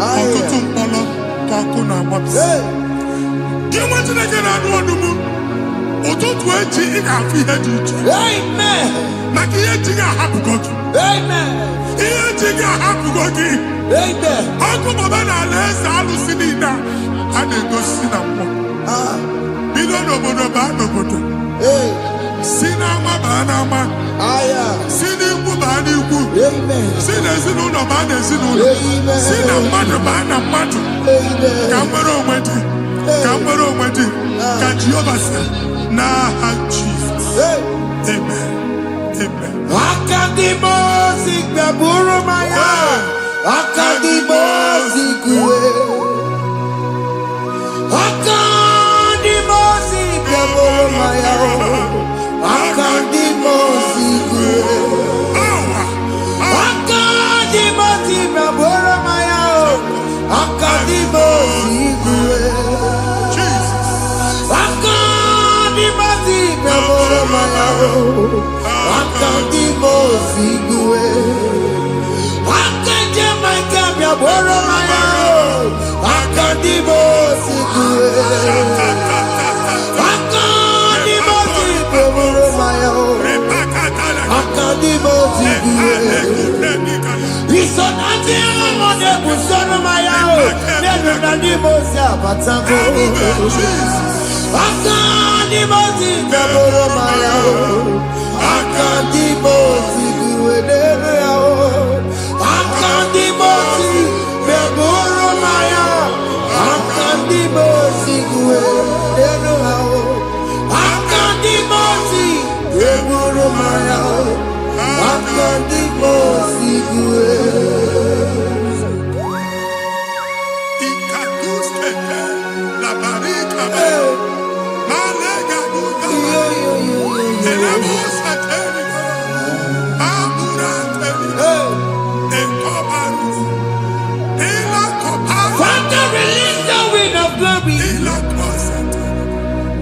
ọtụtụ mkpọrọ ka ọkụ na-agbapụsị. Gị nwa Chineke na-anụ ọdụmụ, ụtụtụ echi ị ga-afụ ihe dị iche. Maka ihe echi ga-ahapụgo gị. Ihe echi ga-ahapụgo gị. Ọkụ baba na ala eze alụsị niile a na-egosi na mmụọ. Bido n'obodo baa n'obodo. Si n'ama baa n'ama. Si n'ikwu baa n'ikwu. Si n'ezinụlọ baa n'ezinụlọ. Si na mmadụ baa na mmadụ. Ka nwere onwe dị. Ka nwere onwe dị. Ka Jehova sị n'aha Jizọs. Amen. Amen. Akadimosi gbẹ̀bùrú maya. Akadimosi kúwe. Akadimosi gbẹ̀bùrú maya. Akadimosi kúwe. Akadimosi gbẹ̀bùrú maya. Akadimosi kúwe. Akadimosi gbẹ̀bùrú maya. Akadimosi kúwe. Gbẹ̀bùrú maya. Akadimosi kúwe. Akadimosi gbẹ̀bùrú maya. Akadimosi kúwe. Ìsọ̀nàtì ọmọdé bùsọ̀nù maya o. Nínú Akadimosi àbàtàkó. Akadimosi gbẹ̀bùrú maya o. Akadimosi kúwe nínú ya o. Akadimosi gbẹ̀bùrú maya. Akadimosi kúwe nínú ya o. Akadimosi gbẹ̀bùrú maya o. Akadimosi kúwe.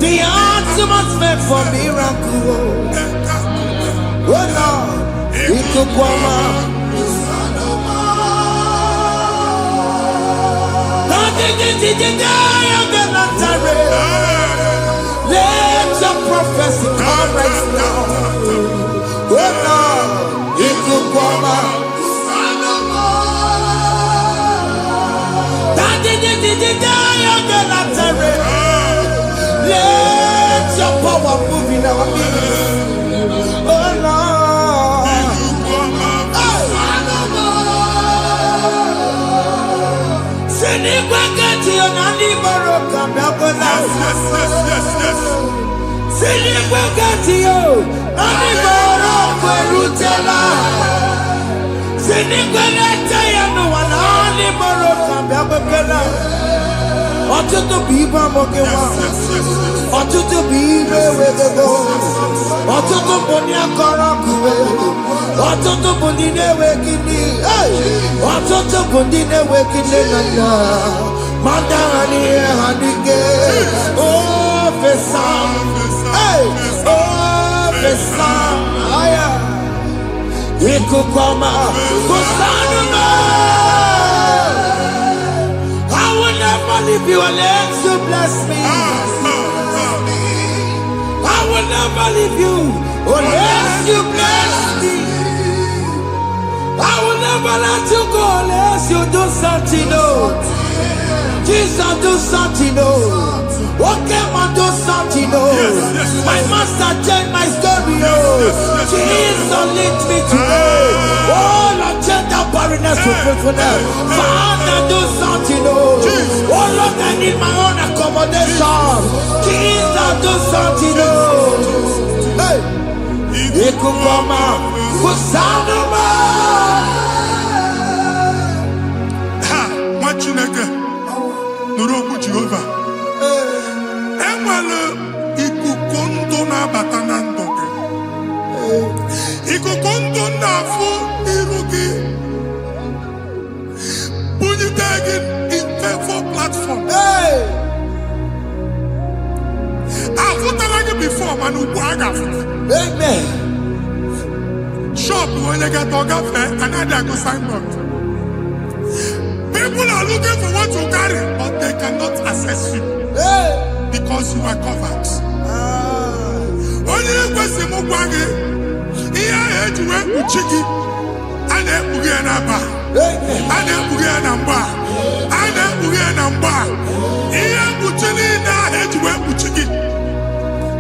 The ultimate meant for miracle. Oh Lord, it could come out. Let your prophecy come right now. Oh Lord, it could come out. Let your power move in our midst. Oh Lord. Send it back to your nanny baroka. Send it back to you. Nanny baroka rutela. Send it back to you. No one nanny baroka. Ọtụtụ bụ ibe amụghị nwa. Ọtụtụ bụ ibe ewegego. Ọtụtụ bụ ndị akọrọ akụwe. Ọtụtụ bụ ndị na-enweghị nne. Ọtụtụ bụ ndị na-enweghị nne na nna. Ma ndị agha n'ihe ha n'ike. O fesa. O fesa. Ikuku ọma. Kụsanụ m. If you unless you bless me, I will never leave you unless you bless me. I will never let you go unless you do something new. Jesus, do something new. Okay, man, do something new. My master changed my story. Jesus, lead me today. Oh, Lord, change that barrenness to fruitfulness. Father, do something new. Oh, Lord, I need my own accommodation. Jesus, do something new. Hey, Ikukoma, Kusanuma. Ha, what you nigga? Nuroku Jehovah. Emwale ikukondo na batanando. Ikukondo na fu irugi. Bunyitegi for platform. Hey, I've like before, man. amen. Shop when they get to go fair, and I go sign up. People are looking for what to carry, but they cannot access you because you are covered. Only person who wants here to work with Chiki and then Bugianaba and then Bugianamba and then Bugianamba. Here Buchina had to work with Chiki.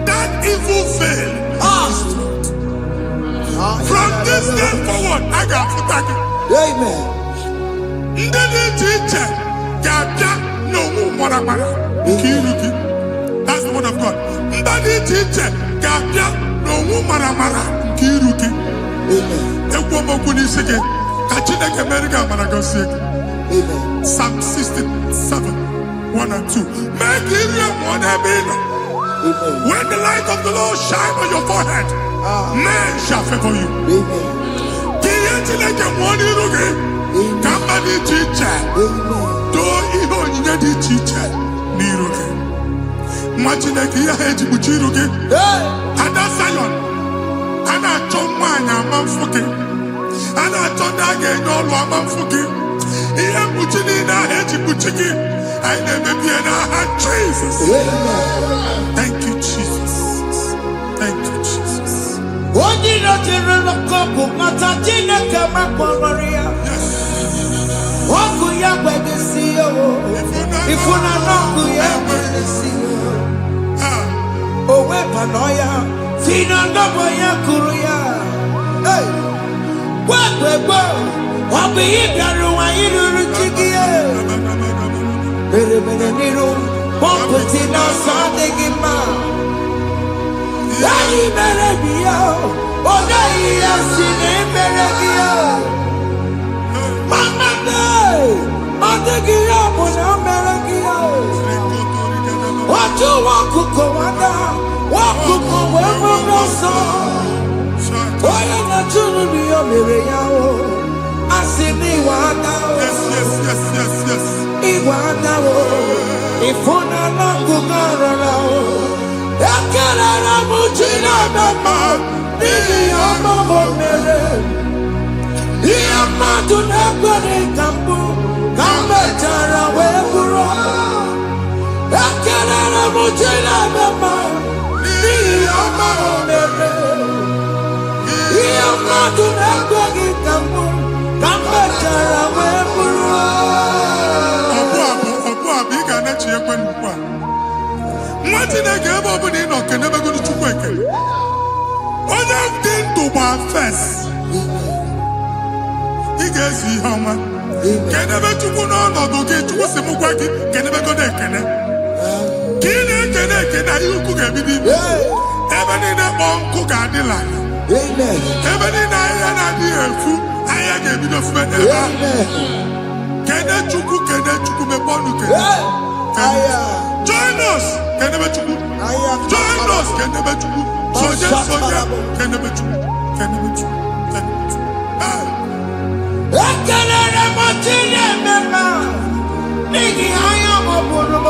That evil failed. From this day forward, I got to thank you. Amen. That's the word of God. Psalm 67, 1 and 2. When the light of the Lord shine on your forehead, men shall favor you. Somebody teacher, do even you need teacher. Niroke. Imagine that you had to put you again. And that's Zion. And I told mine, I'm fucking. And I told that again, all I'm fucking. He had put in a head to put again. I never be in a hand, Jesus. Thank you, Jesus. Thank you, Jesus. What did I tell you? Not a dinner come up on Maria. What could you ever see? If you not know, you ever see. Oh, weapanoya, Fina Noboya Kuria. Hey, what we go? What be it? You Chiki. Bereniro, one put in our Sunday man. Daddy Berebio, oh, they are singing Berebio. Mama, I'm taking up on America. What you want to go under? What to go where we go? Why are not you to be a miracle? I see me one now. Yes. If you're not going around. Yakara Mujina Mama, Mama Mere, Yamatu Nagari Kambu, Kamatara Webura, Yakara Mujina Mama, Mama Mere, Yamatu Nagari Kambu, Kamatara Webura. What did I give up in or can never go to work? What I've done to my face. He gets you how much. Can never to go on or get to what's the Mugaki, can never go there. Can you cook everything? Even in a bomb cook at the line. Even in I food, I gave you the food. Can I cook a bonus? Join us, can never do. Join us, can never do. Soldier, can never do. Can never do.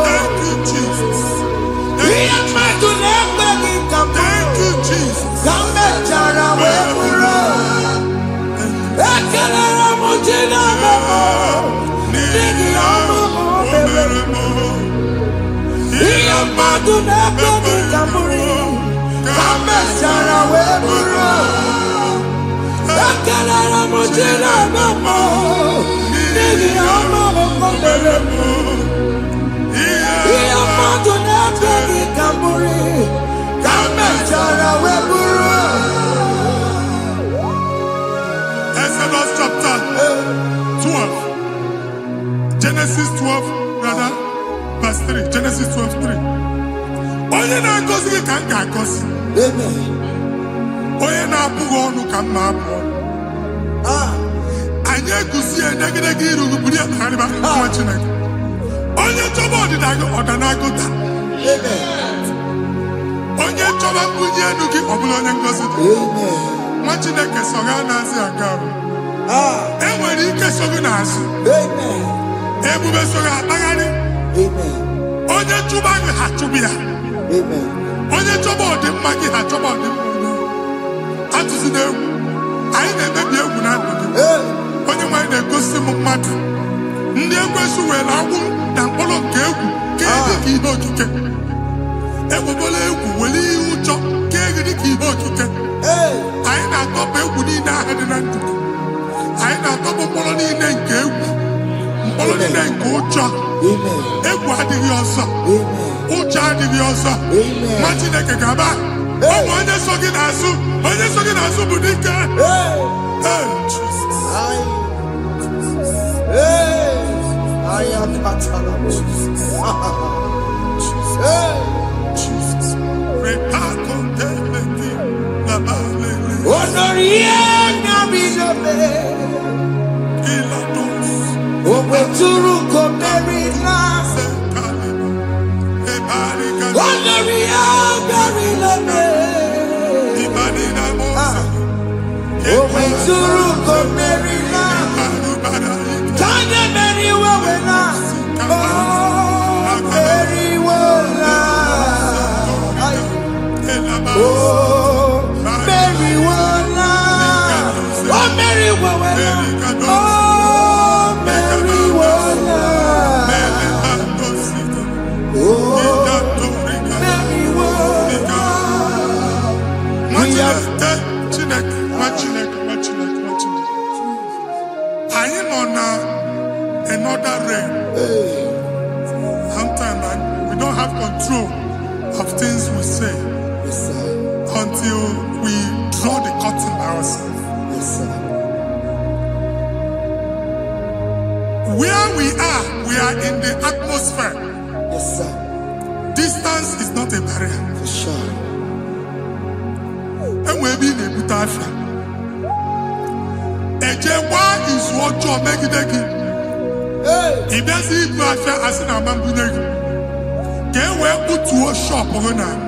Thank you, Jesus. Thank you, Jesus. Madu Nagari Kamuri, Kamesara Webura, Akala Mujina Mamo, Nigi Amamo Komeremo, Madu Nagari Kamuri, Kamesara Webura. Exodus chapter 12, Genesis 12, brother. Verse 3, Genesis 12:3. Onye na-agọzi gị ka m ga-agọzi. Onye na-abụghị ọnụ ka m na-abụ ọnụ. Anyị eguzie negedege iru gị buru ya kparịba nwa Chineke. Onye chọba ọdịda gị ọda na-agụta. Onye chọba mbunye elu gị ọ bụla onye ngọzi dị. Nwa Chineke so gị na-azị aga arụ. E nwere ike so gị n'azụ. Ebube so gị akpagharị. Onye chụba gị ha chụbụ ya. Onye chọba ọdịmma gị ha chọba ọdịmma onye. Atụzina egwu. Anyị na-emebi egwu na ndụ gị. Onye nwanyị na-egosi m mmadụ. ndị ekwesu were agwụ na mkpọrọ nke egwu ka dị ka ihe okike egbebola egwu were ihe ụjọ ka dị ka ihe okike anyị na-atọpụ egwu niile ahụ dị na ndụ anyị na-atọpụ mkpọrọ niile nke egwu mkpọrọ niile nke ụjọ egwu adịghị ọzọ ụjọ adịghị ọzọ ma Chineke ga-aba ọnwa onye so gị n'azụ bụ dike I am another realm. Sometimes we don't have control of things we say until we draw the curtain by ourselves. Where we are in the atmosphere. Distance is not a barrier. For sure. And we'll be in a butafia. Ejewa is what you make it. If there's a butafia as in a man, can we put to a shop or not?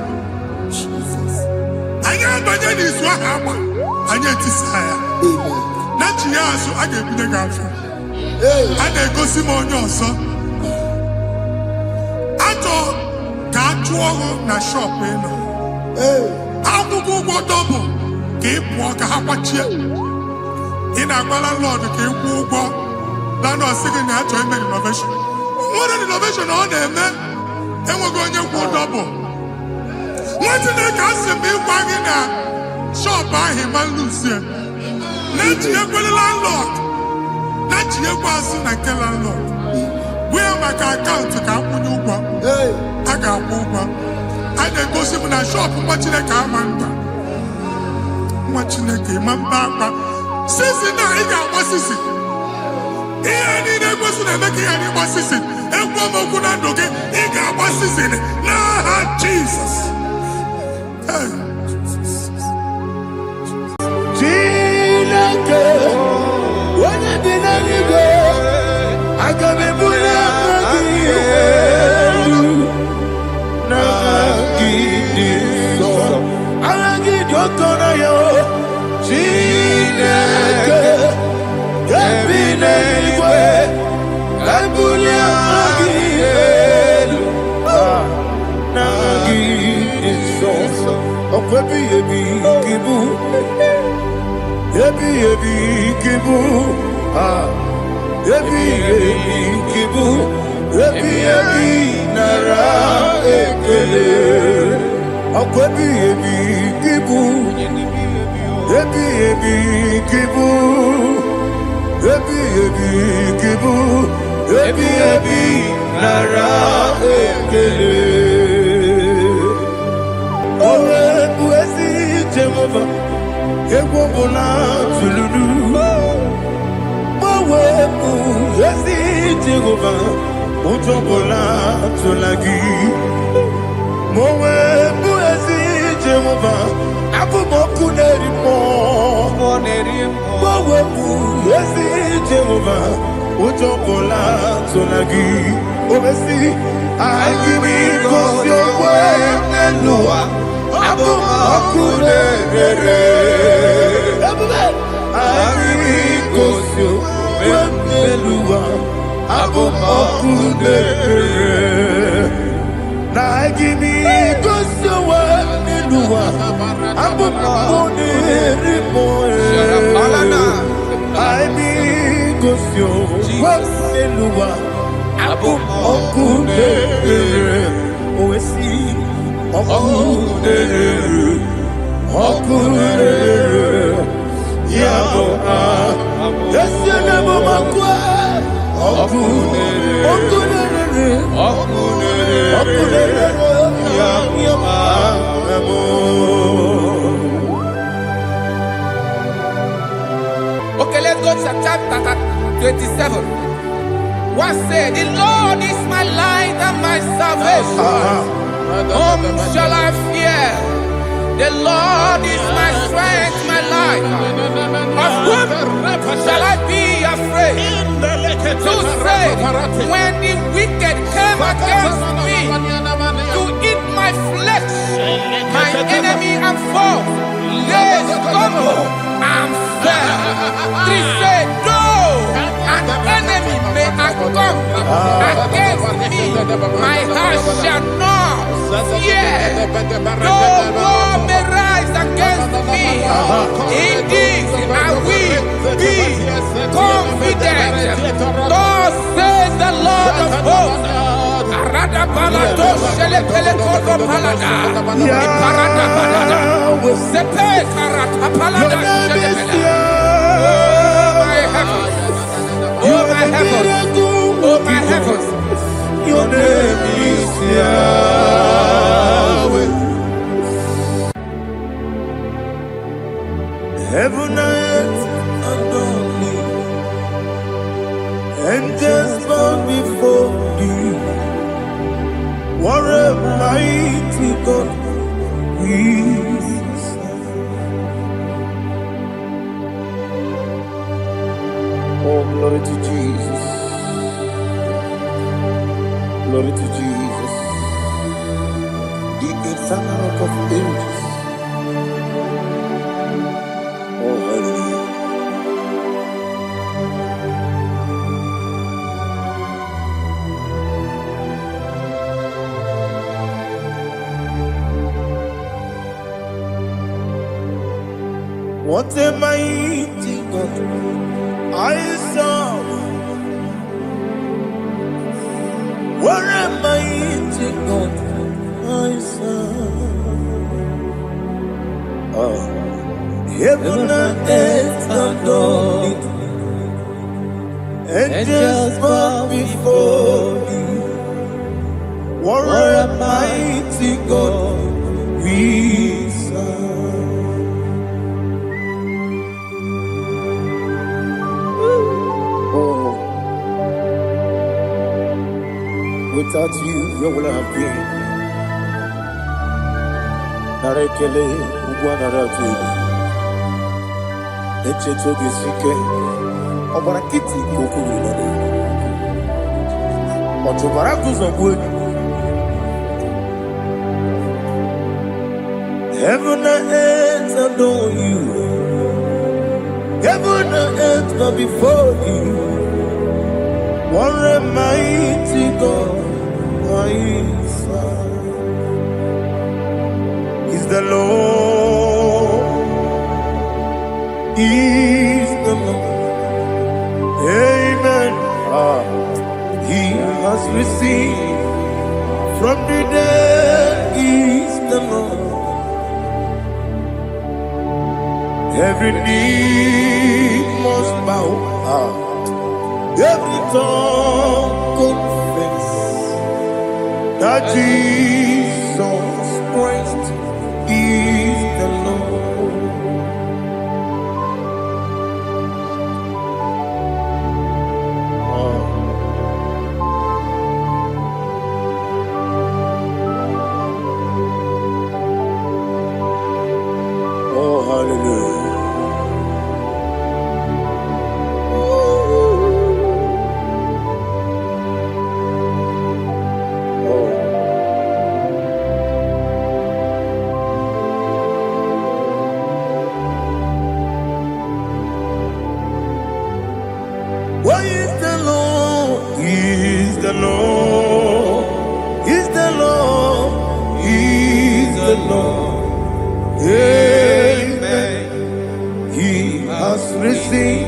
I am budget is what happened. I get desire. Not you, so I get the girlfriend. And they go see more son. Na shop eno akwụkwọ double ka ị pụọ ka ha kwachie ị na-agbala lọd ka ị kwụọ ụgwọ lana ọsị gị na ya chọọ ime renovation nwere renovation ọ na-eme enweghị onye kwụọ double nwetine ka asị m ịgwa gị na shop ahụ ma luzie na-etinyekwele landlord na-etinyekwa azụ na nke landlord bụ ya maka akaụntụ ka akwụnye ụgwọ a ga-akwụ ụgwọ a na-egosi m na shọpụ nwa Chineke ama mba nwa Chineke ma mba akpa sisi na ị ga-agba sisi ihe niile egosi na-eme ka ihe n'ịgba sisi ekwu m okwu na ndụ gị ị ga-agba sisi n'aha Jizọs. Chineke onye dị n'eluigwe aga m ebuli aka gị elu n'agịdị nsọ agha gị dị ụtọ na ya Chineke ebi n'eluigwe ka ebuli aka gị elu n'agịdị nsọ ọkwa ebighị ebi ka ịbụ ebighị ebi ka ịbụ ebighị kibu ebighị nara ekele ọkwa ebighị kibu ebighị kibu ebighị kibu ebighị nara ekele owe bụ ezi Jehova egwu ọbụla tụlụrụ wepu ezi Jehova ụjọ ọbụla tụla gị ma o wepu ezi Jehova abụmọkụ na-eri mmụọ ma o wepu ezi Jehova ụjọ ọbụla tụla gị obesi anyị gosi okwe n'ụwa abụmọkụ na-ere anyị gosi okwe n'ụwa abụmọkụ na-ere na gịnị gosi okwe n'ụwa abụmọkụ na-ere anyị gosi okwe Eluwa, Okune, Oesi, Okune, Okune, Yabo, yes, you never makwa, Okune, Okune, Okune, Okune, Yabo. Okay, let's go to chapter 27. What said, the Lord is my light and my salvation. Whom shall I fear? The Lord is my strength, my life. Of whom shall I be afraid? To say, when the wicked came against me to eat my flesh, my enemy and foe, they stumble and fell. They said, though an enemy may have come against me, my heart shall not fear. Though war may rise against me, in this I will be confident. Thus says the Lord of hosts. Oh my heavens, oh my heavens, your name is Yahweh. Heaven and earth adore me, angels bow before thee. What a mighty God we serve. Oh, glory to Jesus. Glory to Jesus. The eternal rock of ages. Oh, hallelujah. What a mighty God I serve. What a mighty God I serve. Heaven and earth adore it. Angels bow before thee. What a mighty God we serve. Without you, where will I have been? Narekele, Ugwanaratu, Echeto Gisike, Obarakiti, Kokuru, Otobarakus of wood. Heaven and earth adore you. Heaven and earth bow before you. What a mighty God I serve. Is the Lord, is the Lord. Amen. He has received from the dead, is the Lord. Every knee must bow. Every tongue confess that Jesus Christ is the Lord. Oh, hallelujah. Why is the Lord? He is the Lord. He's the Lord. He's the Lord. Amen. He has risen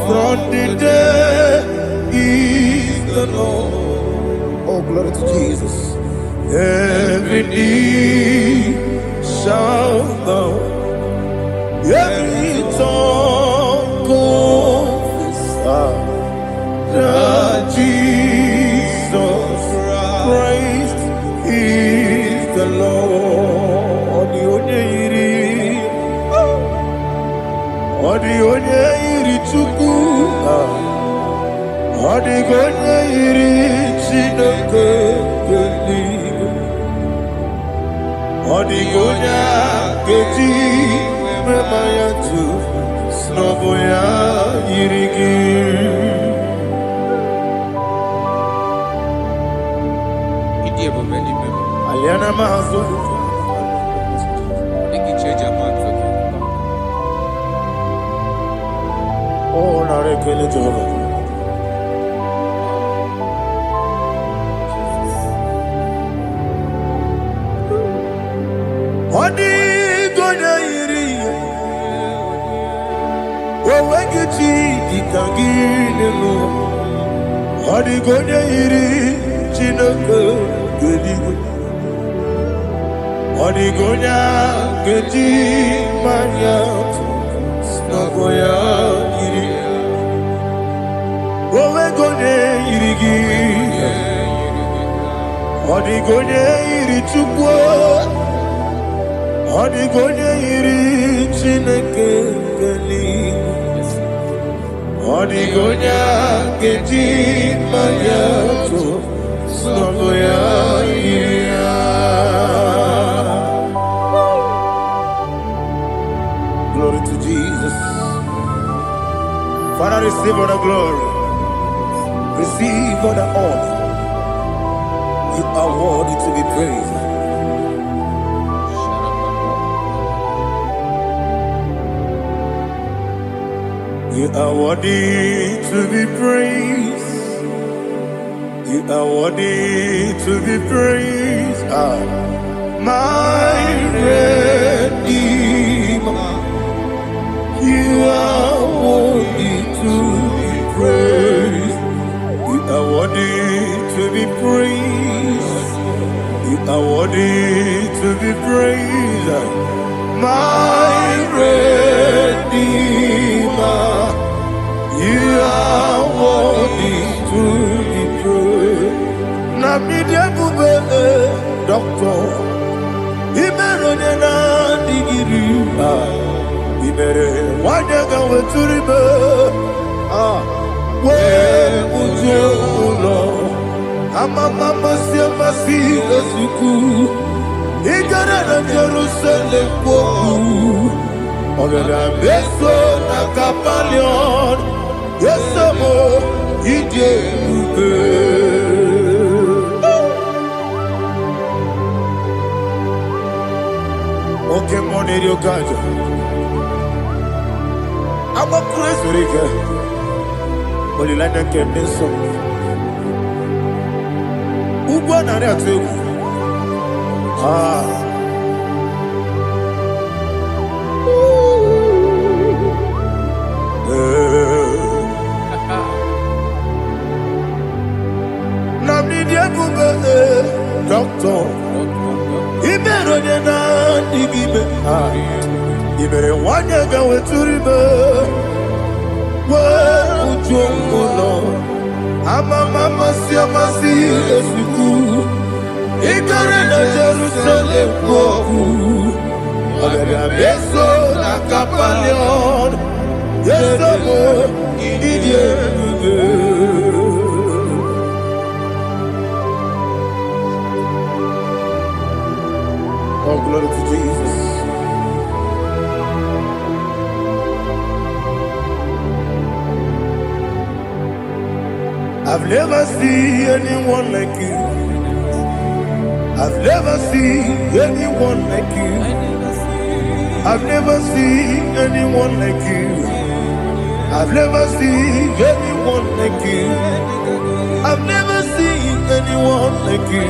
from the dead. He glory to Jesus. Every knee shall bow, every tongue confess that Jesus Christ is the Lord. Onye iri Chukwu, onye iri Chineke eluigwe, onye ga-eji mema ya tu n'ọbụ ya yiri gị. Aliana Mahazo. Oh, narekele Jehovah. Odi gonya iri, owegiti dikagilelo. Odi gonya iri, Chineke geligo. Odi gonya geti manya, snagoya iri. Owegonya irigi, odi gonya iri chukwu. Odi gonya iri Chineke eluigwe, odi gonya geti manya snagoya iri. Glory to Jesus. Father, receive all the glory. Receive all the honor. You are worthy to be praised. You are worthy to be praised. You are worthy to be praised. My Redeemer. You are worthy to be praised. You are worthy to be praised. You are worthy to be praised. My Redeemer. You are worthy to be praised. Namidia Bube, Doctor. Imeronena Digiri. Ibere wanyaga weturibe we ujulo amama masi esuku igara na Jerusalem kwoku ogara beso na kapalion yesemo ije ube. Okay, money yo kaja. I'm a crazy rigger. But you like that getting some. Who won on that too? Namidia Bube, Doctor. Iberonena Digibe. Ibere wanyaga weturibe we ujongono amama masi esuku igare na Jerusalem kwoku ogara beso na kapalion yesemo idie. Oh, glory to Jesus. I've never seen anyone like you. I've never seen anyone like you. I've never seen anyone like you. I've never seen anyone like you. I've never seen anyone like you.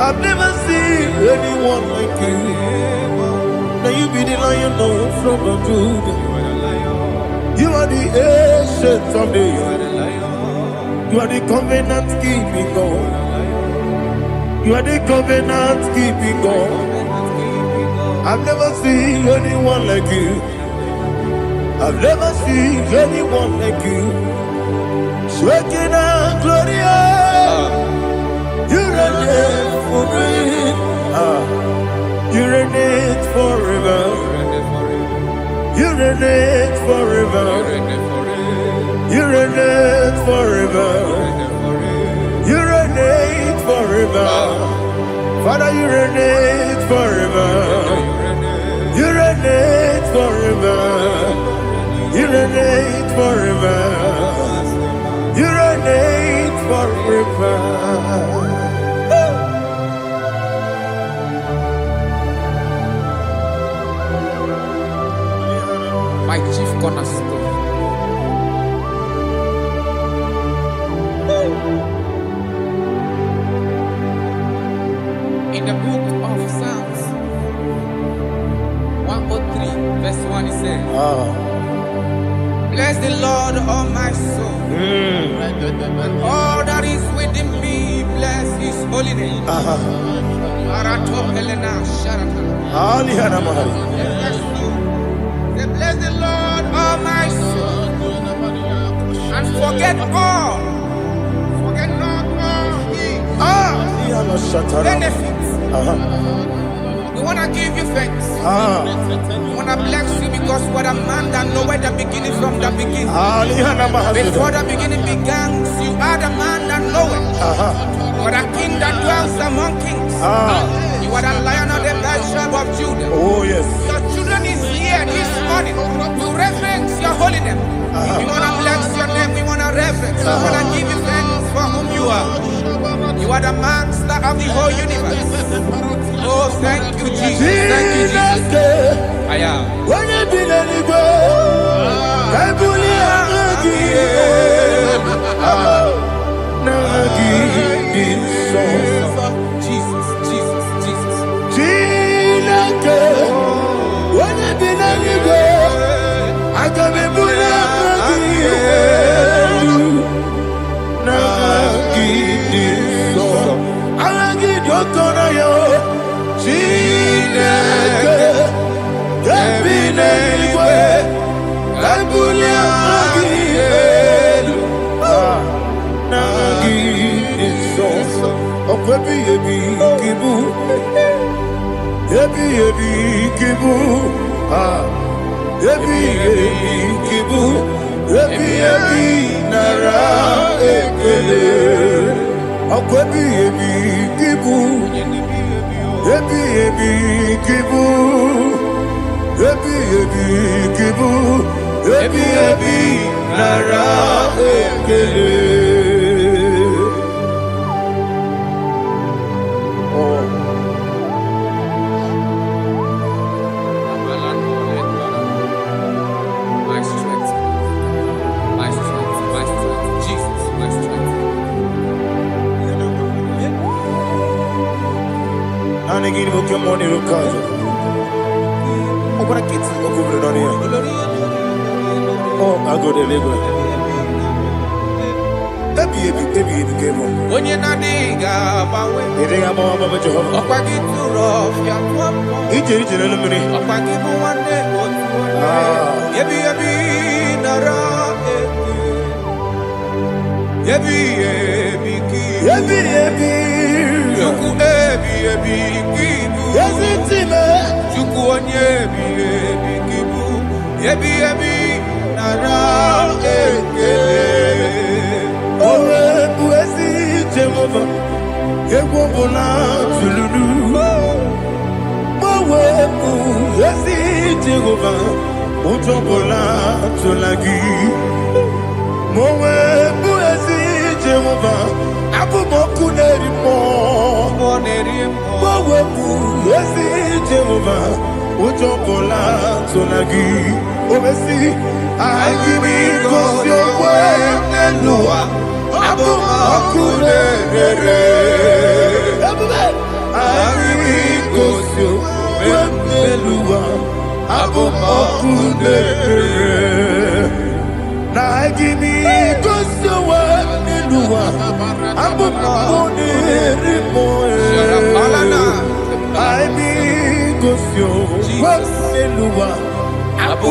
I've never seen anyone like you. Now you be the Lion from the Judah. You are the ancient of days. You are the covenant keeping God. You are the covenant keeping God. I've never seen anyone like you. I've never seen anyone like you. Shaking and glorious. You reign for me. You reign forever. You reign forever. You reign forever. You reign forever. Father, you reign forever. You reign forever. You reign forever. You reign forever. My chief cornerstone. In the book of Psalms 103, verse 1, it says, bless the Lord, all my soul, and all that is within me, bless his holy name. Say, bless the Lord, all my soul, and forget not all his benefits. We want to give you thanks. We want to bless you because what a man that knoweth the beginning from the beginning. Before the beginning began, you are the man that knoweth. What a king that dwells among kings. You are the Lion of the tribe of Judah. Oh yes. Your children is here this morning to reverence your holiness. We want to bless your name. We want to reverence. We want to give you thanks for whom you are. You are the master of the whole universe. Oh, thank you, Jesus. Thank you, Jesus. I am. When you did any go, I believe Jesus, Jesus, Jesus. When you did any go, I can be Jesus. Abu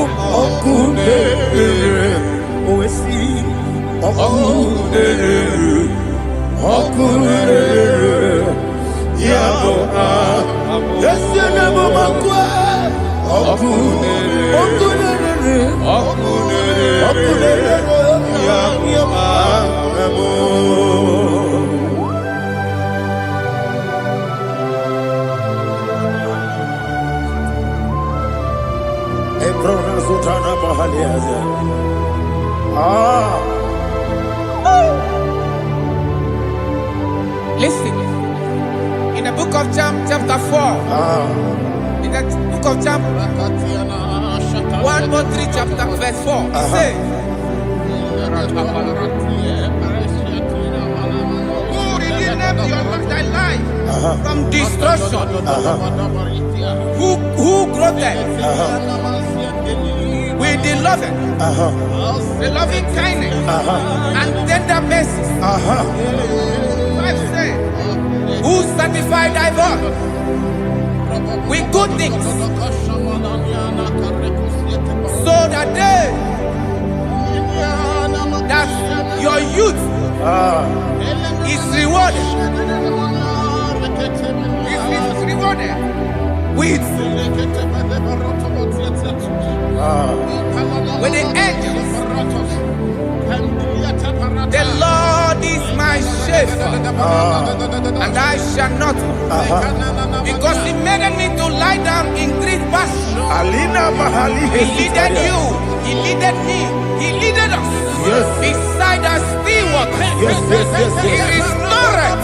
Listen, in the book of John, chapter 4, in the book of John 1:3, chapter verse 4, it says, who redeemed thy life from destruction, who groweth with the loving kindness and tender mercies. Who sanctify thy body with good things, so that your youth is rewarded. Is rewarded with the angels. The Lord is my shepherd, and I shall not want, because He made me to lie down in green pastures. He leaded you, He leaded me, He leaded us beside the still waters. He restored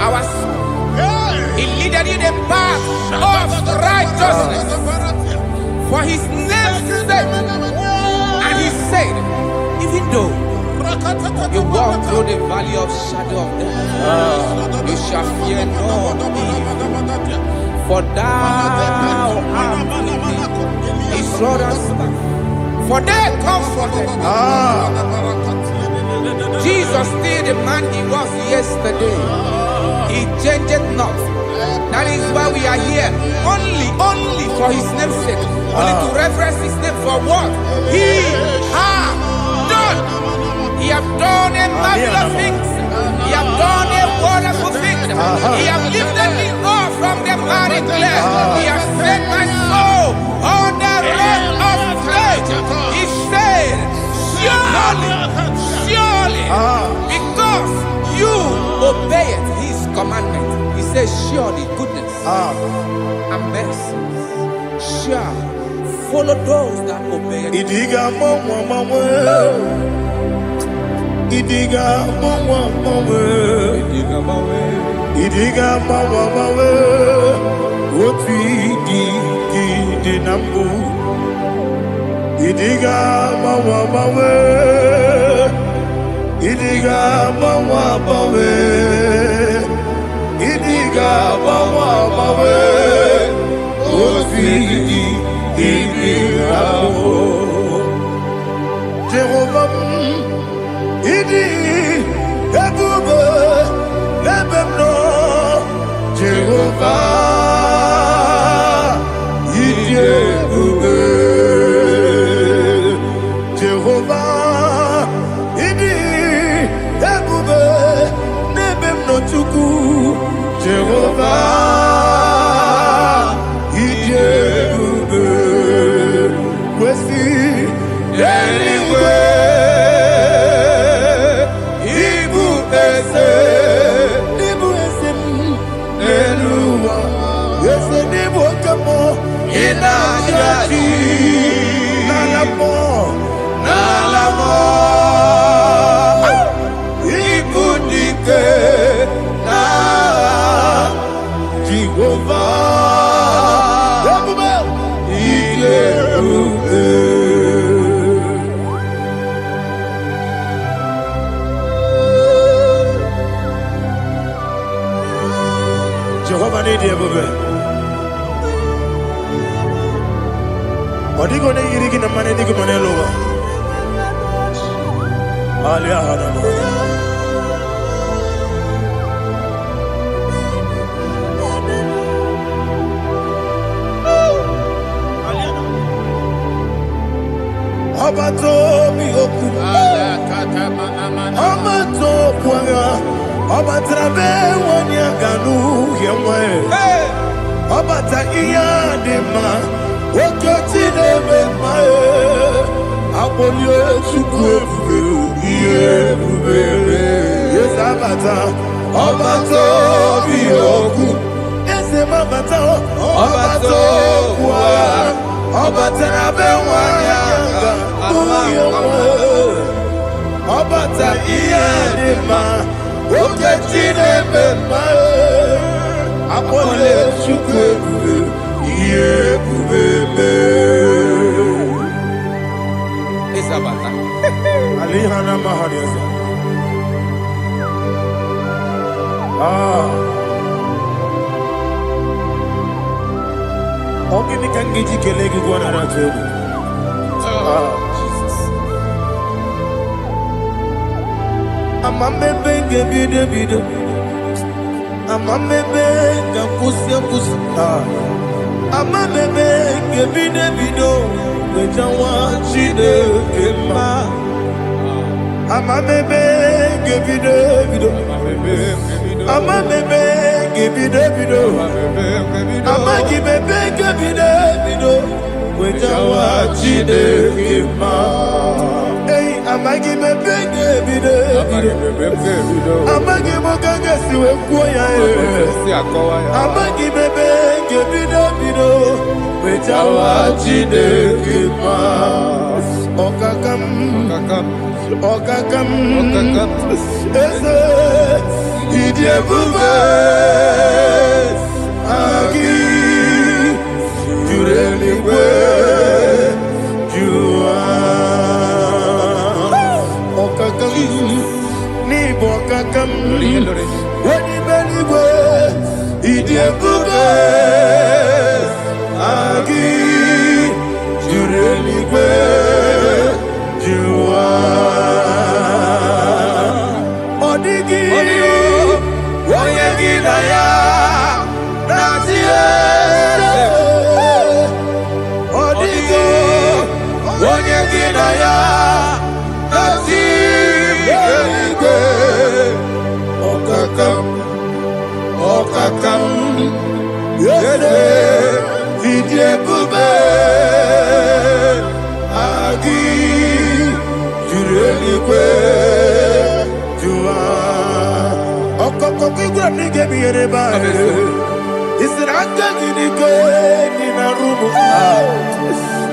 our soul. He leaded you the path of righteousness for His name's sake. And He said, even though you walk through the valley of shadow of death, you shall fear no evil, for thou art with me. His rod and staff, for they comforted. Jesus still the man He was yesterday. He changed not. That is why we are here, only for His name's sake, only to reverence His name for what He has done. He has done a marvelous things. He has done a wonderful thing. He has lifted me up from the miry clay. He has set my soul on the rock of faith. He said, surely, because you obeyed His commandment. He says, surely goodness and mercy shall follow those that obey. Idiga mawe Oti di nambu Idiga mawe Idiga mawe Idiga mawe Oti di nambu Jehovah Idi Ebube Ebemno Jehovah Idi Ebube Jehovah Idi Ebube Nebemno Chuku Jehovah Idi Ebube Wesi anyway Jehovah need you, baby. What are you going to get in the money? You can lower. Obato Bioku, Obato Puanga, Obatrabe Wanyaganu, Yamwe, Obata Iyadema, Okotine Mae, Abolio Chukwe, yes, Abata, Obato Bioku, yes, Abata, Obato Puanga. Obata bewanya Obata iyadema Oketine bema Apole chukwe Iye bubebe Isabata. Alihana mahariyaza Ogini kangiji kelegi gwana ratebu. Jesus. Amamebe gebide bide. Amamebe gakusi. Amamebe gebide bido. Wejawa chide kema. Amamebe gebide bido. Amamebe gebide bido. Amagi bebe gebide bido. Wejawa chide kema. Hey, amagi bebe gebide bido. Amagi mogaga siwe kuya Amagi bebe gebide bido. Wejawa chide kema. Okakam. Eze Idiebube Agi Jureligwe Jua Okakam Nibo Okakam Wadi Beligwe Idiebube Agi Jureligwe Jua Odigi Oyegi Naya Nazie Odigi Oyegi Naya Nazie Okakam Yede Idiebube Agi Jureligwe Jua Okokokigwa nige miereba Isiranga ginike Nina rumu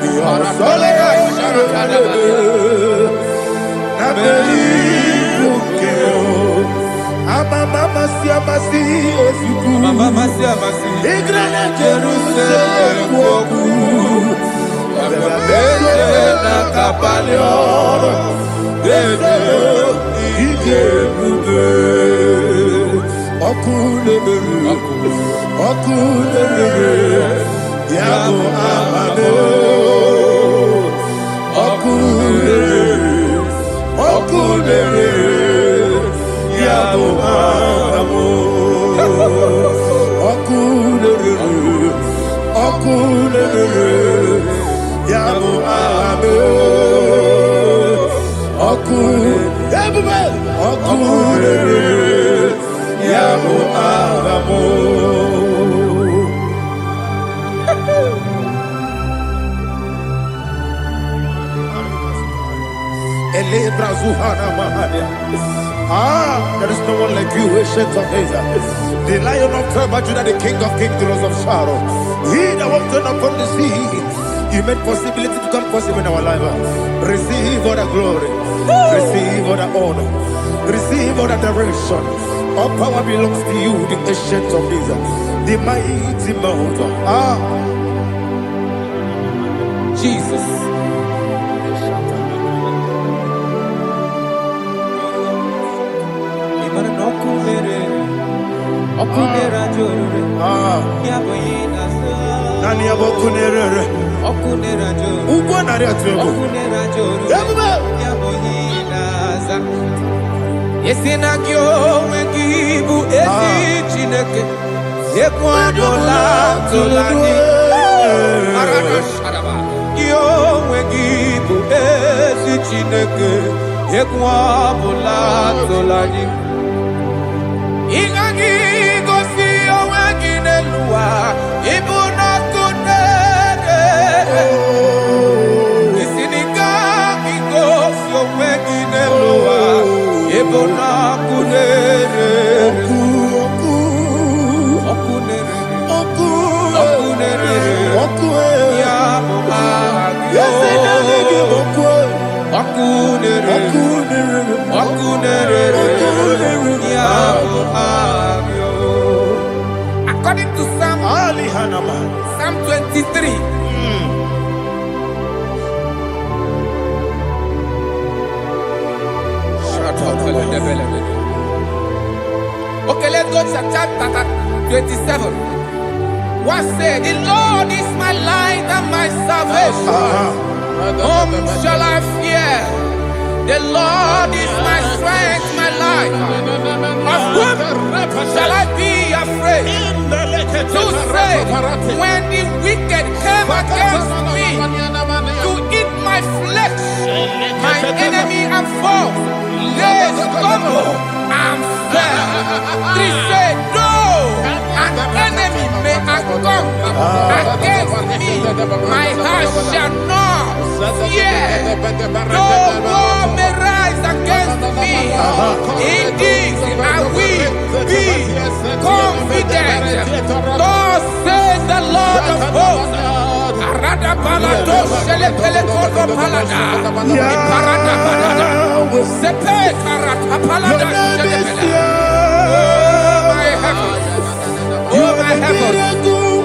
Yosole Nabeli Bukeo Mama siamasi Efiku Igrana Jerusalem Woku Bebe na kapalion Bebe Idiebube Okulere Yabo amame Okulere Yabo amamo Okulere Yabo amamo Okulere Yabo amamo There is no one like you, ancient of days. The Lion of tribe of Judah, the King of kings, the Rose of Sharon. He that walked upon the sea. You made possibility to come possible in our life. Receive all the glory. Receive all the honor. Receive all the direction. All power belongs to you, the ancient of days, the mighty mountain. Jesus. Nani abokunere Ugwa nari atuego Yesina kyo wengibu esi chineke Yekwa dola tolani Arana sharaba Kyo wengibu bụ ezi Chineke egwu ọbụla tụlanyị ịgaghị gosi onwe gị n'elu ụwa ịbụ n'ọkụ na-ere isi n'ịgaghị gosi onwe gị n'elu ụwa ịbụ n'ọkụ na-ere According to Psalm 23. Okay, let's go to chapter 27. What said? The Lord is my light and my salvation. Whom shall I fear? The Lord is my strength, my life. Of whom shall I be afraid? To say, when the wicked came against me to eat my flesh, my enemy and foe, they stumble and fell. They said, no, an enemy may have come against me, my heart shall not fear. No war may rise against me. In this I will be confident. Thus says the Lord of hosts. Oh my heavens,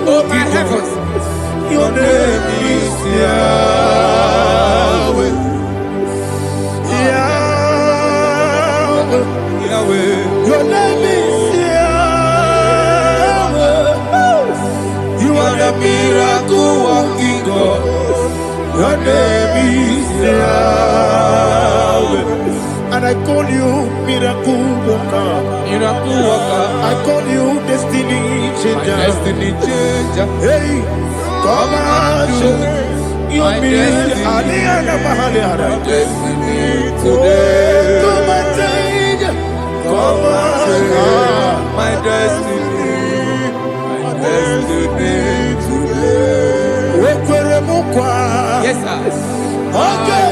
oh my heavens, your name is Yahweh. Yahweh, Yahweh, your name is Yahweh. You are the miracle working God. Your name is Yahweh. And I call you miracle worker. Miracle worker. I call you destiny changer. Destiny changer. Hey, come on, your destiny. My destiny today. Come on, change. Come on, my destiny. My destiny today. yes, sir. Okay,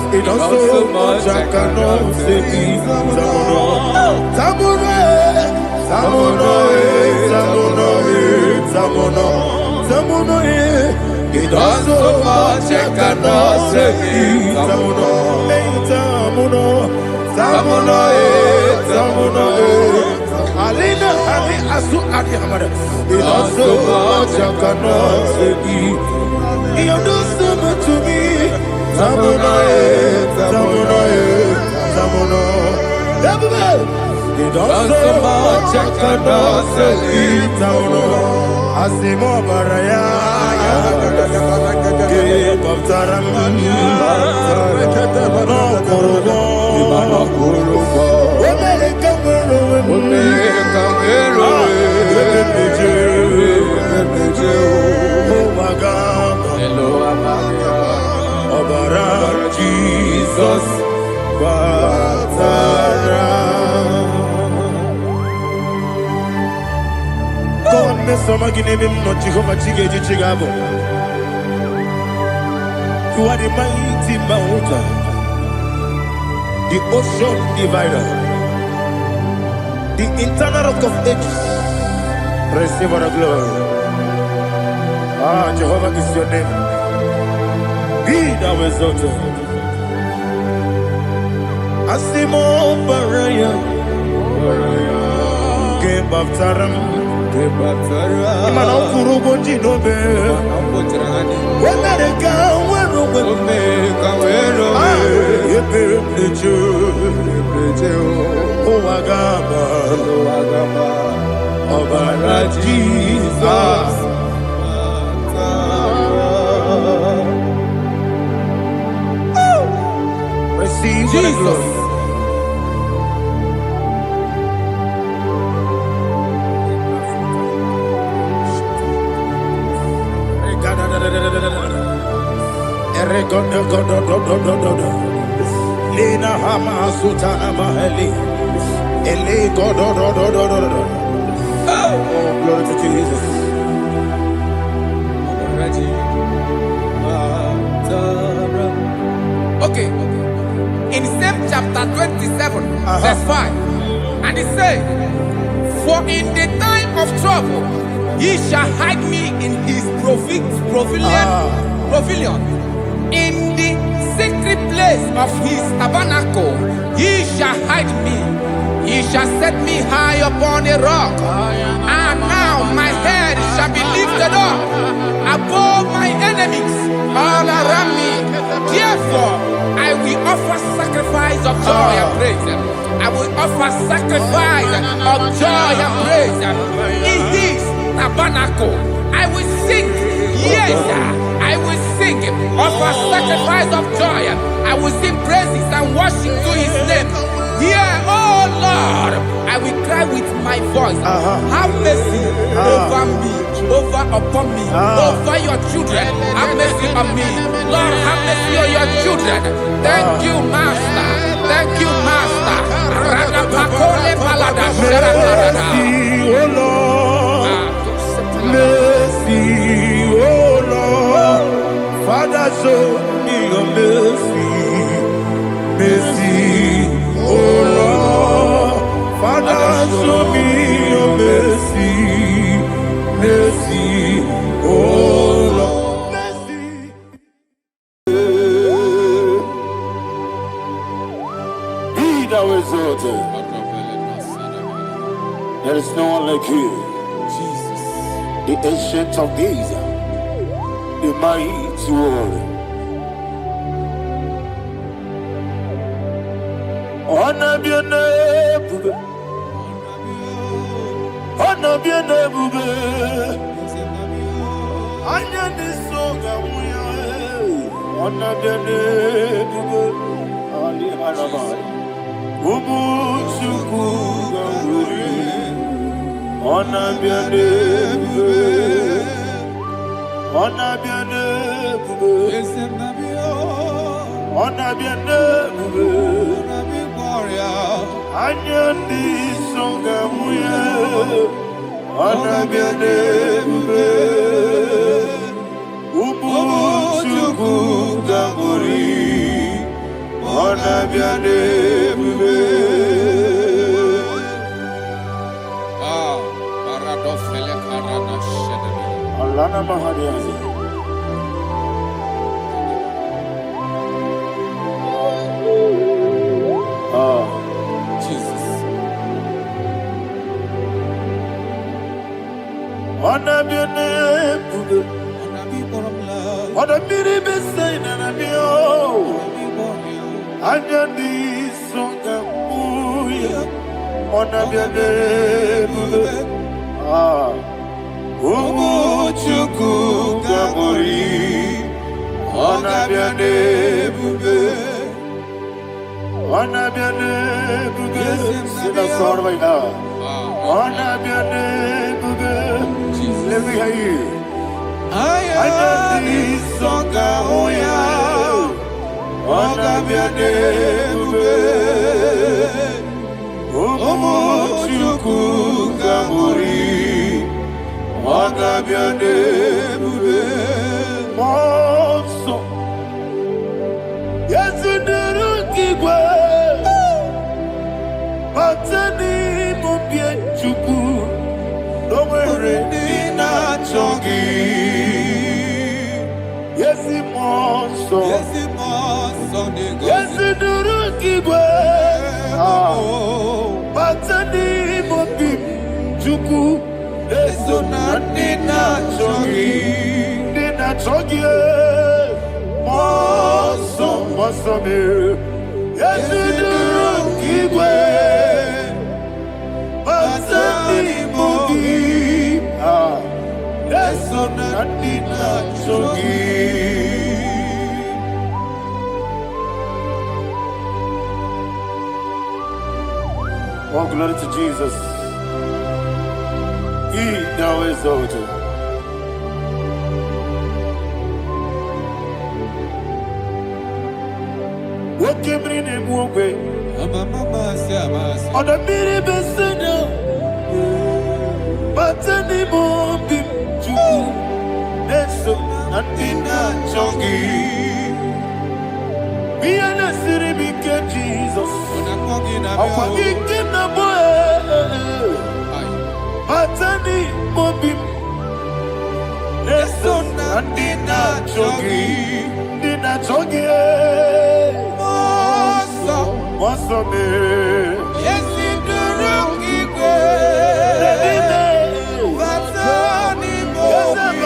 it does so much I cannot say. It does so much I cannot say. Alina, Ali, Asu, Adi, Hamada. It does so much I cannot say. You do so much to me. Tamuno. It does so much I cannot say. Tamuno. Asimo Baraya. Give up Taramani. No Korobo. Oh my God. Hello, Abara Jesus. Batara. God, Mr. Maginevim, not Jehovah Chigage Chigabo. You are the mighty mountain, the ocean divider, the internal rock of ages. Receive the glory. Jehovah is your name. Be thou exalted. Asimo Baraya. Gebaptaram. Imana kurugo jinobe. Wemereka wero. Yeperejo. Owagaba. Obara Jesus. Receive Jesus. Lina hama sutana mahali. Ele godo. Oh, glory to Jesus. Okay. In same chapter 27, verse 5, and it says, "For in the time of trouble, he shall hide me in his pavilion. In the secret place of his tabernacle, he shall hide me. He shall set me high upon a rock. And now my head shall be lifted up above my enemies all around me. Therefore, I will offer sacrifice of joy and praise. I will offer sacrifice of joy and praise in his tabernacle. I will sing, yes, I will sing, offer sacrifice of joy. I will sing praises and worship to his name. Here, oh Lord, I will cry with my voice. Have mercy over me, upon me, over your children. Have mercy on me. Lord, have mercy on your children. Thank you, Master. Thank you, Master. Mercy, oh Lord. Mercy, oh Lord. Father, show me your mercy. Mercy, oh Lord. Father, show me your mercy. Mercy, oh Lord. Mercy. Be thou exalted. There is no one like you. Jesus. The ancient of days, the mighty warrior. Honor be your name, honor be your name, honor this song, honor be your name, Ali Harabai, Ubu Chuku Gamburi, honor be your name, honor be your name, honor be your name. Anyandi songa muya, anabiane bube, ubu chuku gamburi, anabiane bube. Paradofele karana shedebe. Alana mahadiyazi. Jesus. Anabiane bube, anabiri besaina nabio, anyandi songa muya, anabiane bube. Umuchuku gamburi, anabiane bube. Anabiane bube, sida sor vai na. Anabiane bube, let me hear you. Ayani songa hoya, anabiane bube. Umuchuku gamburi, anabiane bube. Monso, yesu nuru kigwe. Batani mubi Yesiduru kigwe. Batani mobi chuku. Eso na nina chogi. Nina chogi. Moso me. Yesiduru kigwe. Batani mobi. Eso na nina chogi. Oh, glory to Jesus. He now exalted. What came in him one way? On the mini besina, but any more big to Neso and Dina Chongi. Be an city big Jesus. I'm forgetting the boy. Batani Mobim Neson and Dina Chogi. Dina Chogi. Moso me. Yes, in the rocky Batani Mobim.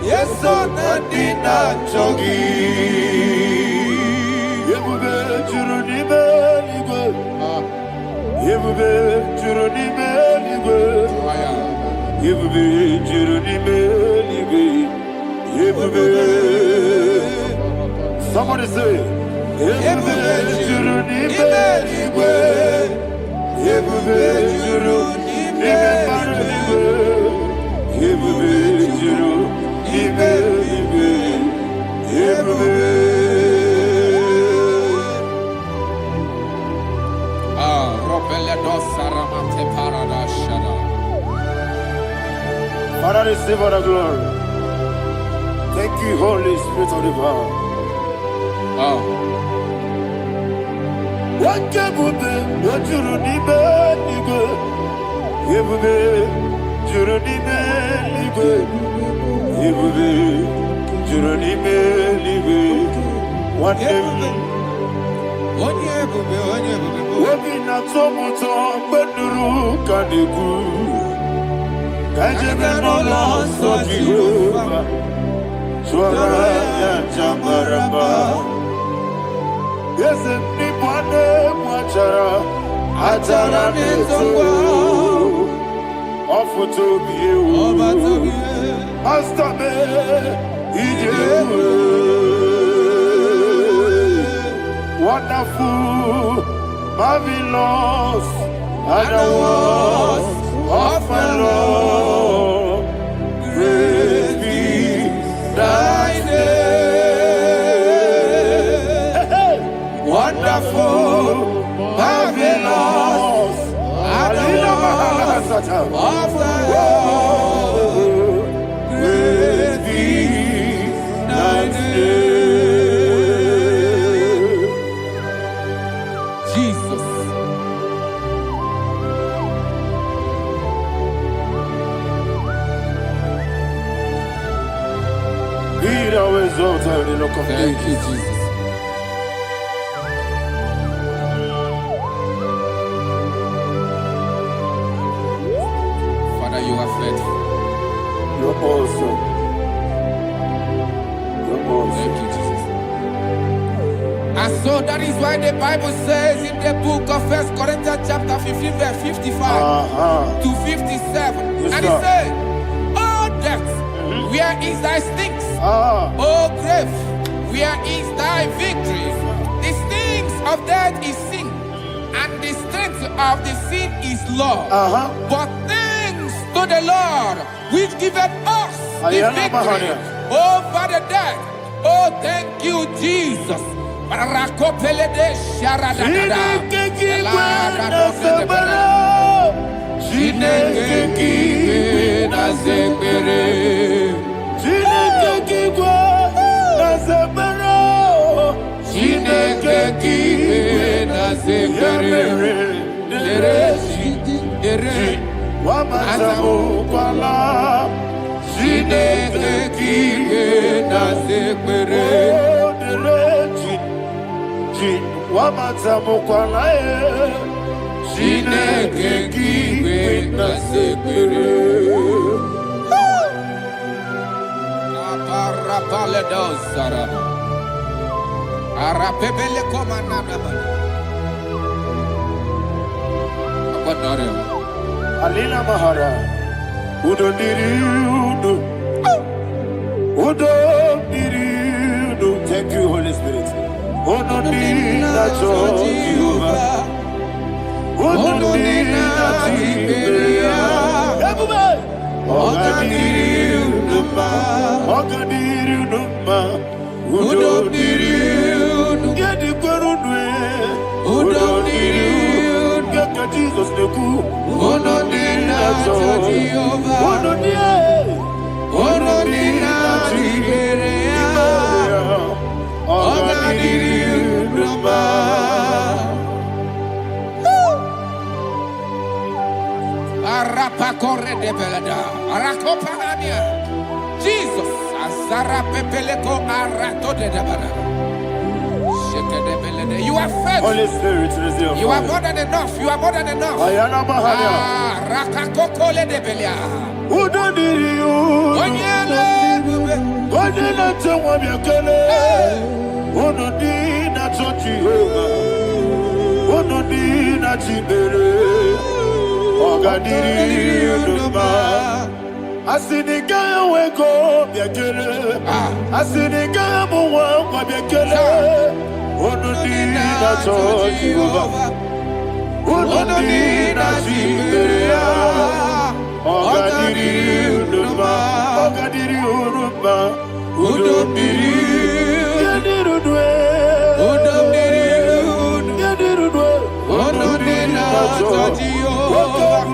Yes, son and Dina Chogi. Yebube juruni meligwe. Yebube juruni meligwe. Yebube. Somebody say. Yebube juruni meligwe. Yebube juruni meligwe. Yebube juruni meligwe. Yebube. Father, receive all the glory. Thank you, Holy Spirit of the power. What can you do? What you need, nigga? You be, you need, nigga. You be, you need, nigga. What you Wabina tomuto beduru kadiku. Kajebe no loso Jehovah. Swara ya jamaramba. Yese ni bwane mwachara. Achara nezongwa. Ofuto biye. Master me. Ijewe. Wonderful, marvelous, and the words of my Lord. Praise be thy name. Wonderful, marvelous, and the words of my Lord. Praise be thy name. Thank you, Jesus. Father, you are faithful. You're awesome. You're awesome. Thank you, Jesus. And so that is why the Bible says in the book of 1 Corinthians chapter 15, verse 55 to 57. Yes, and it says, "Oh death, where is thy stings? Oh grave, where is thy victory? The stings of death is sin, and the strength of the sin is law. But thanks to the Lord, which giveth us the victory over the death. Oh, thank you, Jesus." Chi wamata mukwalae Chineke kiwe na sekere Aparapale dosara Arapebele komanana Apanare Alina Mahara Udo diri udo Udo diri udo. Thank you, Holy Spirit. Udo diri na Jehovah. Udo diri na Tiberia. Everybody. Oga diri uduma. Oga diri uduma. Udo diri udo. Yedi kwerudwe. Udo diri udo. Kaka Jesus neku. Udo diri na Jehovah. Udo diri. Udo diri na Tiberia. Oga diri uduma. Arapa corre de belada. Arakopanania. Jesus. Azara pepeleko arato de debada. Sheke de belede. You are faithful. Holy Spirit, resume. You are more than enough. You are more than enough. Ayana Mahana. Rakakokole de belia. Udo diri udo. Onyele bube. Onyele tewa biakele. Udo diri na Jehovah. Udo diri na Tiberia. Oga diri uduma. Asinika weko biakele. Asinika muwa kwa biakele. Udo diri na Jehovah. Udo diri na Tiberia. Oga diri uduma. Oga diri uduma. Udo diri. Yediri udwe. Udo diri udo. Yediri udwe. Udo diri na Jehovah.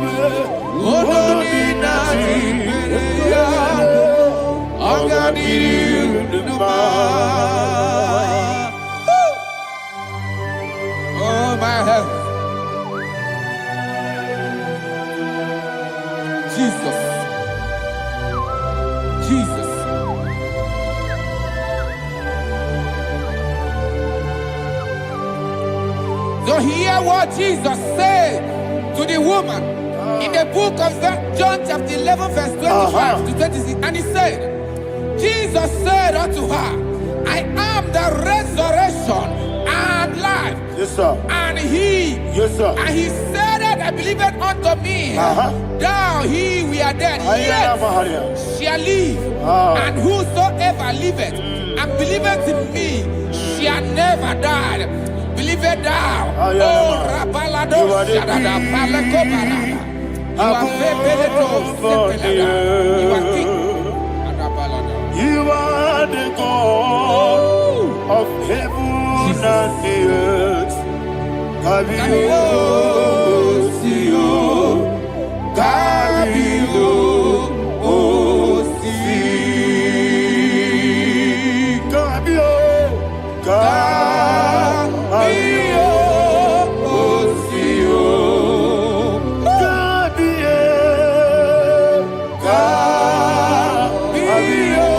Udo diri na Tiberia. Oga diri uduma. Oh my health. Jesus. Jesus. So hear what Jesus said to the woman in the book of John chapter 11 verse 25 to 26. And he said, Jesus said unto her, I am the resurrection and life. Yes, sir. And he, Yes, sir. and he said that I believed unto me, thou he we are dead, Ayana yet Mahana. shall live, and whosoever liveth and believeth in me shall never die. Believe it thou. Oh, Rabalado, Shadada, Palako Barada. You are Febeleto, Sepelada. You are king. You are the God of heaven and the earth. Kabio, Sio, Kabio, Si, Kabio, Kabio, Sio, Kabio,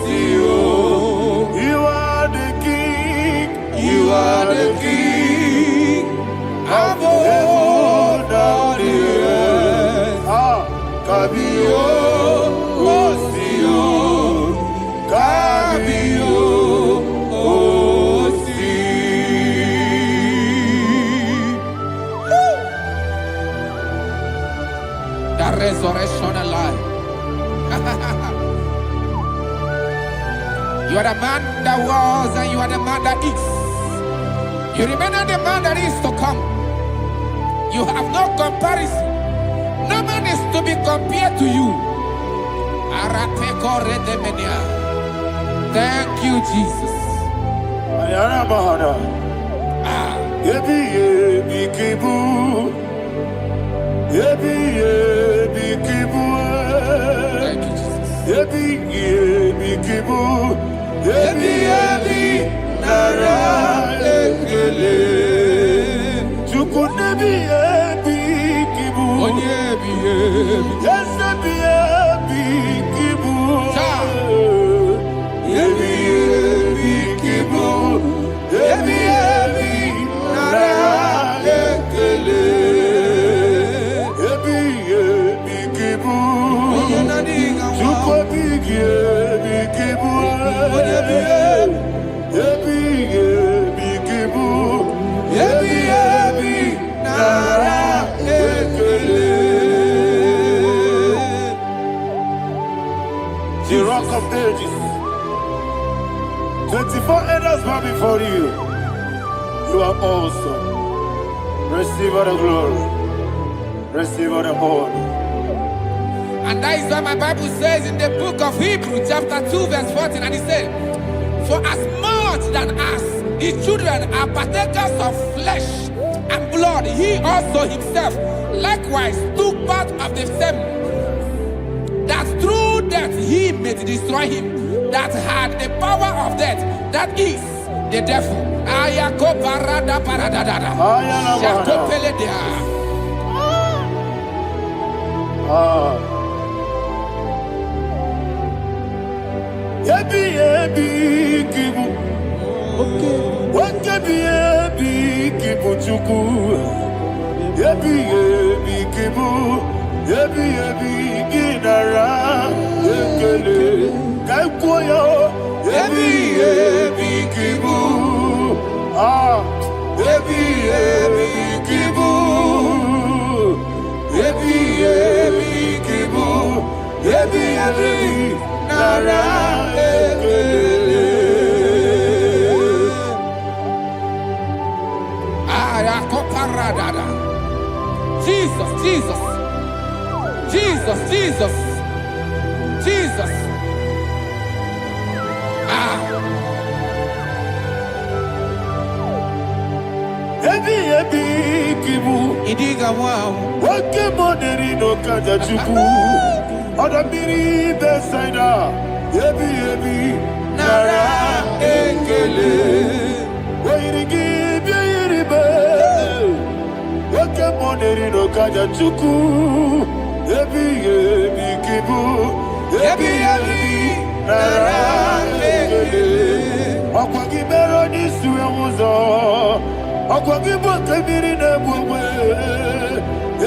Sio. You are the king. You are the king of heaven and the earth. Kabio, Sio, Kabio, Si. The resurrection alive. You are the man that was and you are the man that is. You remain the man that is to come. You have no comparison. No man is to be compared to you. Thank you, Jesus. Ayana Mahana. Yebi yebi kibu. Yebi yebi kibu. Thank you, Jesus. Yebi yebi kibu. Yebi yebi nara ekele. Chukunebi yebi kibu. Onyebi, yebi. Yes, yebi yebi kibu. Cha. Yebi yebi kibu. Before others bow before you, you are awesome. Receive all the glory. Receive all the honor. And that is what my Bible says in the book of Hebrews chapter 2 verse 14. And it said, for as much than us, his children are partakers of flesh and blood, he also himself likewise took part of the same, that through death he may destroy him that had the power of death, that is the devil. Yebi yebi kibu, wakebi yebi kibu chuku. Yebi yebi kibu, yebi yebi ginara yekele kaikoyo. Yebi yebi kibu, yebi yebi kibu, yebi yebi kibu, yebi yebi nara. Jesus, Jesus, Jesus, Jesus, Jesus. Ebi ebi kibu, Idiga wow. wake moneri no kaja chuku. Oda miri besaida. Ebi ebi nara ekele. Wairigi biiribe. Wake moneri no kaja chuku. Ebi ebi kibu. Ebi ebi nara ekele. Akwagi mero ni suwe muzo. Akwagi boke miri ne bwe.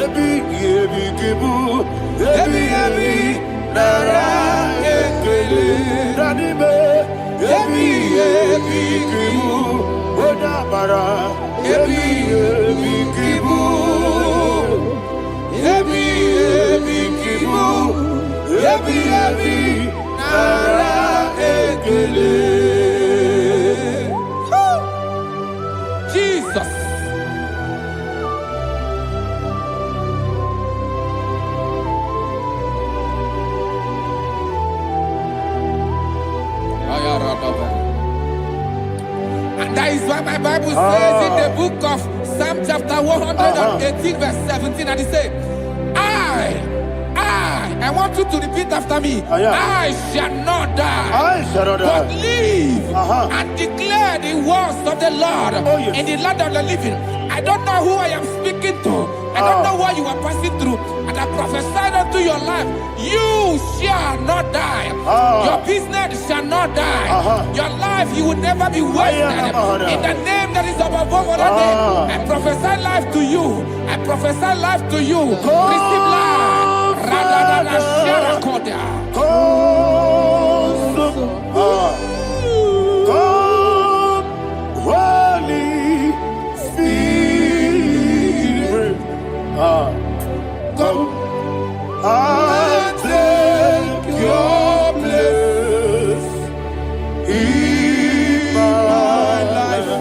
Ebi ebi kibu. Ebi ebi nara ekele. Nanime. Ebi ebi kibu. Oda mara. Ebi ebi kibu. Ebi ebi kibu. Ebi ebi nara ekele. Jesus. And that is what my Bible says in the book of Psalm chapter 118 verse 17. And it says, I want you to repeat after me. I shall not die, but live and declare the words of the Lord in the land of the living. I don't know who I am speaking to. I don't know what you are passing through. And I prophesy unto your life, you shall not die. Your business shall not die. Your life, you will never be wasted. In the name that is above all other name, I prophesy life to you. I prophesy life to you. Receive life. Holy Spirit, come and take your place in my life.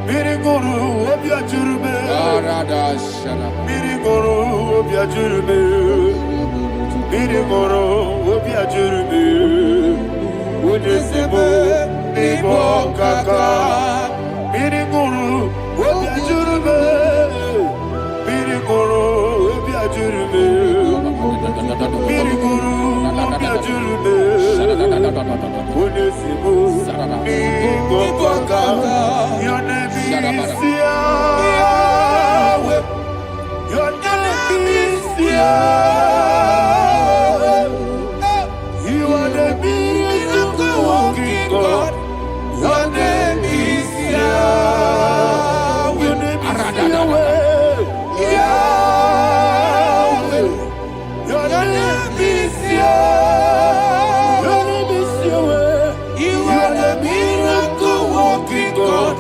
Miriguru obiajurube, miriguru obiajurube. Mirigoro obiajurube, unesebo nibo kaka. Mirigoro obiajurube, mirigoro obiajurube, mirigoro obiajurube, unesebo nibo kaka. Your name is Yahweh. Your name is Yahweh. Your name is Yahweh. Your name is Yahweh. Yahweh. Your name is Yahweh. Your name is Yahweh. You are the miracle working God.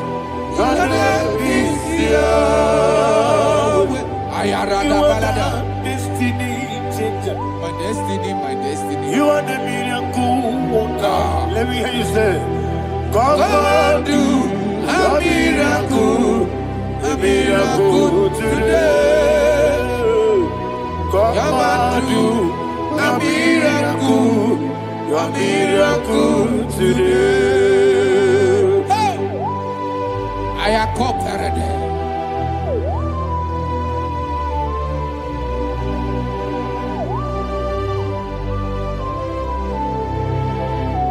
Your name is Yahweh. You are the destiny changer. My destiny, my destiny. You are the miracle worker. Let me hear you say. Come and do a miracle today. Come and do a miracle today. Hey! I am cooperated.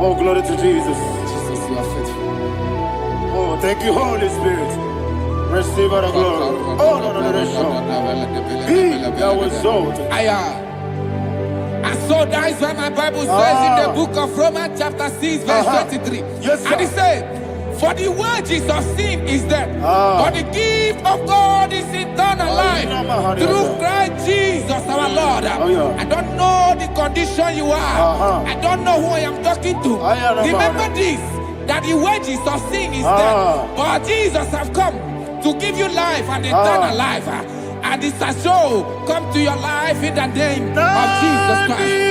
Oh, glory to Jesus. Jesus, you are faithful. Oh, thank you, Holy Spirit. Receive all the glory. Oh, no. Be thou exalted. And so that is why my Bible says in the book of Romans chapter 6 verse 23. Yes, sir. And it says, for the wages of sin is death, but the gift of God is eternal life through Christ Jesus our Lord. I don't know the condition you are. I don't know who I am talking to. Remember this, that the wages of sin is death, but Jesus has come to give you life and eternal life. And this shall come to your life in the name of Jesus Christ.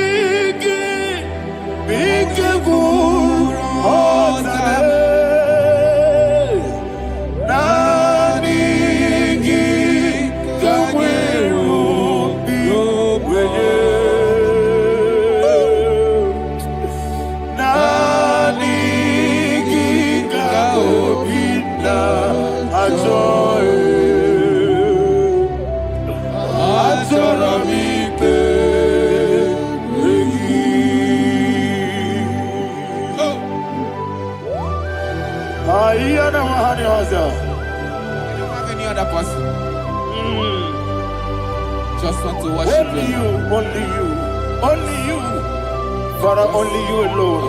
I don't have any other person. Just want to worship only you, only you, Father, only you alone.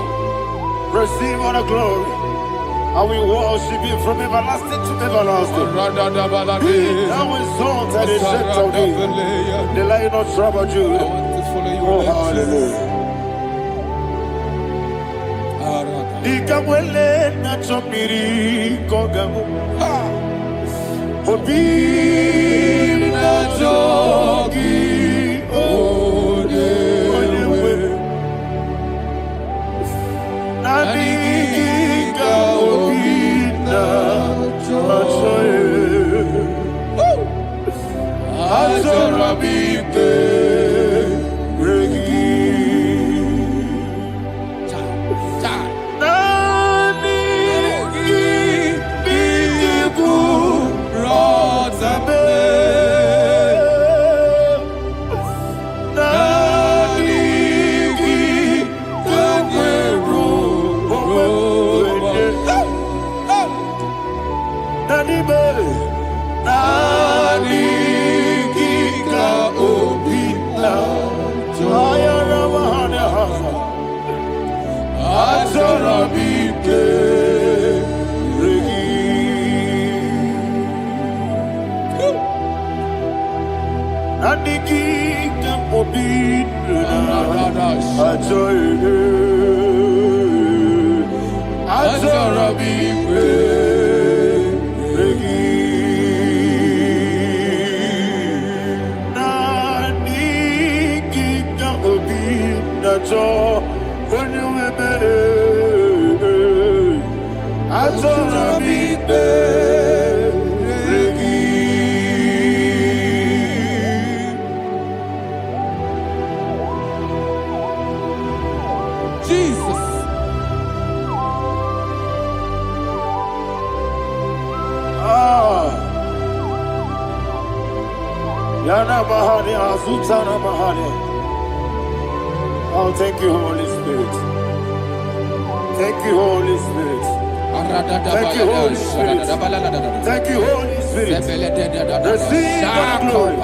Receive all the glory. I will worship you from everlasting to everlasting. Be thou exalted, the Ancient of Days, the Lion of tribe of Judah. Oh, hallelujah. Ikamwele na chomiri kogamu. Obi na jogi odewe. Nabigika obi na jogi. Azorabike regi. Oh, thank you, Holy Spirit. Thank you, Holy Spirit. Thank you, Holy Spirit. Thank you, Holy Spirit. Receive the glory.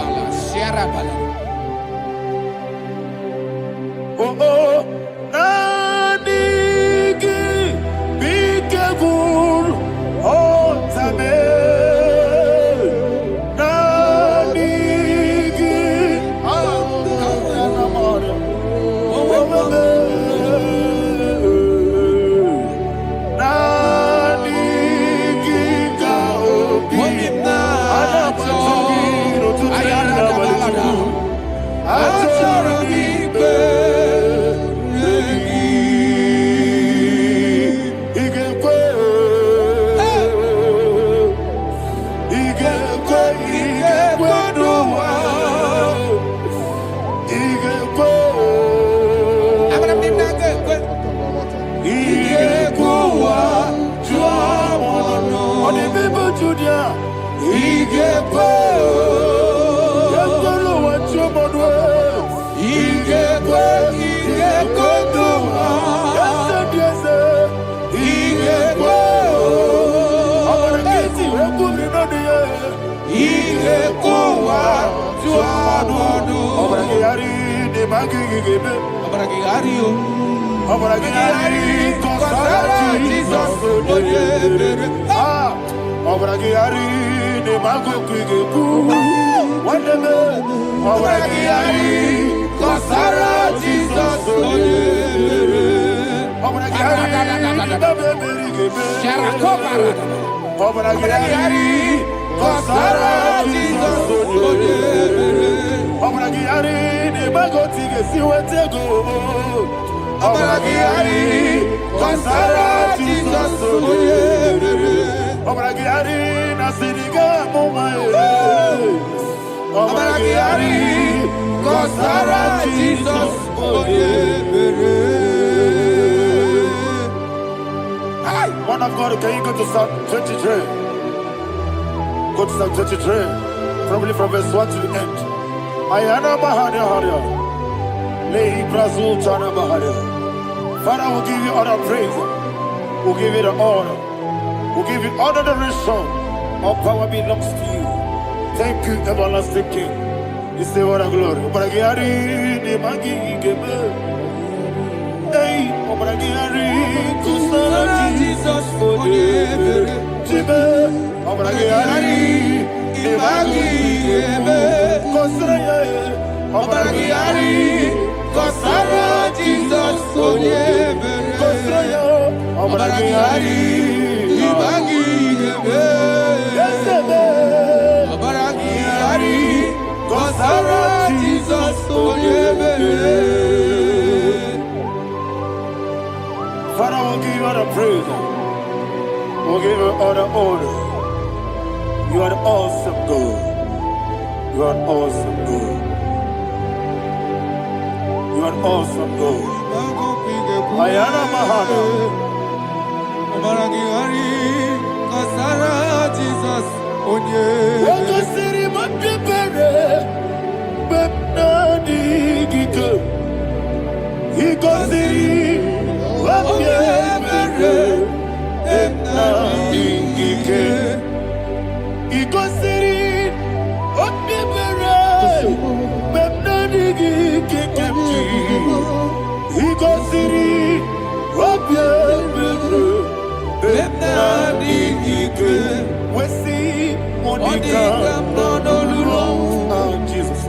Oh, oh, Nadigi, Bigagul, oh, Tame. people Judea. IGBO. Yekolo wachomonwe. IGBO. IGBO. Yes. IGBO. Abarakiti wekumi nodiye. IGBO wa tuadodo. Abarakiyari de magigigebe. Abarakiyari o. Abarakiyari kosara Jesus oyebere. Abarakiyari de magigigegu. Wandeme. Abarakiyari kosara Jesus oyebere. Abarakiyari babebirigebe. Sharakobara. Abarakiyari kosara Jesus oyebere. Abarakiyari de magotige siwetego. Abarakiyari kosara Jesus oyebere. Abarakiyari nasiriga mumaye. Abarakiyari kosara Jesus oyebere. Man of God, can you go to Psalm 23? Go to Psalm 23, probably from verse 1 to the end. Ayana Mahana Haria. Lehi Brazil Chana Mahana. Father, we'll give you all the praise. We'll give you the honor. We'll give you all the adoration. All power belongs to you. Thank you, everlasting King. You say what a glory. Obragari, the Magi, Gebe. Hey, Obragari, Kusara, Jesus, for you. Jibe, Obragari, the Magi, Gebe. Kosara, Obragari, Kosara, Jesus, for you. Kosara, Obragari, the Magi, Gebe. Yes, Obragari, Kosara, Jesus, for you. Father, we'll give you all the praise. We'll give you all the honor. You are the awesome God. You are an awesome God. You are an awesome God. Ayana Mahana. Kasara Jesus onye. Wakasiri mapipere. Bepnadi gike. Ikosiri. Wapyemere, emnabingike. Ikosiri, wapyemere, emnabingike kemti. Ikosiri, wapyemere, emnabingike. Wesi, Monica, Nonolulo. Oh, Jesus.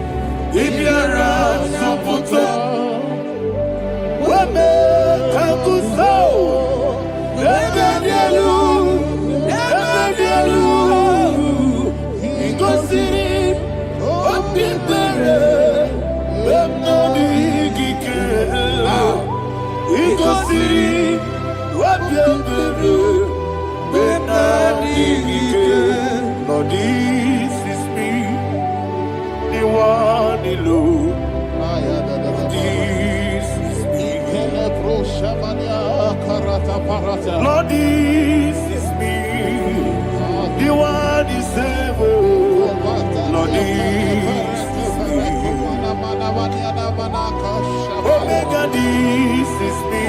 Ibiara, Sopoto. Wame, Kakuso, Ebedielu, Ikosiri, Opipere, Emnabigike, Ikosiri, Opipere, Emnabigike. Lord, this is me, the one alone. Lord, this is me, the one is able. Lord, this is me. Omega, this is me,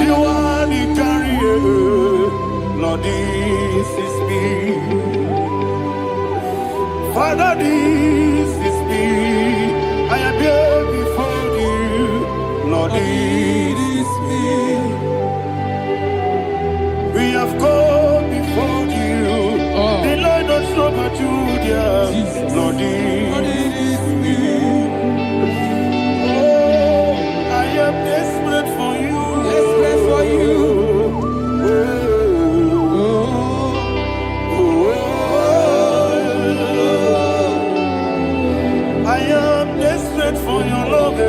the one in carrier. Lord, this is me. Father, this is me. I am here before you. Lord, this is me. We have come before you. The Lord not so but you, dear. Lord, this is me. Oh, I am desperate for you. Desperate for you. I am desperate for your love.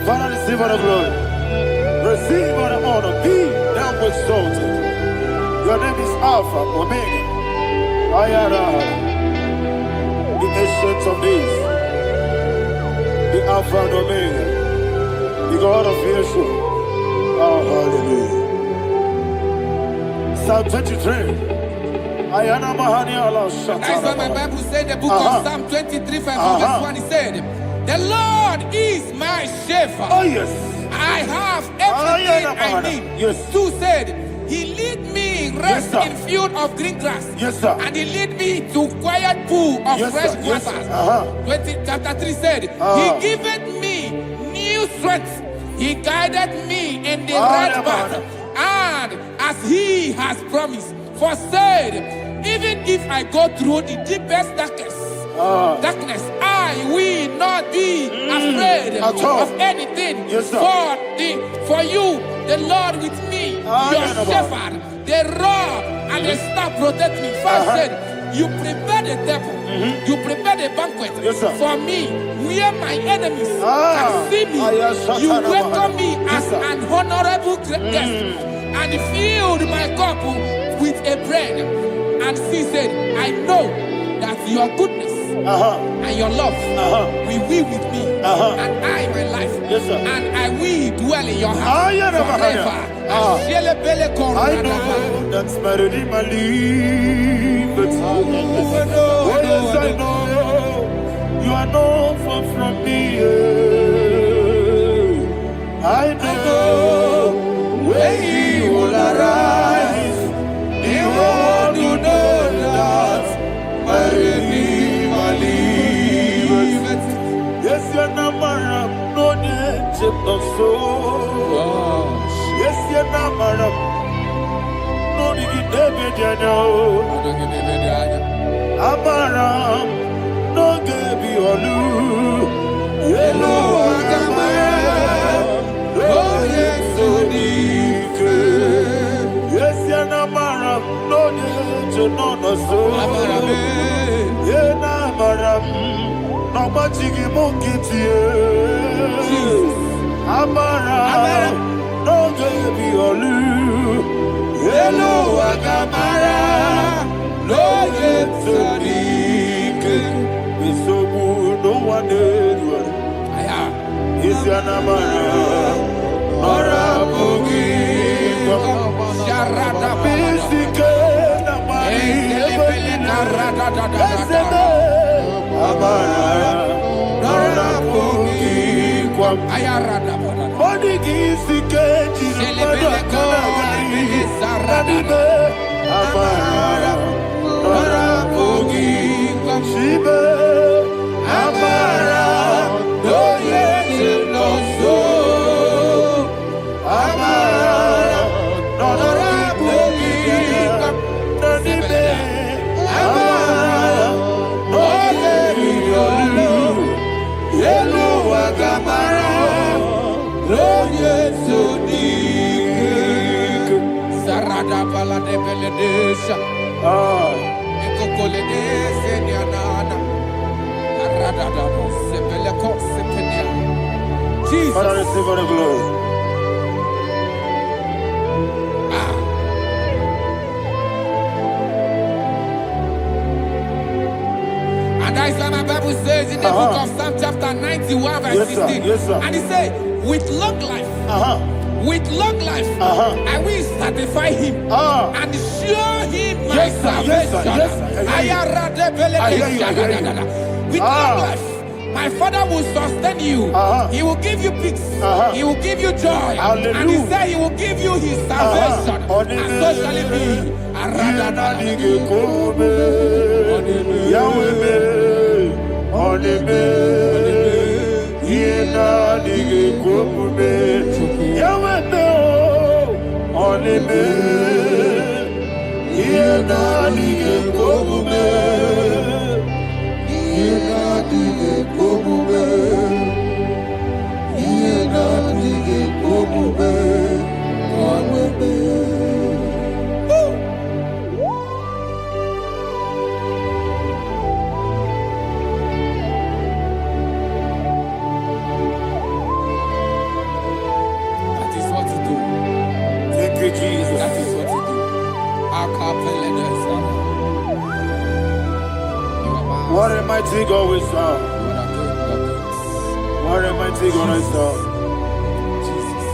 Father, receive all the glory. Receive all the honor. Be thou exalted. Your name is Alpha, Omega. Ayara, the ancient of days. Alpha and Omega, the God of creation. Oh, hallelujah. Psalm 23. Ayana Mahani Allah Shata. That's why my Bible said the book of Psalm 23, verse 1, it said, the Lord is my shepherd. Oh, yes. I have everything I need. Yes. 2 said, he lead me rest Yes, in field of green grass. Yes, sir. And he lead me to quiet pool of Yes, fresh sir. Yes, waters. sir. Chapter 3 said, he giveth me new strength. He guided me in the right path. And as he has promised, for said, even if I go through the deepest darkness, I will not be afraid of anything. Yes, sir. For you, the Lord with me, your shepherd, the rod and the staff protect me. First said, you prepare the table, you prepare the banquet for me, where my enemies can see me. You welcome me as an honorable guest, and filled my cup with a bread. And she said, I know that your goodness and your love will be with me, and I, my life, and I will dwell in your house forever. I know that's better than my life. Yes, I know you are not far from me. I know when he will arise, he will do that. My Redeemer liveth. Yes, you're not married, no need to so. Yes, you're not married, no need to be Amaram, no gebi olu. Yelo agamara, no yesodike. Yes, you're maram, no need no so. Yena maram, no machigi mukiti. Amaram, no gebi olu. Yelo agamara, no yesodike. We so good, no one did. Yes, you're not maram, nora bugi. Jesus. Father, receive all the glory. And that is why my Bible says in the book of Psalm chapter 91 verse 16. And it says, with long life, I will satisfy him and show him my salvation. With long life, my Father will sustain you. He will give you peace. He will give you joy. Hallelujah. And he said he will give you his salvation. And so shall it be. What a mighty God we serve. What a mighty God I serve.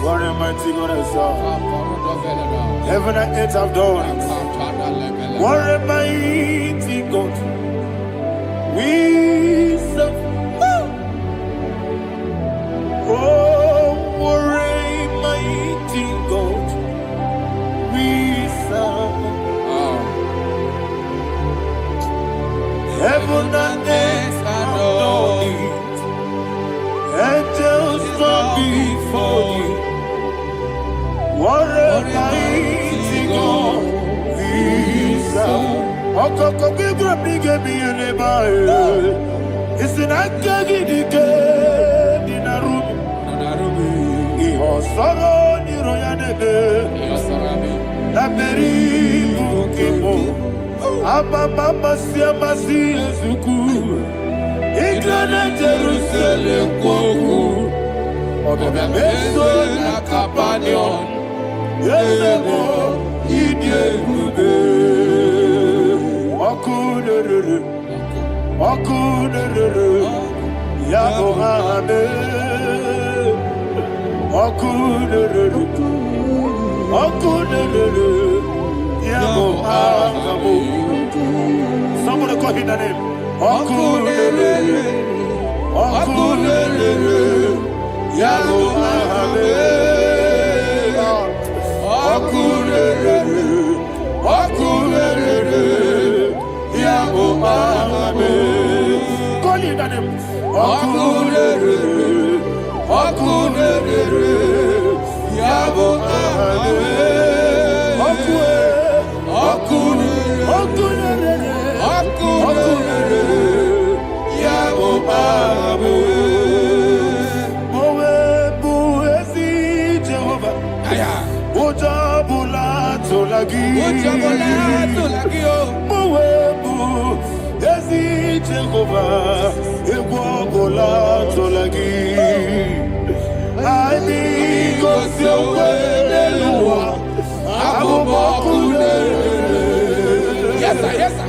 What a mighty God I serve. Heaven and earth have done it. What a mighty God we serve. Oh, what a mighty God we serve. Heaven and earth have done it. Angels bow before you. What a mighty God we serve. Okoko bigro bige bi ene bae. Isina kagi dike dinaru. Iho soro ni royanebe. La meri bukimo. Aba mama siamasi ezuku. Igrana Jerusalem koku. Obe meso na kapanion. Yesemo idye gube. Okunere. Okunere. Yabohane. Okunere. Okunere. Yabohane. Somebody call him the name. Okunere. Okunere. Yabohane. Okunere. Okunere. Yabohane. Call him the name. Okunere. Okunere. Yabohane. Yes, sir. Yes, sir.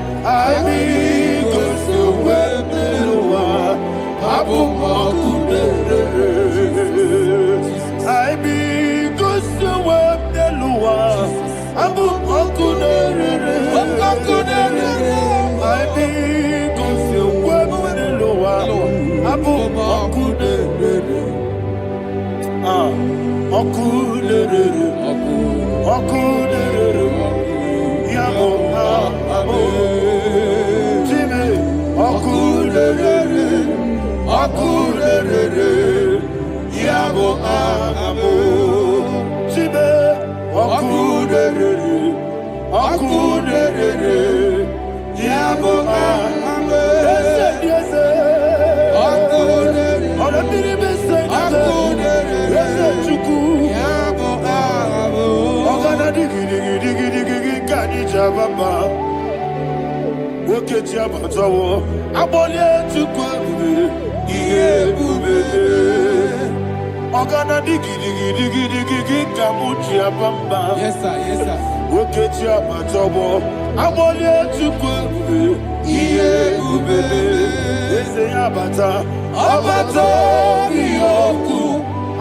Yes, sir. Yes, sir.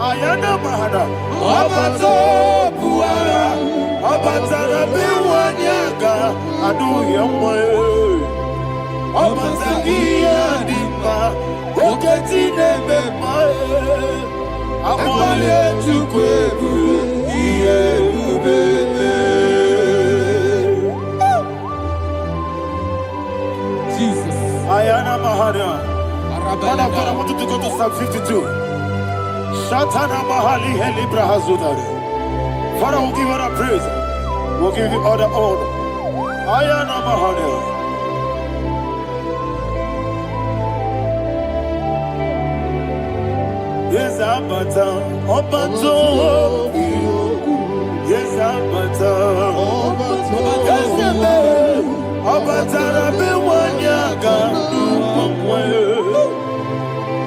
Ayana mahana, abato buara, abatara biwanyaga, adu yamwe, abatagia dimba, oketi nebe mae, abale tukwebu, iye ubebe. Jesus. Ayana mahana. Man of God, I want you to go to Psalm 52. Shatana Mahali Heli Brahazudari. Father, we'll give you the praise. We'll give you all the honor. Ayana Mahali. Yes, Abata. Obato. Yes, Abata. Yes, Abata. Rabi Wanyaga.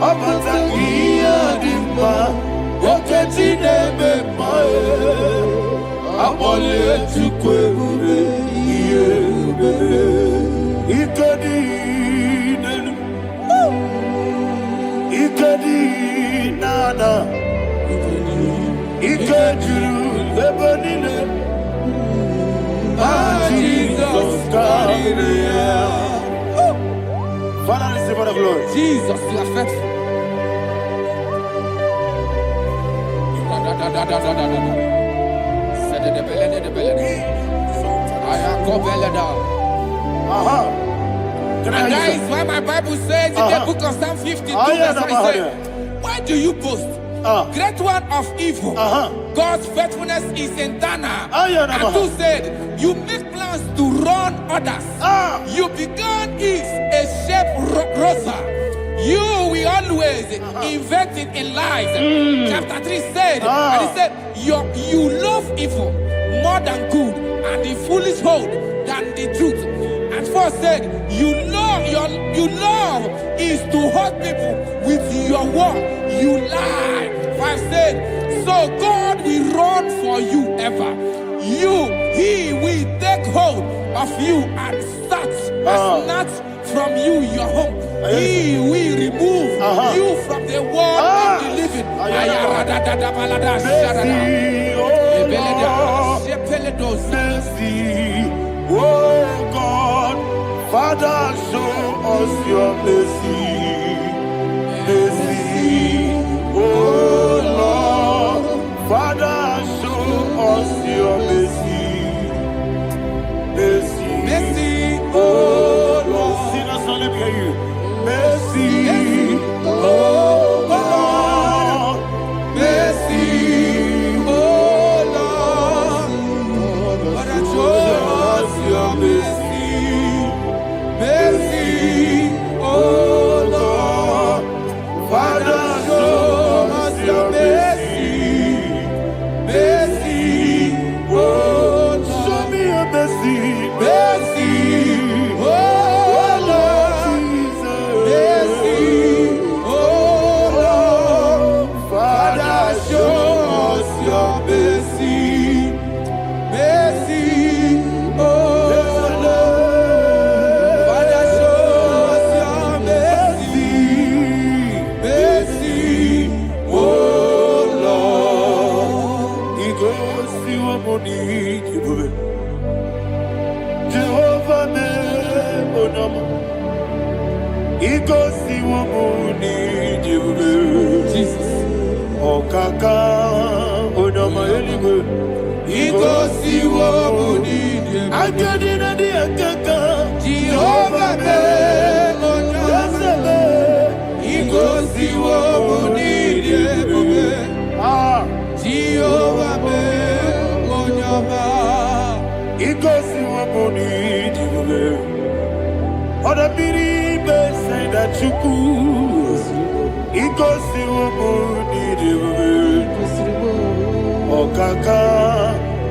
Abata iya dimba, oketi nebe mae, abole tukwe ube iye ube, ikadi nenu, ikadi Nana, Ikejuru, Lebanine, Jesus, God. Father, receive the glory. Jesus, you are faithful. And that is why my Bible says in the book of Psalm 52, verse 37, why do you boast? Great one of evil. God's faithfulness is eternal. And two said, you make plans to run others. You began is a shape rosa. You will always invent it in lies. Chapter 3 said, and he said, you love evil more than good, and the foolish hold than the truth. And 4 said, you love is to hurt people with your word. You lie. 5 said, so God will run for you ever. He will take hold of you and snatch from you your home. He will remove you from the world of the living. Oh God, Father, show us your mercy. Mercy, oh Lord, Father, show us your mercy. Mercy, mercy, oh Lord. Sinners only hear you. Mercy, oh Lord. Mercy, oh Lord. Father, show us your mercy. Mercy, oh Lord. Father, show us your mercy. Mercy, oh Lord. Show me your mercy. Mercy, oh Lord. Mercy, oh Lord. Father, show us your mercy. Mercy, oh Lord. Father, show us your mercy. Mercy, oh Lord. He goes to a money. Jehovah me onama. He goes to a money. Jesus. Oh kaka onama eligwe. He goes to a money. I get in the kaka. Jehovah me onama. He goes to a money. Jehovah me onama. He goes to a money. Other people say that you could. He goes to a money. Oh kaka,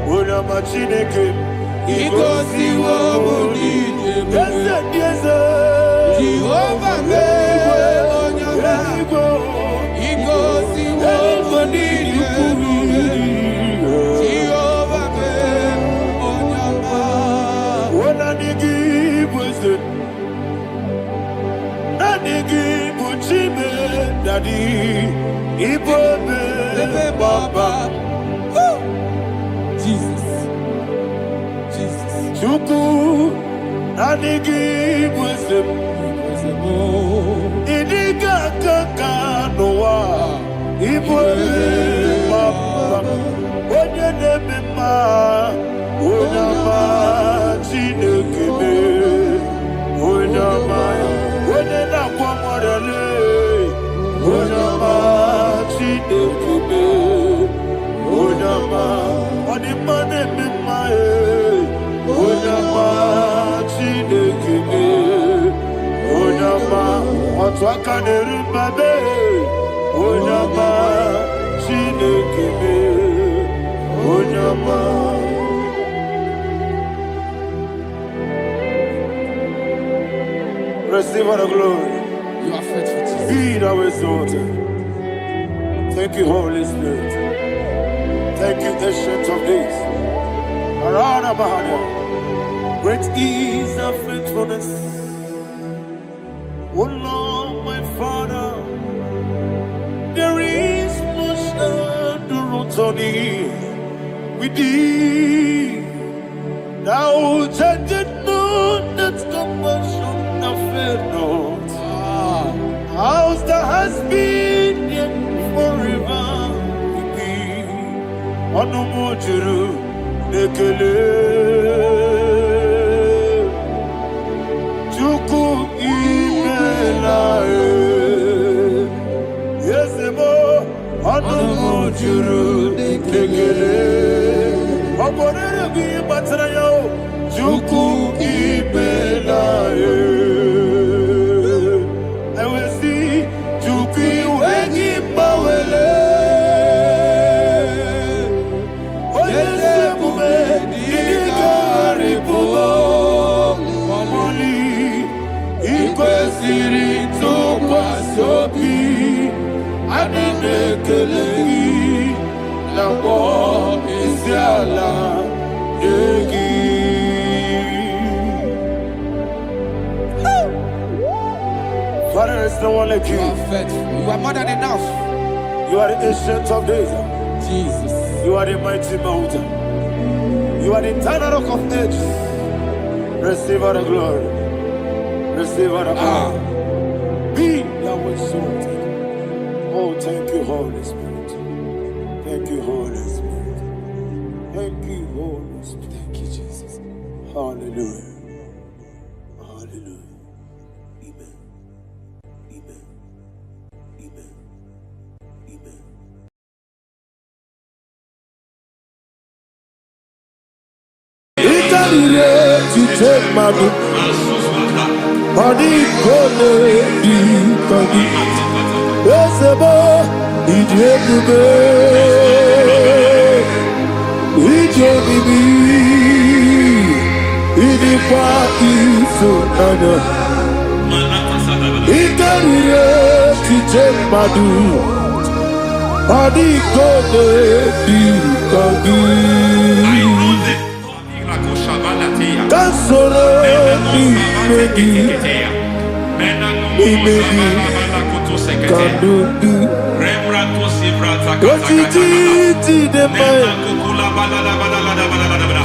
una machineke. He goes to a money. Yes, yes, Jehovah me onyama. He goes to a money. Jehovah me onyama. When I give wisdom, I give uchime, daddy, ibobe, baba. Jesus, Jesus. Chuku, I give wisdom. Idiga kaka noa, ibobe, baba. Onye nebe ma, onama chinekebe, onama, onena kwa morele, onama chinekebe, onama, onimane mimae, onama chinekebe, onama, otwaka nerumbabe, onama chinekebe, onama. Receive all the glory. You are faithful, Jesus. Be thou exalted. Thank you, Holy Spirit. Thank you, Ancient of Days. Arana Bahana. Great is thy faithfulness. Oh Lord, my Father, there is with thee. Thou judgest not that compassion affect not. House that has been yet forever with thee. Onomojuru nekele. Chuku imelae. Yesebo onomojuru nekele. Oborere bi batrayo. Chuku imelae. I will see Chuku wengi bawele. Oyesebume inikari pulo. Omoli ikwesiri tukwasobi. Adinekeleyi nabo isiala yegi. Father, there is no one like you. You are faithful. You are more than enough. You are the ancient of days. Jesus. You are the mighty mountain. You are the eternal rock of ages. Receive all the glory. Receive all the honor. Be thou exalted. Oh, thank you, Holy Spirit. Thank you, Holy Spirit. Thank you, Holy Spirit. Thank you, Jesus. Hallelujah. Hallelujah. Amen. Amen. Amen. Amen. Ikarire tite madu, adi kone di kagi, esebo idebube, ijebibi, idikwa isunanya. Ikarire tite madu, adi kone di kagi. Kasoro imegi kadudu ojiji deme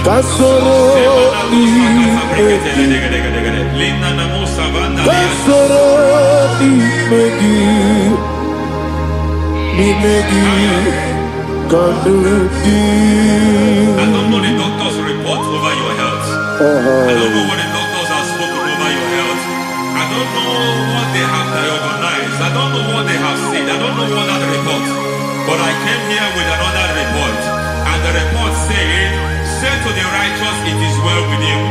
kasoro imegi kasoro imegi kadudu. I don't know the doctor's report over your health. I don't know what the doctors have spoken over your health. I don't know what they have diagnosed. I don't know what they have said. I don't know what that report. But I came here with another report. And the report said, say to the righteous, it is well with him.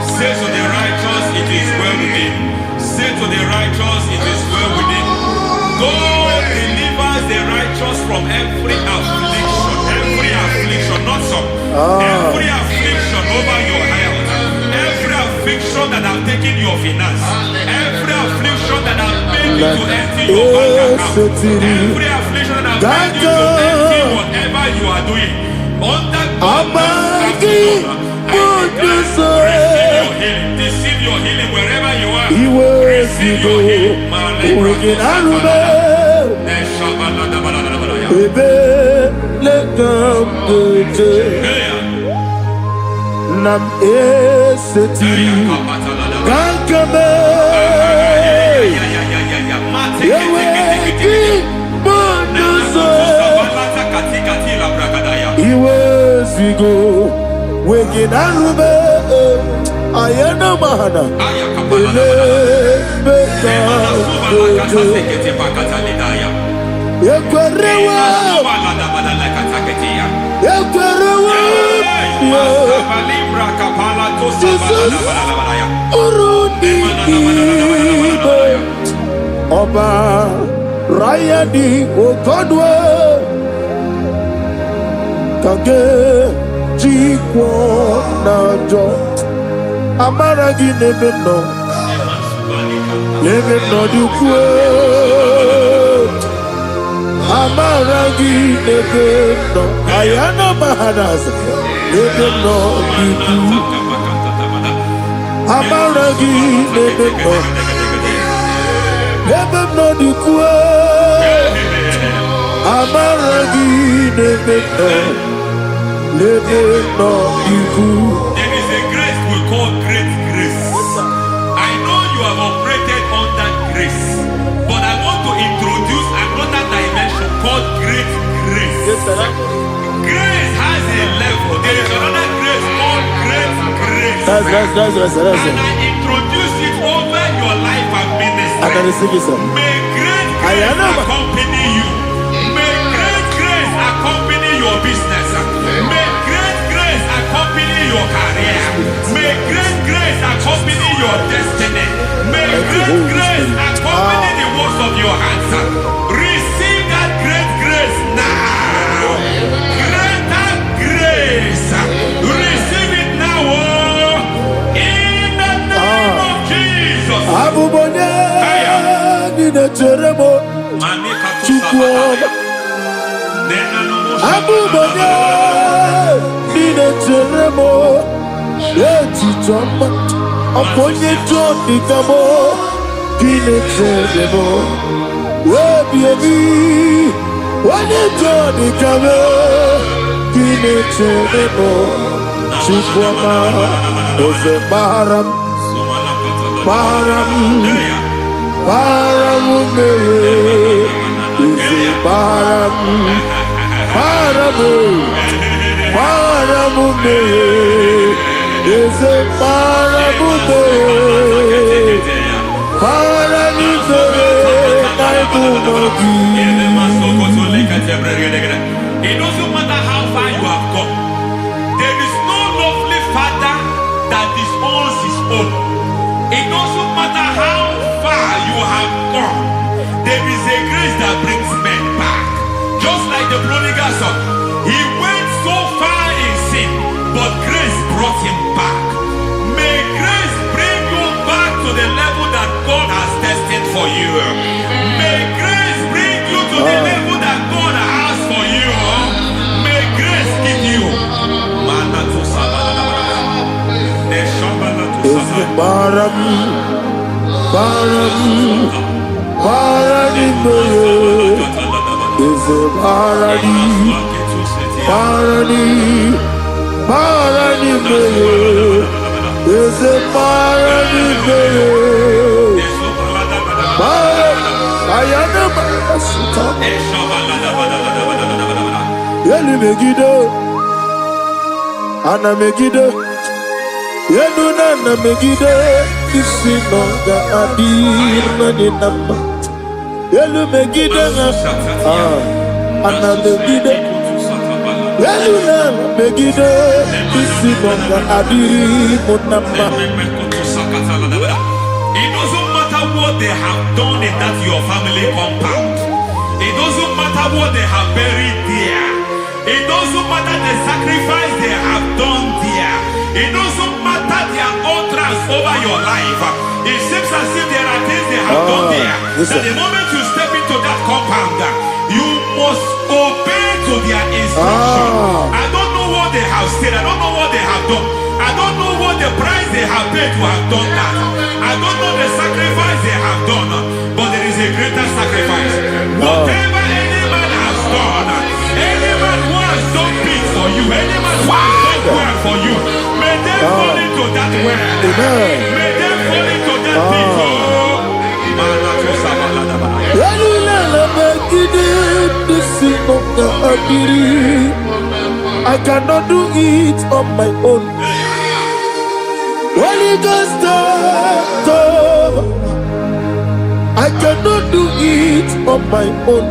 Say to the righteous, it is well with him. Say to the righteous, it is well with him. God delivers the righteous from every affliction. Every affliction, not some. Every affliction over your health. Every affliction that have taken your finance. Every affliction that have made you to empty your bank account. Every affliction that have made you to empty whatever you are doing. Under God's receive your healing. Receive your healing wherever you are. Receive your healing. Nam esetiri kankame yeweki bonuso iwezigo weginarube ayana mahana ele beka yekwerewa Jesus urudi ibo ọba rayadi ogodwe kage jikwo najo amaragi nebe no dukwe amaragi nebe no ayana mahanas nebe no dukwe amaragi nebe no dukwe amaragi nebe no let it not be good. There is a grace we call great grace. I know you have operated under grace, but I want to introduce another dimension called great grace. Grace has a level. There is another grace called great grace. That's And I introduce it over your life and ministry. I can receive it, sir. May great grace accompany you. May great grace accompany your business. May great grace accompany your career. May great grace accompany your destiny. May great grace accompany the works of your hands. Receive that great grace now. Greater grace. Receive it now. In the name of Jesus. It doesn't matter how far you have gone. There is no lovely father that disowns his own. It doesn't matter how far you have gone. There is a grace that brings men back. Just like the prodigal son. He went so far in sin, but grace brought him back. May grace bring you back to the level that God has destined for you. May grace bring you to the level that God has for you. May grace give you. Ana Megiddo, Yenuna Megiddo, Isinonga Adir Nadinama, Yelu Megiddo, Ana Megiddo, Yenuna Megiddo, Isinonga Adir Munama. It doesn't matter what they have done in that your family compound. It doesn't matter what they have buried there. It doesn't matter the sacrifice they have done there. It doesn't matter their utterance over your life. It seems as if there are things they have done there. That the moment you step into that compound, you must obey to their instruction. I don't know what they have said. I don't know what they have done. I don't know what the price they have paid to have done that. I don't know the sacrifice they have done. But there is a greater sacrifice. Whatever any man has done, any man who has done things for you, any man who has done well for you, may they fall into that well. May they fall into that pit. I cannot do it on my own. Holy Ghost, come. I cannot do it on my own.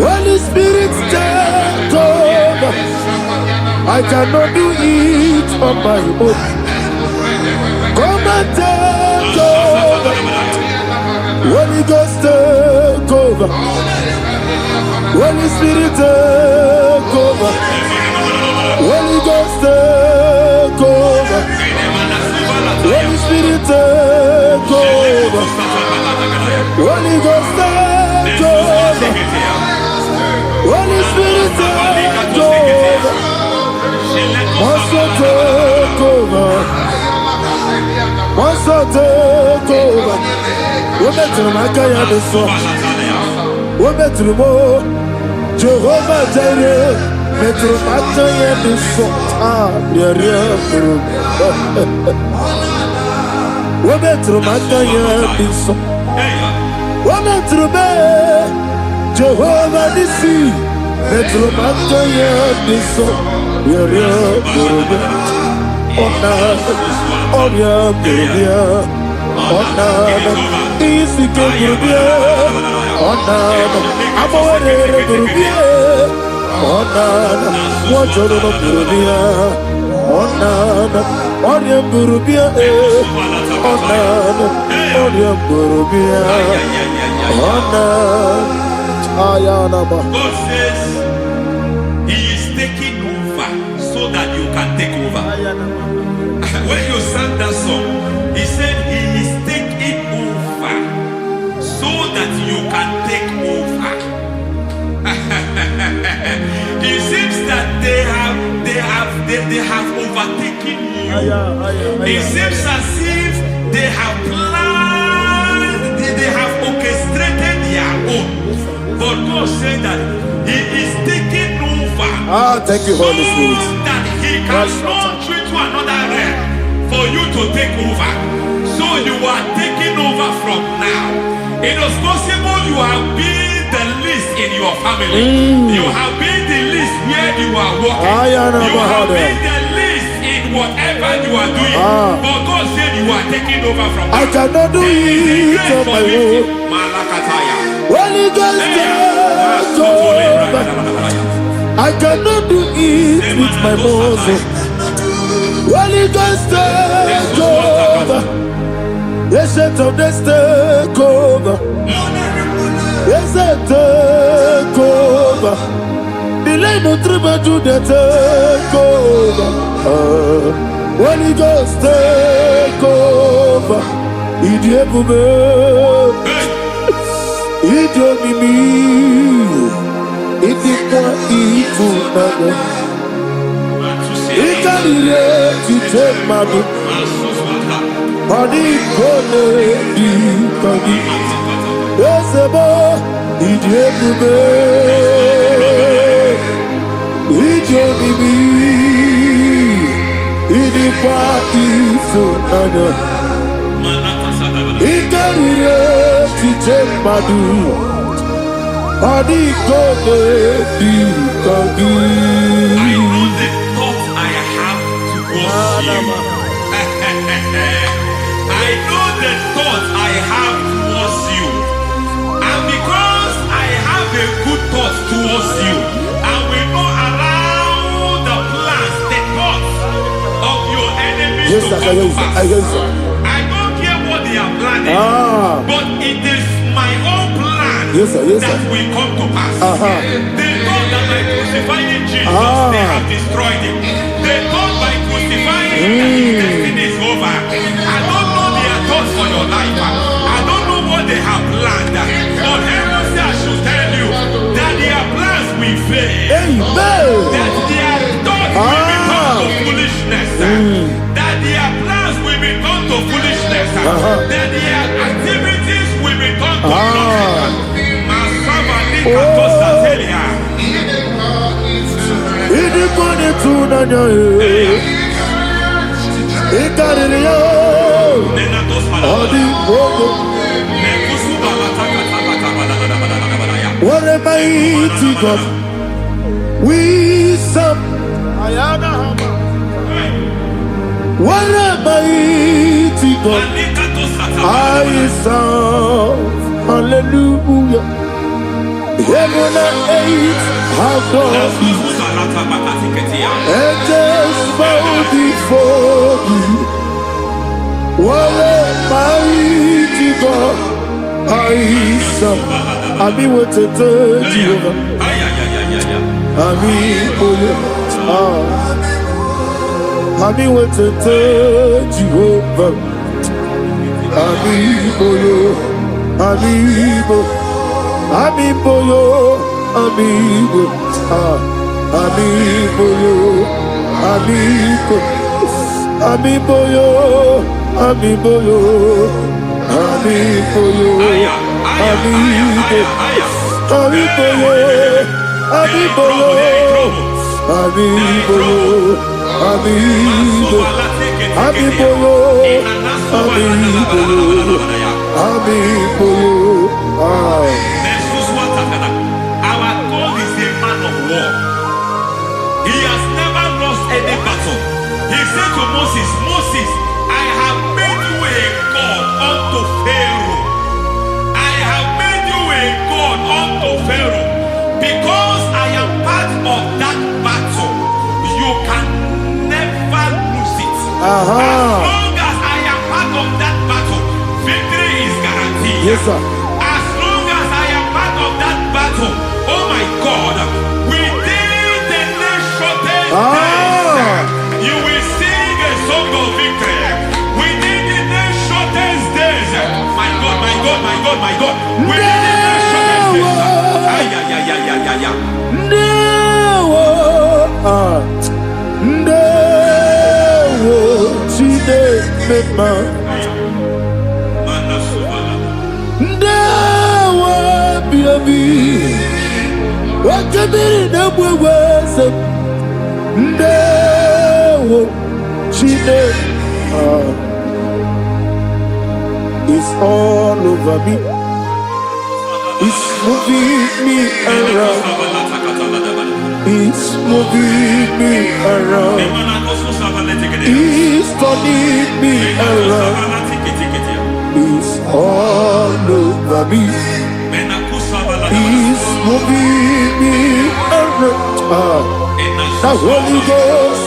Holy Spirit, come. I cannot do it on my own. Come and take over. Holy Ghost, come. Holy Spirit, come. Holy Ghost, come. Holy Spirit, come. Holy Ghost, come. Holy Spirit, come. Master, take over. Master, take over. We're better than I can do. We're better than Jehovah Jireh. Metro Mato Yendi so Yeriaburu. Metro Mato Yendi so. Metro Be Jehovah Nisi. Metro Mato Yendi so Yeriaburu. Ona Burubia. Ona Isi Burubia. Ona Amore Burubia. Ona Wajoro Burubia. Ona Oriam Burubia. Ona Oriam Burubia. Ona Ayana. God says He is taking over so that you can take over. When you sang that song, He said He is taking over so that you can take over. It seems that they have overtaken you. It seems as if they have planned, they have orchestrated their own. But God said that He is taking over. Thank you, Holy Spirit. So that He can launch you to another realm for you to take over. So you are taking over from now. It is possible you have been the least in your family. You have been the least where you are working. You have been the least in whatever you are doing. But God said you are taking over from now. I cannot do it on my own. Holy Ghost, take over. I cannot do it with my muscle. Holy Ghost, take over. Yes, of this take over. Yes, take over. Delay no trouble to the take over. Holy Ghost, take over. Idiabube, Idiomimi, Idikwa Ifunana. Ikarire Titemadu. Mani kone di kagi, esebo idiebube, idiomimi, idikwa ifunana, ikarire titemadu, mani kone di kagi. I know the thoughts I have towards you. I know the thoughts I have towards you. And because I have a good thought towards you, I will not allow the plans, the thoughts of your enemies to come to pass. I don't care what they are planning, but it is my own plan that will come to pass. They thought that by crucifying Jesus, they have destroyed him. They thought by crucifying him that his destiny is over. I don't know their thoughts for your life. I don't know what they have planned. But heaven says I should tell you that their plans will fail. That their thoughts will become to foolishness. That their plans will become to foolishness. That their activities will become to nothing. What a mighty God we serve. What a mighty God I serve. Hallelujah. Heaven and earth have done it. Angels bow before you. What a mighty God I serve. Ami wote Jehovah. Ami oyo. Ami wote Jehovah. Ami oyo. Ami oyo. Ami oyo. Ami oyo. Ami oyo. Ami oyo. Ami oyo. Ami oyo. Ami oyo. Amibo, Amibo, Amibo, Amibo, Our God is a man of war. He has never lost any battle. He said to Moses, Moses, I have made you a God unto Pharaoh. I have made you a God unto Pharaoh. Because I am part of that battle, you can never lose it. As long as I am part of that battle, victory is guaranteed. Yes, sir. As long as I am part of that battle, oh my God, within the next shortest days, you will sing a song of victory. Within the next shortest days, my God, my God, my God, my God, within the next shortest days, it's all over me. It's moving me around. It's moving me around. It's turning me around. It's all over me. It's moving me around. The Holy Ghost,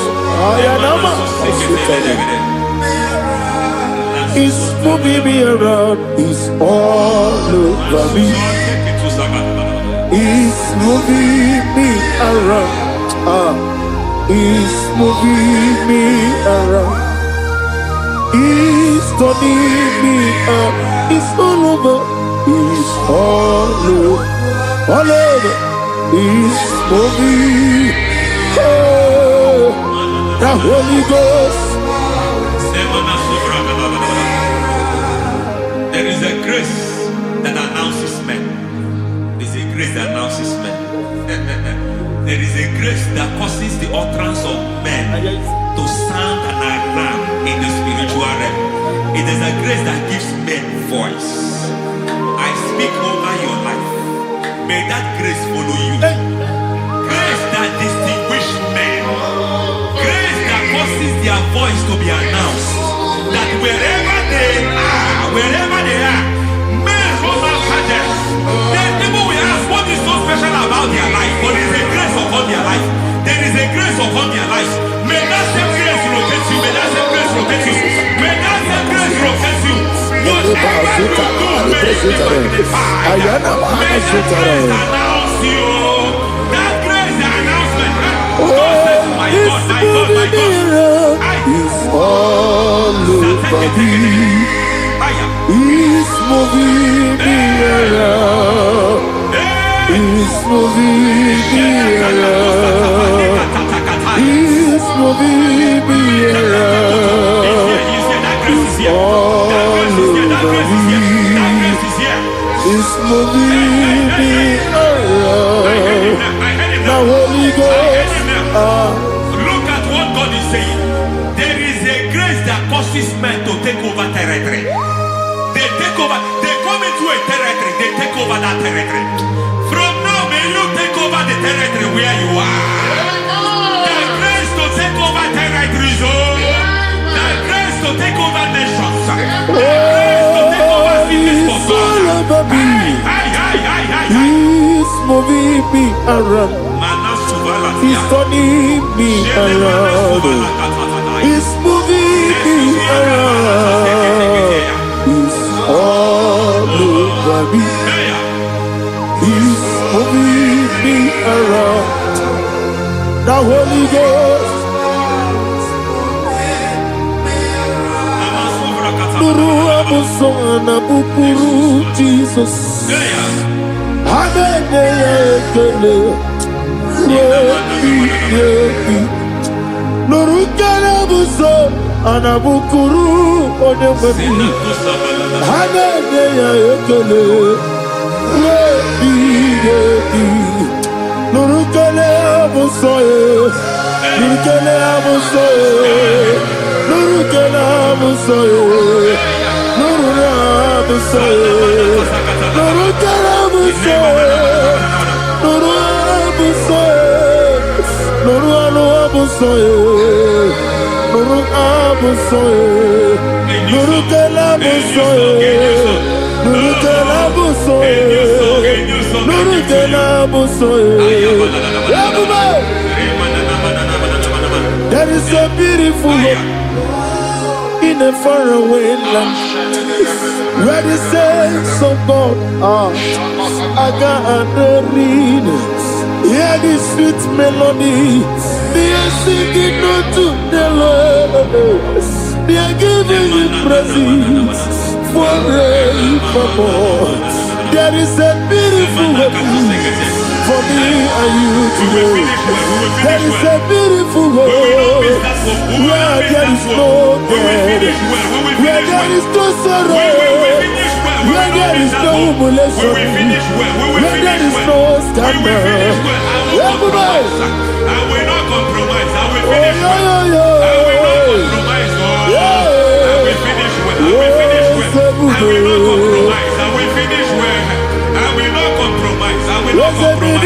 it's moving me around. It's all over me. It's moving me around. It's moving me around. It's turning me up. It's all over. It's all over. All over. It's moving. Oh, the Holy Ghost. There is a grace that announces men. There's a grace that announces men. There is a grace that causes the utterance of men to sound an alarm in the spiritual realm. It is a grace that gives men voice. I speak over your life. May that grace follow you. Grace that distinguishes men. Grace that causes their voice to be announced. That wherever they are, men from outside them, then people will ask what is so special about their life. But there is a grace upon their life. There is a grace upon their life. May that same grace locate you. May that same grace locate you. May that same grace locate you. Whatever you do, may it be magnified. May that grace announce you. That grace announcement. God says, my God, my God, my God. It's all over me. It's moving me around. It's moving me around. It's moving me around. It's all over me. It's moving me around. The Holy Ghost. Look at what God is saying. There is a grace that causes men to take over territory. They take over. They come into a territory. They take over that territory. From now, may you take over the territory where you are. The grace to take over territories. The grace to take over nations. The grace to take over cities for God. He's moving me around. He's turning me around. He's moving me around. He's all over me. He's moving me around. The Holy Ghost. Nuru amusona bukuru Jesus. Amen. Nurukana buso anabukuru onemani hanene ya ekele lebi Nurukana amusoye. Nurukele amusoye. Nurukele amusoye. Nurukele amusoye. Nurukele amusoye. Nurukele amusoye. Nurukele amusoye. Nurukele amusoye. Nurukele amusoye. Nurukele amusoye. Nurukele amusoye. There is a beautiful hope in a faraway land where the saints of God are. I got the read. Hear the sweet melody. They are singing unto the Lord. They are giving you praise forevermore. There is a beautiful hope for me and you today. There is a beautiful world where there is no death, where there is no sorrow, where there is no humiliation, where there is no scandal. Everybody, I will not compromise. I will finish well. I will not compromise. I will finish well. I will finish well. I will not compromise. I will finish well. I will not compromise. I will not compromise.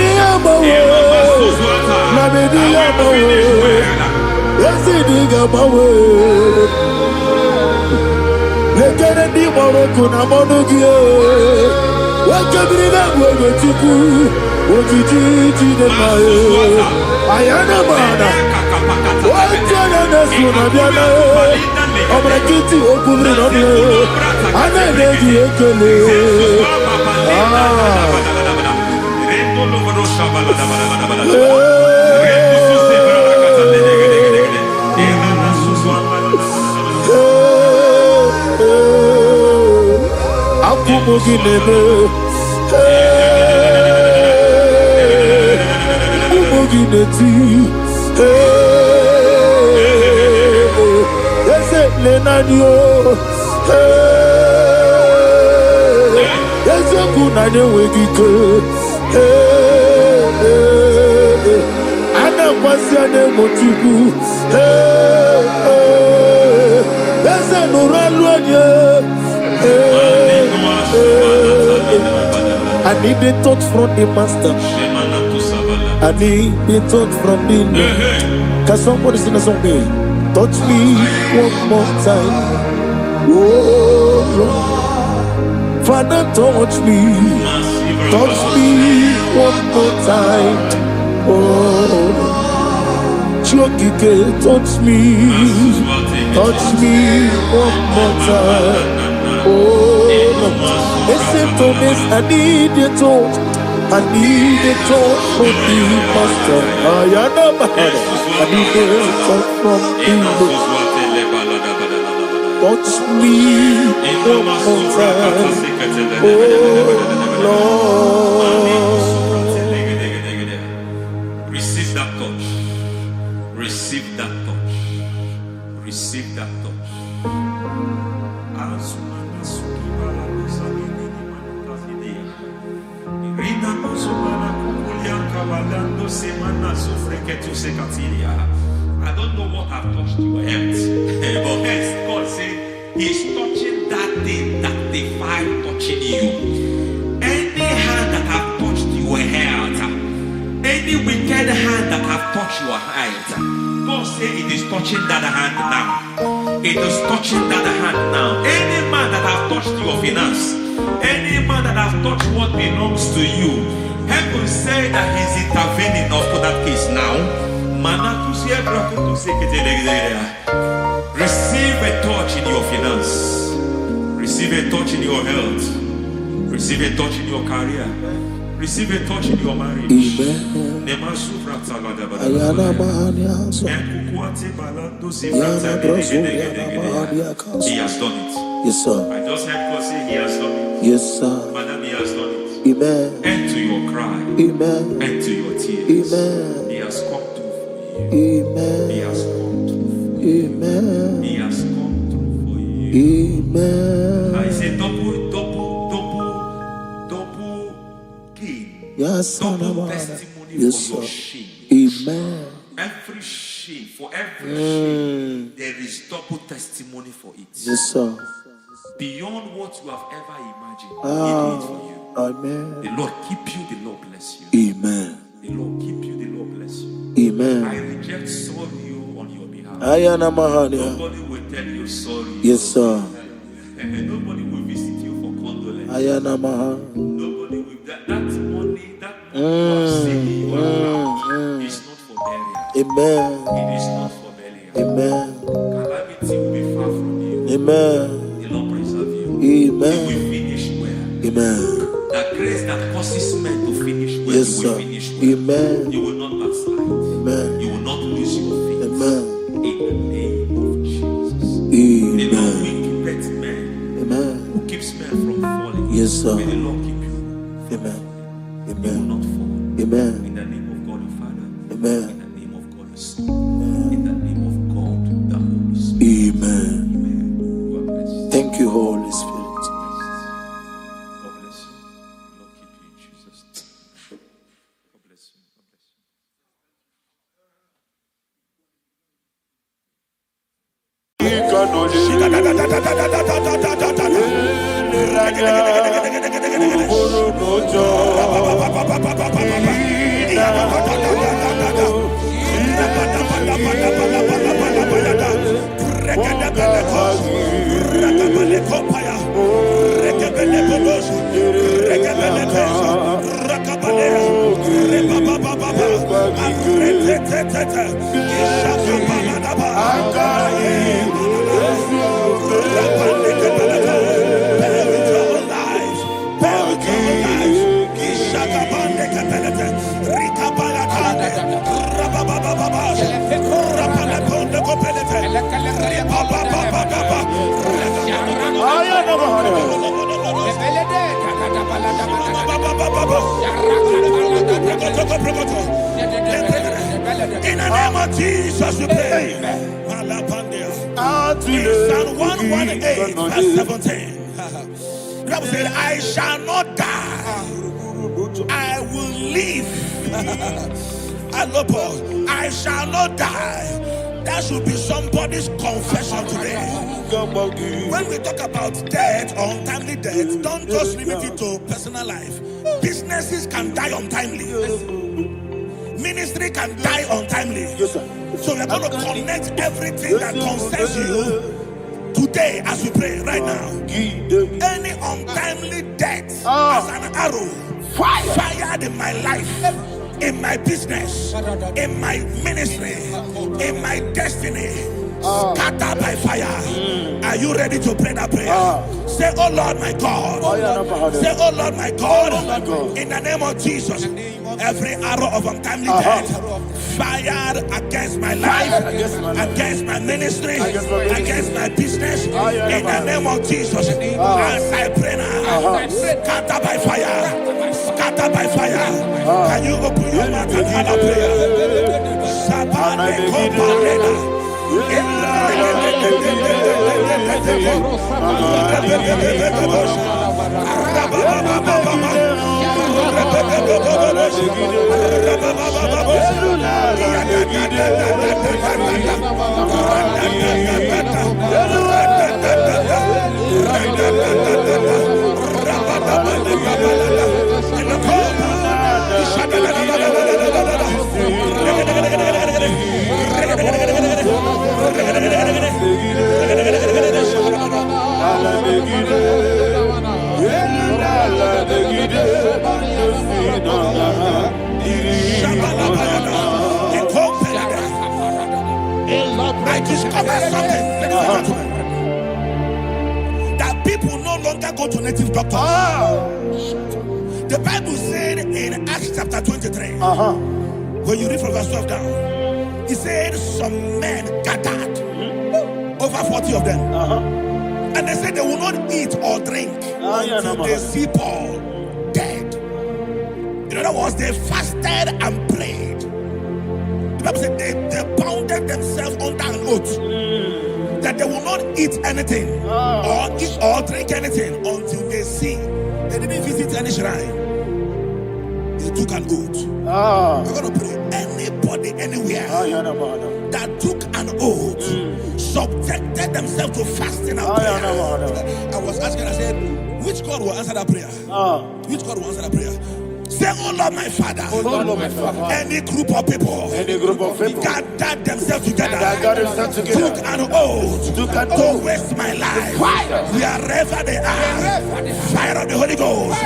I need the touch from the master. I need the touch from the Lord. Can somebody sing a song here? Touch me one more time. Oh Lord. Father, touch me. Touch me one more time. Oh Chokike, touch me. Touch me one more time. Oh, listen to this. I need your touch. I need your touch from the master. I need your touch from the Lord. Touch me one more time. Oh Lord. Receive that touch. Receive that touch. Receive that touch. I don't know what I've touched your health, but hence God said He's touching that thing that defied touching you. Any hand that have touched your health, any wicked hand that have touched your health, God said it is touching that hand now. It is touching that hand now. Any man that have touched your finance, any man that have touched what belongs to you, heaven say that He's intervening up to that case now. Receive a touch in your finance. Receive a touch in your health. Receive a touch in your career. Receive a touch in your marriage. He has done it. Yes, sir. I just heard God say He has done it. Yes, sir. Madam, He has done it. Amen. End to your cry. Amen. End to your tears. Amen. He has come through for you. Amen. He has come through for you. Amen. He has come through for you. Amen. I say double gain. Yes, Double sir. testimony Yes, for your sir. shame. Amen. Amen. Every shame, for every shame, there is double testimony for it. Yes, sir. Beyond what you have ever imagined, He Ah, did it for you. amen. The Lord keep you, the Lord bless you. Amen. The Lord keep you, the Lord bless you. Amen. I reject sorry on your behalf. Ayana Mahania. Nobody will tell you sorry. Yes, sir. And nobody will visit you for condolence. Ayana Maha. Nobody will. That money you have saved in your account is not for burial. Amen. It is not for burial. Amen. Calamity will be far from you. Amen. The Lord preserve you. Amen. You will finish well. Amen. That grace that causes men to finish well, Yes, you sir. will finish well. Amen. You will not backslide. Amen. You will not lose your faith. Amen. In the name of Jesus. The Lord Amen. will keep men. Amen. Who keeps men from falling. Yes, sir. May the Lord keep you. Amen. You will Amen. not fall. Amen. In the name of God the Father. Amen. In the name of God the Son. In the name of God the Holy Spirit. Amen. Amen. You are blessed. Thank you, Holy Spirit. God bless you. The Lord keep you in Jesus' name. God bless you. God bless you. In the name of Jesus, we pray. In Psalm 118, verse 17, the Bible said, I shall not die, I will live. I shall not die. That should be somebody's confession today. When we talk about death or untimely death, don't just limit it to personal life. Businesses can die untimely. Ministry can die untimely. Yes, sir. So we're going to connect everything that concerns you today as we pray right now. Any untimely death as an arrow fired in my life, in my business, in my ministry, in my destiny, scattered by fire. Are you ready to pray that prayer? Say, oh Lord my God. Say, oh Lord my God. In the name of Jesus, every arrow of untimely death fired against my life, against my ministry, against my business, in the name of Jesus, as I pray now, scattered by fire, scattered by fire. Can you open your mouth and have a prayer? I discovered something, ladies and gentlemen, that people no longer go to native doctors. The Bible said in Acts chapter 23, when you read from verse 12 down, it said some men gathered, over 40 of them, and they said they will not eat or drink until they see Paul dead. In other words, they fasted and prayed. The Bible said they bounded themselves under an oath that they will not eat anything or eat or drink anything until they see. They didn't visit any shrine. They he took an oath. We're going to pray. Anybody, anywhere that took an oath, subjected themselves to fasting and prayer. I was asking, I said, which God will answer that prayer? Which God will answer that prayer? Say, oh Lord, my Father. Oh Lord, my Father. Any group of people gathered themselves together, took an oath to waste my life. Wherever they are, fire of the Holy Ghost,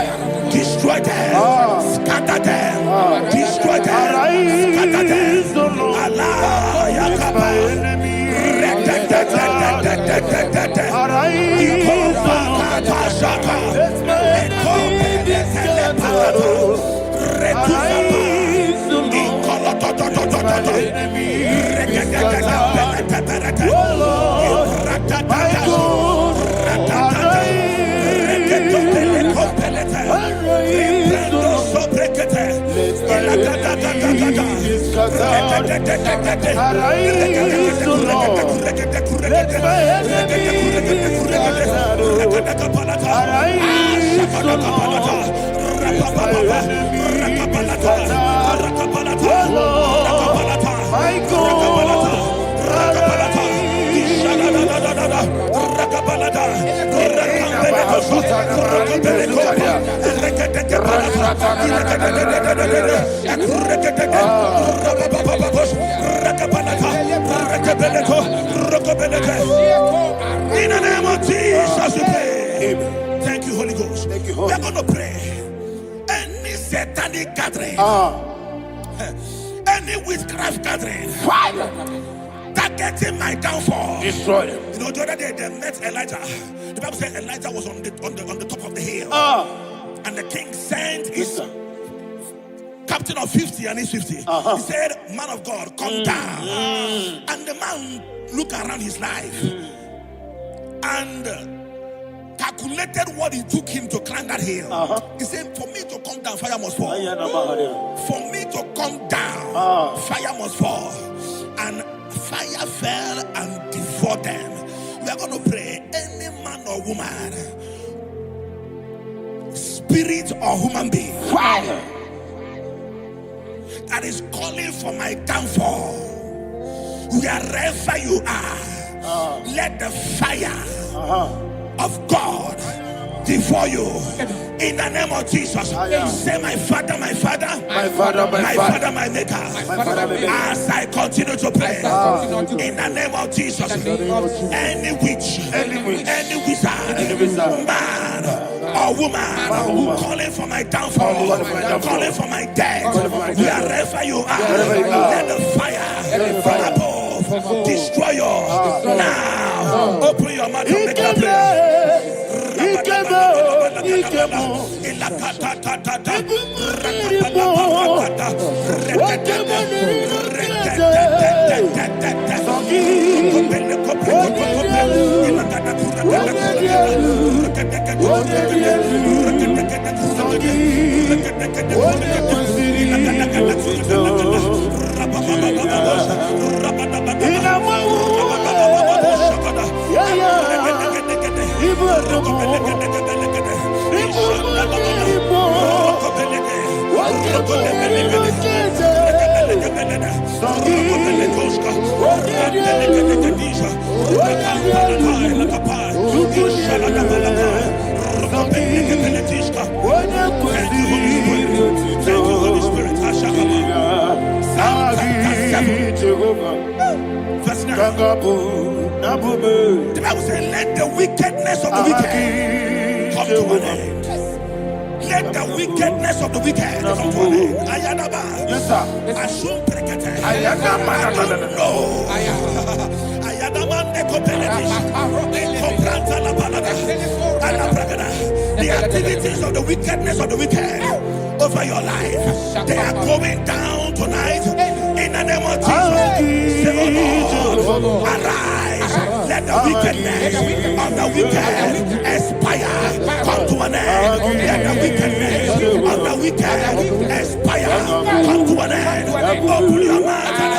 destroy them, scatter them, destroy them, scatter them. Allah, Yakaba, in the name of Jesus, we pray. Thank you, Holy Ghost. We are going to pray. Any satanic gathering, any witchcraft gathering, targeting my downfall, destroy them. You know, the other day they met Elijah. The Bible said Elijah was on the top of the hill, and the king sent his captain of 50 and his 50. He said, man of God, come down. And the man looked around his life and calculated what it took him to climb that hill. He said, for me to come down, fire must fall. For me to come down, fire must fall. And fire fell and devoured them. We are going to pray. Any man or woman, spirit or human being, that is calling for my downfall, wherever you are, let the fire of God devour you in the name of Jesus. Say, my Father, my Father, my Father, my Father, my Maker. As I continue to pray in the name of Jesus, any witch, any wizard, man or woman calling for my downfall, calling for my death, wherever you are, let the fire from above destroy you now. Open your mouth and make a prayer. The Bible says, let the wickedness of the wicked come to an end. Let the wickedness of the wicked come to an end. Ayadaba. Yes, sir. Assume prekete. Ayadaba. No. Ayadaba nekopeletis. Ekopranta la balada. Alabragada. The activities of the wickedness of the wicked over your life, they are going down tonight in the name of Jesus. Say, oh Lord, arise. Let the wickedness of the wicked expire. Come to an end. Let the wickedness of the wicked expire. Come to an end. Open your mouth and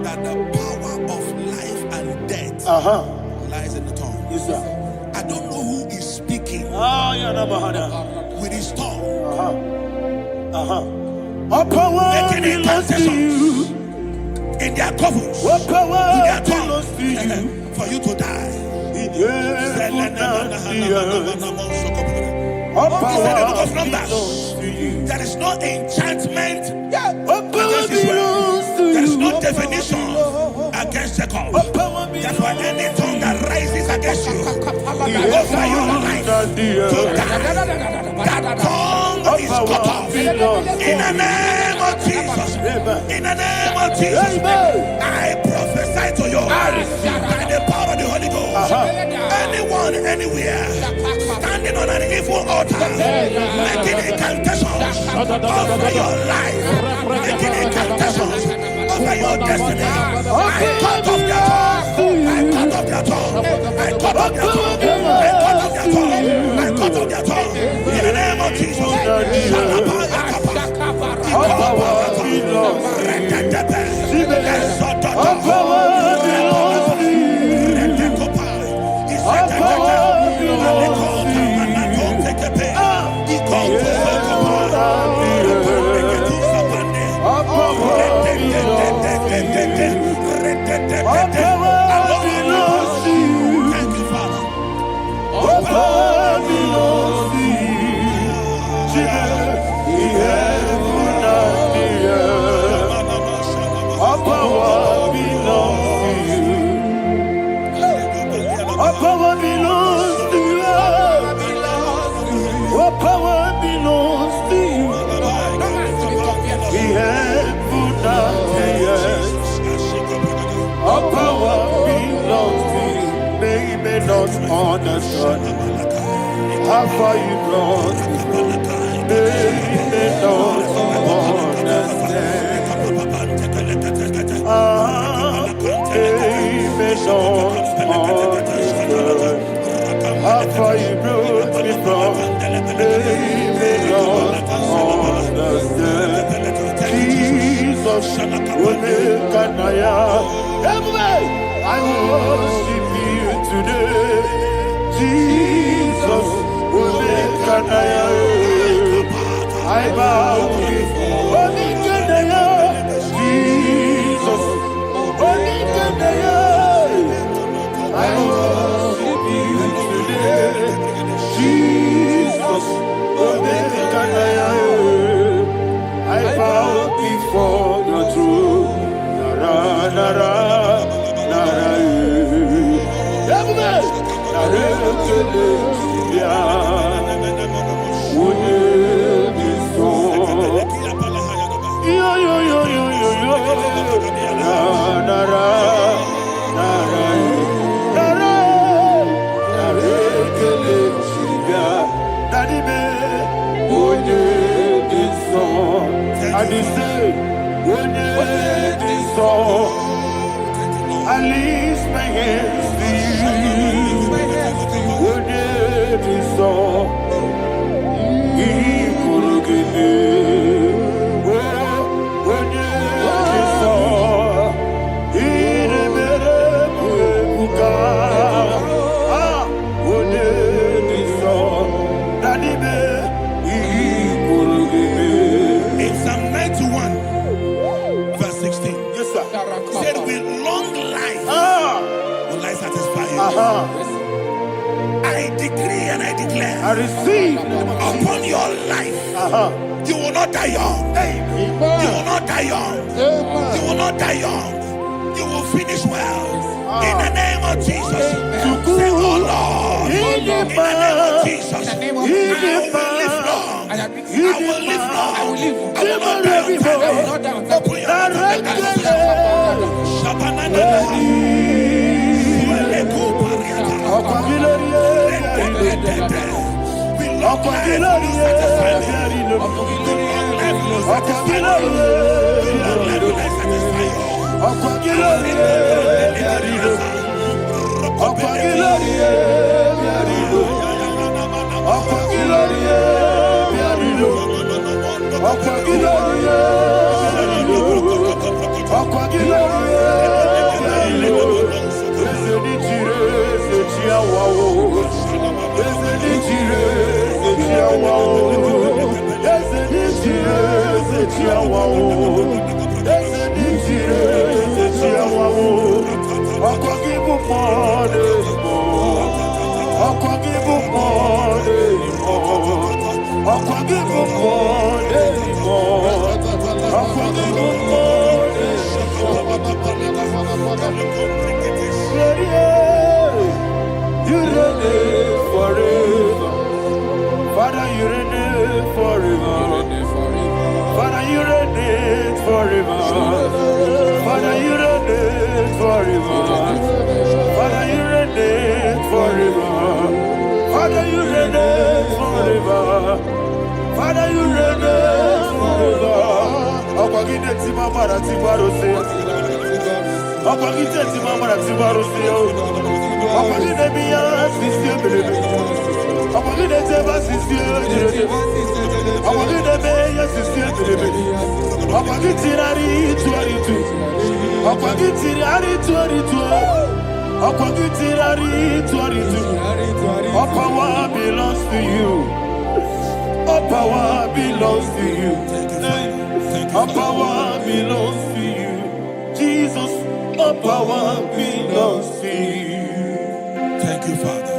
That the power of life and death lies in the tongue. Yes, sir. I don't know who is speaking with his tongue. Making incantations in their covers with their tongue for you to die. He said in the book of Numbers, there is no enchantment against Israel. There is no definition against Jacob. Therefore, any tongue that rises against you over your life to die, that tongue is cut off. In the name of Jesus. In the name of Jesus. I prophesy to you by the power of the Holy Ghost. Anyone, anywhere, standing on an evil altar, making incantations over your life, making incantations over your destiny, I cut off their tongue. I cut off their tongue. I cut off their tongue. I cut off their tongue. I cut off their tongue. In the name of Jesus. Understand how far you brought me from. They don't understand. They don't understand how far you brought me from. They don't understand. Jesus will make an everybody, I worship you today. Jesus will make an I bow before Jesus, I worship you today. Jesus will make an I bow before your throne. Nara, nara, nara. I lift my hands to you. When it is all, in Psalm 91, verse 16, yes, sir. said, with long life will I satisfy you. I decree and I declare, I receive upon your life, you will not die young. You will not die young. You will not die young. You will finish well. In the name of Jesus. Say, oh Lord, in the name of Jesus, I will live long. I will live long. I will not die on time. Open your mouth Father, you reign forever. Father, you reign forever. Father, you reign forever. Father, you reign forever. Father, you reign forever. Father, you reign forever. Akwagide ti mama na ti barose. Akwagide ti mama na ti barose. Akwagide biya sisi ebelebe. Akwagide teba sisi ebelebe. Akwagide beya sisi ebelebe. Akwagide rari tuaritu. Akwagide rari tuaritu. Akwagide rari tuaritu. All power belongs to you. All power belongs to you. All power belongs to you. Jesus, all power belongs to you. Thank you, Father.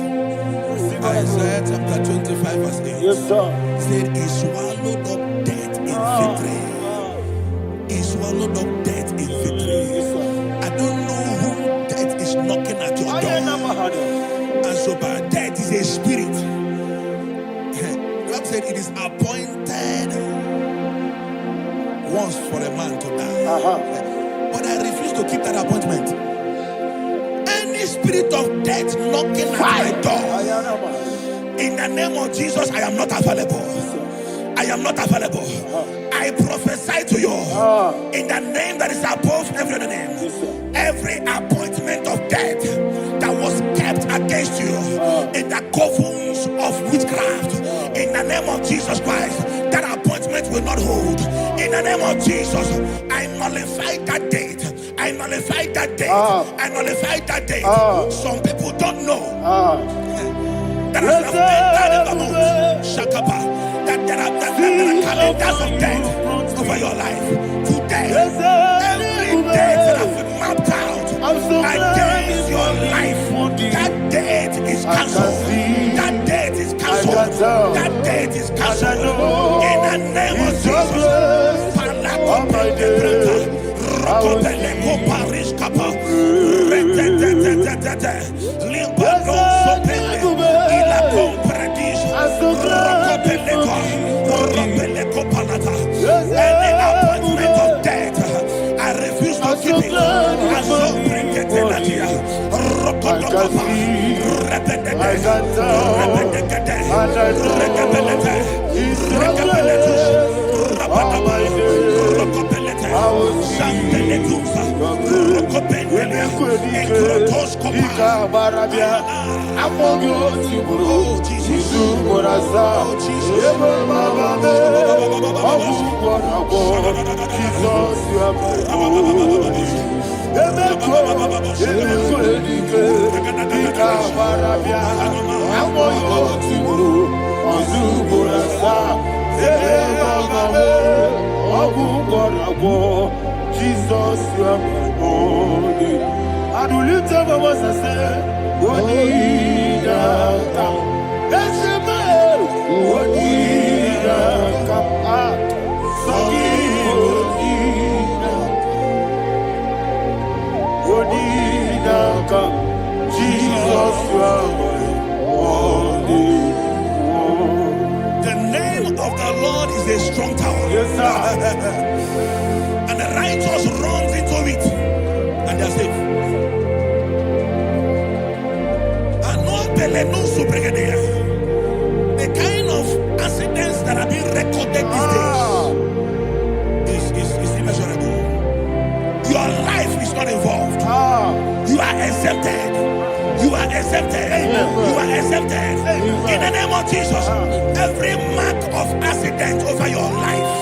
Isaiah chapter 25, verse 8. Yes, sir. Said, he swallowed up death in victory. He swallowed up death in victory. I don't know who death is knocking at your door. And so, but death is a spirit. God said it is appointed once for a man to die. But I refuse to keep that appointment. Any spirit of death knocking at my door, in the name of Jesus, I am not available. I am not available. I prophesy to you in the name that is above every other name. Every appointment of death that was kept against you in the covens of witchcraft, in the name of Jesus Christ, that appointment will not hold. In the name of Jesus, I nullify that date. I nullify that date. I nullify that date. Some people don't know that as I've entered in the month, Shakapa, that there are calendars of death over your life. Today, every date that I've mapped out against your life, that date is cancelled. That date is cancelled. That date is cancelled. In the name of Jesus. can see, I can tell, and I know He's so great. All my days, I will Jesus, you are my only. I do lift up my voice and say, what did I come? That's the man. What did I come? What did I come? Jesus, you are my only. The name of the Lord is a strong tower. Yes, sir. And the righteous runs into it and they're safe. The kind of accidents that are being recorded these days is immeasurable. Your life is not involved. You are exempted. You are exempted. You are exempted. In the name of Jesus, every mark of accident over your life,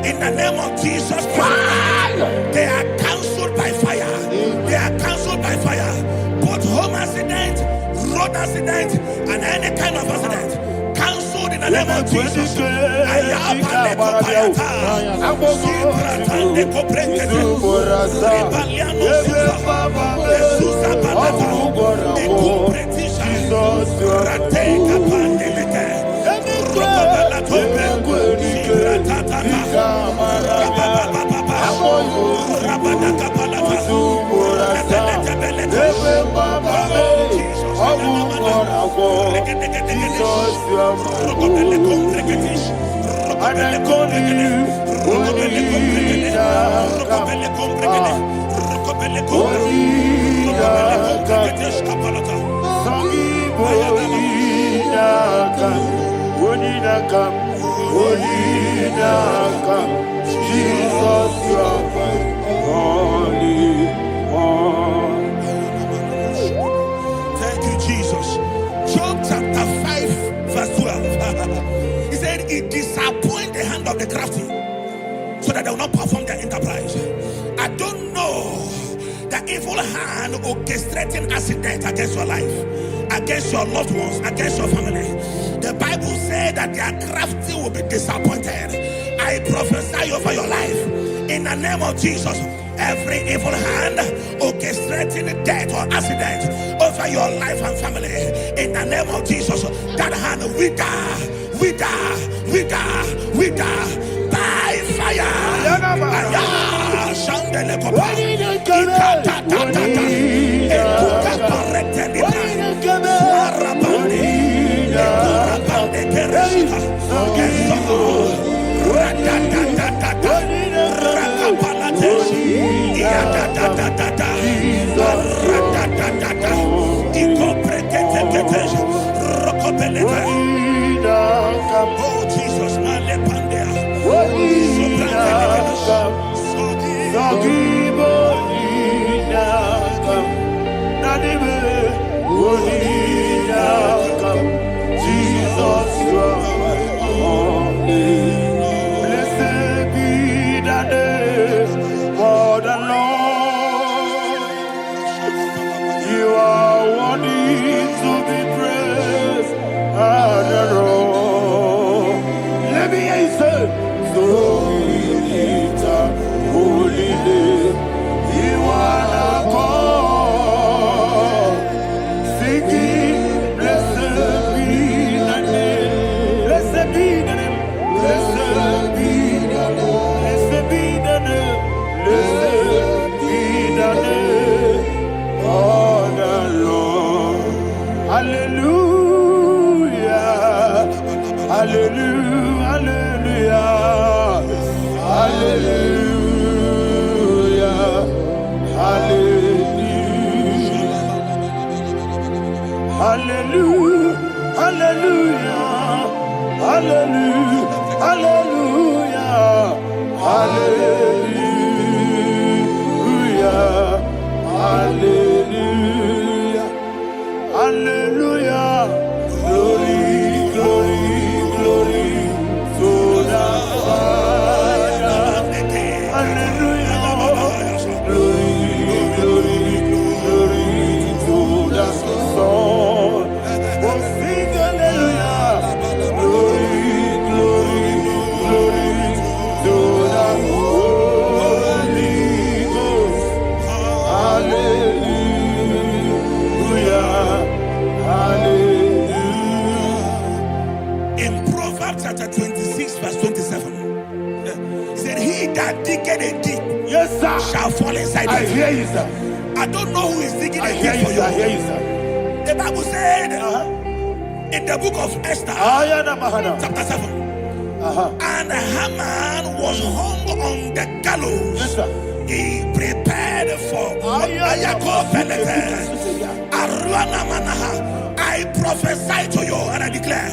in the name of Jesus Christ, they are cancelled by fire. They are cancelled by fire. Both home accident, road accident, and any kind of accident, cancelled in the name of Jesus. Thank you, Jesus. Job chapter 5, verse 12. He said, it disappoints the hand of the crafty, so that they will not perform their enterprise. I don't know the evil hand orchestrating accident against your life, against your loved ones, against your family. The Bible said that their crafty will be disappointed. I prophesy over your life in the name of Jesus. Every evil hand orchestrating death or accident over your life and family, in the name of Jesus, that hand wither by fire. Oh Jesus, Hallelujah, hallelujah, hallelujah, hallelujah, hallelujah, hallelujah, hallelujah. Glory, glory, glory to the Father. Hallelujah. Glory, glory, glory to the Son. Oh, sing hallelujah. Glory, glory, glory to the Holy Ghost. Hallelujah. Hallelujah. In Proverbs chapter 26, verse 27, he said, he that diggeth a deep, Yes, sir, shall fall inside I it. hear you, sir. I don't know who is digging I a hear deep you, for sir. I you. hear you, sir. The Bible said in the book of Esther, chapter 7, and Haman was hung on the gallows. Yes, sir. He prepared for I prophesy to you and I declare,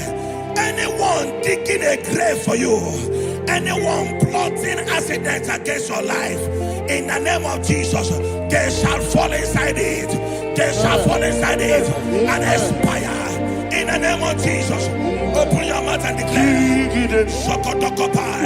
anyone digging a grave for you, anyone plotting accidents against your life, in the name of Jesus, they shall fall inside it. They shall fall inside it and expire. In the name of Jesus, open your mouth and declare. Shokotokopai.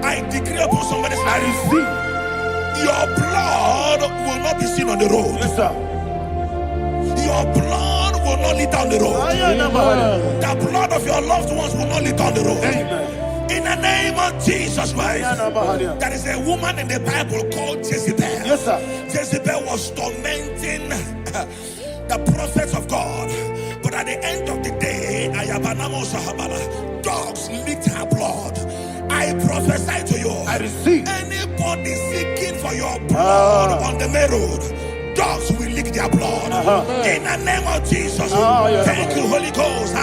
I decree upon somebody's life, your blood will not be seen on the road. Yes, sir. Your blood will not lead down the road. The blood of your loved ones will not lead down the road. Amen. In the name of Jesus Christ. There is a woman in the Bible called Jezebel. Yes, sir. Jezebel was tormenting the prophets of God. But at the end of the day, dogs licked her blood. I prophesy to you, I receive. anybody seeking for your blood on the main road, dogs will lick their blood. In the name of Jesus. Thank you, Holy Ghost.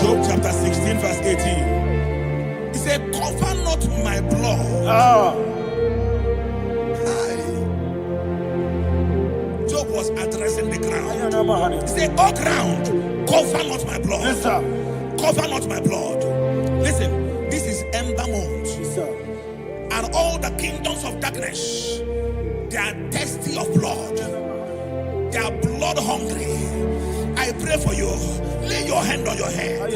Job chapter 16 verse 18. He said, cover not my blood. Job was addressing the ground. He said, oh ground, cover not my blood. Yes, sir. Cover not my blood. Listen, this is ember month. Yes, sir. And all the kingdoms of darkness, they are thirsty of blood. They are blood hungry. I pray for you. Lay your hand on your head.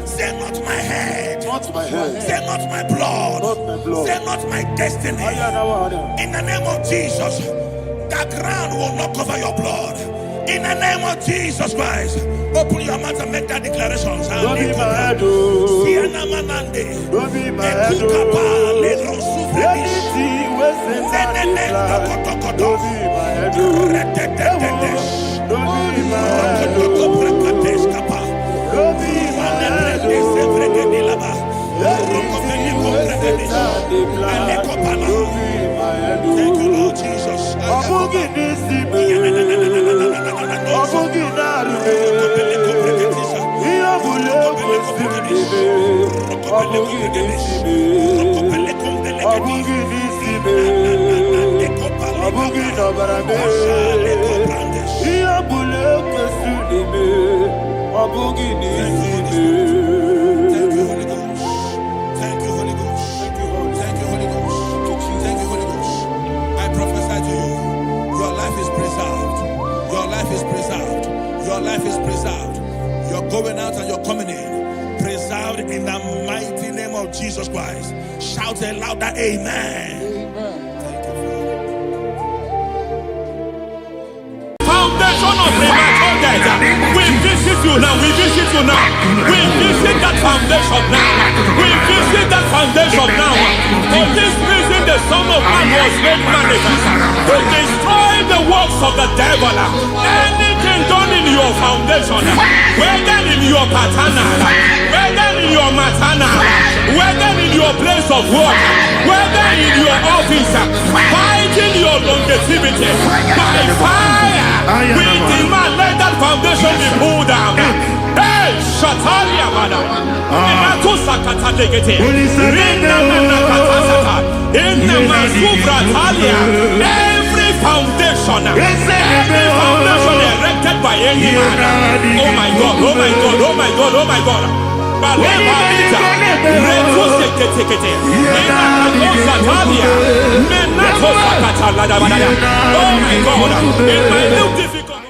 Say not my head. Not my head. Say not my blood. Not my blood. Say not my destiny. In the name of Jesus, the ground will not cover your blood. In the name of Jesus Christ, open your mouth and make that declaration. Don't be my head, oh. Don't be my head, oh. Anything was sent out this life. Don't be my head, oh. Don't be my head, oh. Don't be my head, oh. Anything was sent out this life. Don't be my head, oh. Thank you, Lord Jesus. Your life is preserved. You're going out and you're coming in. Preserved in the mighty name of Jesus Christ. Shout a louder amen. Thank you, Father. Foundation of premature death. We visit you now. We visit you now. We visit that foundation now. We visit that foundation now. For this reason, the Son of Man was made manifest to destroy the works of the devil. Anything done in your foundation, whether in your paternal, whether in your maternal, whether in your place of work, whether in your office, fighting your longevity by fire, we demand let that foundation be pulled down. Hey, Shatalia Madam, every foundation erected by any man. Oh my God, oh my God, oh my God, oh my God. Oh my God, in my new difficult.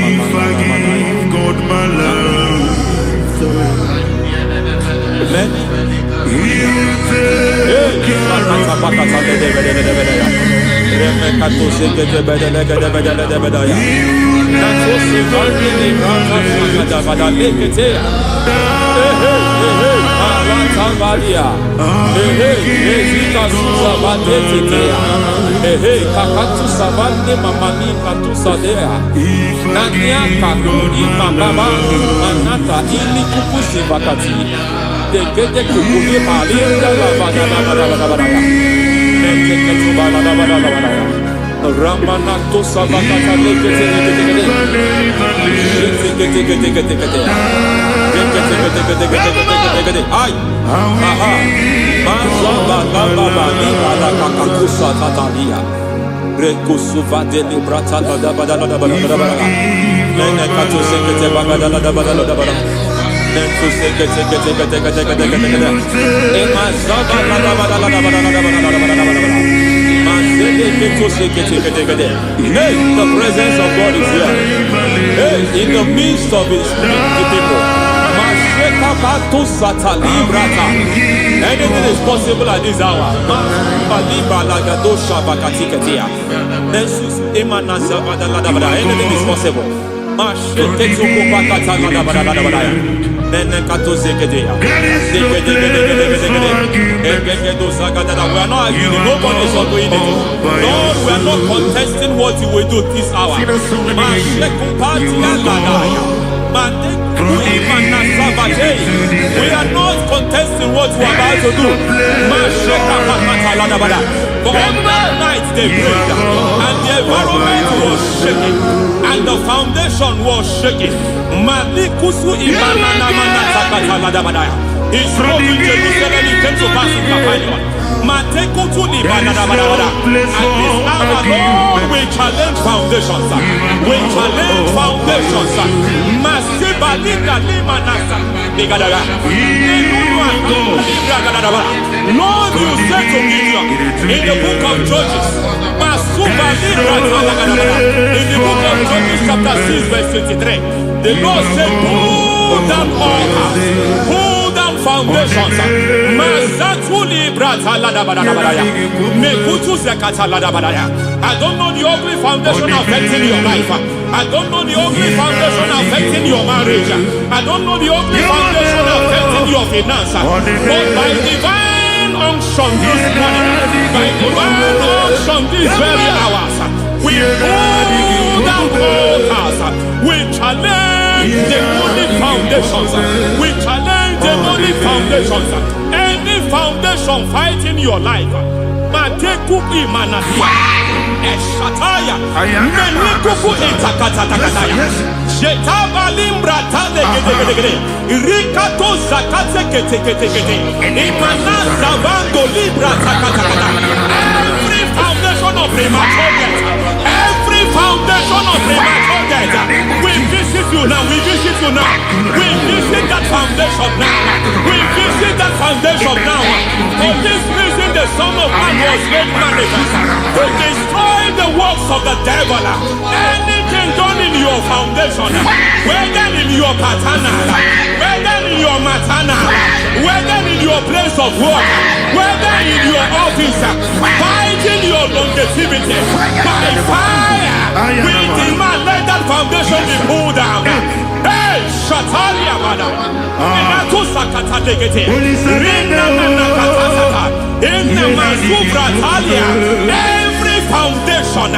If I give God my love, He'll take Ramanato Savakata Hey, the presence of God is here. Hey, in the midst of his people. Anything is possible at this hour. Anything is possible. We are not arguing. Nobody is agreeing it. Lord, we are not contesting what you will do this hour. We are not contesting what you are about to do. For on that night they prayed, and the environment was shaking, and the foundation was shaking. He spoke in Jerusalem, he came to pass in Capernaum. At this hour, Lord, we challenge foundations. We challenge foundations. Lord, you said to Gideon in the book of Judges, in the book of Judges chapter 6 verse 23, the Lord said, pull down altars, pull down foundations. I don't know the ugly foundation affecting your life. I don't know the ugly foundation affecting your marriage. I don't know the ugly foundation affecting your finance. But by divine unction this morning, by divine unction these very hours, we pull down altars. We challenge demonic foundations. We challenge demonic foundations. Any foundation fighting your life, Matekuki Manasia, Eshataya, Menikuku Itakataya, Shetabalim Brata, Rikato Zakate, Imanasa Bando Libra Takata. Every foundation of premature death, every foundation of premature death, we visit you now, we visit you now, we visit that foundation now, we visit that foundation now. For this reason, the Son of Man was made manifest to destroy the works of the devil. Anything done in your foundation, whether in your paternal, whether in your maternal, whether in your place of work, whether in your office, fighting your longevity by fire, we demand let that foundation be pulled down. Hey, Shatalia Bada, Sakata Legate, Rina Nakatasata, in the Masufra Talia, every foundation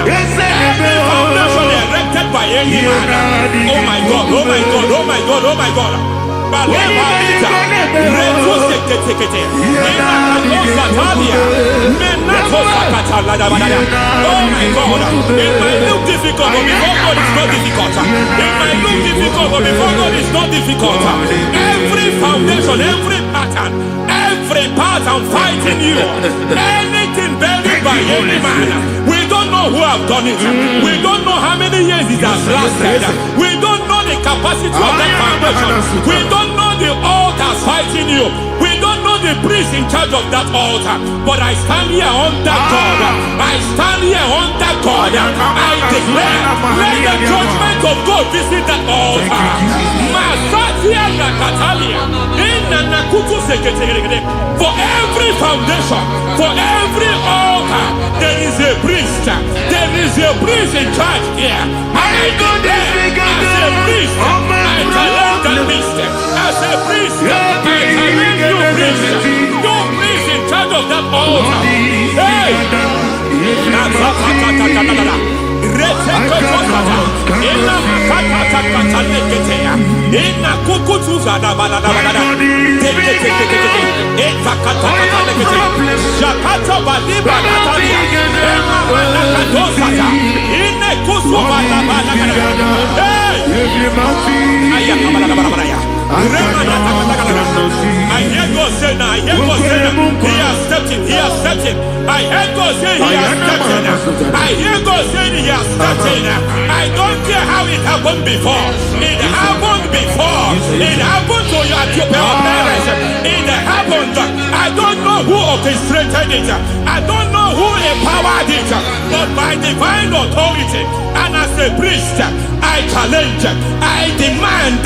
erected by any man. Oh my God, oh my God, oh my God, oh my God. Baleba, oh my God, it might look difficult, but before God it's not difficult. It might look difficult, but before God it's not difficult. Every foundation, every pattern fighting you, anything buried by any man, we don't know who have done it. We don't know how many years it has lasted. We don't know the capacity of that foundation. We don't know the altars fighting you. We don't know the priest in charge of that altar. But I stand here under God. I stand here under God. I declare, let the judgment of God visit that altar. For every foundation, for every altar, there is a priest. There is a priest in charge here. I declare, as a priest, I challenge that priest. As a priest, I challenge you priest. You priest in charge of that altar. Hey! I hear God say now, I hear God say now, he has stepped in, he has stepped in. I hear God say he has stepped in. I hear God say he has stepped in. I don't care how it happened before. It happened before. It happened to your parents. It happened. I don't know know who orchestrated it. I don't know who empowered it. But by divine authority and as a priest, I challenge, I demand,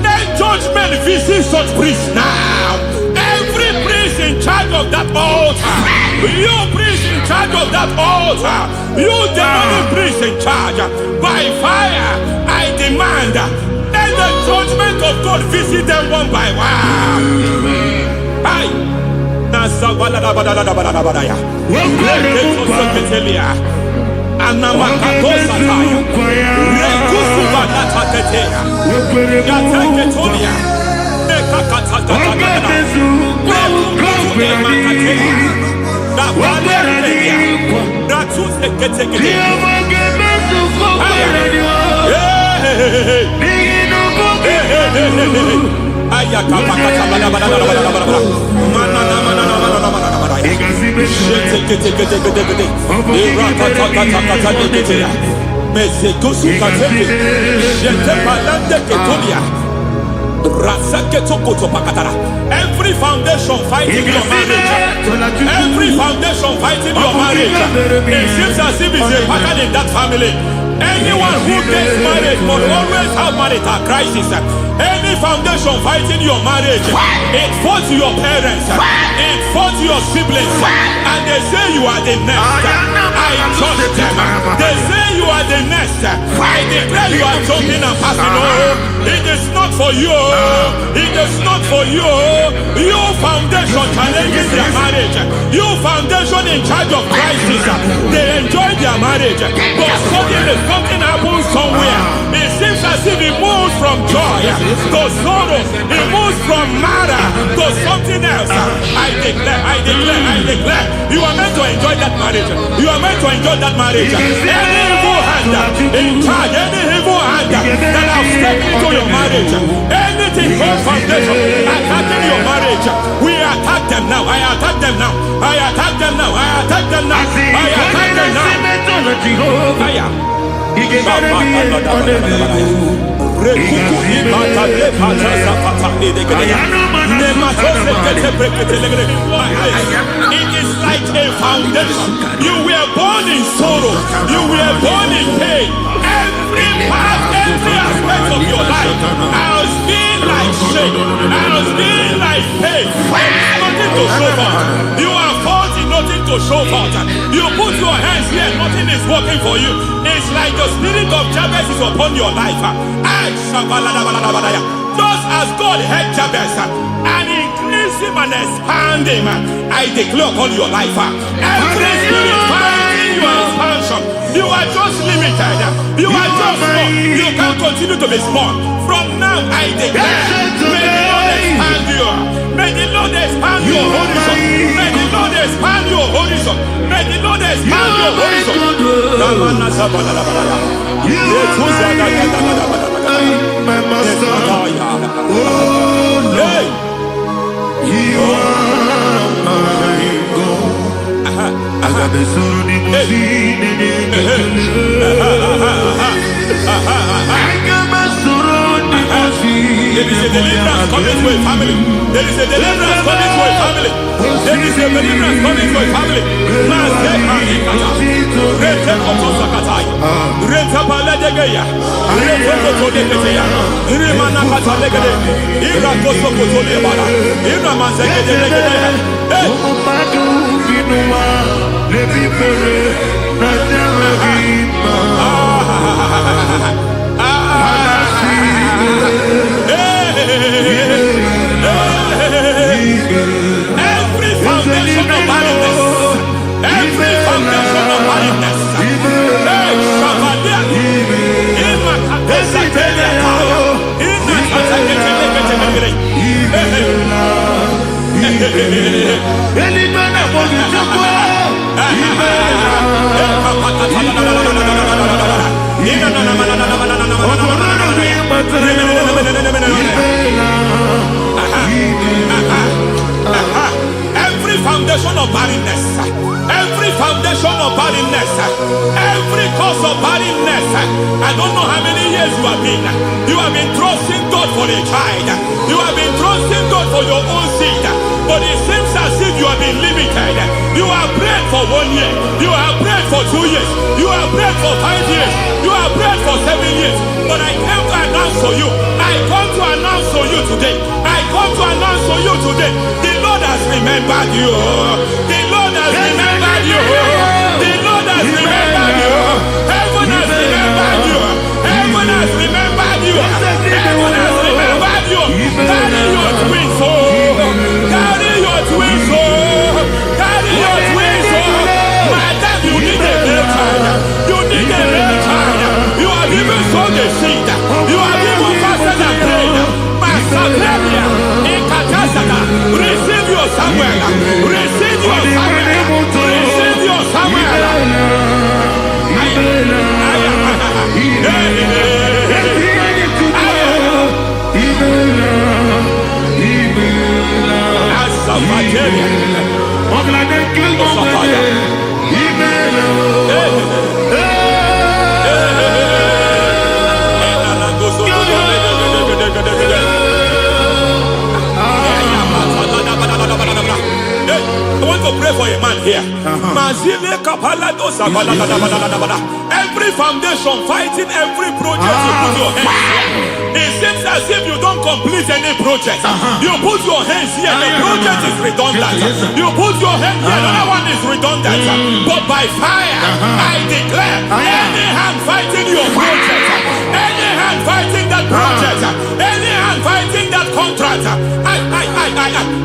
let judgment visit such priests now. Every priest in charge of that altar, you priest in charge of that altar, you demonic priest in charge, by fire, I demand, let the judgment of God visit them one by one. Aye. Every foundation fighting your marriage, every foundation fighting your marriage, it seems as if it's a pattern in that family. Anyone who gets married must always have marital crisis. Any foundation fighting your marriage, it fought your parents, it fought your siblings, and they say you are the next. I judge them. They say you are the next. I declare you are jumping and passing. Oh, it is not for you. It is not for you. You foundation challenging their marriage. You foundation in charge of crisis. They enjoy their marriage, but suddenly something happens somewhere. It seems as if it moves from joy to sorrow. It moves from matter to something else. I declare, you are meant to enjoy that marriage. You are meant to enjoy that marriage. Any evil hand in charge, any evil hand that have stepped into your marriage, anything called foundation attacking your marriage, we attack them now. I attack them now. I attack them now. I attack them now. I attack them now. It is like a foundation. You were born in sorrow. You were born in pain. Every part, every aspect of your life has been like shame. Has been like pain. Nothing to show for. You are faulty, nothing to show for. You put your hands here, nothing is working for you. It's like the spirit of Jabez is upon your life. Just as God had Jabez and increased him and expand him, I declare upon your life. Every spirit fighting your expansion, you are just limited. You are just small. You can't continue to be small. From now, I declare, may the Lord expand you. May the Lord expand your horizon. May the Lord expand your horizon. May the Lord expand your horizon. My master, oh Lord, you are my God. I got the soul in my feet, I got my soul in my feet. There is a deliverance coming to a family. There is a deliverance coming to a family. There is a deliverance coming to a family. Every foundation of barrenness, every foundation of barrenness, side. You have been trusting God for your own seed, but it seems as if you have been limited. You have prayed for 1 year, you have prayed for 2 years, you have prayed for 5 years, you have prayed for 7 years. But I came to announce for you, I come to announce for you today, I come to announce for you today, the Lord has remembered you. The Lord has remembered you. The Lord has remembered you. Heaven has remembered you. Heaven has remembered you. Heaven has remembered you. Carry your twins, oh. Carry your twins, oh. Carry your twins, oh. Madam, you need a real child. You need a real child. You have even sown the seed. You have even fasted and prayed. Masaperia, Ekatasaka, receive your Samuel. Receive your Samuel. Receive your Samuel. I want to pray for a man here. Every foundation fighting every project you put your hands here. It seems as if you don't complete any project. You put your hands here, the project is redundant. You put your hand here, another one is redundant. But by fire, I declare, any hand fighting your project, any hand fighting that project, any hand fighting that contract,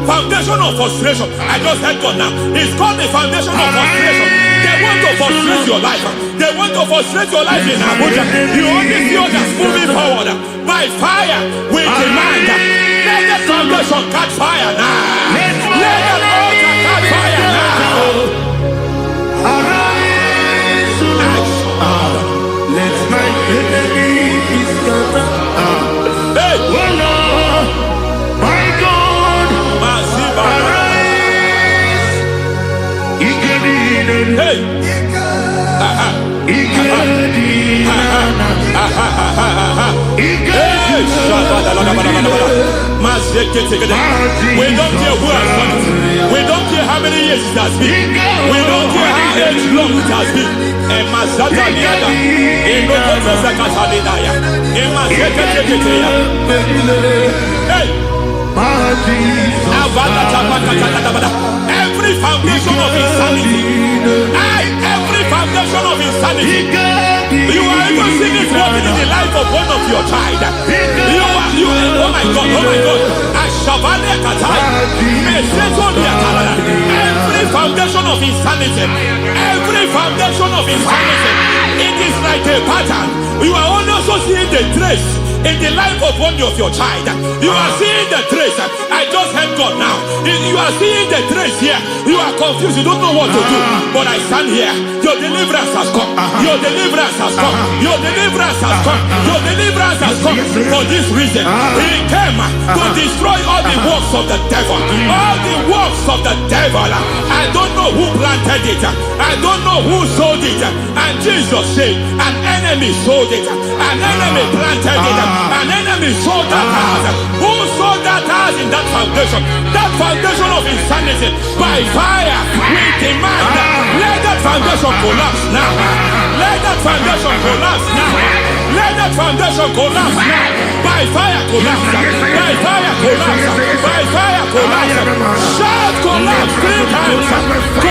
foundation of frustration. I just heard God now. It's called the foundation of frustration. They want to frustrate your life. They want to frustrate your life in Abuja. You only see others moving forward. By fire, we demand. Let the foundation catch fire now. Let the altar catch fire now. Arise, let my enemy be scattered. Hey. Oh Lord, my God, arise. Hey. We don't care who has done it. We don't care how many years it has been. We don't care how long it has been. Every foundation of insanity, every foundation of insanity, you are even seeing it working in the life of one of your child. Oh my God, oh my God. Every foundation of insanity, every foundation of insanity, it is like a pattern. You are also seeing the trace in the life of one of your child. You are seeing the trace. I just heard God now. You are seeing the trace here. You are confused. You don't know what to do. But I stand here. Your deliverance has come. Your deliverance has come. Your deliverance has come. Your deliverance has come. For this reason, He came to destroy all the works of the devil. All the works of the devil. I don't know who planted it. I don't know who sold it. And Jesus said, an enemy sold it. An enemy planted it. An enemy sold that house. Who sold that house in that foundation? That foundation of insanity. By fire, we demand, let that foundation collapse now. Let that foundation collapse now. Let that foundation collapse now. By fire collapse. By fire collapse. By fire collapse. Shout collapse 3 times.